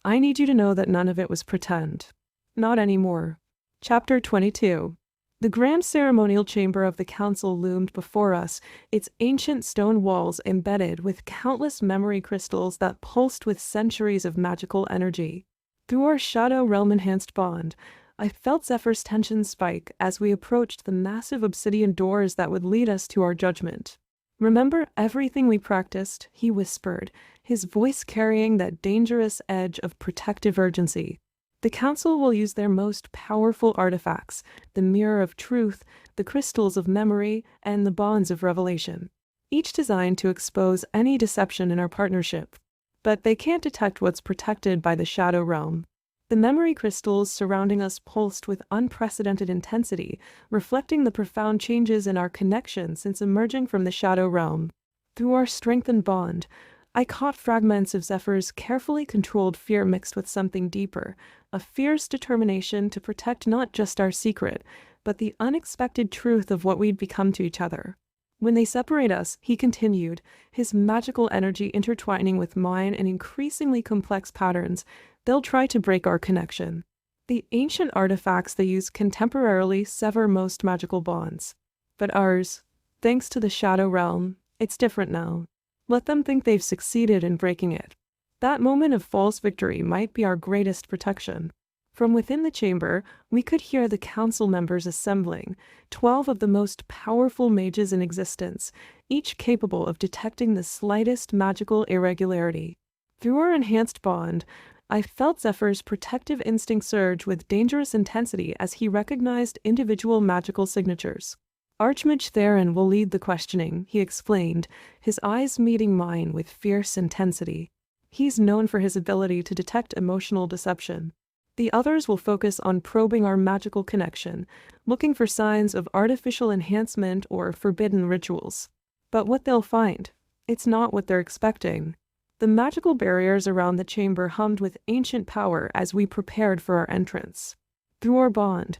I need you to know that none of it was pretend. Not anymore. Chapter 22. The grand ceremonial chamber of the council loomed before us, its ancient stone walls embedded with countless memory crystals that pulsed with centuries of magical energy. Through our Shadow Realm-enhanced bond, I felt Zephyr's tension spike as we approached the massive obsidian doors that would lead us to our judgment. Remember everything we practiced, he whispered, his voice carrying that dangerous edge of protective urgency. The council will use their most powerful artifacts, the Mirror of Truth, the Crystals of Memory, and the Bonds of Revelation, each designed to expose any deception in our partnership. But they can't detect what's protected by the Shadow Realm. The memory crystals surrounding us pulsed with unprecedented intensity, reflecting the profound changes in our connection since emerging from the Shadow Realm. Through our strengthened bond, I caught fragments of Zephyr's carefully controlled fear mixed with something deeper, a fierce determination to protect not just our secret, but the unexpected truth of what we'd become to each other. When they separate us, he continued, his magical energy intertwining with mine in increasingly complex patterns, they'll try to break our connection. The ancient artifacts they use can temporarily sever most magical bonds. But ours, thanks to the Shadow Realm, it's different now. Let them think they've succeeded in breaking it. That moment of false victory might be our greatest protection. From within the chamber, we could hear the council members assembling, 12 of the most powerful mages in existence, each capable of detecting the slightest magical irregularity. Through our enhanced bond, I felt Zephyr's protective instinct surge with dangerous intensity as he recognized individual magical signatures. Archmage Theron will lead the questioning, he explained, his eyes meeting mine with fierce intensity. He's known for his ability to detect emotional deception. The others will focus on probing our magical connection, looking for signs of artificial enhancement or forbidden rituals. But what they'll find, it's not what they're expecting. The magical barriers around the chamber hummed with ancient power as we prepared for our entrance. Through our bond,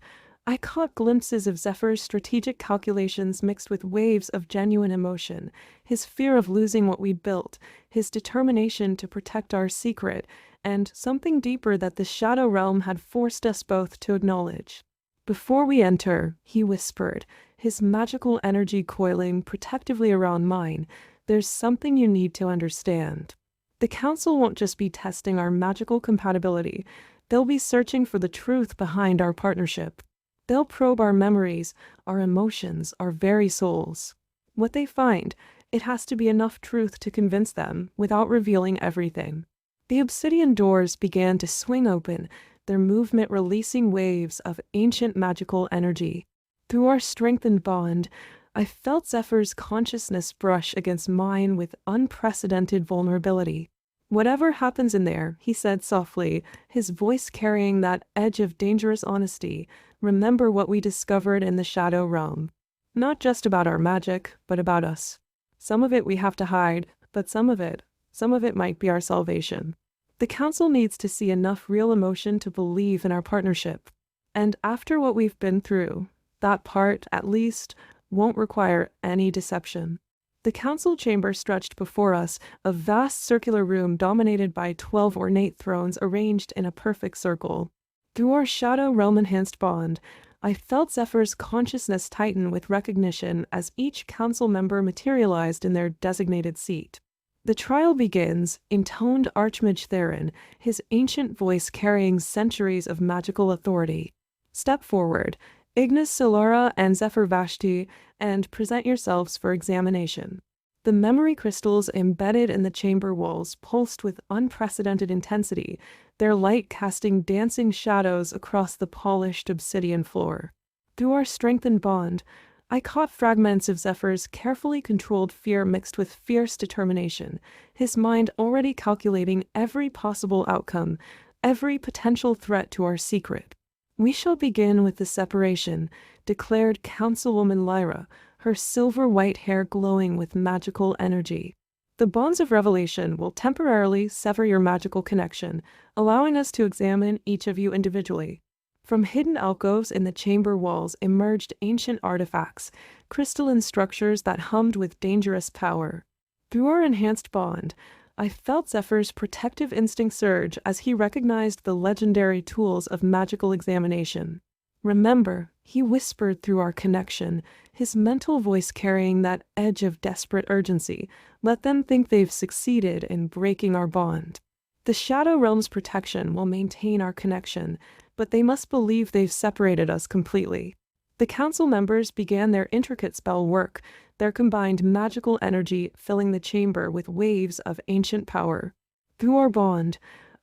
I caught glimpses of Zephyr's strategic calculations mixed with waves of genuine emotion, his fear of losing what we'd built, his determination to protect our secret, and something deeper that the Shadow Realm had forced us both to acknowledge. Before we enter, he whispered, his magical energy coiling protectively around mine, there's something you need to understand. The council won't just be testing our magical compatibility, they'll be searching for the truth behind our partnership. They'll probe our memories, our emotions, our very souls. What they find, it has to be enough truth to convince them without revealing everything. The obsidian doors began to swing open, their movement releasing waves of ancient magical energy. Through our strengthened bond, I felt Zephyr's consciousness brush against mine with unprecedented vulnerability. Whatever happens in there, he said softly, his voice carrying that edge of dangerous honesty, remember what we discovered in the Shadow Realm. Not just about our magic, but about us. Some of it we have to hide, but some of it might be our salvation. The council needs to see enough real emotion to believe in our partnership. And after what we've been through, that part, at least, won't require any deception. The council chamber stretched before us, a vast circular room dominated by 12 ornate thrones arranged in a perfect circle. Through our Shadow Realm-enhanced bond, I felt Zephyr's consciousness tighten with recognition as each council member materialized in their designated seat. The trial begins, intoned Archmage Theron, his ancient voice carrying centuries of magical authority. Step forward, Ignis Solara and Zephyr Vashti, and present yourselves for examination. The memory crystals embedded in the chamber walls pulsed with unprecedented intensity, their light casting dancing shadows across the polished obsidian floor. Through our strengthened bond, I caught fragments of Zephyr's carefully controlled fear mixed with fierce determination, his mind already calculating every possible outcome, every potential threat to our secret. We shall begin with the separation, declared Councilwoman Lyra, her silver-white hair glowing with magical energy. The bonds of revelation will temporarily sever your magical connection, allowing us to examine each of you individually. From hidden alcoves in the chamber walls emerged ancient artifacts, crystalline structures that hummed with dangerous power. Through our enhanced bond, I felt Zephyr's protective instinct surge as he recognized the legendary tools of magical examination. Remember, he whispered through our connection, his mental voice carrying that edge of desperate urgency. Let them think they've succeeded in breaking our bond. The Shadow Realm's protection will maintain our connection, but they must believe they've separated us completely. The council members began their intricate spell work, their combined magical energy filling the chamber with waves of ancient power. Through our bond,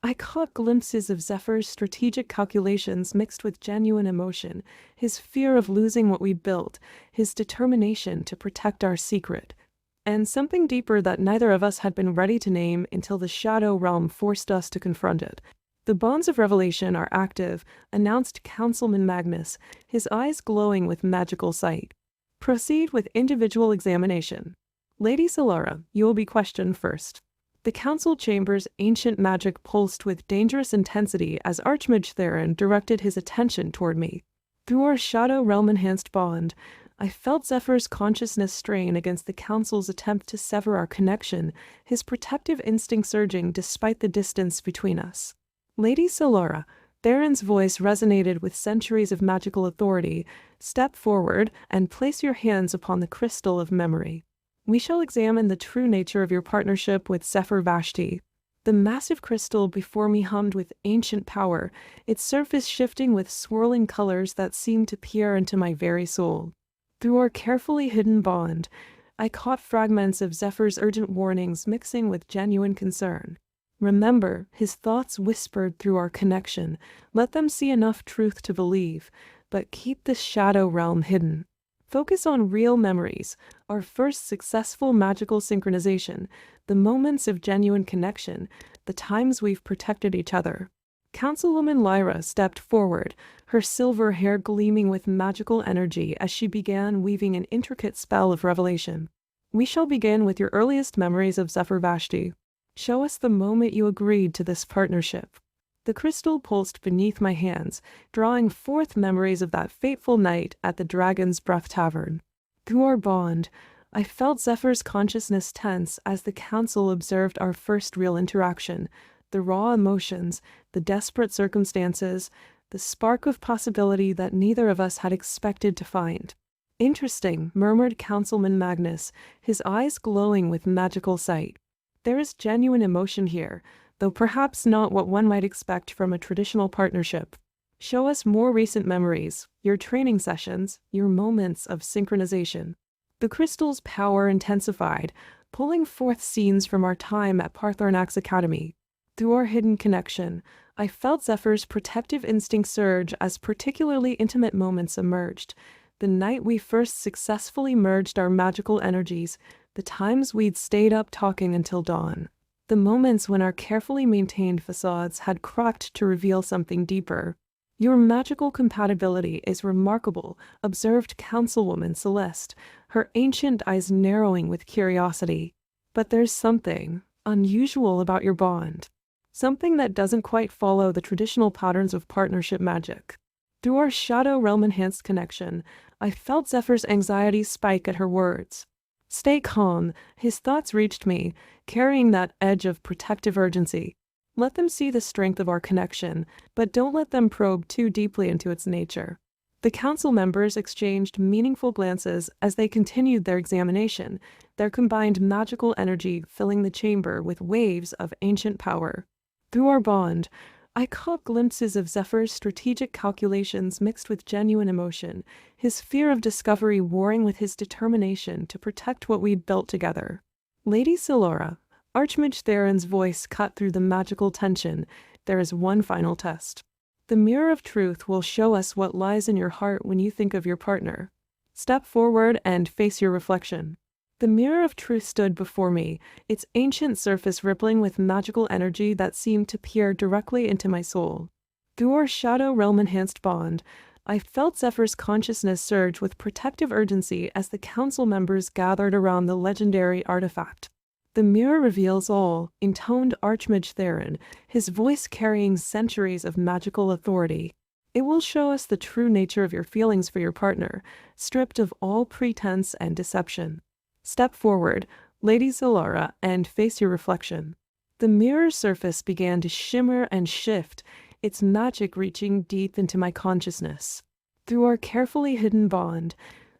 I caught glimpses of Zephyr's strategic calculations mixed with genuine emotion, his fear of losing what we built, his determination to protect our secret, and something deeper that neither of us had been ready to name until the Shadow Realm forced us to confront it. "The bonds of revelation are active," announced Councilman Magnus, his eyes glowing with magical sight. "Proceed with individual examination. Lady Solara, you will be questioned first." The council chamber's ancient magic pulsed with dangerous intensity as Archmage Theron directed his attention toward me. Through our Shadow Realm-enhanced bond, I felt Zephyr's consciousness strain against the council's attempt to sever our connection, his protective instinct surging despite the distance between us. "Lady Solara," Theron's voice resonated with centuries of magical authority, "step forward and place your hands upon the crystal of memory. We shall examine the true nature of your partnership with Zephyr Vashti." The massive crystal before me hummed with ancient power, its surface shifting with swirling colors that seemed to peer into my very soul. Through our carefully hidden bond, I caught fragments of Zephyr's urgent warnings mixing with genuine concern. "Remember," his thoughts whispered through our connection, "let them see enough truth to believe, but keep the Shadow Realm hidden. Focus on real memories, our first successful magical synchronization, the moments of genuine connection, the times we've protected each other." Councilwoman Lyra stepped forward, her silver hair gleaming with magical energy as she began weaving an intricate spell of revelation. "We shall begin with your earliest memories of Zephyr Vashti. Show us the moment you agreed to this partnership." The crystal pulsed beneath my hands, drawing forth memories of that fateful night at the Dragon's Breath Tavern. Through our bond, I felt Zephyr's consciousness tense as the council observed our first real interaction, the raw emotions, the desperate circumstances, the spark of possibility that neither of us had expected to find. "Interesting," murmured Councilman Magnus, his eyes glowing with magical sight. "There is genuine emotion here, though perhaps not what one might expect from a traditional partnership. Show us more recent memories, your training sessions, your moments of synchronization." The crystal's power intensified, pulling forth scenes from our time at Paarthurnax Academy. Through our hidden connection, I felt Zephyr's protective instinct surge as particularly intimate moments emerged. The night we first successfully merged our magical energies, the times we'd stayed up talking until dawn. The moments when our carefully maintained facades had cracked to reveal something deeper. "Your magical compatibility is remarkable," observed Councilwoman Celeste, her ancient eyes narrowing with curiosity. "But there's something unusual about your bond. Something that doesn't quite follow the traditional patterns of partnership magic." Through our Shadow Realm-enhanced connection, I felt Zephyr's anxiety spike at her words. "Stay calm," his thoughts reached me, carrying that edge of protective urgency. "Let them see the strength of our connection, but don't let them probe too deeply into its nature." The council members exchanged meaningful glances as they continued their examination, their combined magical energy filling the chamber with waves of ancient power. Through our bond, I caught glimpses of Zephyr's strategic calculations mixed with genuine emotion, his fear of discovery warring with his determination to protect what we'd built together. "Lady Solara," Archmage Theron's voice cut through the magical tension, "there is one final test. The mirror of truth will show us what lies in your heart when you think of your partner. Step forward and face your reflection." The mirror of truth stood before me, its ancient surface rippling with magical energy that seemed to peer directly into my soul. Through our Shadow Realm-enhanced bond, I felt Zephyr's consciousness surge with protective urgency as the council members gathered around the legendary artifact. "The mirror reveals all," intoned Archmage Theron, his voice carrying centuries of magical authority. "It will show us the true nature of your feelings for your partner, stripped of all pretense and deception. Step forward, Lady Solara, and face your reflection." The mirror's surface began to shimmer and shift, its magic reaching deep into my consciousness. Through our carefully hidden bond,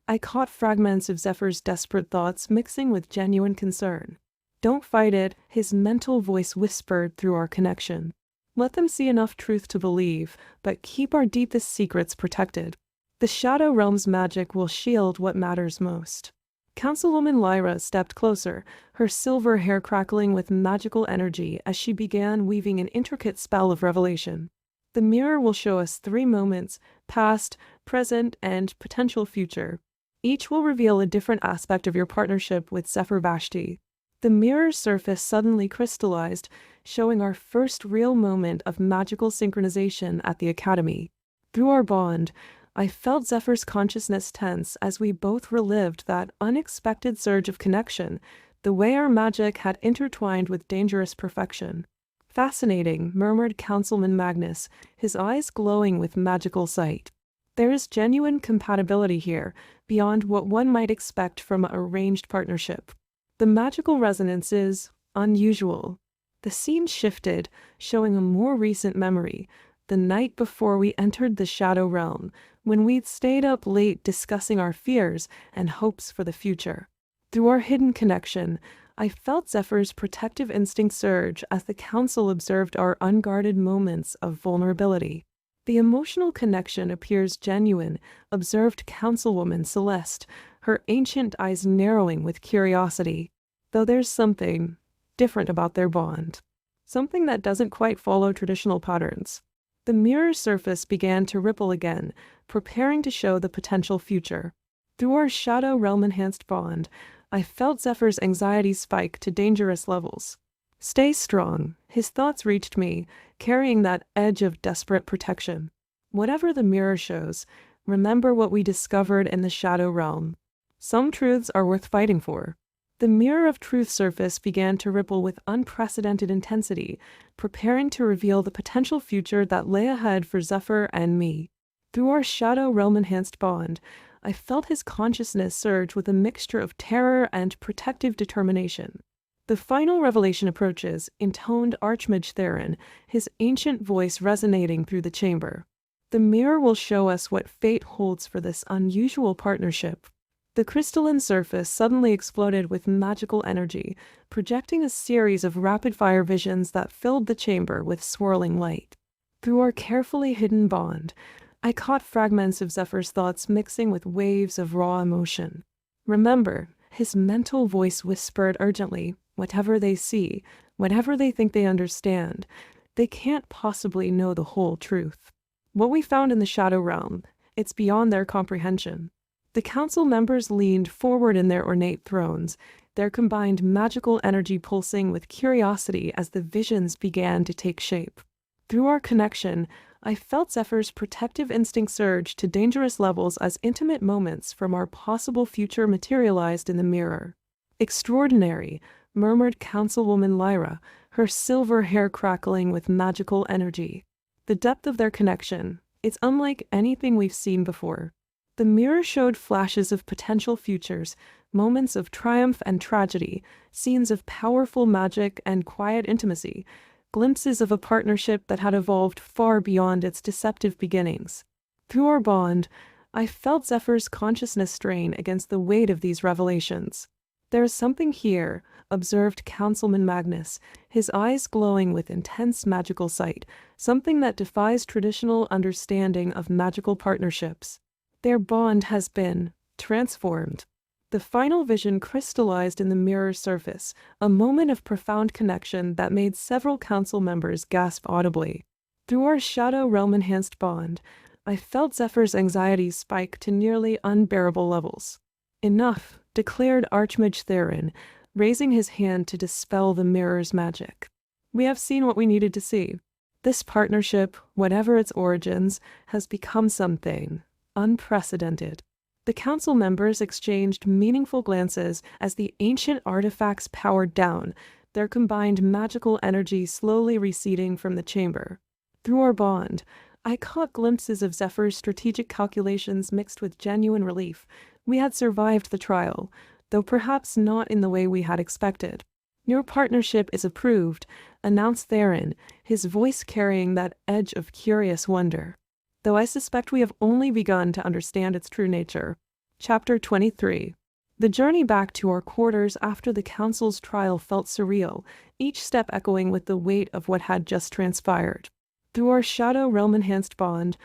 I caught fragments of Zephyr's desperate thoughts mixing with genuine concern. "Don't fight it," his mental voice whispered through our connection. "Let them see enough truth to believe, but keep our deepest secrets protected. The Shadow Realm's magic will shield what matters most." Councilwoman Lyra stepped closer, her silver hair crackling with magical energy as she began weaving an intricate spell of revelation. The mirror will show us 3 moments: past, present, and potential future. Each will reveal a different aspect of your partnership with Zephyr Vashti. The mirror's surface suddenly crystallized, showing our first real moment of magical synchronization at the Academy. Through our bond, I felt Zephyr's consciousness tense as we both relived that unexpected surge of connection, the way our magic had intertwined with dangerous perfection. "Fascinating," murmured Councilman Magnus, his eyes glowing with magical sight. "There is genuine compatibility here, beyond what one might expect from an arranged partnership. The magical resonance is unusual." The scene shifted, showing a more recent memory, the night before we entered the Shadow Realm, when we'd stayed up late discussing our fears and hopes for the future. Through our hidden connection, I felt Zephyr's protective instinct surge as the council observed our unguarded moments of vulnerability. "The emotional connection appears genuine," observed Councilwoman Celeste, her ancient eyes narrowing with curiosity. "Though there's something different about their bond. Something that doesn't quite follow traditional patterns." The mirror's surface began to ripple again, preparing to show the potential future. Through our Shadow Realm enhanced bond, I felt Zephyr's anxiety spike to dangerous levels. "Stay strong," his thoughts reached me, carrying that edge of desperate protection. "Whatever the mirror shows, remember what we discovered in the Shadow Realm. Some truths are worth fighting for." The mirror of truth surface began to ripple with unprecedented intensity, preparing to reveal the potential future that lay ahead for Zephyr and me. Through our Shadow Realm enhanced bond, I felt his consciousness surge with a mixture of terror and protective determination. "The final revelation approaches," intoned Archmage Theron, his ancient voice resonating through the chamber. "The mirror will show us what fate holds for this unusual partnership." The crystalline surface suddenly exploded with magical energy, projecting a series of rapid-fire visions that filled the chamber with swirling light. Through our carefully hidden bond, I caught fragments of Zephyr's thoughts mixing with waves of raw emotion. "Remember," his mental voice whispered urgently, "whatever they see, whatever they think they understand, they can't possibly know the whole truth. What we found in the Shadow Realm, it's beyond their comprehension." The council members leaned forward in their ornate thrones, their combined magical energy pulsing with curiosity as the visions began to take shape. Through our connection, I felt Zephyr's protective instinct surge to dangerous levels as intimate moments from our possible future materialized in the mirror. "Extraordinary," murmured Councilwoman Lyra, her silver hair crackling with magical energy. "The depth of their connection, it's unlike anything we've seen before." The mirror showed flashes of potential futures, moments of triumph and tragedy, scenes of powerful magic and quiet intimacy, glimpses of a partnership that had evolved far beyond its deceptive beginnings. Through our bond, I felt Zephyr's consciousness strain against the weight of these revelations. "There is something here," observed Councilman Magnus, his eyes glowing with intense magical sight, "something that defies traditional understanding of magical partnerships. Their bond has been transformed." The final vision crystallized in the mirror's surface, a moment of profound connection that made several council members gasp audibly. Through our Shadow Realm enhanced bond, I felt Zephyr's anxiety spike to nearly unbearable levels. "Enough," declared Archmage Theron, raising his hand to dispel the mirror's magic. "We have seen what we needed to see. This partnership, whatever its origins, has become something unprecedented." The council members exchanged meaningful glances as the ancient artifacts powered down, their combined magical energy slowly receding from the chamber. Through our bond, I caught glimpses of Zephyr's strategic calculations mixed with genuine relief. We had survived the trial, though perhaps not in the way we had expected. "Your partnership is approved," announced Theron, his voice carrying that edge of curious wonder. Though I suspect we have only begun to understand its true nature. Chapter 23. The journey back to our quarters after the council's trial felt surreal, each step echoing with the weight of what had just transpired. Through our Shadow Realm enhanced bond,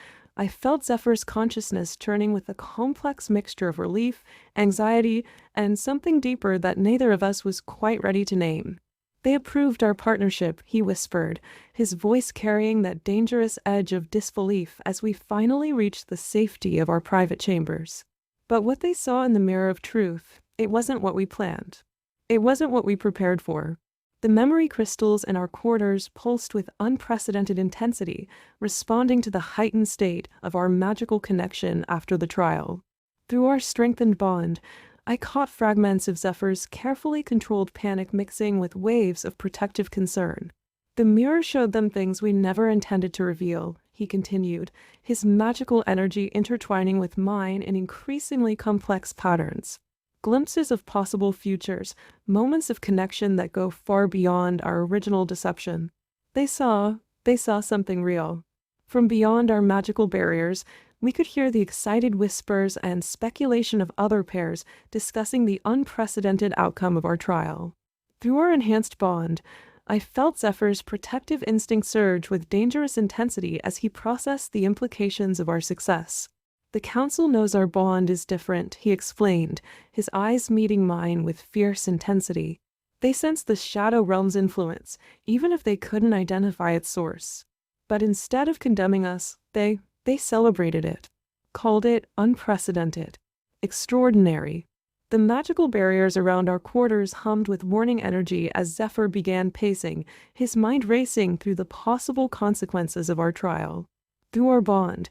I felt Zephyr's consciousness churning with a complex mixture of relief, anxiety, and something deeper that neither of us was quite ready to name. They approved our partnership, he whispered, his voice carrying that dangerous edge of disbelief as we finally reached the safety of our private chambers. But what they saw in the mirror of truth, it wasn't what we planned. It wasn't what we prepared for. The memory crystals in our quarters pulsed with unprecedented intensity, responding to the heightened state of our magical connection after the trial. Through our strengthened bond, I caught fragments of Zephyr's carefully controlled panic mixing with waves of protective concern. The mirror showed them things we never intended to reveal, he continued, his magical energy intertwining with mine in increasingly complex patterns. Glimpses of possible futures, moments of connection that go far beyond our original deception. They saw something real. From beyond our magical barriers, we could hear the excited whispers and speculation of other pairs discussing the unprecedented outcome of our trial. Through our enhanced bond, I felt Zephyr's protective instinct surge with dangerous intensity as he processed the implications of our success. The council knows our bond is different, he explained, his eyes meeting mine with fierce intensity. They sense the Shadow Realm's influence, even if they couldn't identify its source. But instead of condemning us, they celebrated it, called it unprecedented, extraordinary. The magical barriers around our quarters hummed with warning energy as Zephyr began pacing, his mind racing through the possible consequences of our trial. Through our bond,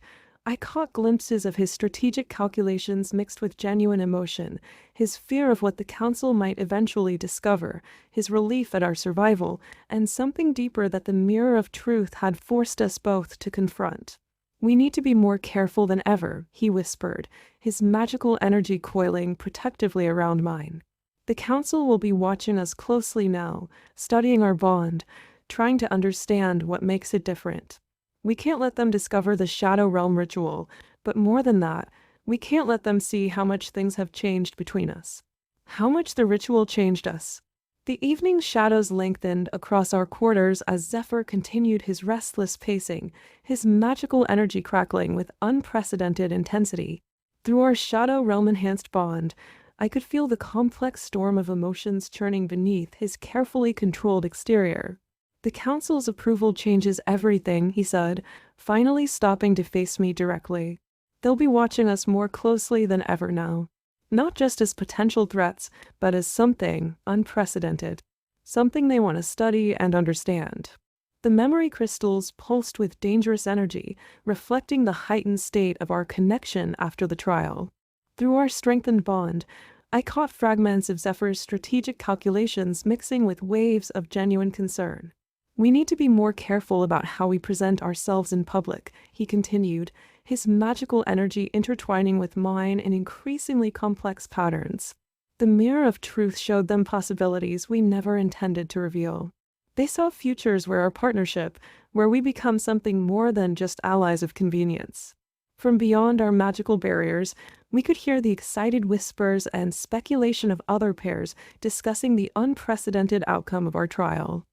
I caught glimpses of his strategic calculations mixed with genuine emotion, his fear of what the council might eventually discover, his relief at our survival, and something deeper that the mirror of truth had forced us both to confront. We need to be more careful than ever, he whispered, his magical energy coiling protectively around mine. The council will be watching us closely now, studying our bond, trying to understand what makes it different. We can't let them discover the Shadow Realm ritual, but more than that, we can't let them see how much things have changed between us. How much the ritual changed us. The evening shadows lengthened across our quarters as Zephyr continued his restless pacing, his magical energy crackling with unprecedented intensity. Through our Shadow Realm-enhanced bond, I could feel the complex storm of emotions churning beneath his carefully controlled exterior. The council's approval changes everything, he said, finally stopping to face me directly. They'll be watching us more closely than ever now. Not just as potential threats, but as something unprecedented. Something they want to study and understand. The memory crystals pulsed with dangerous energy, reflecting the heightened state of our connection after the trial. Through our strengthened bond, I caught fragments of Zephyr's strategic calculations mixing with waves of genuine concern. We need to be more careful about how we present ourselves in public, he continued, his magical energy intertwining with mine in increasingly complex patterns. The mirror of truth showed them possibilities we never intended to reveal. They saw futures where we become something more than just allies of convenience. From beyond our magical barriers, we could hear the excited whispers and speculation of other pairs discussing the unprecedented outcome of our trial.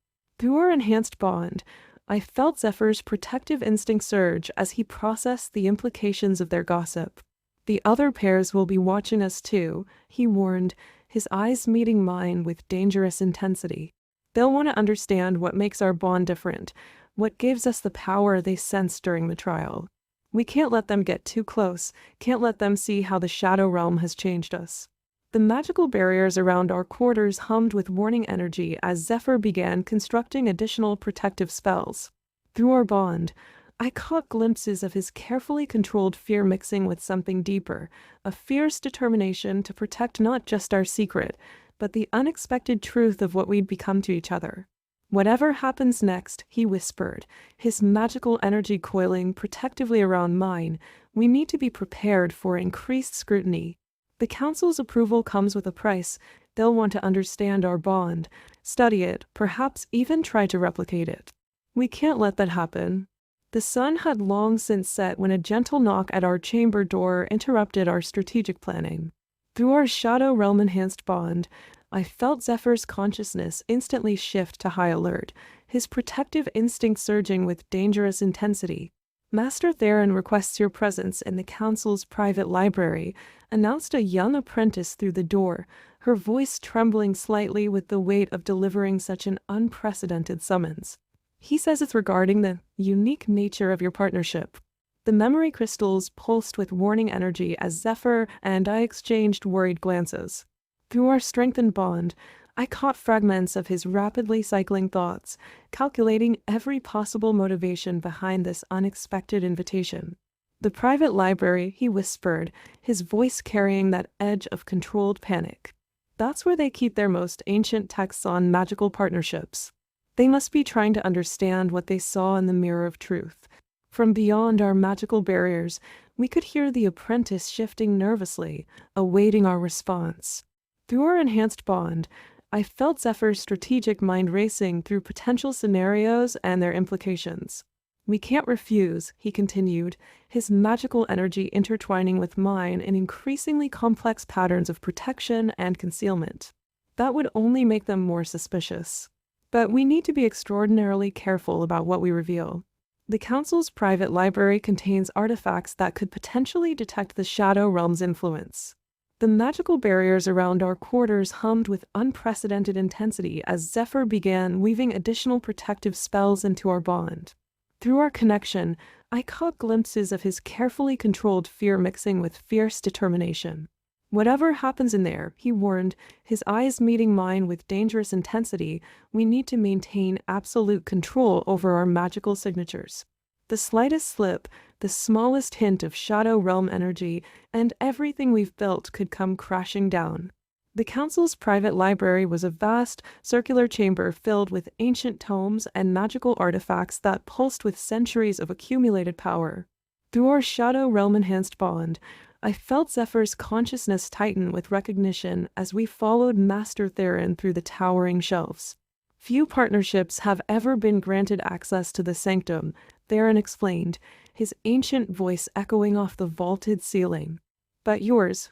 Through our enhanced bond, I felt Zephyr's protective instinct surge as he processed the implications of their gossip. The other pairs will be watching us too, he warned, his eyes meeting mine with dangerous intensity. They'll want to understand what makes our bond different, what gives us the power they sensed during the trial. We can't let them get too close, can't let them see how the Shadow Realm has changed us. The magical barriers around our quarters hummed with warning energy as Zephyr began constructing additional protective spells. Through our bond, I caught glimpses of his carefully controlled fear mixing with something deeper, a fierce determination to protect not just our secret, but the unexpected truth of what we'd become to each other. Whatever happens next, he whispered, his magical energy coiling protectively around mine, we need to be prepared for increased scrutiny. The council's approval comes with a price. They'll want to understand our bond, study it, perhaps even try to replicate it. We can't let that happen. The sun had long since set when a gentle knock at our chamber door interrupted our strategic planning. Through our Shadow Realm-enhanced bond, I felt Zephyr's consciousness instantly shift to high alert, his protective instinct surging with dangerous intensity. Master Theron requests your presence in the council's private library," announced a young apprentice through the door, her voice trembling slightly with the weight of delivering such an unprecedented summons. "He says it's regarding the unique nature of your partnership." The memory crystals pulsed with warning energy as Zephyr and I exchanged worried glances. Through our strengthened bond, I caught fragments of his rapidly cycling thoughts, calculating every possible motivation behind this unexpected invitation. "The private library," he whispered, his voice carrying that edge of controlled panic. "That's where they keep their most ancient texts on magical partnerships. They must be trying to understand what they saw in the mirror of truth." From beyond our magical barriers, we could hear the apprentice shifting nervously, awaiting our response. Through our enhanced bond, I felt Zephyr's strategic mind racing through potential scenarios and their implications. "We can't refuse," he continued, his magical energy intertwining with mine in increasingly complex patterns of protection and concealment. "That would only make them more suspicious. But we need to be extraordinarily careful about what we reveal. The Council's private library contains artifacts that could potentially detect the Shadow Realm's influence." The magical barriers around our quarters hummed with unprecedented intensity as Zephyr began weaving additional protective spells into our bond. Through our connection, I caught glimpses of his carefully controlled fear mixing with fierce determination. "Whatever happens in there," he warned, his eyes meeting mine with dangerous intensity, "we need to maintain absolute control over our magical signatures. The slightest slip, the smallest hint of Shadow Realm energy, and everything we've built could come crashing down." The Council's private library was a vast, circular chamber filled with ancient tomes and magical artifacts that pulsed with centuries of accumulated power. Through our Shadow Realm-enhanced bond, I felt Zephyr's consciousness tighten with recognition as we followed Master Theron through the towering shelves. "Few partnerships have ever been granted access to the sanctum," Theron explained, his ancient voice echoing off the vaulted ceiling. "But yours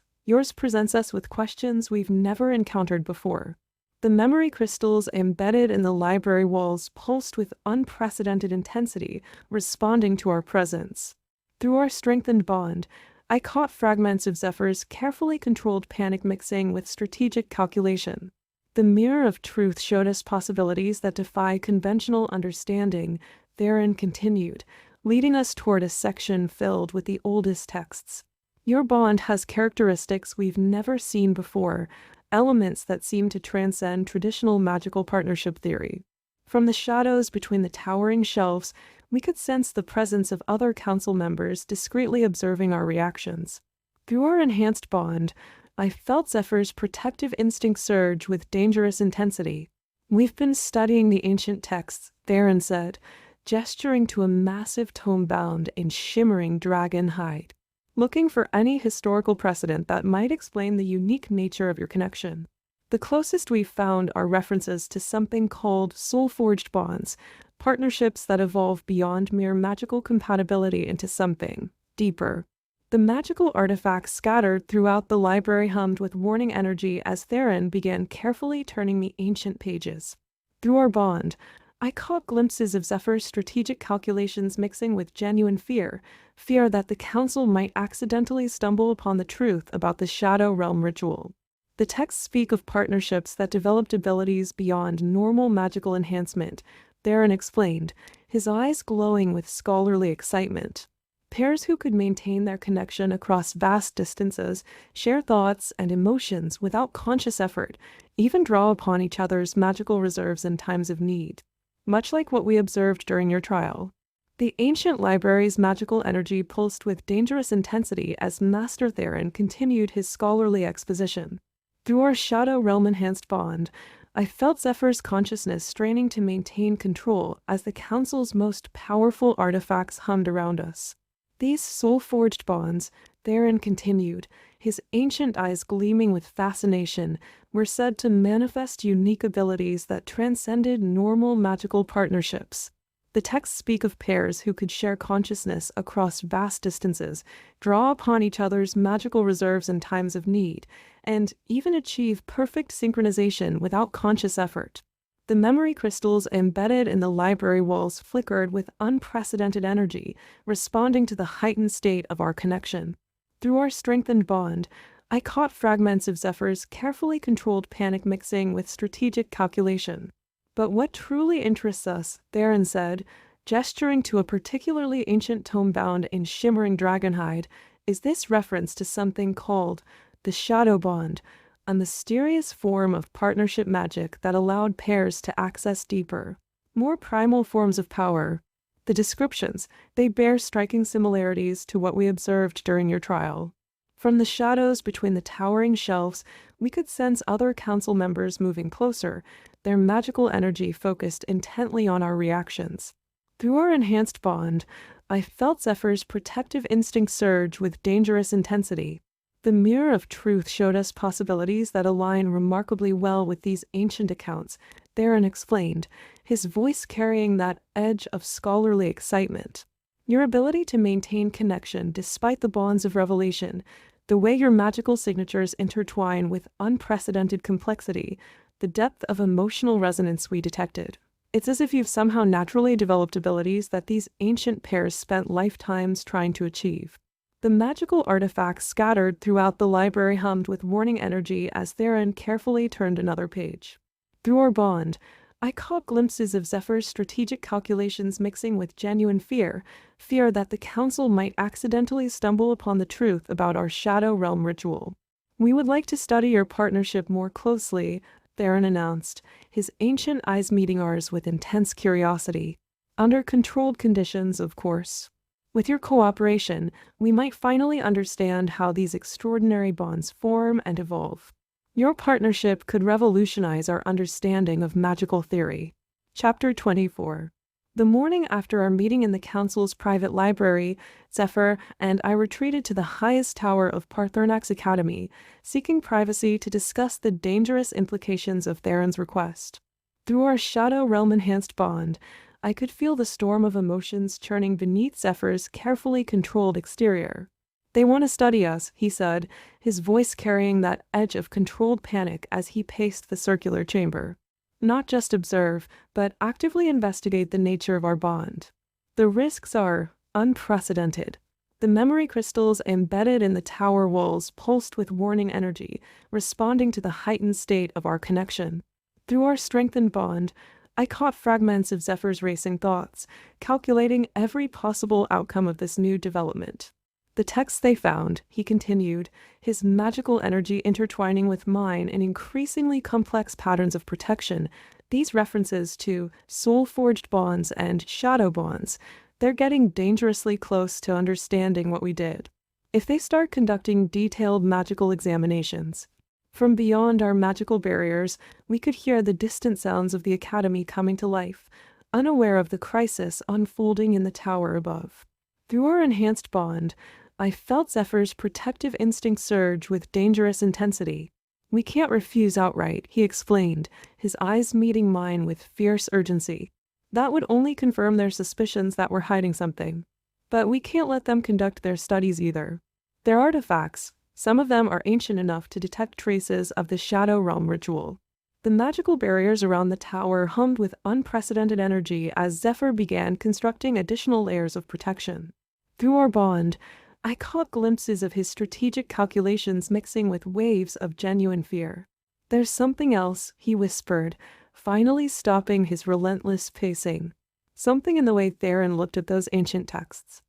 presents us with questions we've never encountered before." The memory crystals embedded in the library walls pulsed with unprecedented intensity, responding to our presence. Through our strengthened bond, I caught fragments of Zephyr's carefully controlled panic mixing with strategic calculation. The mirror of truth showed us possibilities that defy conventional understanding, Theron continued, leading us toward a section filled with the oldest texts. "Your bond has characteristics we've never seen before, elements that seem to transcend traditional magical partnership theory. From the shadows between the towering shelves, we could sense the presence of other council members discreetly observing our reactions. Through our enhanced bond, I felt Zephyr's protective instinct surge with dangerous intensity. "We've been studying the ancient texts," Theron said, gesturing to a massive tome bound in shimmering dragon hide, "looking for any historical precedent that might explain the unique nature of your connection. The closest we've found are references to something called soul-forged bonds, partnerships that evolve beyond mere magical compatibility into something deeper." The magical artifacts scattered throughout the library hummed with warning energy as Theron began carefully turning the ancient pages. Through our bond, I caught glimpses of Zephyr's strategic calculations mixing with genuine fear that the Council might accidentally stumble upon the truth about the Shadow Realm ritual. The texts speak of partnerships that developed abilities beyond normal magical enhancement, Theron explained, his eyes glowing with scholarly excitement. Pairs who could maintain their connection across vast distances, share thoughts and emotions without conscious effort, even draw upon each other's magical reserves in times of need. Much like what we observed during your trial. The ancient library's magical energy pulsed with dangerous intensity as Master Theron continued his scholarly exposition. Through our Shadow Realm-enhanced bond, I felt Zephyr's consciousness straining to maintain control as the Council's most powerful artifacts hummed around us. "These soul-forged bonds," Theron continued, his ancient eyes gleaming with fascination, were said to manifest unique abilities that transcended normal magical partnerships. The texts speak of pairs who could share consciousness across vast distances, draw upon each other's magical reserves in times of need, and even achieve perfect synchronization without conscious effort. The The memory crystals embedded in the library walls flickered with unprecedented energy, responding to the heightened state of our connection. Through our strengthened bond, I caught fragments of Zephyr's carefully controlled panic mixing with strategic calculation. But what truly interests us, Theron said, gesturing to a particularly ancient tome bound in shimmering dragonhide, is this reference to something called the Shadow Bond, a mysterious form of partnership magic that allowed pairs to access deeper, more primal forms of power. The descriptions, they bear striking similarities to what we observed during your trial. From the shadows between the towering shelves, we could sense other council members moving closer, their magical energy focused intently on our reactions. Through our enhanced bond, I felt Zephyr's protective instinct surge with dangerous intensity. The mirror of truth showed us possibilities that align remarkably well with these ancient accounts, Theron explained, his voice carrying that edge of scholarly excitement. Your ability to maintain connection despite the bonds of revelation, the way your magical signatures intertwine with unprecedented complexity, the depth of emotional resonance we detected. It's as if you've somehow naturally developed abilities that these ancient pairs spent lifetimes trying to achieve. The magical artifacts scattered throughout the library hummed with warning energy as Theron carefully turned another page. Through our bond, I caught glimpses of Zephyr's strategic calculations mixing with genuine fear that the council might accidentally stumble upon the truth about our Shadow Realm ritual. We would like to study your partnership more closely, Theron announced, his ancient eyes meeting ours with intense curiosity. Under controlled conditions, of course. With your cooperation, we might finally understand how these extraordinary bonds form and evolve. Your partnership could revolutionize our understanding of magical theory. Chapter 24. The morning after our meeting in the council's private library, Zephyr and I retreated to the highest tower of Paarthurnax Academy, seeking privacy to discuss the dangerous implications of Theron's request. Through our Shadow Realm-enhanced bond, I could feel the storm of emotions churning beneath Zephyr's carefully controlled exterior. They want to study us, he said, his voice carrying that edge of controlled panic as he paced the circular chamber. Not just observe, but actively investigate the nature of our bond. The risks are unprecedented. The memory crystals embedded in the tower walls pulsed with warning energy, responding to the heightened state of our connection. Through our strengthened bond, I caught fragments of Zephyr's racing thoughts, calculating every possible outcome of this new development. The texts they found, he continued, his magical energy intertwining with mine in increasingly complex patterns of protection, these references to soul-forged bonds and shadow bonds, they're getting dangerously close to understanding what we did. If they start conducting detailed magical examinations, from beyond our magical barriers, we could hear the distant sounds of the academy coming to life, unaware of the crisis unfolding in the tower above. Through our enhanced bond, I felt Zephyr's protective instinct surge with dangerous intensity. We can't refuse outright, he explained, his eyes meeting mine with fierce urgency. That would only confirm their suspicions that we're hiding something. But we can't let them conduct their studies either. They're artifacts. Some of them are ancient enough to detect traces of the Shadow Realm ritual. The magical barriers around the tower hummed with unprecedented energy as Zephyr began constructing additional layers of protection. Through our bond, I caught glimpses of his strategic calculations mixing with waves of genuine fear. There's something else, he whispered, finally stopping his relentless pacing. Something in the way Theron looked at those ancient texts.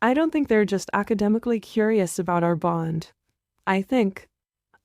I don't think they're just academically curious about our bond. I think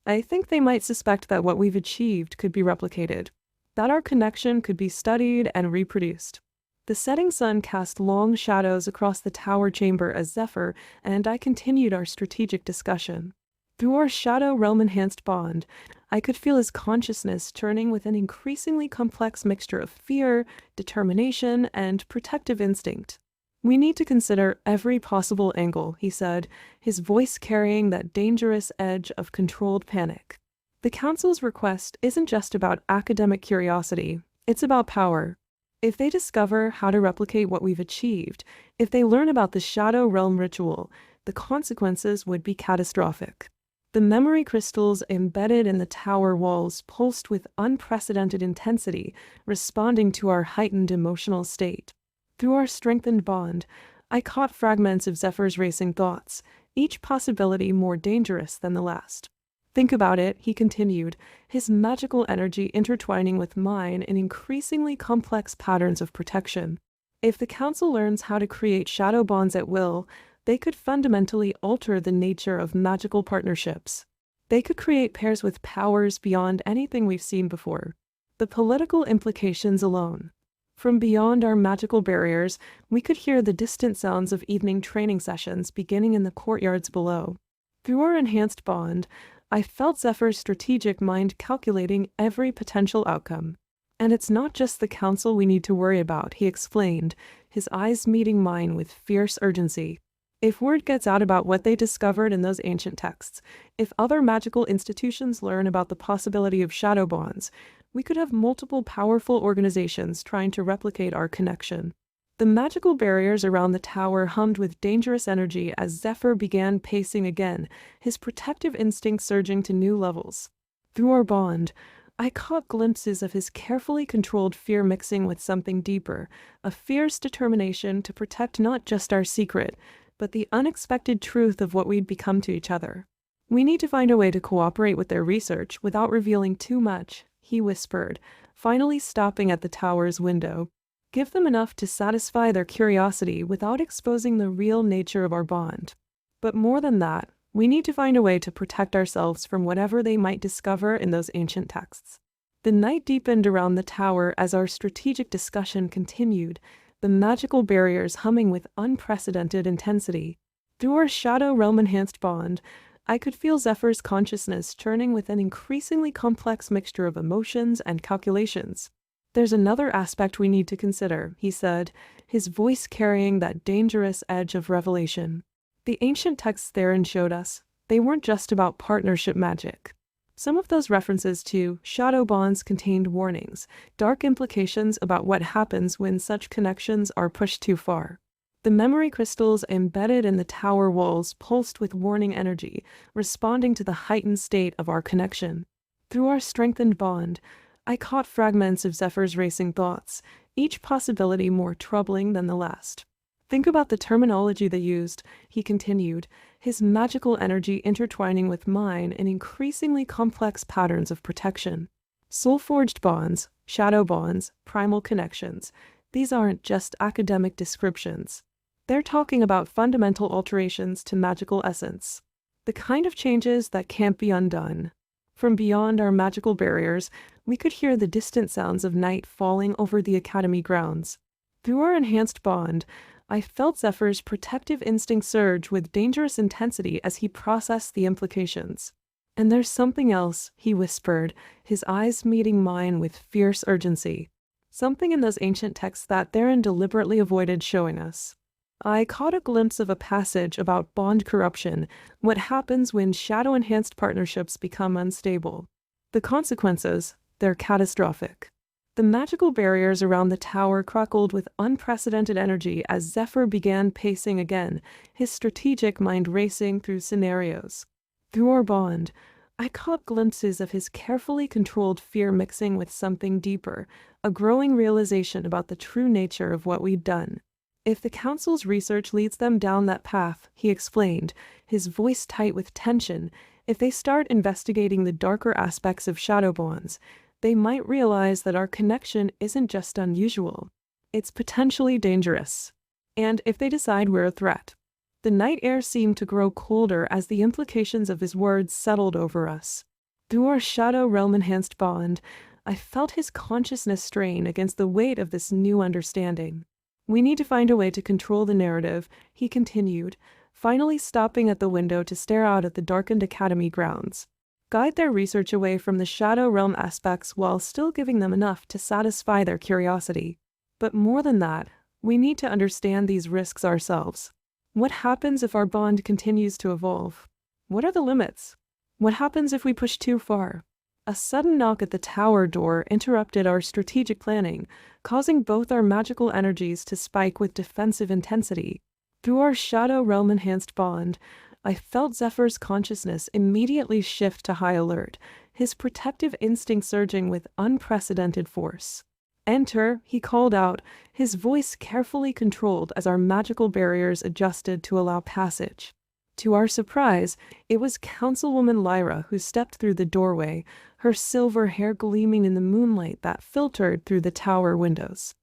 they might suspect that what we've achieved could be replicated, that our connection could be studied and reproduced. The setting sun cast long shadows across the tower chamber as Zephyr and I continued our strategic discussion. Through our Shadow Realm-enhanced bond, I could feel his consciousness churning with an increasingly complex mixture of fear, determination, and protective instinct. We need to consider every possible angle, he said, his voice carrying that dangerous edge of controlled panic. The Council's request isn't just about academic curiosity, it's about power. If they discover how to replicate what we've achieved, if they learn about the Shadow Realm ritual, the consequences would be catastrophic. The memory crystals embedded in the tower walls pulsed with unprecedented intensity, responding to our heightened emotional state. Through our strengthened bond, I caught fragments of Zephyr's racing thoughts, each possibility more dangerous than the last. Think about it, he continued, his magical energy intertwining with mine in increasingly complex patterns of protection. If the Council learns how to create shadow bonds at will, they could fundamentally alter the nature of magical partnerships. They could create pairs with powers beyond anything we've seen before. The political implications alone. From beyond our magical barriers, we could hear the distant sounds of evening training sessions beginning in the courtyards below. Through our enhanced bond, I felt Zephyr's strategic mind calculating every potential outcome. And it's not just the Council we need to worry about, he explained, his eyes meeting mine with fierce urgency. If word gets out about what they discovered in those ancient texts, if other magical institutions learn about the possibility of shadow bonds, we could have multiple powerful organizations trying to replicate our connection. The magical barriers around the tower hummed with dangerous energy as Zephyr began pacing again, his protective instinct surging to new levels. Through our bond, I caught glimpses of his carefully controlled fear mixing with something deeper, a fierce determination to protect not just our secret, but the unexpected truth of what we'd become to each other. We need to find a way to cooperate with their research without revealing too much, he whispered, finally stopping at the tower's window. Give them enough to satisfy their curiosity without exposing the real nature of our bond. But more than that, we need to find a way to protect ourselves from whatever they might discover in those ancient texts. The night deepened around the tower as our strategic discussion continued, the magical barriers humming with unprecedented intensity. Through our Shadow Realm-enhanced bond, I could feel Zephyr's consciousness churning with an increasingly complex mixture of emotions and calculations. There's another aspect we need to consider, he said, his voice carrying that dangerous edge of revelation. The ancient texts therein showed us, they weren't just about partnership magic. Some of those references to shadow bonds contained warnings, dark implications about what happens when such connections are pushed too far. The memory crystals embedded in the tower walls pulsed with warning energy, responding to the heightened state of our connection. Through our strengthened bond, I caught fragments of Zephyr's racing thoughts, each possibility more troubling than the last. Think about the terminology they used, he continued, his magical energy intertwining with mine in increasingly complex patterns of protection. Soul-forged bonds, shadow bonds, primal connections. These aren't just academic descriptions. They're talking about fundamental alterations to magical essence. The kind of changes that can't be undone. From beyond our magical barriers, we could hear the distant sounds of night falling over the Academy grounds. Through our enhanced bond, I felt Zephyr's protective instinct surge with dangerous intensity as he processed the implications. And there's something else, he whispered, his eyes meeting mine with fierce urgency. Something in those ancient texts that Theron deliberately avoided showing us. I caught a glimpse of a passage about bond corruption, what happens when shadow-enhanced partnerships become unstable. The consequences, they're catastrophic. The magical barriers around the tower crackled with unprecedented energy as Zephyr began pacing again, his strategic mind racing through scenarios. Through our bond, I caught glimpses of his carefully controlled fear mixing with something deeper, a growing realization about the true nature of what we'd done. If the Council's research leads them down that path, he explained, his voice tight with tension, if they start investigating the darker aspects of shadow bonds, they might realize that our connection isn't just unusual, it's potentially dangerous. And if they decide we're a threat. The night air seemed to grow colder as the implications of his words settled over us. Through our Shadow Realm-enhanced bond, I felt his consciousness strain against the weight of this new understanding. We need to find a way to control the narrative, he continued, finally stopping at the window to stare out at the darkened Academy grounds. Guide their research away from the Shadow Realm aspects while still giving them enough to satisfy their curiosity. But more than that, we need to understand these risks ourselves. What happens if our bond continues to evolve? What are the limits? What happens if we push too far? A sudden knock at the tower door interrupted our strategic planning, causing both our magical energies to spike with defensive intensity. Through our Shadow Realm-enhanced bond, I felt Zephyr's consciousness immediately shift to high alert, his protective instinct surging with unprecedented force. "Enter," he called out, his voice carefully controlled as our magical barriers adjusted to allow passage. To our surprise, it was Councilwoman Lyra who stepped through the doorway, her silver hair gleaming in the moonlight that filtered through the tower windows.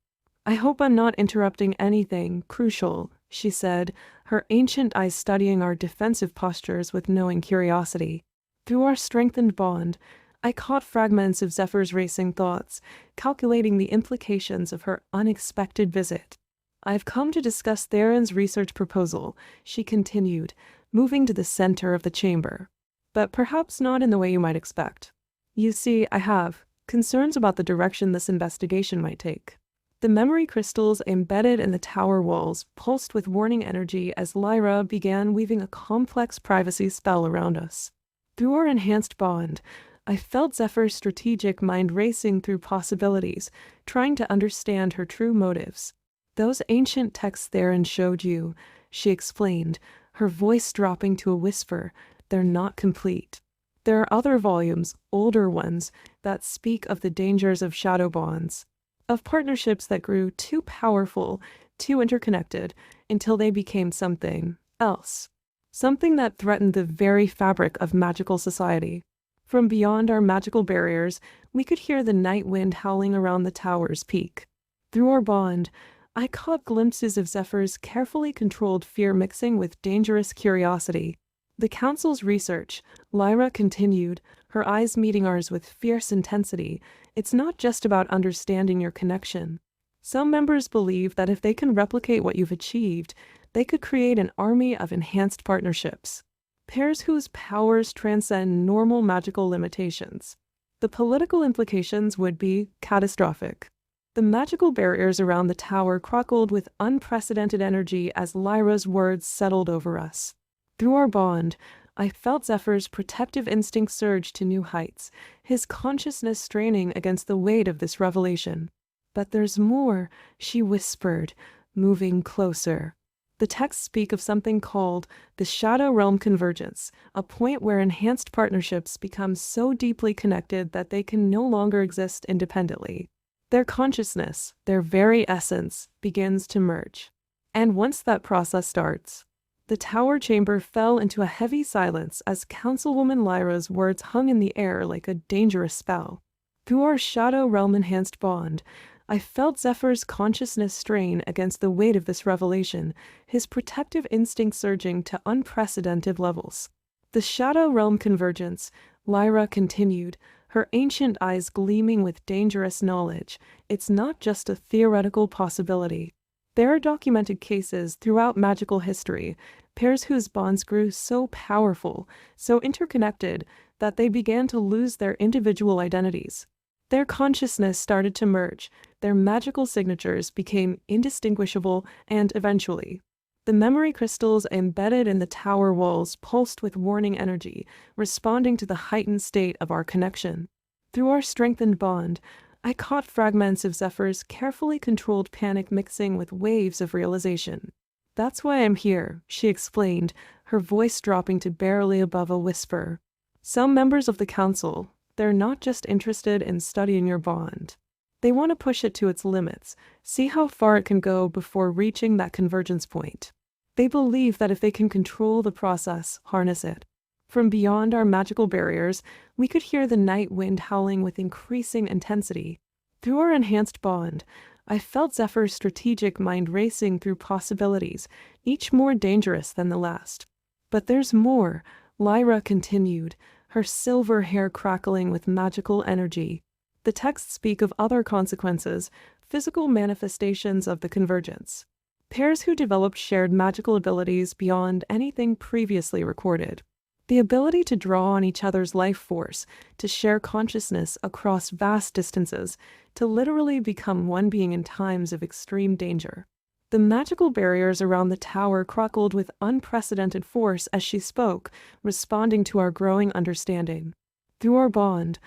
"I hope I'm not interrupting anything crucial," she said, her ancient eyes studying our defensive postures with knowing curiosity. Through our strengthened bond, I caught fragments of Zephyr's racing thoughts, calculating the implications of her unexpected visit. "I've come to discuss Theron's research proposal," she continued, moving to the center of the chamber. "But perhaps not in the way you might expect. You see, I have concerns about the direction this investigation might take." The memory crystals embedded in the tower walls pulsed with warning energy as Lyra began weaving a complex privacy spell around us. Through our enhanced bond, I felt Zephyr's strategic mind racing through possibilities, trying to understand her true motives. "Those ancient texts Theron showed you," she explained, her voice dropping to a whisper, "they're not complete. There are other volumes, older ones, that speak of the dangers of shadow bonds, of partnerships that grew too powerful, too interconnected, until they became something else. Something that threatened the very fabric of magical society." From beyond our magical barriers, we could hear the night wind howling around the tower's peak. Through our bond, I caught glimpses of Zephyr's carefully controlled fear mixing with dangerous curiosity. "The Council's research," Lyra continued, her eyes meeting ours with fierce intensity, "it's not just about understanding your connection. Some members believe that if they can replicate what you've achieved, they could create an army of enhanced partnerships. Pairs whose powers transcend normal magical limitations. The political implications would be catastrophic." The magical barriers around the tower crackled with unprecedented energy as Lyra's words settled over us. Through our bond, I felt Zephyr's protective instinct surge to new heights, his consciousness straining against the weight of this revelation. "But there's more," she whispered, moving closer. "The texts speak of something called the Shadow Realm Convergence, a point where enhanced partnerships become so deeply connected that they can no longer exist independently. Their consciousness, their very essence, begins to merge. And once that process starts..." The tower chamber fell into a heavy silence as Councilwoman Lyra's words hung in the air like a dangerous spell. Through our Shadow Realm enhanced bond, I felt Zephyr's consciousness strain against the weight of this revelation, his protective instinct surging to unprecedented levels. "The Shadow Realm Convergence," Lyra continued, her ancient eyes gleaming with dangerous knowledge, "it's not just a theoretical possibility. There are documented cases throughout magical history, pairs whose bonds grew so powerful, so interconnected, that they began to lose their individual identities. Their consciousness started to merge, their magical signatures became indistinguishable, and eventually, the memory crystals embedded in the tower walls pulsed with warning energy, responding to the heightened state of our connection. Through our strengthened bond, I caught fragments of Zephyr's carefully controlled panic mixing with waves of realization. "That's why I'm here," she explained, her voice dropping to barely above a whisper. "Some members of the council, they're not just interested in studying your bond. They want to push it to its limits, see how far it can go before reaching that convergence point. They believe that if they can control the process, harness it." From beyond our magical barriers, we could hear the night wind howling with increasing intensity. Through our enhanced bond, I felt Zephyr's strategic mind racing through possibilities, each more dangerous than the last. "But there's more," Lyra continued, her silver hair crackling with magical energy. "The texts speak of other consequences, physical manifestations of the convergence. Pairs who develop shared magical abilities beyond anything previously recorded. The ability to draw on each other's life force, to share consciousness across vast distances, to literally become one being in times of extreme danger." The magical barriers around the tower crackled with unprecedented force as she spoke, responding to our growing understanding. Through our bond,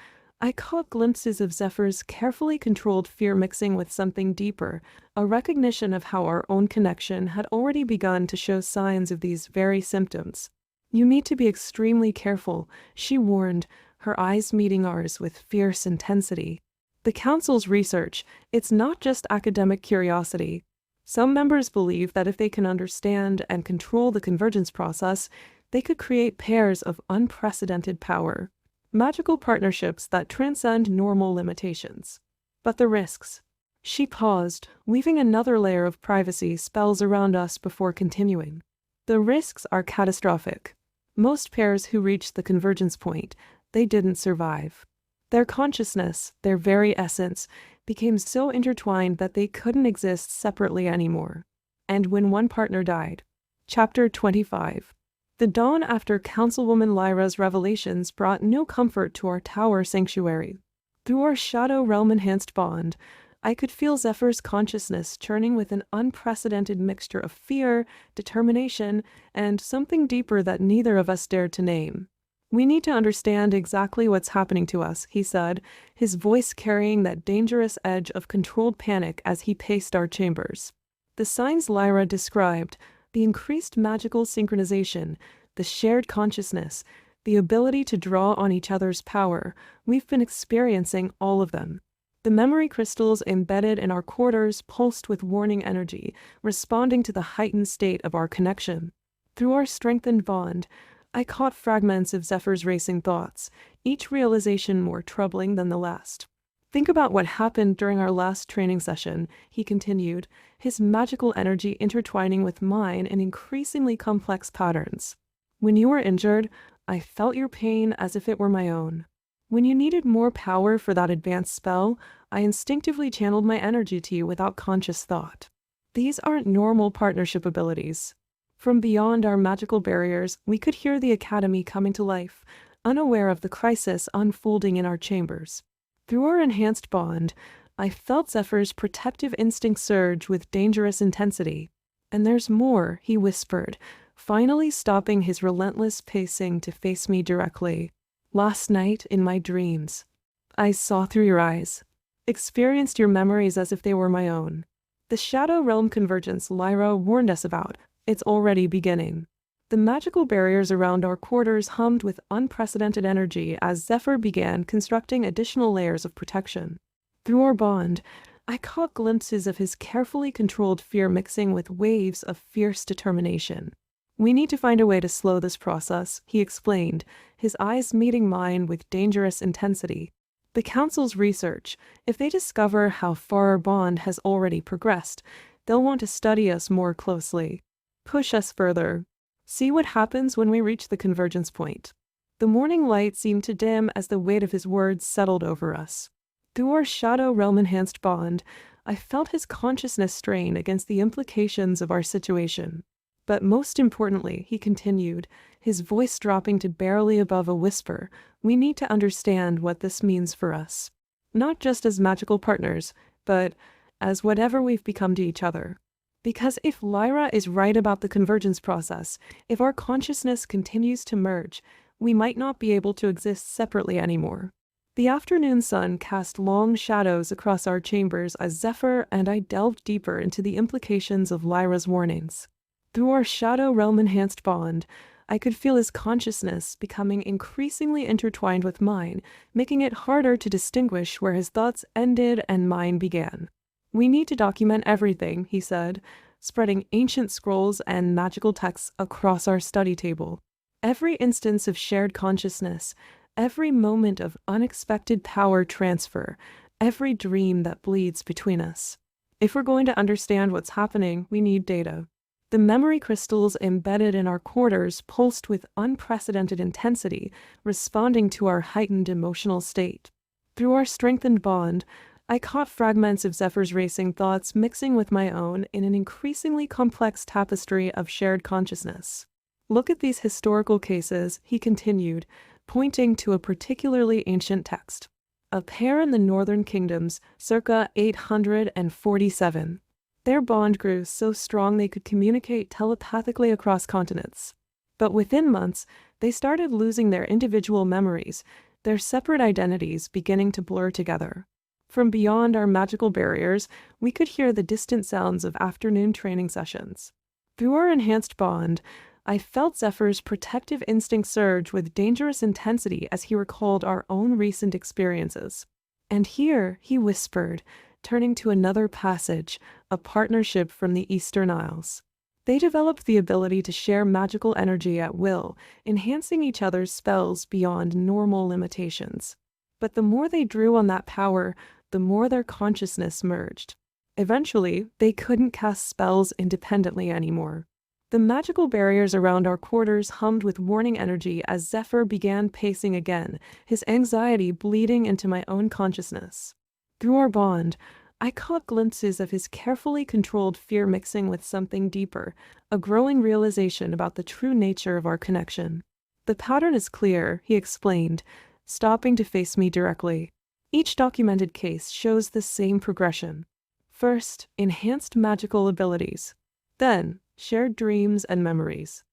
I caught glimpses of Zephyr's carefully controlled fear mixing with something deeper, a recognition of how our own connection had already begun to show signs of these very symptoms. You need to be extremely careful, she warned, her eyes meeting ours with fierce intensity. The Council's research, it's not just academic curiosity. Some members believe that if they can understand and control the convergence process, they could create pairs of unprecedented power, magical partnerships that transcend normal limitations. But the risks. She paused, weaving another layer of privacy spells around us before continuing. The risks are catastrophic. Most pairs who reached the convergence point, they didn't survive. Their consciousness, their very essence, became so intertwined that they couldn't exist separately anymore. And when one partner died. Chapter 25. The dawn after Councilwoman Lyra's revelations brought no comfort to our tower sanctuary. Through our Shadow Realm-enhanced bond, I could feel Zephyr's consciousness churning with an unprecedented mixture of fear, determination, and something deeper that neither of us dared to name. We need to understand exactly what's happening to us, he said, his voice carrying that dangerous edge of controlled panic as he paced our chambers. The signs Lyra described, the increased magical synchronization, the shared consciousness, the ability to draw on each other's power, we've been experiencing all of them. The memory crystals embedded in our quarters pulsed with warning energy, responding to the heightened state of our connection. Through our strengthened bond, I caught fragments of Zephyr's racing thoughts, each realization more troubling than the last. Think about what happened during our last training session, he continued, his magical energy intertwining with mine in increasingly complex patterns. When you were injured, I felt your pain as if it were my own. When you needed more power for that advanced spell, I instinctively channeled my energy to you without conscious thought. These aren't normal partnership abilities. From beyond our magical barriers, we could hear the Academy coming to life, unaware of the crisis unfolding in our chambers. Through our enhanced bond, I felt Zephyr's protective instinct surge with dangerous intensity. And there's more, he whispered, finally stopping his relentless pacing to face me directly. Last night, in my dreams, I saw through your eyes, experienced your memories as if they were my own. The Shadow Realm convergence Lyra warned us about, it's already beginning. The magical barriers around our quarters hummed with unprecedented energy as Zephyr began constructing additional layers of protection. Through our bond, I caught glimpses of his carefully controlled fear mixing with waves of fierce determination. We need to find a way to slow this process, he explained, his eyes meeting mine with dangerous intensity. The Council's research, if they discover how far our bond has already progressed, they'll want to study us more closely. Push us further. See what happens when we reach the convergence point. The morning light seemed to dim as the weight of his words settled over us. Through our Shadow Realm-enhanced bond, I felt his consciousness strain against the implications of our situation. But most importantly, he continued, his voice dropping to barely above a whisper, we need to understand what this means for us. Not just as magical partners, but as whatever we've become to each other. Because if Lyra is right about the convergence process, if our consciousness continues to merge, we might not be able to exist separately anymore. The afternoon sun cast long shadows across our chambers as Zephyr and I delved deeper into the implications of Lyra's warnings. Through our Shadow Realm-enhanced bond, I could feel his consciousness becoming increasingly intertwined with mine, making it harder to distinguish where his thoughts ended and mine began. We need to document everything, he said, spreading ancient scrolls and magical texts across our study table. Every instance of shared consciousness, every moment of unexpected power transfer, every dream that bleeds between us. If we're going to understand what's happening, we need data. The memory crystals embedded in our quarters pulsed with unprecedented intensity, responding to our heightened emotional state. Through our strengthened bond, I caught fragments of Zephyr's racing thoughts mixing with my own in an increasingly complex tapestry of shared consciousness. Look at these historical cases, he continued, pointing to a particularly ancient text. A pair in the northern kingdoms, circa 847. Their bond grew so strong they could communicate telepathically across continents. But within months, they started losing their individual memories, their separate identities beginning to blur together. From beyond our magical barriers, we could hear the distant sounds of afternoon training sessions. Through our enhanced bond, I felt Zephyr's protective instinct surge with dangerous intensity as he recalled our own recent experiences. "And here," he whispered, turning to another passage, "a partnership from the Eastern Isles. They developed the ability to share magical energy at will, enhancing each other's spells beyond normal limitations. But the more they drew on that power, the more their consciousness merged. Eventually, they couldn't cast spells independently anymore." The magical barriers around our quarters hummed with warning energy as Zephyr began pacing again, his anxiety bleeding into my own consciousness. Through our bond, I caught glimpses of his carefully controlled fear mixing with something deeper, a growing realization about the true nature of our connection. "The pattern is clear," he explained, stopping to face me directly. "Each documented case shows the same progression. First, enhanced magical abilities. Then, shared dreams and memories.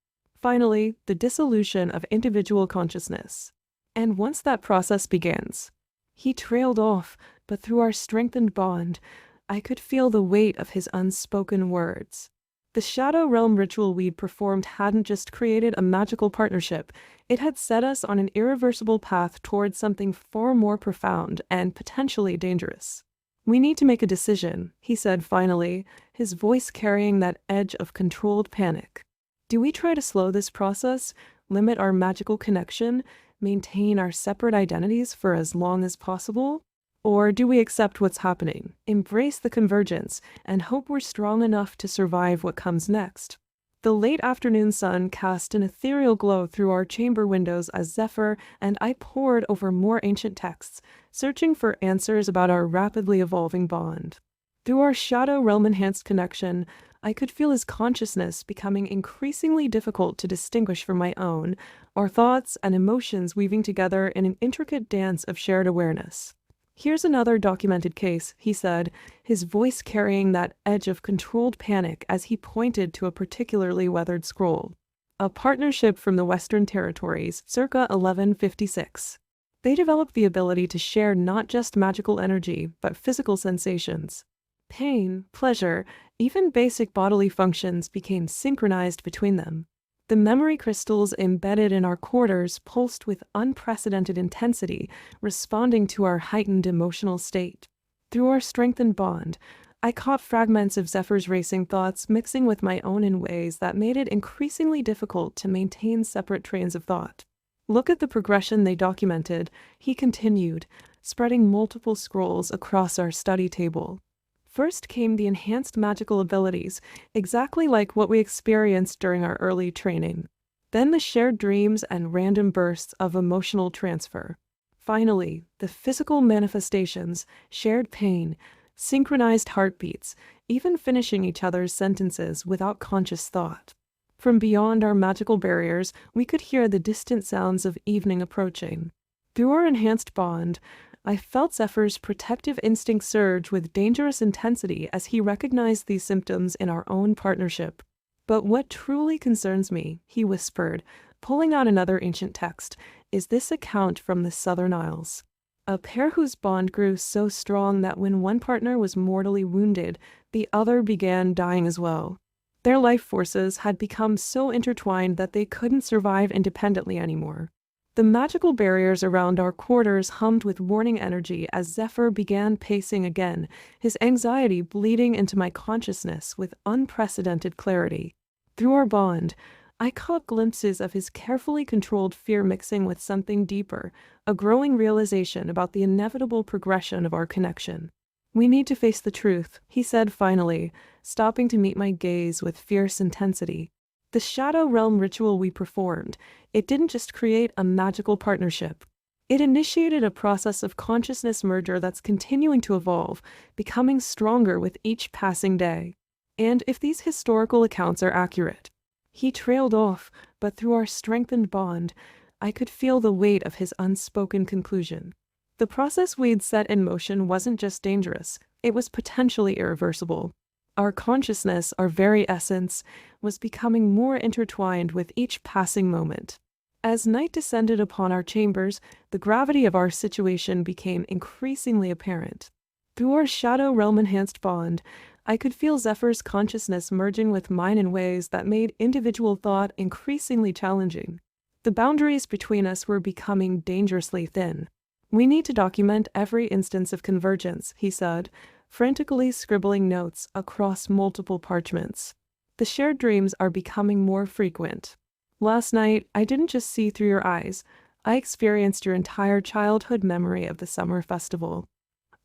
Finally, the dissolution of individual consciousness. And once that process begins..." He trailed off, but through our strengthened bond, I could feel the weight of his unspoken words. The Shadow Realm ritual we'd performed hadn't just created a magical partnership, it had set us on an irreversible path towards something far more profound and potentially dangerous. "We need to make a decision," he said finally, his voice carrying that edge of controlled panic. "Do we try to slow this process, limit our magical connection, maintain our separate identities for as long as possible? Or do we accept what's happening, embrace the convergence, and hope we're strong enough to survive what comes next?" The late afternoon sun cast an ethereal glow through our chamber windows as Zephyr and I pored over more ancient texts, searching for answers about our rapidly evolving bond. Through our Shadow Realm-enhanced connection, I could feel his consciousness becoming increasingly difficult to distinguish from my own, our thoughts and emotions weaving together in an intricate dance of shared awareness. "Here's another documented case," he said, his voice carrying that edge of controlled panic as he pointed to a particularly weathered scroll. "A partnership from the Western Territories, circa 1156. They developed the ability to share not just magical energy, but physical sensations. Pain, pleasure, even basic bodily functions became synchronized between them. The memory crystals embedded in our quarters pulsed with unprecedented intensity, responding to our heightened emotional state. Through our strengthened bond, I caught fragments of Zephyr's racing thoughts mixing with my own in ways that made it increasingly difficult to maintain separate trains of thought. Look at the progression they documented," he continued, spreading multiple scrolls across our study table. "First came the enhanced magical abilities, exactly like what we experienced during our early training. Then the shared dreams and random bursts of emotional transfer. Finally, the physical manifestations, shared pain, synchronized heartbeats, even finishing each other's sentences without conscious thought. From beyond our magical barriers, we could hear the distant sounds of evening approaching. Through our enhanced bond, I felt Zephyr's protective instinct surge with dangerous intensity as he recognized these symptoms in our own partnership. But what truly concerns me," he whispered, pulling out another ancient text, "is this account from the Southern Isles. A pair whose bond grew so strong that when one partner was mortally wounded, the other began dying as well. Their life forces had become so intertwined that they couldn't survive independently anymore." The magical barriers around our quarters hummed with warning energy as Zephyr began pacing again, his anxiety bleeding into my consciousness with unprecedented clarity. Through our bond, I caught glimpses of his carefully controlled fear mixing with something deeper, a growing realization about the inevitable progression of our connection. "We need to face the truth," he said finally, stopping to meet my gaze with fierce intensity. "The Shadow Realm ritual we performed, it didn't just create a magical partnership. It initiated a process of consciousness merger that's continuing to evolve, becoming stronger with each passing day. And if these historical accounts are accurate..." He trailed off, but through our strengthened bond, I could feel the weight of his unspoken conclusion. The process we'd set in motion wasn't just dangerous, it was potentially irreversible. Our consciousness, our very essence, was becoming more intertwined with each passing moment. As night descended upon our chambers, the gravity of our situation became increasingly apparent. Through our Shadow Realm-enhanced bond, I could feel Zephyr's consciousness merging with mine in ways that made individual thought increasingly challenging. The boundaries between us were becoming dangerously thin. "We need to document every instance of convergence," he said, frantically scribbling notes across multiple parchments. "The shared dreams are becoming more frequent. Last night, I didn't just see through your eyes. I experienced your entire childhood memory of the summer festival.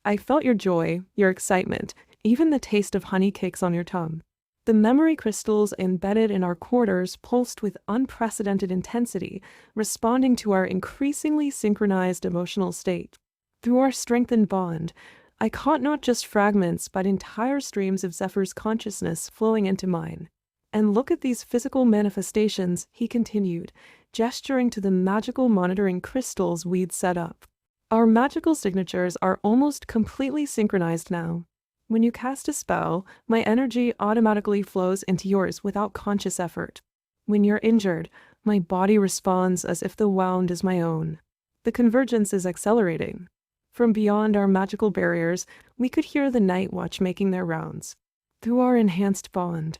I felt your joy, your excitement, even the taste of honey cakes on your tongue. The memory crystals embedded in our quarters pulsed with unprecedented intensity, responding to our increasingly synchronized emotional state. Through our strengthened bond, I caught not just fragments but entire streams of Zephyr's consciousness flowing into mine. And look at these physical manifestations," he continued, gesturing to the magical monitoring crystals we'd set up. "Our magical signatures are almost completely synchronized now. When you cast a spell, my energy automatically flows into yours without conscious effort. When you're injured, my body responds as if the wound is my own. The convergence is accelerating." From beyond our magical barriers, we could hear the night watch making their rounds. Through our enhanced bond,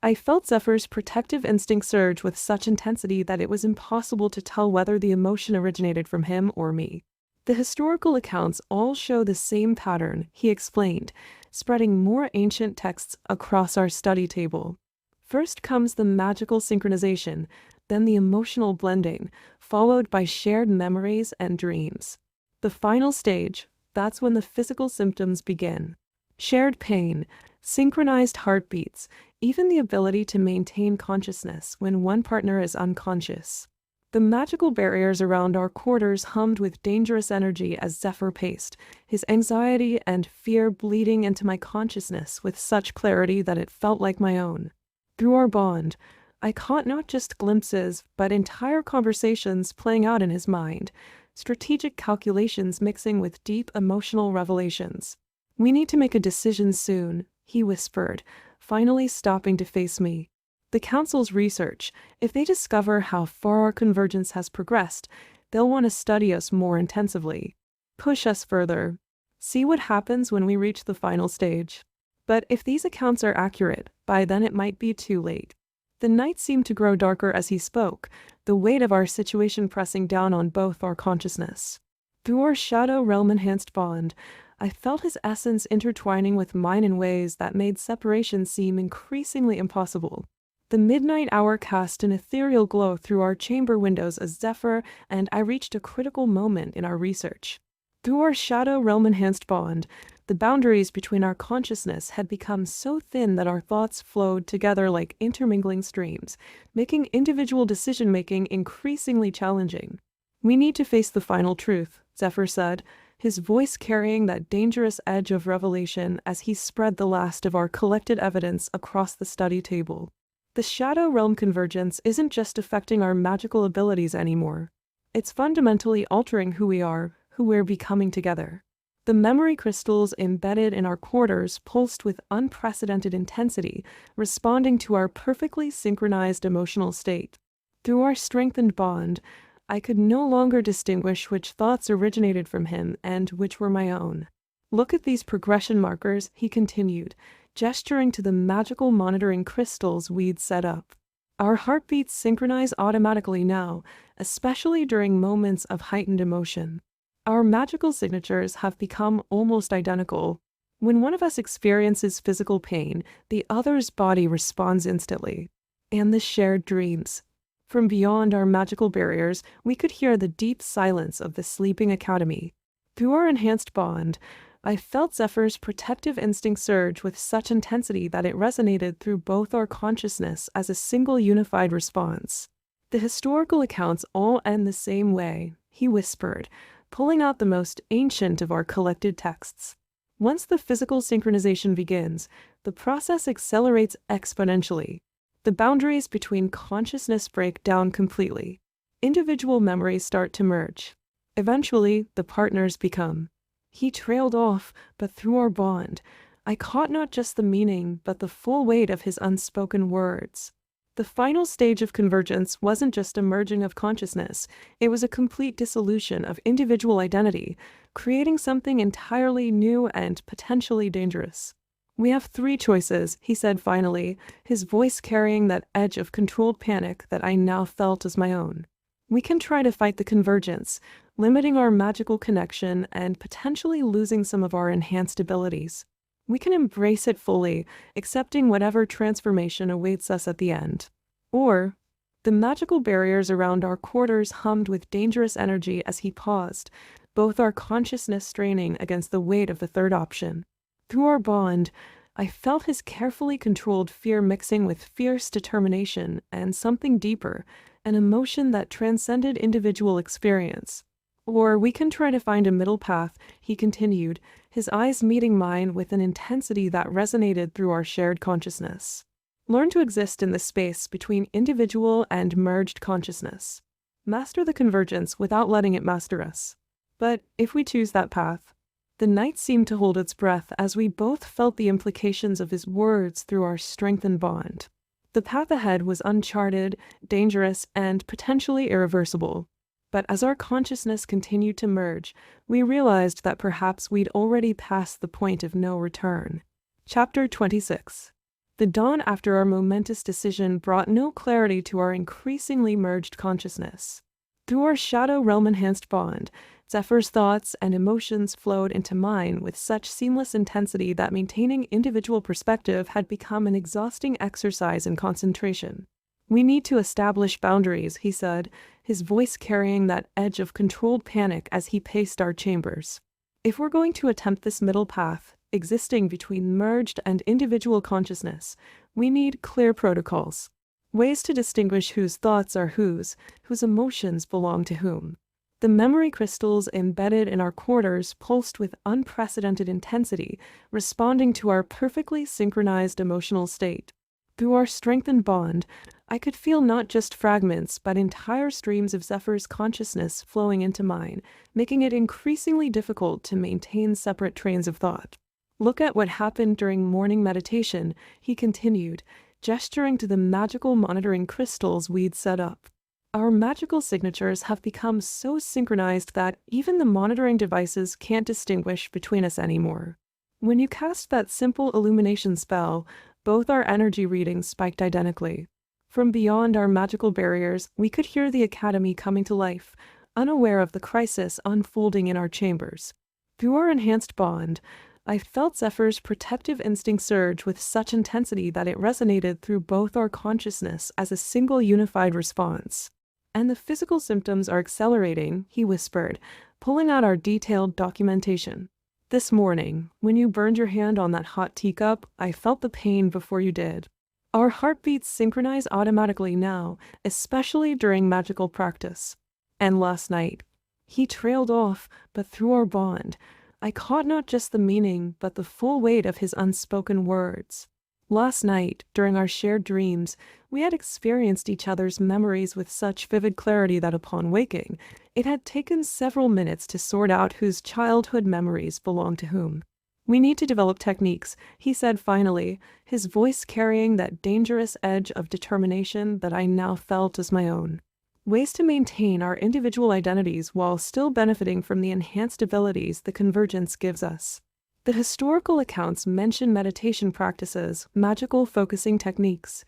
I felt Zephyr's protective instinct surge with such intensity that it was impossible to tell whether the emotion originated from him or me. "The historical accounts all show the same pattern," he explained, spreading more ancient texts across our study table. "First comes the magical synchronization, then the emotional blending, followed by shared memories and dreams. The final stage, that's when the physical symptoms begin. Shared pain, synchronized heartbeats, even the ability to maintain consciousness when one partner is unconscious." The magical barriers around our quarters hummed with dangerous energy as Zephyr paced, his anxiety and fear bleeding into my consciousness with such clarity that it felt like my own. Through our bond, I caught not just glimpses but entire conversations playing out in his mind, strategic calculations mixing with deep emotional revelations. "We need to make a decision soon," he whispered, finally stopping to face me. "The Council's research, if they discover how far our convergence has progressed, they'll want to study us more intensively. Push us further. See what happens when we reach the final stage. But if these accounts are accurate, by then it might be too late." The night seemed to grow darker as he spoke, the weight of our situation pressing down on both our consciousness. Through our shadow realm-enhanced bond, I felt his essence intertwining with mine in ways that made separation seem increasingly impossible. The midnight hour cast an ethereal glow through our chamber windows as Zephyr and I reached a critical moment in our research. Through our shadow realm-enhanced bond, the boundaries between our consciousness had become so thin that our thoughts flowed together like intermingling streams, making individual decision-making increasingly challenging. "We need to face the final truth," Zephyr said, his voice carrying that dangerous edge of revelation as he spread the last of our collected evidence across the study table. "The Shadow Realm convergence isn't just affecting our magical abilities anymore. It's fundamentally altering who we are, who we're becoming together. The memory crystals embedded in our quarters pulsed with unprecedented intensity, responding to our perfectly synchronized emotional state. Through our strengthened bond, I could no longer distinguish which thoughts originated from him and which were my own. Look at these progression markers," he continued, gesturing to the magical monitoring crystals we'd set up. "Our heartbeats synchronize automatically now, especially during moments of heightened emotion. Our magical signatures have become almost identical. When one of us experiences physical pain, the other's body responds instantly. And the shared dreams. From beyond our magical barriers, we could hear the deep silence of the sleeping academy. Through our enhanced bond, I felt Zephyr's protective instinct surge with such intensity that it resonated through both our consciousness as a single unified response. "The historical accounts all end the same way," he whispered, pulling out the most ancient of our collected texts. "Once the physical synchronization begins, the process accelerates exponentially. The boundaries between consciousness break down completely. Individual memories start to merge. Eventually, the partners become." He trailed off, but through our bond, I caught not just the meaning but the full weight of his unspoken words. The final stage of convergence wasn't just a merging of consciousness, it was a complete dissolution of individual identity, creating something entirely new and potentially dangerous. "We have three choices," he said finally, his voice carrying that edge of controlled panic that I now felt as my own. "We can try to fight the convergence, limiting our magical connection and potentially losing some of our enhanced abilities. We can embrace it fully, accepting whatever transformation awaits us at the end. Or, the magical barriers around our quarters hummed with dangerous energy as he paused, both our consciousness straining against the weight of the third option. Through our bond, I felt his carefully controlled fear mixing with fierce determination and something deeper, an emotion that transcended individual experience. Or we can try to find a middle path, he continued, his eyes meeting mine with an intensity that resonated through our shared consciousness. Learn to exist in the space between individual and merged consciousness. Master the convergence without letting it master us. But if we choose that path, the night seemed to hold its breath as we both felt the implications of his words through our strengthened bond. The path ahead was uncharted, dangerous, and potentially irreversible. But as our consciousness continued to merge, we realized that perhaps we'd already passed the point of no return. Chapter 26. The dawn after our momentous decision brought no clarity to our increasingly merged consciousness. Through our shadow realm-enhanced bond, Zephyr's thoughts and emotions flowed into mine with such seamless intensity that maintaining individual perspective had become an exhausting exercise in concentration. "We need to establish boundaries," he said, his voice carrying that edge of controlled panic as he paced our chambers. "If we're going to attempt this middle path, existing between merged and individual consciousness, we need clear protocols. Ways to distinguish whose thoughts are whose emotions belong to whom." The memory crystals embedded in our quarters pulsed with unprecedented intensity, responding to our perfectly synchronized emotional state. Through our strengthened bond, I could feel not just fragments but entire streams of Zephyr's consciousness flowing into mine, making it increasingly difficult to maintain separate trains of thought. "Look at what happened during morning meditation," he continued, gesturing to the magical monitoring crystals we'd set up. "Our magical signatures have become so synchronized that even the monitoring devices can't distinguish between us anymore. When you cast that simple illumination spell, both our energy readings spiked identically. From beyond our magical barriers, we could hear the Academy coming to life, unaware of the crisis unfolding in our chambers. Through our enhanced bond, I felt Zephyr's protective instinct surge with such intensity that it resonated through both our consciousness as a single unified response. "And the physical symptoms are accelerating," he whispered, pulling out our detailed documentation. "This morning, when you burned your hand on that hot teacup, I felt the pain before you did. Our heartbeats synchronize automatically now, especially during magical practice. And last night," he trailed off, but through our bond, I caught not just the meaning but the full weight of his unspoken words. "Last night, during our shared dreams, we had experienced each other's memories with such vivid clarity that upon waking, it had taken several minutes to sort out whose childhood memories belonged to whom. We need to develop techniques," he said finally, his voice carrying that dangerous edge of determination that I now felt as my own. "Ways to maintain our individual identities while still benefiting from the enhanced abilities the convergence gives us. The historical accounts mention meditation practices, magical focusing techniques."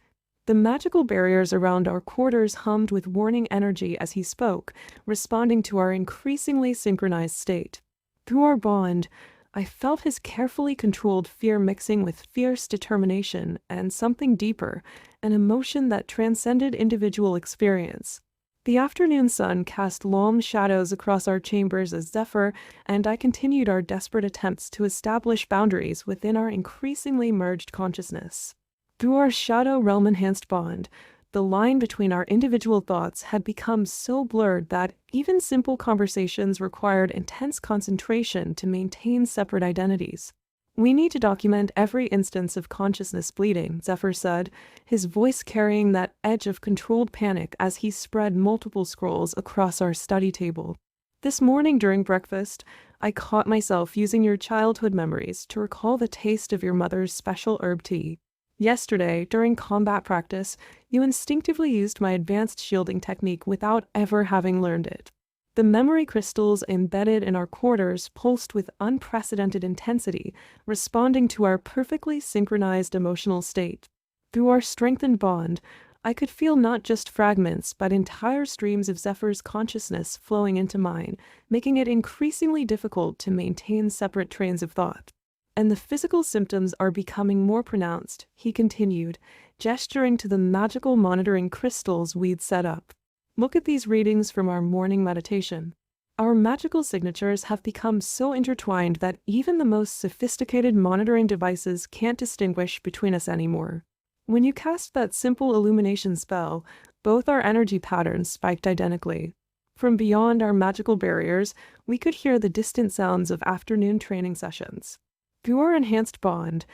The magical barriers around our quarters hummed with warning energy as he spoke, responding to our increasingly synchronized state. Through our bond, I felt his carefully controlled fear mixing with fierce determination and something deeper, an emotion that transcended individual experience. The afternoon sun cast long shadows across our chambers as Zephyr and I continued our desperate attempts to establish boundaries within our increasingly merged consciousness. Through our shadow realm-enhanced bond, the line between our individual thoughts had become so blurred that even simple conversations required intense concentration to maintain separate identities. "We need to document every instance of consciousness bleeding," Zephyr said, his voice carrying that edge of controlled panic as he spread multiple scrolls across our study table. "This morning during breakfast, I caught myself using your childhood memories to recall the taste of your mother's special herb tea. Yesterday, during combat practice, you instinctively used my advanced shielding technique without ever having learned it. The memory crystals embedded in our quarters pulsed with unprecedented intensity, responding to our perfectly synchronized emotional state. Through our strengthened bond, I could feel not just fragments but entire streams of Zephyr's consciousness flowing into mine, making it increasingly difficult to maintain separate trains of thought. And the physical symptoms are becoming more pronounced, he continued, gesturing to the magical monitoring crystals we'd set up. Look at these readings from our morning meditation. Our magical signatures have become so intertwined that even the most sophisticated monitoring devices can't distinguish between us anymore. When you cast that simple illumination spell, both our energy patterns spiked identically. From beyond our magical barriers, we could hear the distant sounds of afternoon training sessions. Through our enhanced bond,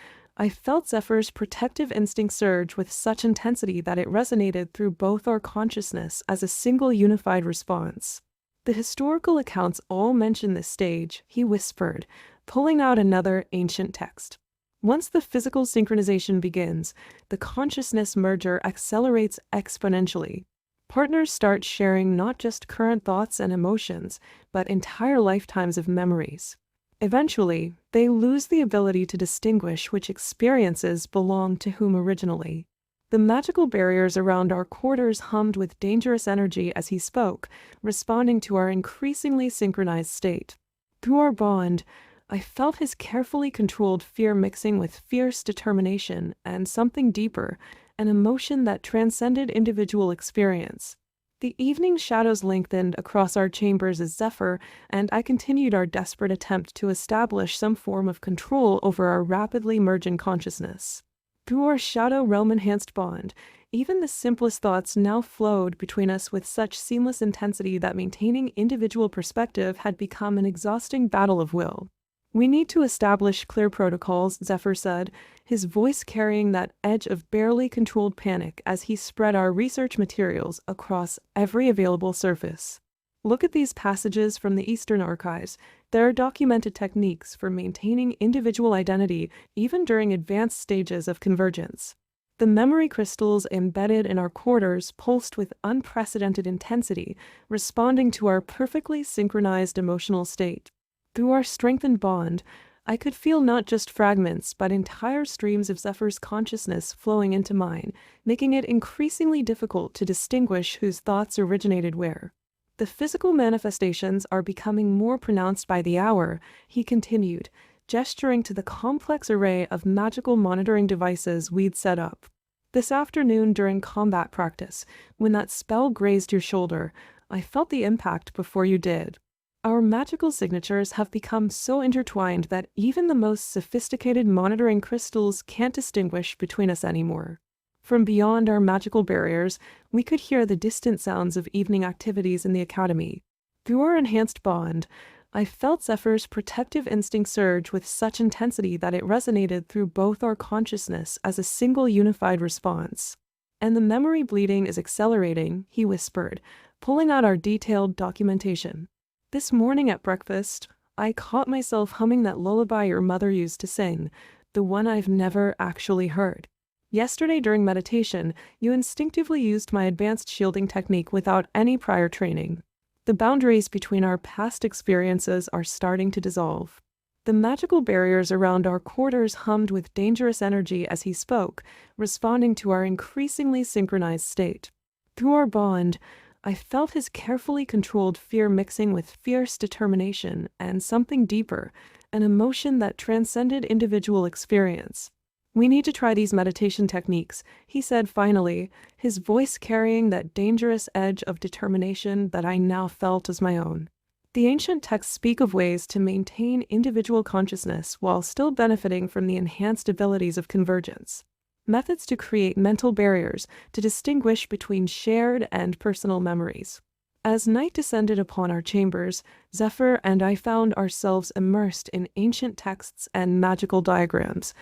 I felt Zephyr's protective instinct surge with such intensity that it resonated through both our consciousness as a single unified response. The historical accounts all mention this stage, he whispered, pulling out another ancient text. Once the physical synchronization begins, the consciousness merger accelerates exponentially. Partners start sharing not just current thoughts and emotions, but entire lifetimes of memories. Eventually, they lose the ability to distinguish which experiences belong to whom originally. The magical barriers around our quarters hummed with dangerous energy as he spoke, responding to our increasingly synchronized state. Through our bond, I felt his carefully controlled fear mixing with fierce determination and something deeper, an emotion that transcended individual experience. The evening shadows lengthened across our chambers as Zephyr and I continued our desperate attempt to establish some form of control over our rapidly merging consciousness. Through our shadow realm-enhanced bond, even the simplest thoughts now flowed between us with such seamless intensity that maintaining individual perspective had become an exhausting battle of will. We need to establish clear protocols, Zephyr said, his voice carrying that edge of barely controlled panic as he spread our research materials across every available surface. Look at these passages from the Eastern archives. There are documented techniques for maintaining individual identity even during advanced stages of convergence. The memory crystals embedded in our quarters pulsed with unprecedented intensity, responding to our perfectly synchronized emotional state. Through our strengthened bond, I could feel not just fragments but entire streams of Zephyr's consciousness flowing into mine, making it increasingly difficult to distinguish whose thoughts originated where. The physical manifestations are becoming more pronounced by the hour, he continued, gesturing to the complex array of magical monitoring devices we'd set up. This afternoon during combat practice, when that spell grazed your shoulder, I felt the impact before you did. Our magical signatures have become so intertwined that even the most sophisticated monitoring crystals can't distinguish between us anymore. From beyond our magical barriers, we could hear the distant sounds of evening activities in the academy. Through our enhanced bond, I felt Zephyr's protective instinct surge with such intensity that it resonated through both our consciousness as a single unified response. And the memory bleeding is accelerating, he whispered, pulling out our detailed documentation. This morning at breakfast, I caught myself humming that lullaby your mother used to sing, the one I've never actually heard. Yesterday during meditation, you instinctively used my advanced shielding technique without any prior training. The boundaries between our past experiences are starting to dissolve. The magical barriers around our quarters hummed with dangerous energy as he spoke, responding to our increasingly synchronized state. Through our bond, I felt his carefully controlled fear mixing with fierce determination and something deeper, an emotion that transcended individual experience. We need to try these meditation techniques, he said finally, his voice carrying that dangerous edge of determination that I now felt as my own. The ancient texts speak of ways to maintain individual consciousness while still benefiting from the enhanced abilities of convergence. Methods to create mental barriers to distinguish between shared and personal memories. As night descended upon our chambers, Zephyr and I found ourselves immersed in ancient texts and magical diagrams,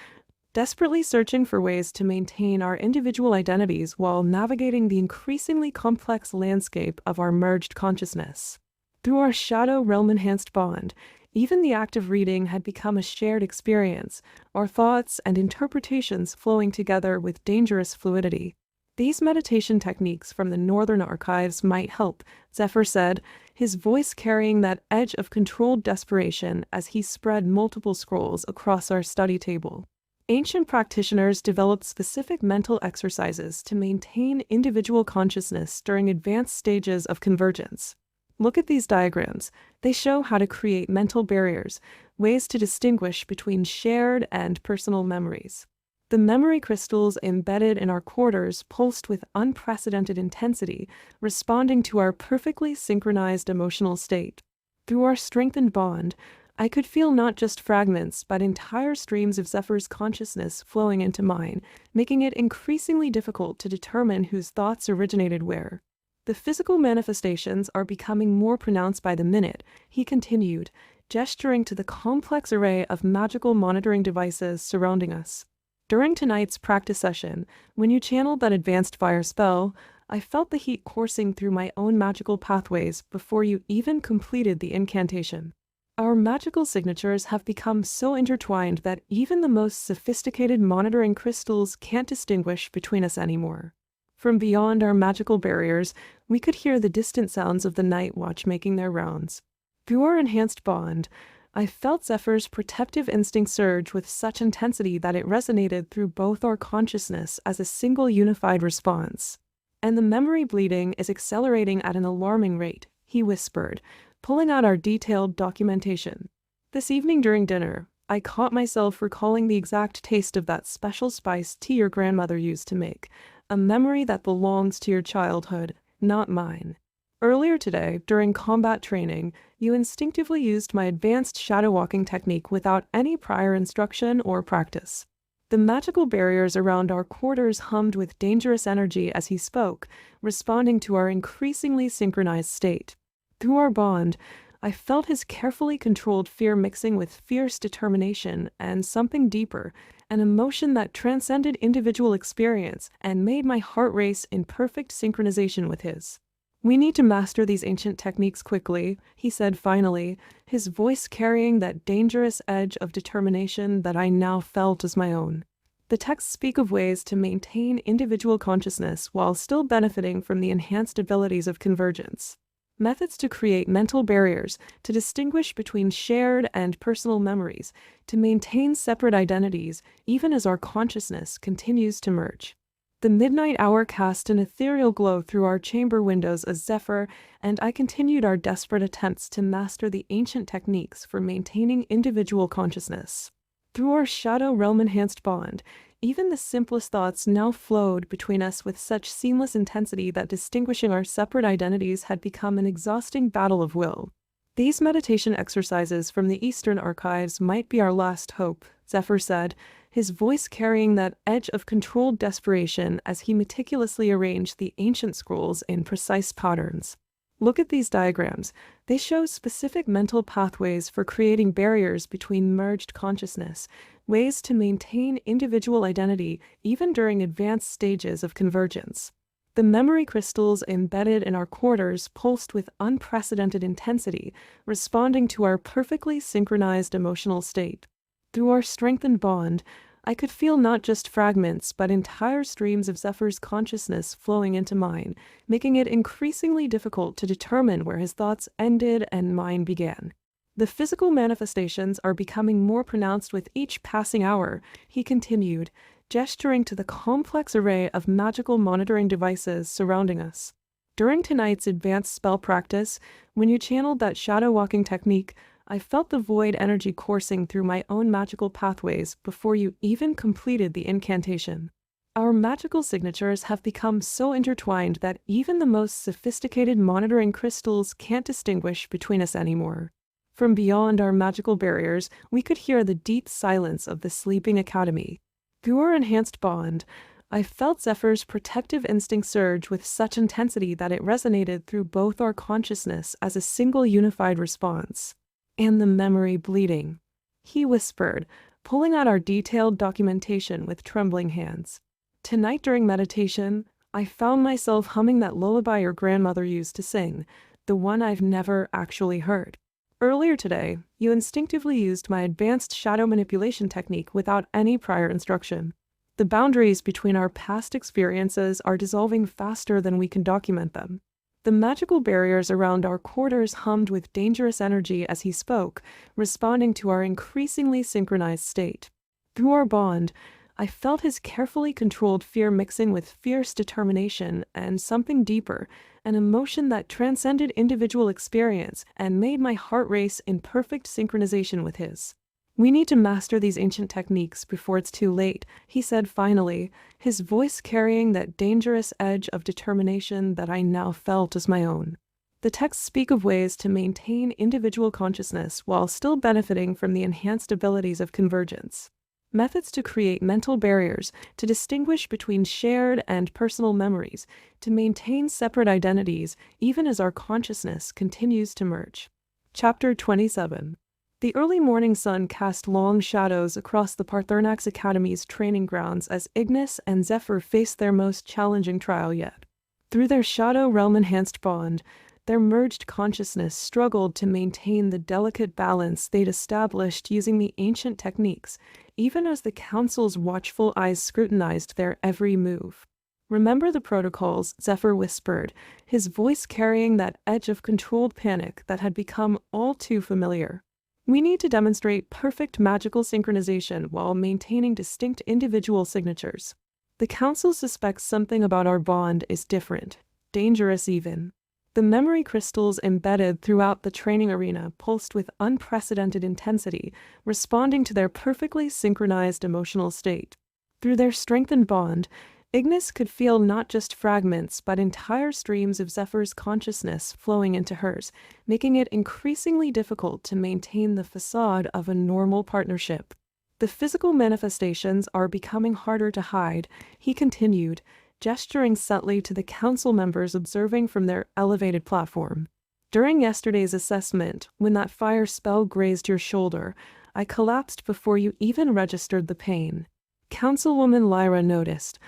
desperately searching for ways to maintain our individual identities while navigating the increasingly complex landscape of our merged consciousness. Through our shadow realm-enhanced bond, even the act of reading had become a shared experience, our thoughts and interpretations flowing together with dangerous fluidity. These meditation techniques from the Northern Archives might help, Zephyr said, his voice carrying that edge of controlled desperation as he spread multiple scrolls across our study table. Ancient practitioners developed specific mental exercises to maintain individual consciousness during advanced stages of convergence. Look at these diagrams. They show how to create mental barriers, ways to distinguish between shared and personal memories. The memory crystals embedded in our quarters pulsed with unprecedented intensity, responding to our perfectly synchronized emotional state. Through our strengthened bond, I could feel not just fragments, but entire streams of Zephyr's consciousness flowing into mine, making it increasingly difficult to determine whose thoughts originated where. The physical manifestations are becoming more pronounced by the minute, he continued, gesturing to the complex array of magical monitoring devices surrounding us. During tonight's practice session, when you channeled that advanced fire spell, I felt the heat coursing through my own magical pathways before you even completed the incantation. Our magical signatures have become so intertwined that even the most sophisticated monitoring crystals can't distinguish between us anymore. From beyond our magical barriers, we could hear the distant sounds of the night watch making their rounds. Through our enhanced bond, I felt Zephyr's protective instinct surge with such intensity that it resonated through both our consciousness as a single unified response. And the memory bleeding is accelerating at an alarming rate, he whispered, pulling out our detailed documentation. This evening during dinner, I caught myself recalling the exact taste of that special spiced tea your grandmother used to make, a memory that belongs to your childhood, not mine. Earlier today, during combat training, you instinctively used my advanced shadow walking technique without any prior instruction or practice. The magical barriers around our quarters hummed with dangerous energy as he spoke, responding to our increasingly synchronized state. Through our bond, I felt his carefully controlled fear mixing with fierce determination and something deeper, an emotion that transcended individual experience and made my heart race in perfect synchronization with his. We need to master these ancient techniques quickly, he said finally, his voice carrying that dangerous edge of determination that I now felt as my own. The texts speak of ways to maintain individual consciousness while still benefiting from the enhanced abilities of convergence. Methods to create mental barriers, to distinguish between shared and personal memories, to maintain separate identities, even as our consciousness continues to merge. The midnight hour cast an ethereal glow through our chamber windows as Zephyr and I continued our desperate attempts to master the ancient techniques for maintaining individual consciousness. Through our shadow realm-enhanced bond, even the simplest thoughts now flowed between us with such seamless intensity that distinguishing our separate identities had become an exhausting battle of will. These meditation exercises from the Eastern Archives might be our last hope, Zephyr said, his voice carrying that edge of controlled desperation as he meticulously arranged the ancient scrolls in precise patterns. Look at these diagrams. They show specific mental pathways for creating barriers between merged consciousness, ways to maintain individual identity even during advanced stages of convergence. The memory crystals embedded in our quarters pulsed with unprecedented intensity, responding to our perfectly synchronized emotional state. Through our strengthened bond, I could feel not just fragments but entire streams of Zephyr's consciousness flowing into mine, making it increasingly difficult to determine where his thoughts ended and mine began. The physical manifestations are becoming more pronounced with each passing hour, he continued, gesturing to the complex array of magical monitoring devices surrounding us. During tonight's advanced spell practice, when you channeled that shadow walking technique, I felt the void energy coursing through my own magical pathways before you even completed the incantation. Our magical signatures have become so intertwined that even the most sophisticated monitoring crystals can't distinguish between us anymore. From beyond our magical barriers, we could hear the deep silence of the sleeping academy. Through our enhanced bond, I felt Zephyr's protective instinct surge with such intensity that it resonated through both our consciousness as a single unified response. And the memory bleeding, he whispered, pulling out our detailed documentation with trembling hands. Tonight during meditation, I found myself humming that lullaby your grandmother used to sing, the one I've never actually heard. Earlier today, you instinctively used my advanced shadow manipulation technique without any prior instruction. The boundaries between our past experiences are dissolving faster than we can document them. The magical barriers around our quarters hummed with dangerous energy as he spoke, responding to our increasingly synchronized state. Through our bond, I felt his carefully controlled fear mixing with fierce determination and something deeper, an emotion that transcended individual experience and made my heart race in perfect synchronization with his. "We need to master these ancient techniques before it's too late," he said finally, his voice carrying that dangerous edge of determination that I now felt as my own. The texts speak of ways to maintain individual consciousness while still benefiting from the enhanced abilities of convergence. Methods to create mental barriers, to distinguish between shared and personal memories, to maintain separate identities even as our consciousness continues to merge. Chapter 27. The early morning sun cast long shadows across the Paarthurnax Academy's training grounds as Ignis and Zephyr faced their most challenging trial yet. Through their shadow realm-enhanced bond, their merged consciousness struggled to maintain the delicate balance they'd established using the ancient techniques, even as the Council's watchful eyes scrutinized their every move. "Remember the protocols," Zephyr whispered, his voice carrying that edge of controlled panic that had become all too familiar. "We need to demonstrate perfect magical synchronization while maintaining distinct individual signatures. The Council suspects something about our bond is different, dangerous even." The memory crystals embedded throughout the training arena pulsed with unprecedented intensity, responding to their perfectly synchronized emotional state. Through their strengthened bond, Ignis could feel not just fragments but entire streams of Zephyr's consciousness flowing into hers, making it increasingly difficult to maintain the facade of a normal partnership. "The physical manifestations are becoming harder to hide," he continued, gesturing subtly to the council members observing from their elevated platform. "During yesterday's assessment, when that fire spell grazed your shoulder, I collapsed before you even registered the pain." Councilwoman Lyra noticed.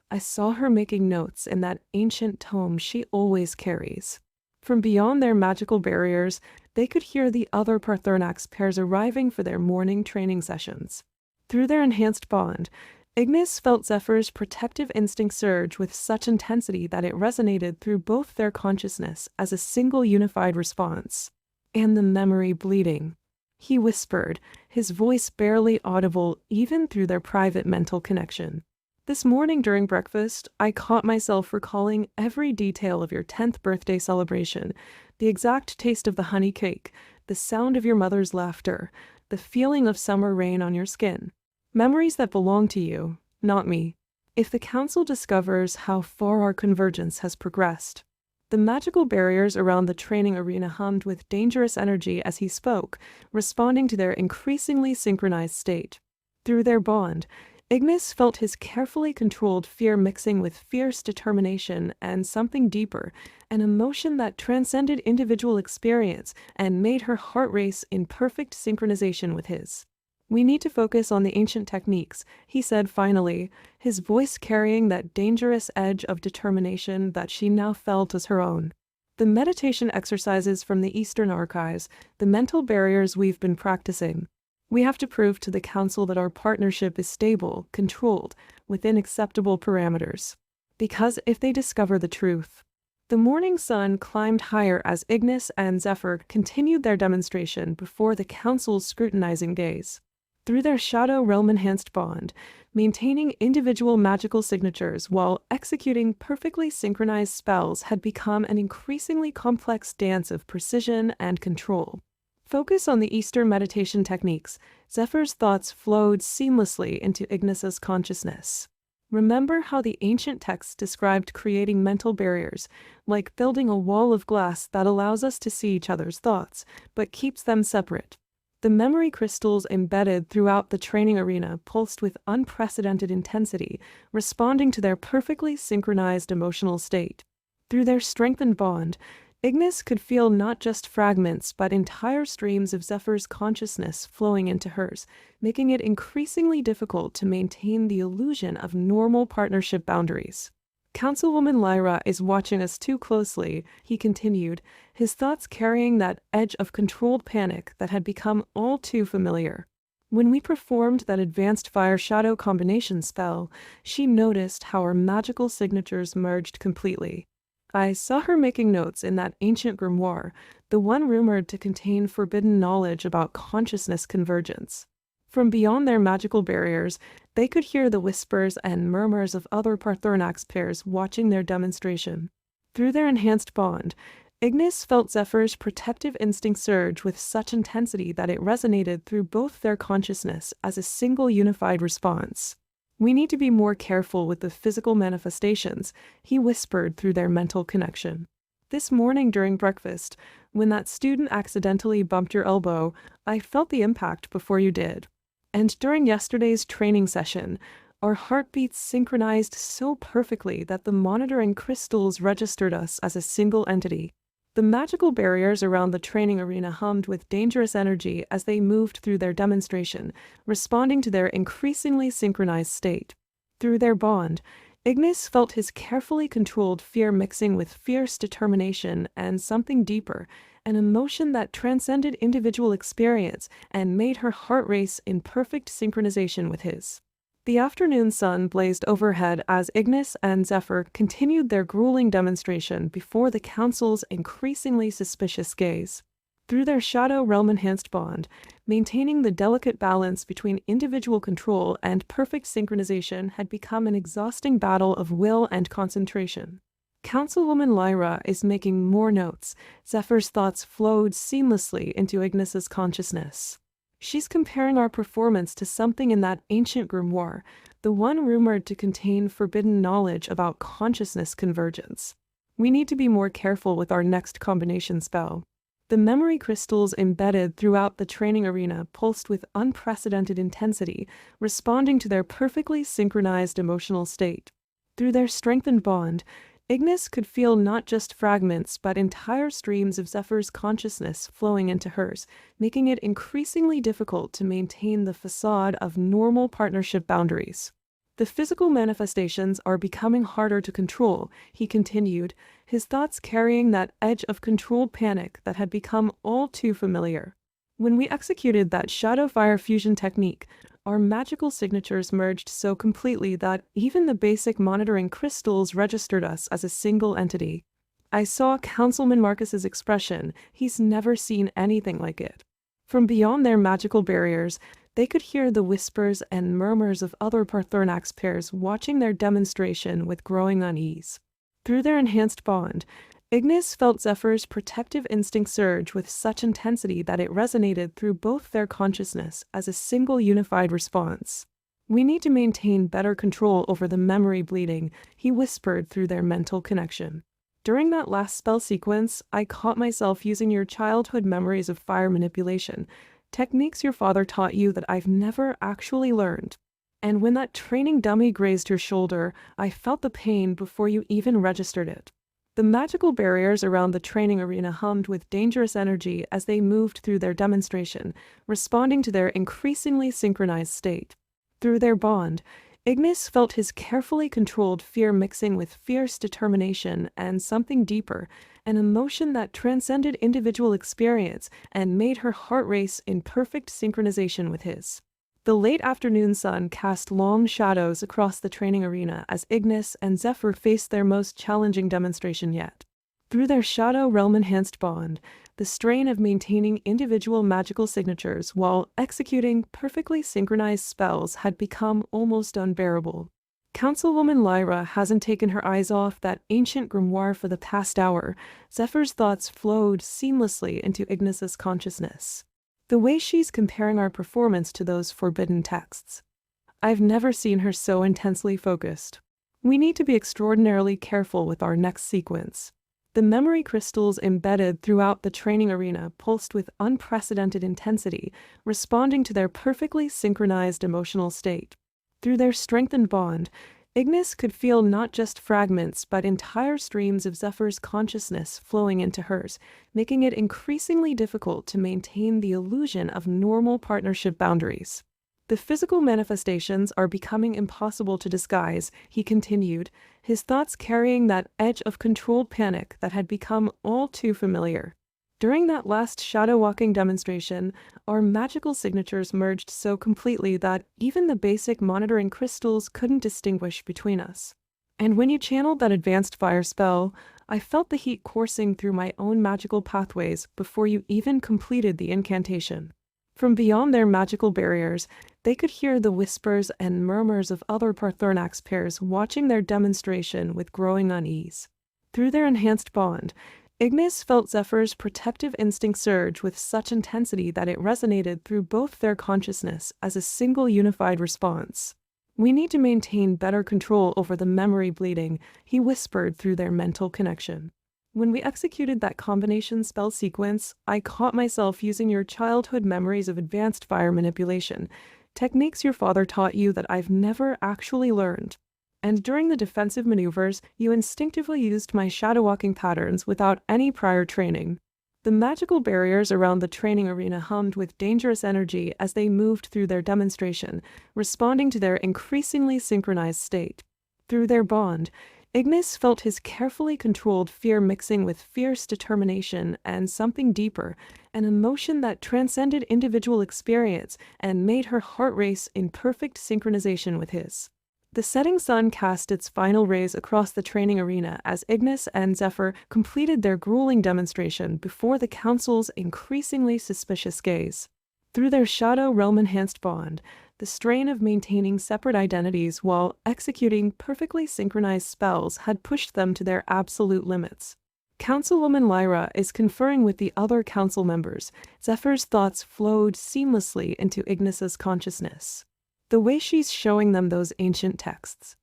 "I saw her making notes in that ancient tome she always carries." From beyond their magical barriers, they could hear the other Paarthurnax pairs arriving for their morning training sessions. Through their enhanced bond, Ignis felt Zephyr's protective instinct surge with such intensity that it resonated through both their consciousness as a single unified response. "And the memory bleeding," he whispered, his voice barely audible even through their private mental connection. "This morning during breakfast, I caught myself recalling every detail of your 10th birthday celebration, the exact taste of the honey cake, the sound of your mother's laughter, the feeling of summer rain on your skin. Memories that belong to you, not me. If the Council discovers how far our convergence has progressed." The magical barriers around the training arena hummed with dangerous energy as he spoke, responding to their increasingly synchronized state. Through their bond, Ignis felt his carefully controlled fear mixing with fierce determination and something deeper, an emotion that transcended individual experience and made her heart race in perfect synchronization with his. "We need to focus on the ancient techniques," he said finally, his voice carrying that dangerous edge of determination that she now felt as her own. "The meditation exercises from the Eastern archives, the mental barriers we've been practicing. We have to prove to the Council that our partnership is stable, controlled, within acceptable parameters. Because if they discover the truth..." The morning sun climbed higher as Ignis and Zephyr continued their demonstration before the Council's scrutinizing gaze. Through their shadow realm-enhanced bond, maintaining individual magical signatures while executing perfectly synchronized spells had become an increasingly complex dance of precision and control. Focus on the Eastern meditation techniques, Zephyr's thoughts flowed seamlessly into Ignis's consciousness. "Remember how the ancient texts described creating mental barriers, like building a wall of glass that allows us to see each other's thoughts, but keeps them separate." The memory crystals embedded throughout the training arena pulsed with unprecedented intensity, responding to their perfectly synchronized emotional state. Through their strengthened bond, Ignis could feel not just fragments but entire streams of Zephyr's consciousness flowing into hers, making it increasingly difficult to maintain the illusion of normal partnership boundaries. "Councilwoman Lyra is watching us too closely," he continued, his thoughts carrying that edge of controlled panic that had become all too familiar. When we performed that advanced fire-shadow combination spell, she noticed how our magical signatures merged completely. I saw her making notes in that ancient grimoire, the one rumored to contain forbidden knowledge about consciousness convergence. From beyond their magical barriers, they could hear the whispers and murmurs of other Paarthurnax pairs watching their demonstration. Through their enhanced bond, Ignis felt Zephyr's protective instinct surge with such intensity that it resonated through both their consciousness as a single unified response. "We need to be more careful with the physical manifestations," he whispered through their mental connection. "This morning during breakfast, when that student accidentally bumped your elbow, I felt the impact before you did. And during yesterday's training session, our heartbeats synchronized so perfectly that the monitoring crystals registered us as a single entity." The magical barriers around the training arena hummed with dangerous energy as they moved through their demonstration, responding to their increasingly synchronized state. Through their bond, Ignis felt his carefully controlled fear mixing with fierce determination and something deeper, an emotion that transcended individual experience and made her heart race in perfect synchronization with his. The afternoon sun blazed overhead as Ignis and Zephyr continued their grueling demonstration before the council's increasingly suspicious gaze. Through their shadow realm-enhanced bond, maintaining the delicate balance between individual control and perfect synchronization had become an exhausting battle of will and concentration. Councilwoman Lyra is making more notes. Zephyr's thoughts flowed seamlessly into Ignis's consciousness. "She's comparing our performance to something in that ancient grimoire, the one rumored to contain forbidden knowledge about consciousness convergence. We need to be more careful with our next combination spell." The memory crystals embedded throughout the training arena pulsed with unprecedented intensity, responding to their perfectly synchronized emotional state. Through their strengthened bond, Ignis could feel not just fragments but entire streams of Zephyr's consciousness flowing into hers, making it increasingly difficult to maintain the facade of normal partnership boundaries. "The physical manifestations are becoming harder to control," he continued, his thoughts carrying that edge of controlled panic that had become all too familiar. "When we executed that shadow fire fusion technique, our magical signatures merged so completely that even the basic monitoring crystals registered us as a single entity. I saw Councilman Marcus's expression. He's never seen anything like it." From beyond their magical barriers, they could hear the whispers and murmurs of other Paarthurnax pairs watching their demonstration with growing unease. Through their enhanced bond, Ignis felt Zephyr's protective instinct surge with such intensity that it resonated through both their consciousness as a single unified response. "We need to maintain better control over the memory bleeding," he whispered through their mental connection. "During that last spell sequence, I caught myself using your childhood memories of fire manipulation, techniques your father taught you that I've never actually learned. And when that training dummy grazed your shoulder, I felt the pain before you even registered it." The magical barriers around the training arena hummed with dangerous energy as they moved through their demonstration, responding to their increasingly synchronized state. Through their bond, Ignis felt his carefully controlled fear mixing with fierce determination and something deeper, an emotion that transcended individual experience and made her heart race in perfect synchronization with his. The late afternoon sun cast long shadows across the training arena as Ignis and Zephyr faced their most challenging demonstration yet. Through their shadow realm-enhanced bond, the strain of maintaining individual magical signatures while executing perfectly synchronized spells had become almost unbearable. Councilwoman Lyra hasn't taken her eyes off that ancient grimoire for the past hour. Zephyr's thoughts flowed seamlessly into Ignis's consciousness. "The way she's comparing our performance to those forbidden texts. I've never seen her so intensely focused. We need to be extraordinarily careful with our next sequence." The memory crystals embedded throughout the training arena pulsed with unprecedented intensity, responding to their perfectly synchronized emotional state. Through their strengthened bond, Ignis could feel not just fragments but entire streams of Zephyr's consciousness flowing into hers, making it increasingly difficult to maintain the illusion of normal partnership boundaries. "The physical manifestations are becoming impossible to disguise," he continued, his thoughts carrying that edge of controlled panic that had become all too familiar. During that last shadow walking demonstration, our magical signatures merged so completely that even the basic monitoring crystals couldn't distinguish between us. And when you channeled that advanced fire spell, I felt the heat coursing through my own magical pathways before you even completed the incantation. From beyond their magical barriers, they could hear the whispers and murmurs of other Paarthurnax pairs watching their demonstration with growing unease. Through their enhanced bond, Ignis felt Zephyr's protective instinct surge with such intensity that it resonated through both their consciousness as a single unified response. "We need to maintain better control over the memory bleeding," he whispered through their mental connection. "When we executed that combination spell sequence, I caught myself using your childhood memories of advanced fire manipulation, techniques your father taught you that I've never actually learned. And during the defensive maneuvers, you instinctively used my shadow walking patterns without any prior training." The magical barriers around the training arena hummed with dangerous energy as they moved through their demonstration, responding to their increasingly synchronized state. Through their bond, Ignis felt his carefully controlled fear mixing with fierce determination and something deeper, an emotion that transcended individual experience and made her heart race in perfect synchronization with his. The setting sun cast its final rays across the training arena as Ignis and Zephyr completed their grueling demonstration before the Council's increasingly suspicious gaze. Through their Shadow Realm-enhanced bond, the strain of maintaining separate identities while executing perfectly synchronized spells had pushed them to their absolute limits. Councilwoman Lyra is conferring with the other council members. Zephyr's thoughts flowed seamlessly into Ignis's consciousness. The way she's showing them those ancient texts.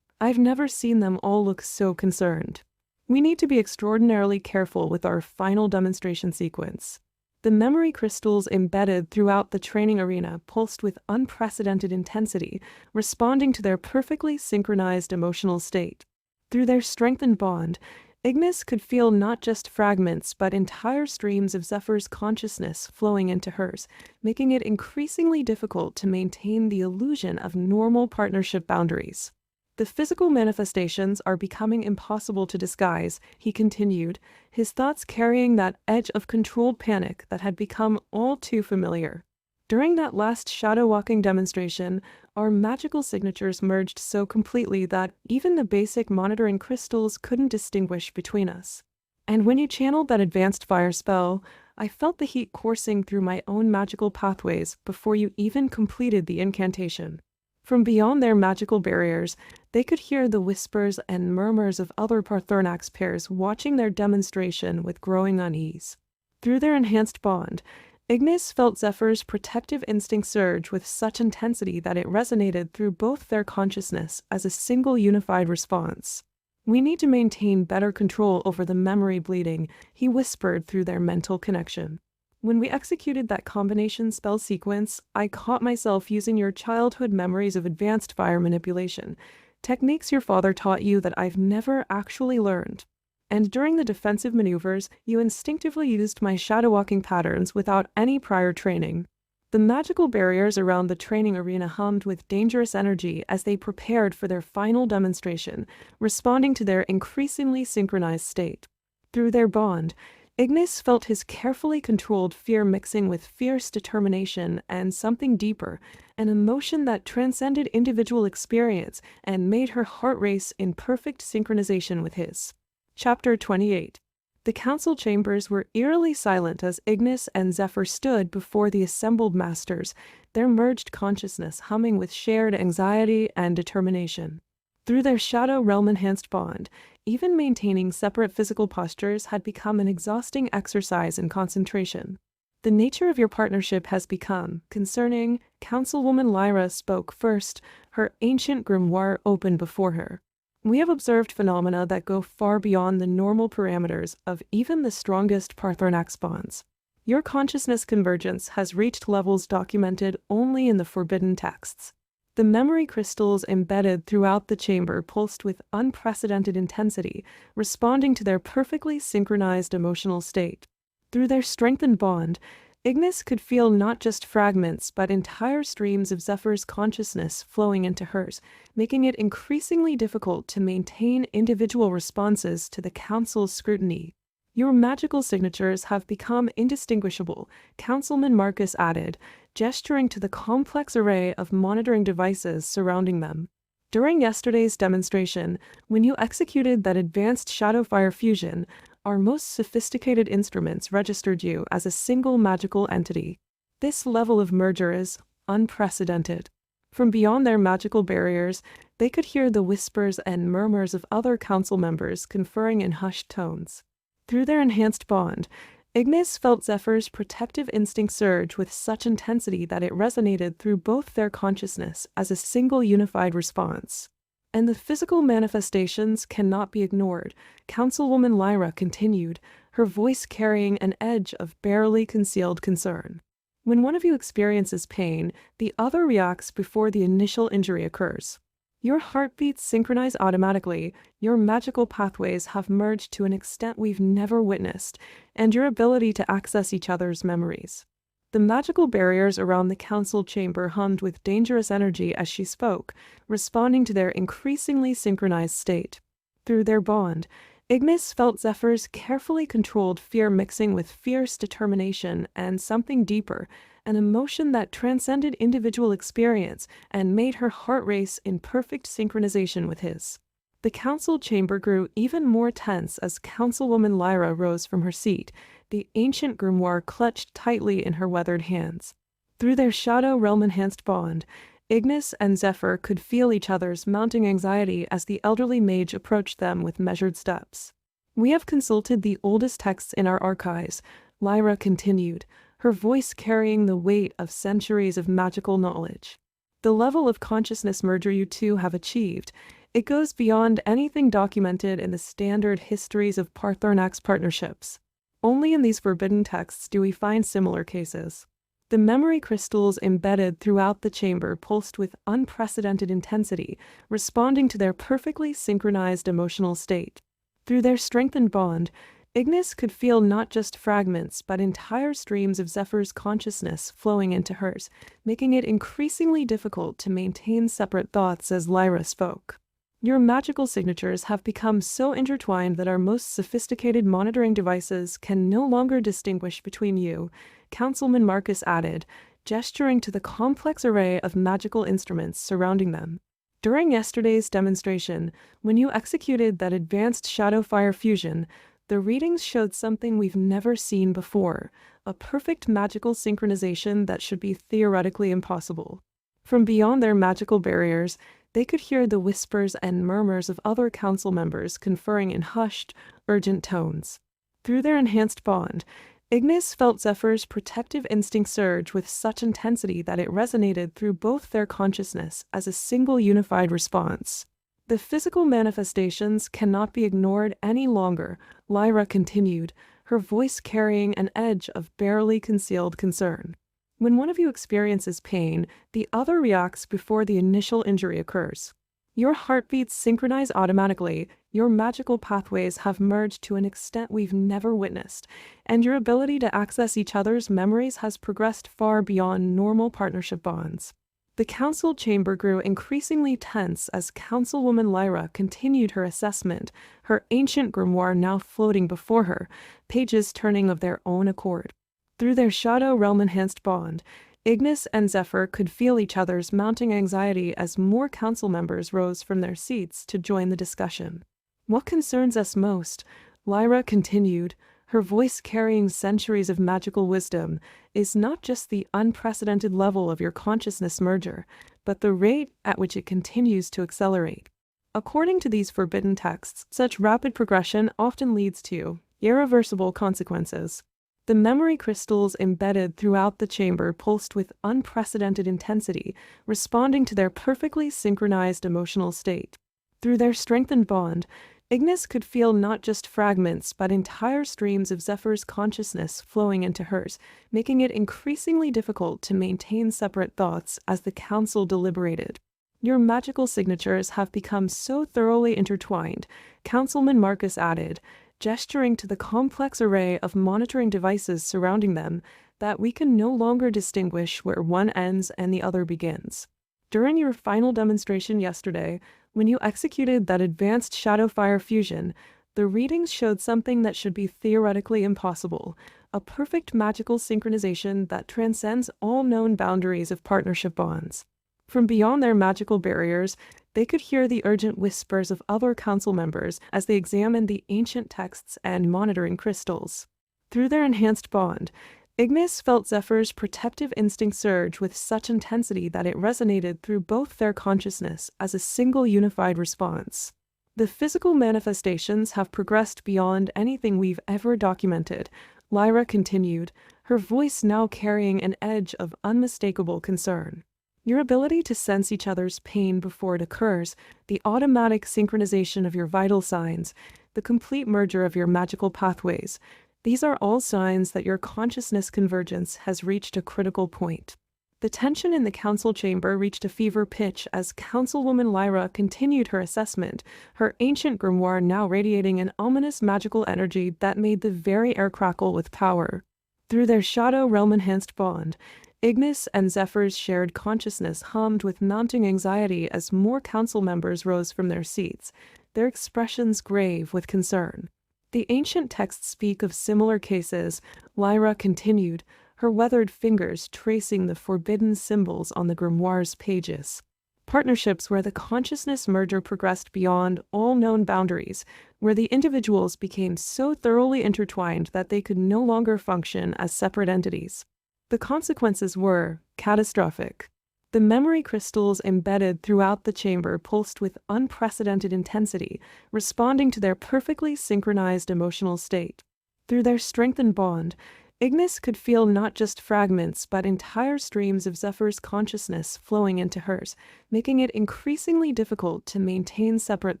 I've never seen them all look so concerned. We need to be extraordinarily careful with our final demonstration sequence. The memory crystals embedded throughout the training arena pulsed with unprecedented intensity, responding to their perfectly synchronized emotional state. Through their strengthened bond, Ignis could feel not just fragments but entire streams of Zephyr's consciousness flowing into hers, making it increasingly difficult to maintain the illusion of normal partnership boundaries. "The physical manifestations are becoming impossible to disguise," he continued, his thoughts carrying that edge of controlled panic that had become all too familiar. During that last shadow-walking demonstration, our magical signatures merged so completely that even the basic monitoring crystals couldn't distinguish between us. And when you channeled that advanced fire spell, I felt the heat coursing through my own magical pathways before you even completed the incantation. From beyond their magical barriers, they could hear the whispers and murmurs of other Paarthurnax pairs watching their demonstration with growing unease. Through their enhanced bond, Ignis felt Zephyr's protective instinct surge with such intensity that it resonated through both their consciousness as a single unified response. "We need to maintain better control over the memory bleeding," he whispered through their mental connection. "When we executed that combination spell sequence, I caught myself using your childhood memories of advanced fire manipulation, techniques your father taught you that I've never actually learned. And during the defensive maneuvers, you instinctively used my shadow walking patterns without any prior training." The magical barriers around the training arena hummed with dangerous energy as they prepared for their final demonstration, responding to their increasingly synchronized state. Through their bond, Ignis felt his carefully controlled fear mixing with fierce determination and something deeper, an emotion that transcended individual experience and made her heart race in perfect synchronization with his. Chapter 28. The council chambers were eerily silent as Ignis and Zephyr stood before the assembled masters, their merged consciousness humming with shared anxiety and determination. Through their Shadow Realm-enhanced bond, even maintaining separate physical postures had become an exhausting exercise in concentration. "The nature of your partnership has become concerning," Councilwoman Lyra spoke first, her ancient grimoire open before her. "We have observed phenomena that go far beyond the normal parameters of even the strongest Paarthurnax bonds. Your consciousness convergence has reached levels documented only in the forbidden texts." The memory crystals embedded throughout the chamber pulsed with unprecedented intensity, responding to their perfectly synchronized emotional state. Through their strengthened bond, Ignis could feel not just fragments but entire streams of Zephyr's consciousness flowing into hers, making it increasingly difficult to maintain individual responses to the council's scrutiny. Your magical signatures have become indistinguishable, Councilman Marcus added, gesturing to the complex array of monitoring devices surrounding them. During yesterday's demonstration, when you executed that advanced Shadowfire fusion, our most sophisticated instruments registered you as a single magical entity. This level of merger is unprecedented. From beyond their magical barriers, they could hear the whispers and murmurs of other council members conferring in hushed tones. Through their enhanced bond, Ignis felt Zephyr's protective instinct surge with such intensity that it resonated through both their consciousness as a single unified response. And the physical manifestations cannot be ignored, Councilwoman Lyra continued, her voice carrying an edge of barely concealed concern. When one of you experiences pain, the other reacts before the initial injury occurs. Your heartbeats synchronize automatically, your magical pathways have merged to an extent we've never witnessed, and your ability to access each other's memories. The magical barriers around the council chamber hummed with dangerous energy as she spoke, responding to their increasingly synchronized state. Through their bond, Ignis felt Zephyr's carefully controlled fear mixing with fierce determination and something deeper, an emotion that transcended individual experience and made her heart race in perfect synchronization with his. The council chamber grew even more tense as Councilwoman Lyra rose from her seat, the ancient grimoire clutched tightly in her weathered hands. Through their Shadow Realm-enhanced bond, Ignis and Zephyr could feel each other's mounting anxiety as the elderly mage approached them with measured steps. "We have consulted the oldest texts in our archives," Lyra continued, her voice carrying the weight of centuries of magical knowledge. "The level of consciousness merger you two have achieved, it goes beyond anything documented in the standard histories of Paarthurnax partnerships. Only in these forbidden texts do we find similar cases." The memory crystals embedded throughout the chamber pulsed with unprecedented intensity, responding to their perfectly synchronized emotional state. Through their strengthened bond, Ignis could feel not just fragments but entire streams of Zephyr's consciousness flowing into hers, making it increasingly difficult to maintain separate thoughts as Lyra spoke. "Your magical signatures have become so intertwined that our most sophisticated monitoring devices can no longer distinguish between you," Councilman Marcus added, gesturing to the complex array of magical instruments surrounding them. During yesterday's demonstration, when you executed that advanced Shadowfire fusion, the readings showed something we've never seen before, a perfect magical synchronization that should be theoretically impossible. From beyond their magical barriers, they could hear the whispers and murmurs of other council members conferring in hushed, urgent tones. Through their enhanced bond, Ignis felt Zephyr's protective instinct surge with such intensity that it resonated through both their consciousness as a single unified response. "The physical manifestations cannot be ignored any longer," Lyra continued, her voice carrying an edge of barely concealed concern. "When one of you experiences pain, the other reacts before the initial injury occurs. Your heartbeats synchronize automatically, your magical pathways have merged to an extent we've never witnessed, and your ability to access each other's memories has progressed far beyond normal partnership bonds." The council chamber grew increasingly tense as Councilwoman Lyra continued her assessment, her ancient grimoire now floating before her, pages turning of their own accord. Through their Shadow Realm-enhanced bond, Ignis and Zephyr could feel each other's mounting anxiety as more council members rose from their seats to join the discussion. "What concerns us most," Lyra continued, her voice carrying centuries of magical wisdom, "is not just the unprecedented level of your consciousness merger, but the rate at which it continues to accelerate. According to these forbidden texts, such rapid progression often leads to irreversible consequences." The memory crystals embedded throughout the chamber pulsed with unprecedented intensity, responding to their perfectly synchronized emotional state. Through their strengthened bond, Ignis could feel not just fragments but entire streams of Zephyr's consciousness flowing into hers, making it increasingly difficult to maintain separate thoughts as the council deliberated. "Your magical signatures have become so thoroughly intertwined," Councilman Marcus added, gesturing to the complex array of monitoring devices surrounding them, that we can no longer distinguish where one ends and the other begins. "During your final demonstration yesterday, when you executed that advanced Shadowfire fusion, The readings showed something that should be theoretically impossible, a perfect magical synchronization that transcends all known boundaries of partnership bonds. From beyond their magical barriers, they could hear the urgent whispers of other council members as they examined the ancient texts and monitoring crystals. Through their enhanced bond, Ignis felt Zephyr's protective instinct surge with such intensity that it resonated through both their consciousness as a single unified response. The physical manifestations have progressed beyond anything we've ever documented, Lyra continued, her voice now carrying an edge of unmistakable concern. Your ability to sense each other's pain before it occurs, the automatic synchronization of your vital signs, the complete merger of your magical pathways, these are all signs that your consciousness convergence has reached a critical point. The tension in the council chamber reached a fever pitch as Councilwoman Lyra continued her assessment, her ancient grimoire now radiating an ominous magical energy that made the very air crackle with power. Through their Shadow Realm-enhanced bond, Ignis and Zephyr's shared consciousness hummed with mounting anxiety as more council members rose from their seats, their expressions grave with concern. The ancient texts speak of similar cases, Lyra continued, her weathered fingers tracing the forbidden symbols on the grimoire's pages. Partnerships where the consciousness merger progressed beyond all known boundaries, where the individuals became so thoroughly intertwined that they could no longer function as separate entities. The consequences were catastrophic. The memory crystals embedded throughout the chamber pulsed with unprecedented intensity, responding to their perfectly synchronized emotional state. Through their strengthened bond, Ignis could feel not just fragments but entire streams of Zephyr's consciousness flowing into hers, making it increasingly difficult to maintain separate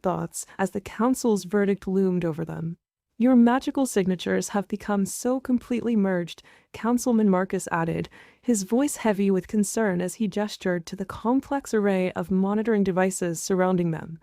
thoughts as the council's verdict loomed over them. Your magical signatures have become so completely merged, Councilman Marcus added, his voice heavy with concern as he gestured to the complex array of monitoring devices surrounding them,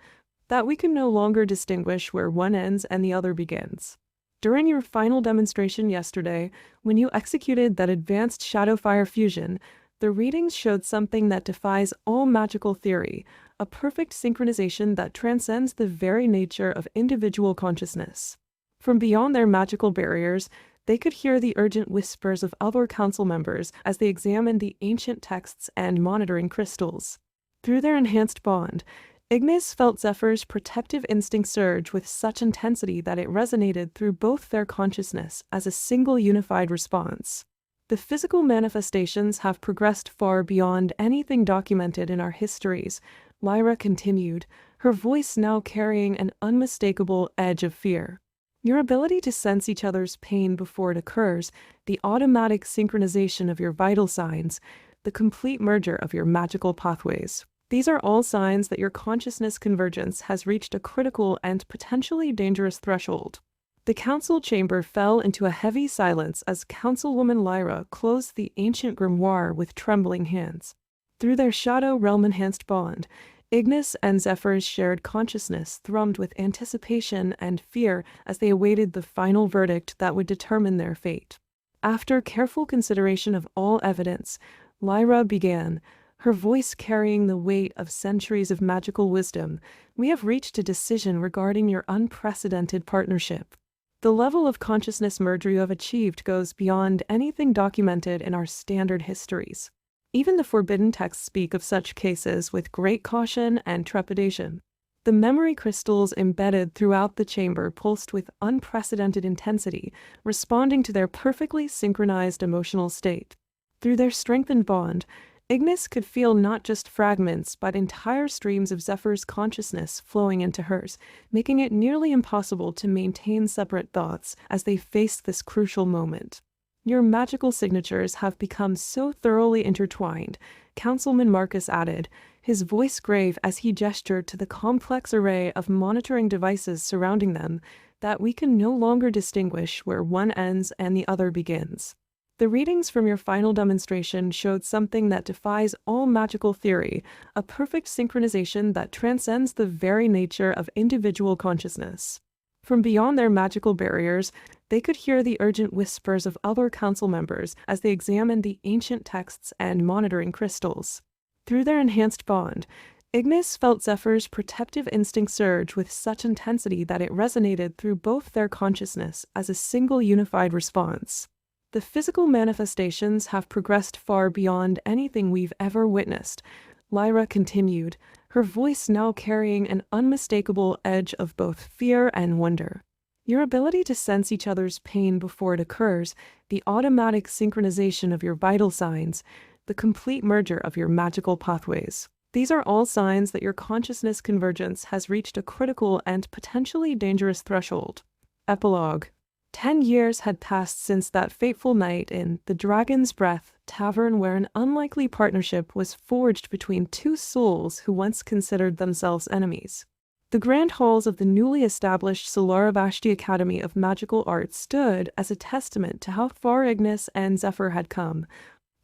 that we can no longer distinguish where one ends and the other begins. During your final demonstration yesterday, when you executed that advanced Shadowfire fusion, the readings showed something that defies all magical theory, a perfect synchronization that transcends the very nature of individual consciousness. From beyond their magical barriers, they could hear the urgent whispers of other council members as they examined the ancient texts and monitoring crystals. Through their enhanced bond, Ignis felt Zephyr's protective instinct surge with such intensity that it resonated through both their consciousness as a single unified response. The physical manifestations have progressed far beyond anything documented in our histories, Lyra continued, her voice now carrying an unmistakable edge of fear. Your ability to sense each other's pain before it occurs, the automatic synchronization of your vital signs, the complete merger of your magical pathways. These are all signs that your consciousness convergence has reached a critical and potentially dangerous threshold. The council chamber fell into a heavy silence as Councilwoman Lyra closed the ancient grimoire with trembling hands. Through their Shadow Realm-enhanced bond, Ignis and Zephyr's shared consciousness thrummed with anticipation and fear as they awaited the final verdict that would determine their fate. After careful consideration of all evidence, Lyra began, her voice carrying the weight of centuries of magical wisdom. We have reached a decision regarding your unprecedented partnership. The level of consciousness merger you have achieved goes beyond anything documented in our standard histories. Even the forbidden texts speak of such cases with great caution and trepidation. The memory crystals embedded throughout the chamber pulsed with unprecedented intensity, responding to their perfectly synchronized emotional state. Through their strengthened bond, Ignis could feel not just fragments but entire streams of Zephyr's consciousness flowing into hers, making it nearly impossible to maintain separate thoughts as they faced this crucial moment. Your magical signatures have become so thoroughly intertwined, Councilman Marcus added, his voice grave as he gestured to the complex array of monitoring devices surrounding them, that we can no longer distinguish where one ends and the other begins. The readings from your final demonstration showed something that defies all magical theory, a perfect synchronization that transcends the very nature of individual consciousness. From beyond their magical barriers, they could hear the urgent whispers of other council members as they examined the ancient texts and monitoring crystals. Through their enhanced bond, Ignis felt Zephyr's protective instinct surge with such intensity that it resonated through both their consciousness as a single unified response. The physical manifestations have progressed far beyond anything we've ever witnessed, Lyra continued, her voice now carrying an unmistakable edge of both fear and wonder. Your ability to sense each other's pain before it occurs, the automatic synchronization of your vital signs, the complete merger of your magical pathways. These are all signs that your consciousness convergence has reached a critical and potentially dangerous threshold. Epilogue. 10 years had passed since that fateful night in the Dragon's Breath tavern where an unlikely partnership was forged between two souls who once considered themselves enemies. The grand halls of the newly established Zephyr Vashti Academy of Magical Arts stood as a testament to how far Ignis and Zephyr had come,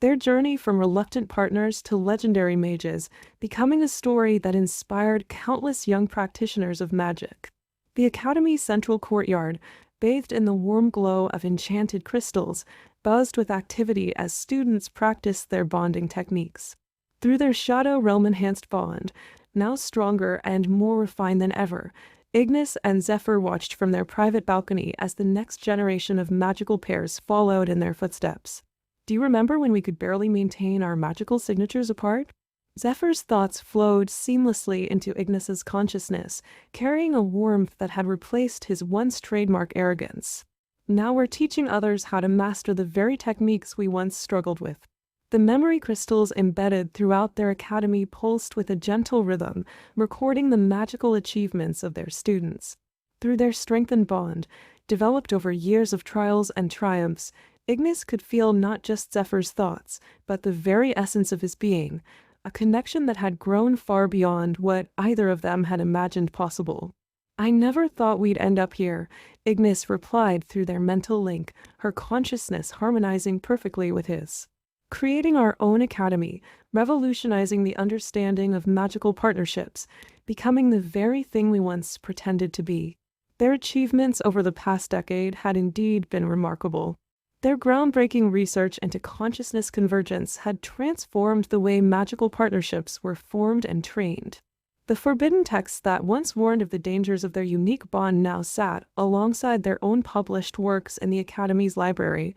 their journey from reluctant partners to legendary mages, becoming a story that inspired countless young practitioners of magic. The Academy's central courtyard, bathed in the warm glow of enchanted crystals, buzzed with activity as students practiced their bonding techniques. Through their Shadow Realm-enhanced bond, now stronger and more refined than ever, Ignis and Zephyr watched from their private balcony as the next generation of magical pairs followed in their footsteps. Do you remember when we could barely maintain our magical signatures apart? Zephyr's thoughts flowed seamlessly into Ignis's consciousness, carrying a warmth that had replaced his once trademark arrogance. Now we're teaching others how to master the very techniques we once struggled with. The memory crystals embedded throughout their academy pulsed with a gentle rhythm, recording the magical achievements of their students. Through their strengthened bond, developed over years of trials and triumphs, Ignis could feel not just Zephyr's thoughts, but the very essence of his being, a connection that had grown far beyond what either of them had imagined possible. I never thought we'd end up here, Ignis replied through their mental link, her consciousness harmonizing perfectly with his. Creating our own academy, revolutionizing the understanding of magical partnerships, becoming the very thing we once pretended to be. Their achievements over the past decade had indeed been remarkable. Their groundbreaking research into consciousness convergence had transformed the way magical partnerships were formed and trained. The forbidden texts that once warned of the dangers of their unique bond now sat alongside their own published works in the Academy's library,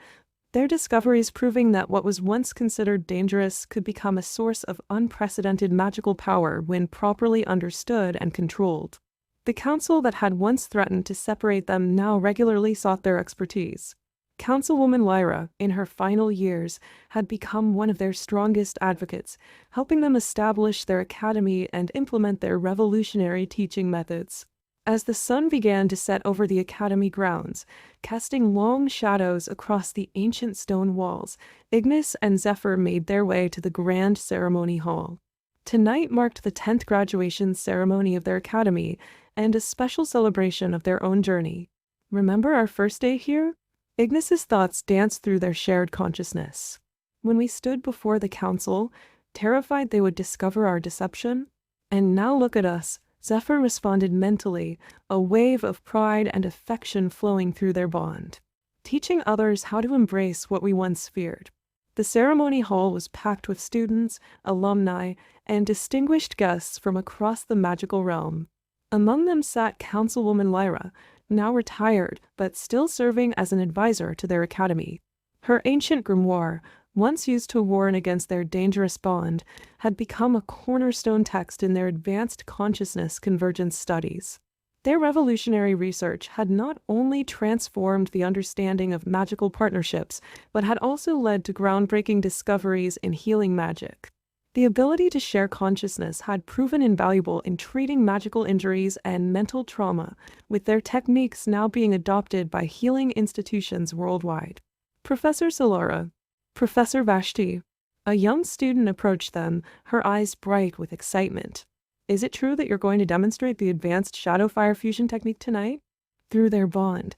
their discoveries proving that what was once considered dangerous could become a source of unprecedented magical power when properly understood and controlled. The council that had once threatened to separate them now regularly sought their expertise. Councilwoman Lyra, in her final years, had become one of their strongest advocates, helping them establish their academy and implement their revolutionary teaching methods. As the sun began to set over the academy grounds, casting long shadows across the ancient stone walls, Ignis and Zephyr made their way to the grand ceremony hall. Tonight marked the 10th graduation ceremony of their academy and a special celebration of their own journey. Remember our first day here? Ignis's thoughts danced through their shared consciousness. When we stood before the council, terrified they would discover our deception? And now look at us, Zephyr responded mentally, a wave of pride and affection flowing through their bond. Teaching others how to embrace what we once feared. The ceremony hall was packed with students, alumni, and distinguished guests from across the magical realm. Among them sat Councilwoman Lyra, now retired, but still serving as an advisor to their academy. Her ancient grimoire, once used to warn against their dangerous bond, had become a cornerstone text in their advanced consciousness convergence studies. Their revolutionary research had not only transformed the understanding of magical partnerships, but had also led to groundbreaking discoveries in healing magic. The ability to share consciousness had proven invaluable in treating magical injuries and mental trauma, with their techniques now being adopted by healing institutions worldwide. Professor Solara, Professor Vashti, a young student approached them, her eyes bright with excitement. Is it true that you're going to demonstrate the advanced shadow fire fusion technique tonight? Through their bond,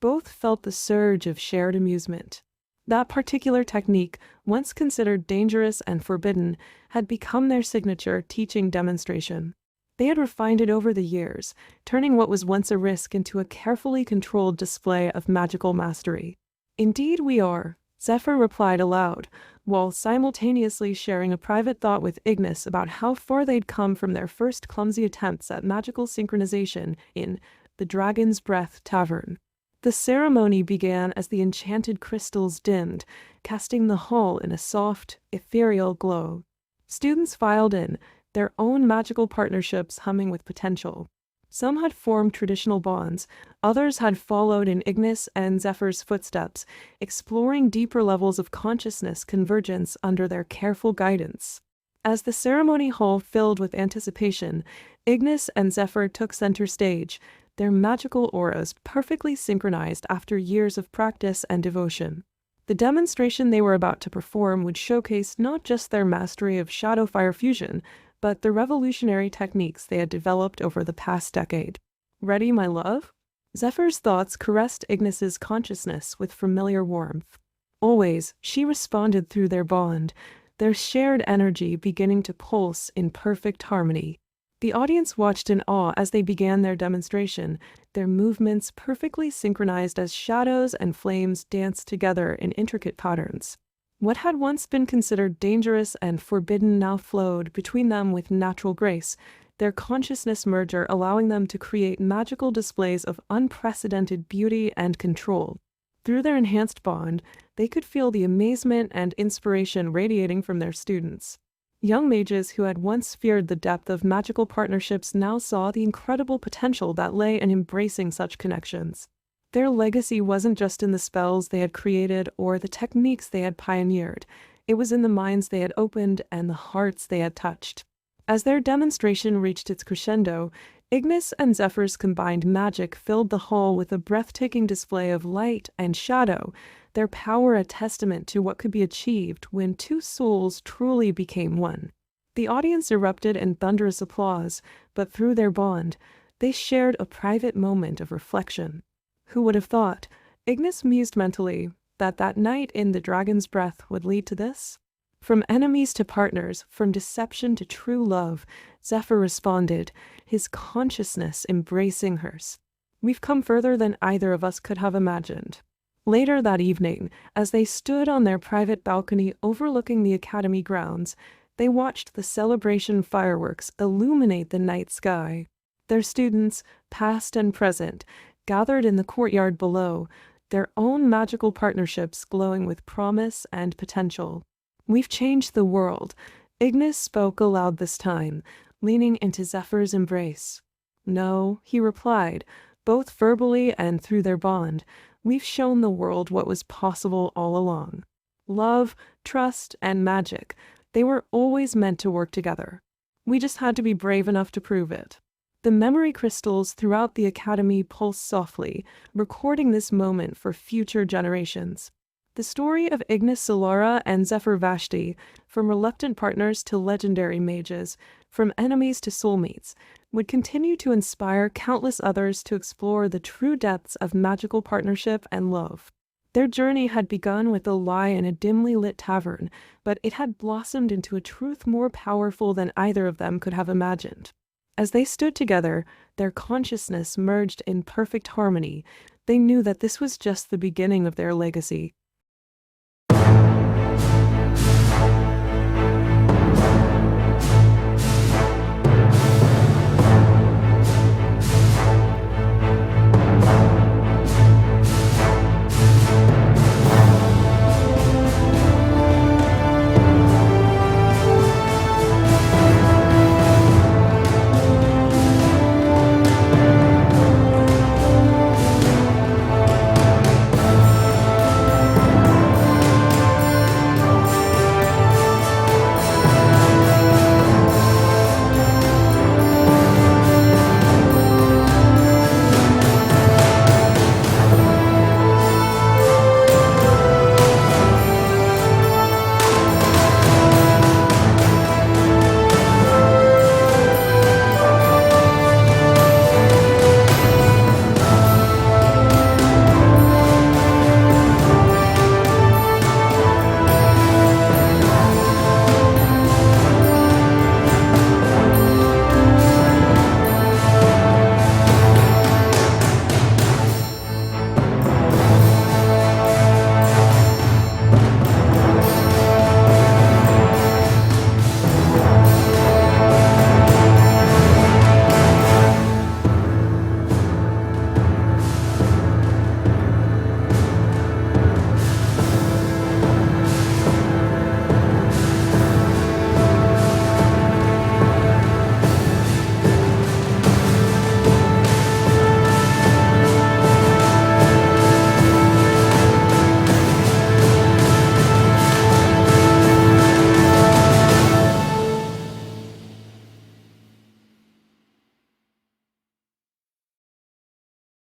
both felt the surge of shared amusement. That particular technique, once considered dangerous and forbidden, had become their signature teaching demonstration. They had refined it over the years, turning what was once a risk into a carefully controlled display of magical mastery. Indeed we are, Zephyr replied aloud, while simultaneously sharing a private thought with Ignis about how far they'd come from their first clumsy attempts at magical synchronization in the Dragon's Breath Tavern. The ceremony began as the enchanted crystals dimmed, casting the hall in a soft, ethereal glow. Students filed in, their own magical partnerships humming with potential. Some had formed traditional bonds, others had followed in Ignis and Zephyr's footsteps, exploring deeper levels of consciousness convergence under their careful guidance. As the ceremony hall filled with anticipation, Ignis and Zephyr took center stage, their magical auras perfectly synchronized after years of practice and devotion. The demonstration they were about to perform would showcase not just their mastery of shadow fire fusion, but the revolutionary techniques they had developed over the past decade. Ready, my love? Zephyr's thoughts caressed Ignis's consciousness with familiar warmth. Always, she responded through their bond, their shared energy beginning to pulse in perfect harmony. The audience watched in awe as they began their demonstration, their movements perfectly synchronized as shadows and flames danced together in intricate patterns. What had once been considered dangerous and forbidden now flowed between them with natural grace, their consciousness merger allowing them to create magical displays of unprecedented beauty and control. Through their enhanced bond, they could feel the amazement and inspiration radiating from their students. Young mages who had once feared the depth of magical partnerships now saw the incredible potential that lay in embracing such connections. Their legacy wasn't just in the spells they had created or the techniques they had pioneered. It was in the minds they had opened and the hearts they had touched. As their demonstration reached its crescendo, Ignis and Zephyr's combined magic filled the hall with a breathtaking display of light and shadow, their power a testament to what could be achieved when two souls truly became one. The audience erupted in thunderous applause, but through their bond, they shared a private moment of reflection. Who would have thought, Ignis mused mentally, that night in the Dragon's Breath would lead to this? From enemies to partners, from deception to true love, Zephyr responded, his consciousness embracing hers. We've come further than either of us could have imagined. Later that evening, as they stood on their private balcony overlooking the academy grounds, they watched the celebration fireworks illuminate the night sky. Their students, past and present, gathered in the courtyard below, their own magical partnerships glowing with promise and potential. We've changed the world, Ignis spoke aloud this time, leaning into Zephyr's embrace. No, he replied, both verbally and through their bond, we've shown the world what was possible all along. Love, trust, and magic, they were always meant to work together. We just had to be brave enough to prove it. The memory crystals throughout the academy pulsed softly, recording this moment for future generations. The story of Ignis Solara and Zephyr Vashti, from reluctant partners to legendary mages, from enemies to soulmates, would continue to inspire countless others to explore the true depths of magical partnership and love. Their journey had begun with a lie in a dimly lit tavern, but it had blossomed into a truth more powerful than either of them could have imagined. As they stood together, their consciousness merged in perfect harmony. They knew that this was just the beginning of their legacy.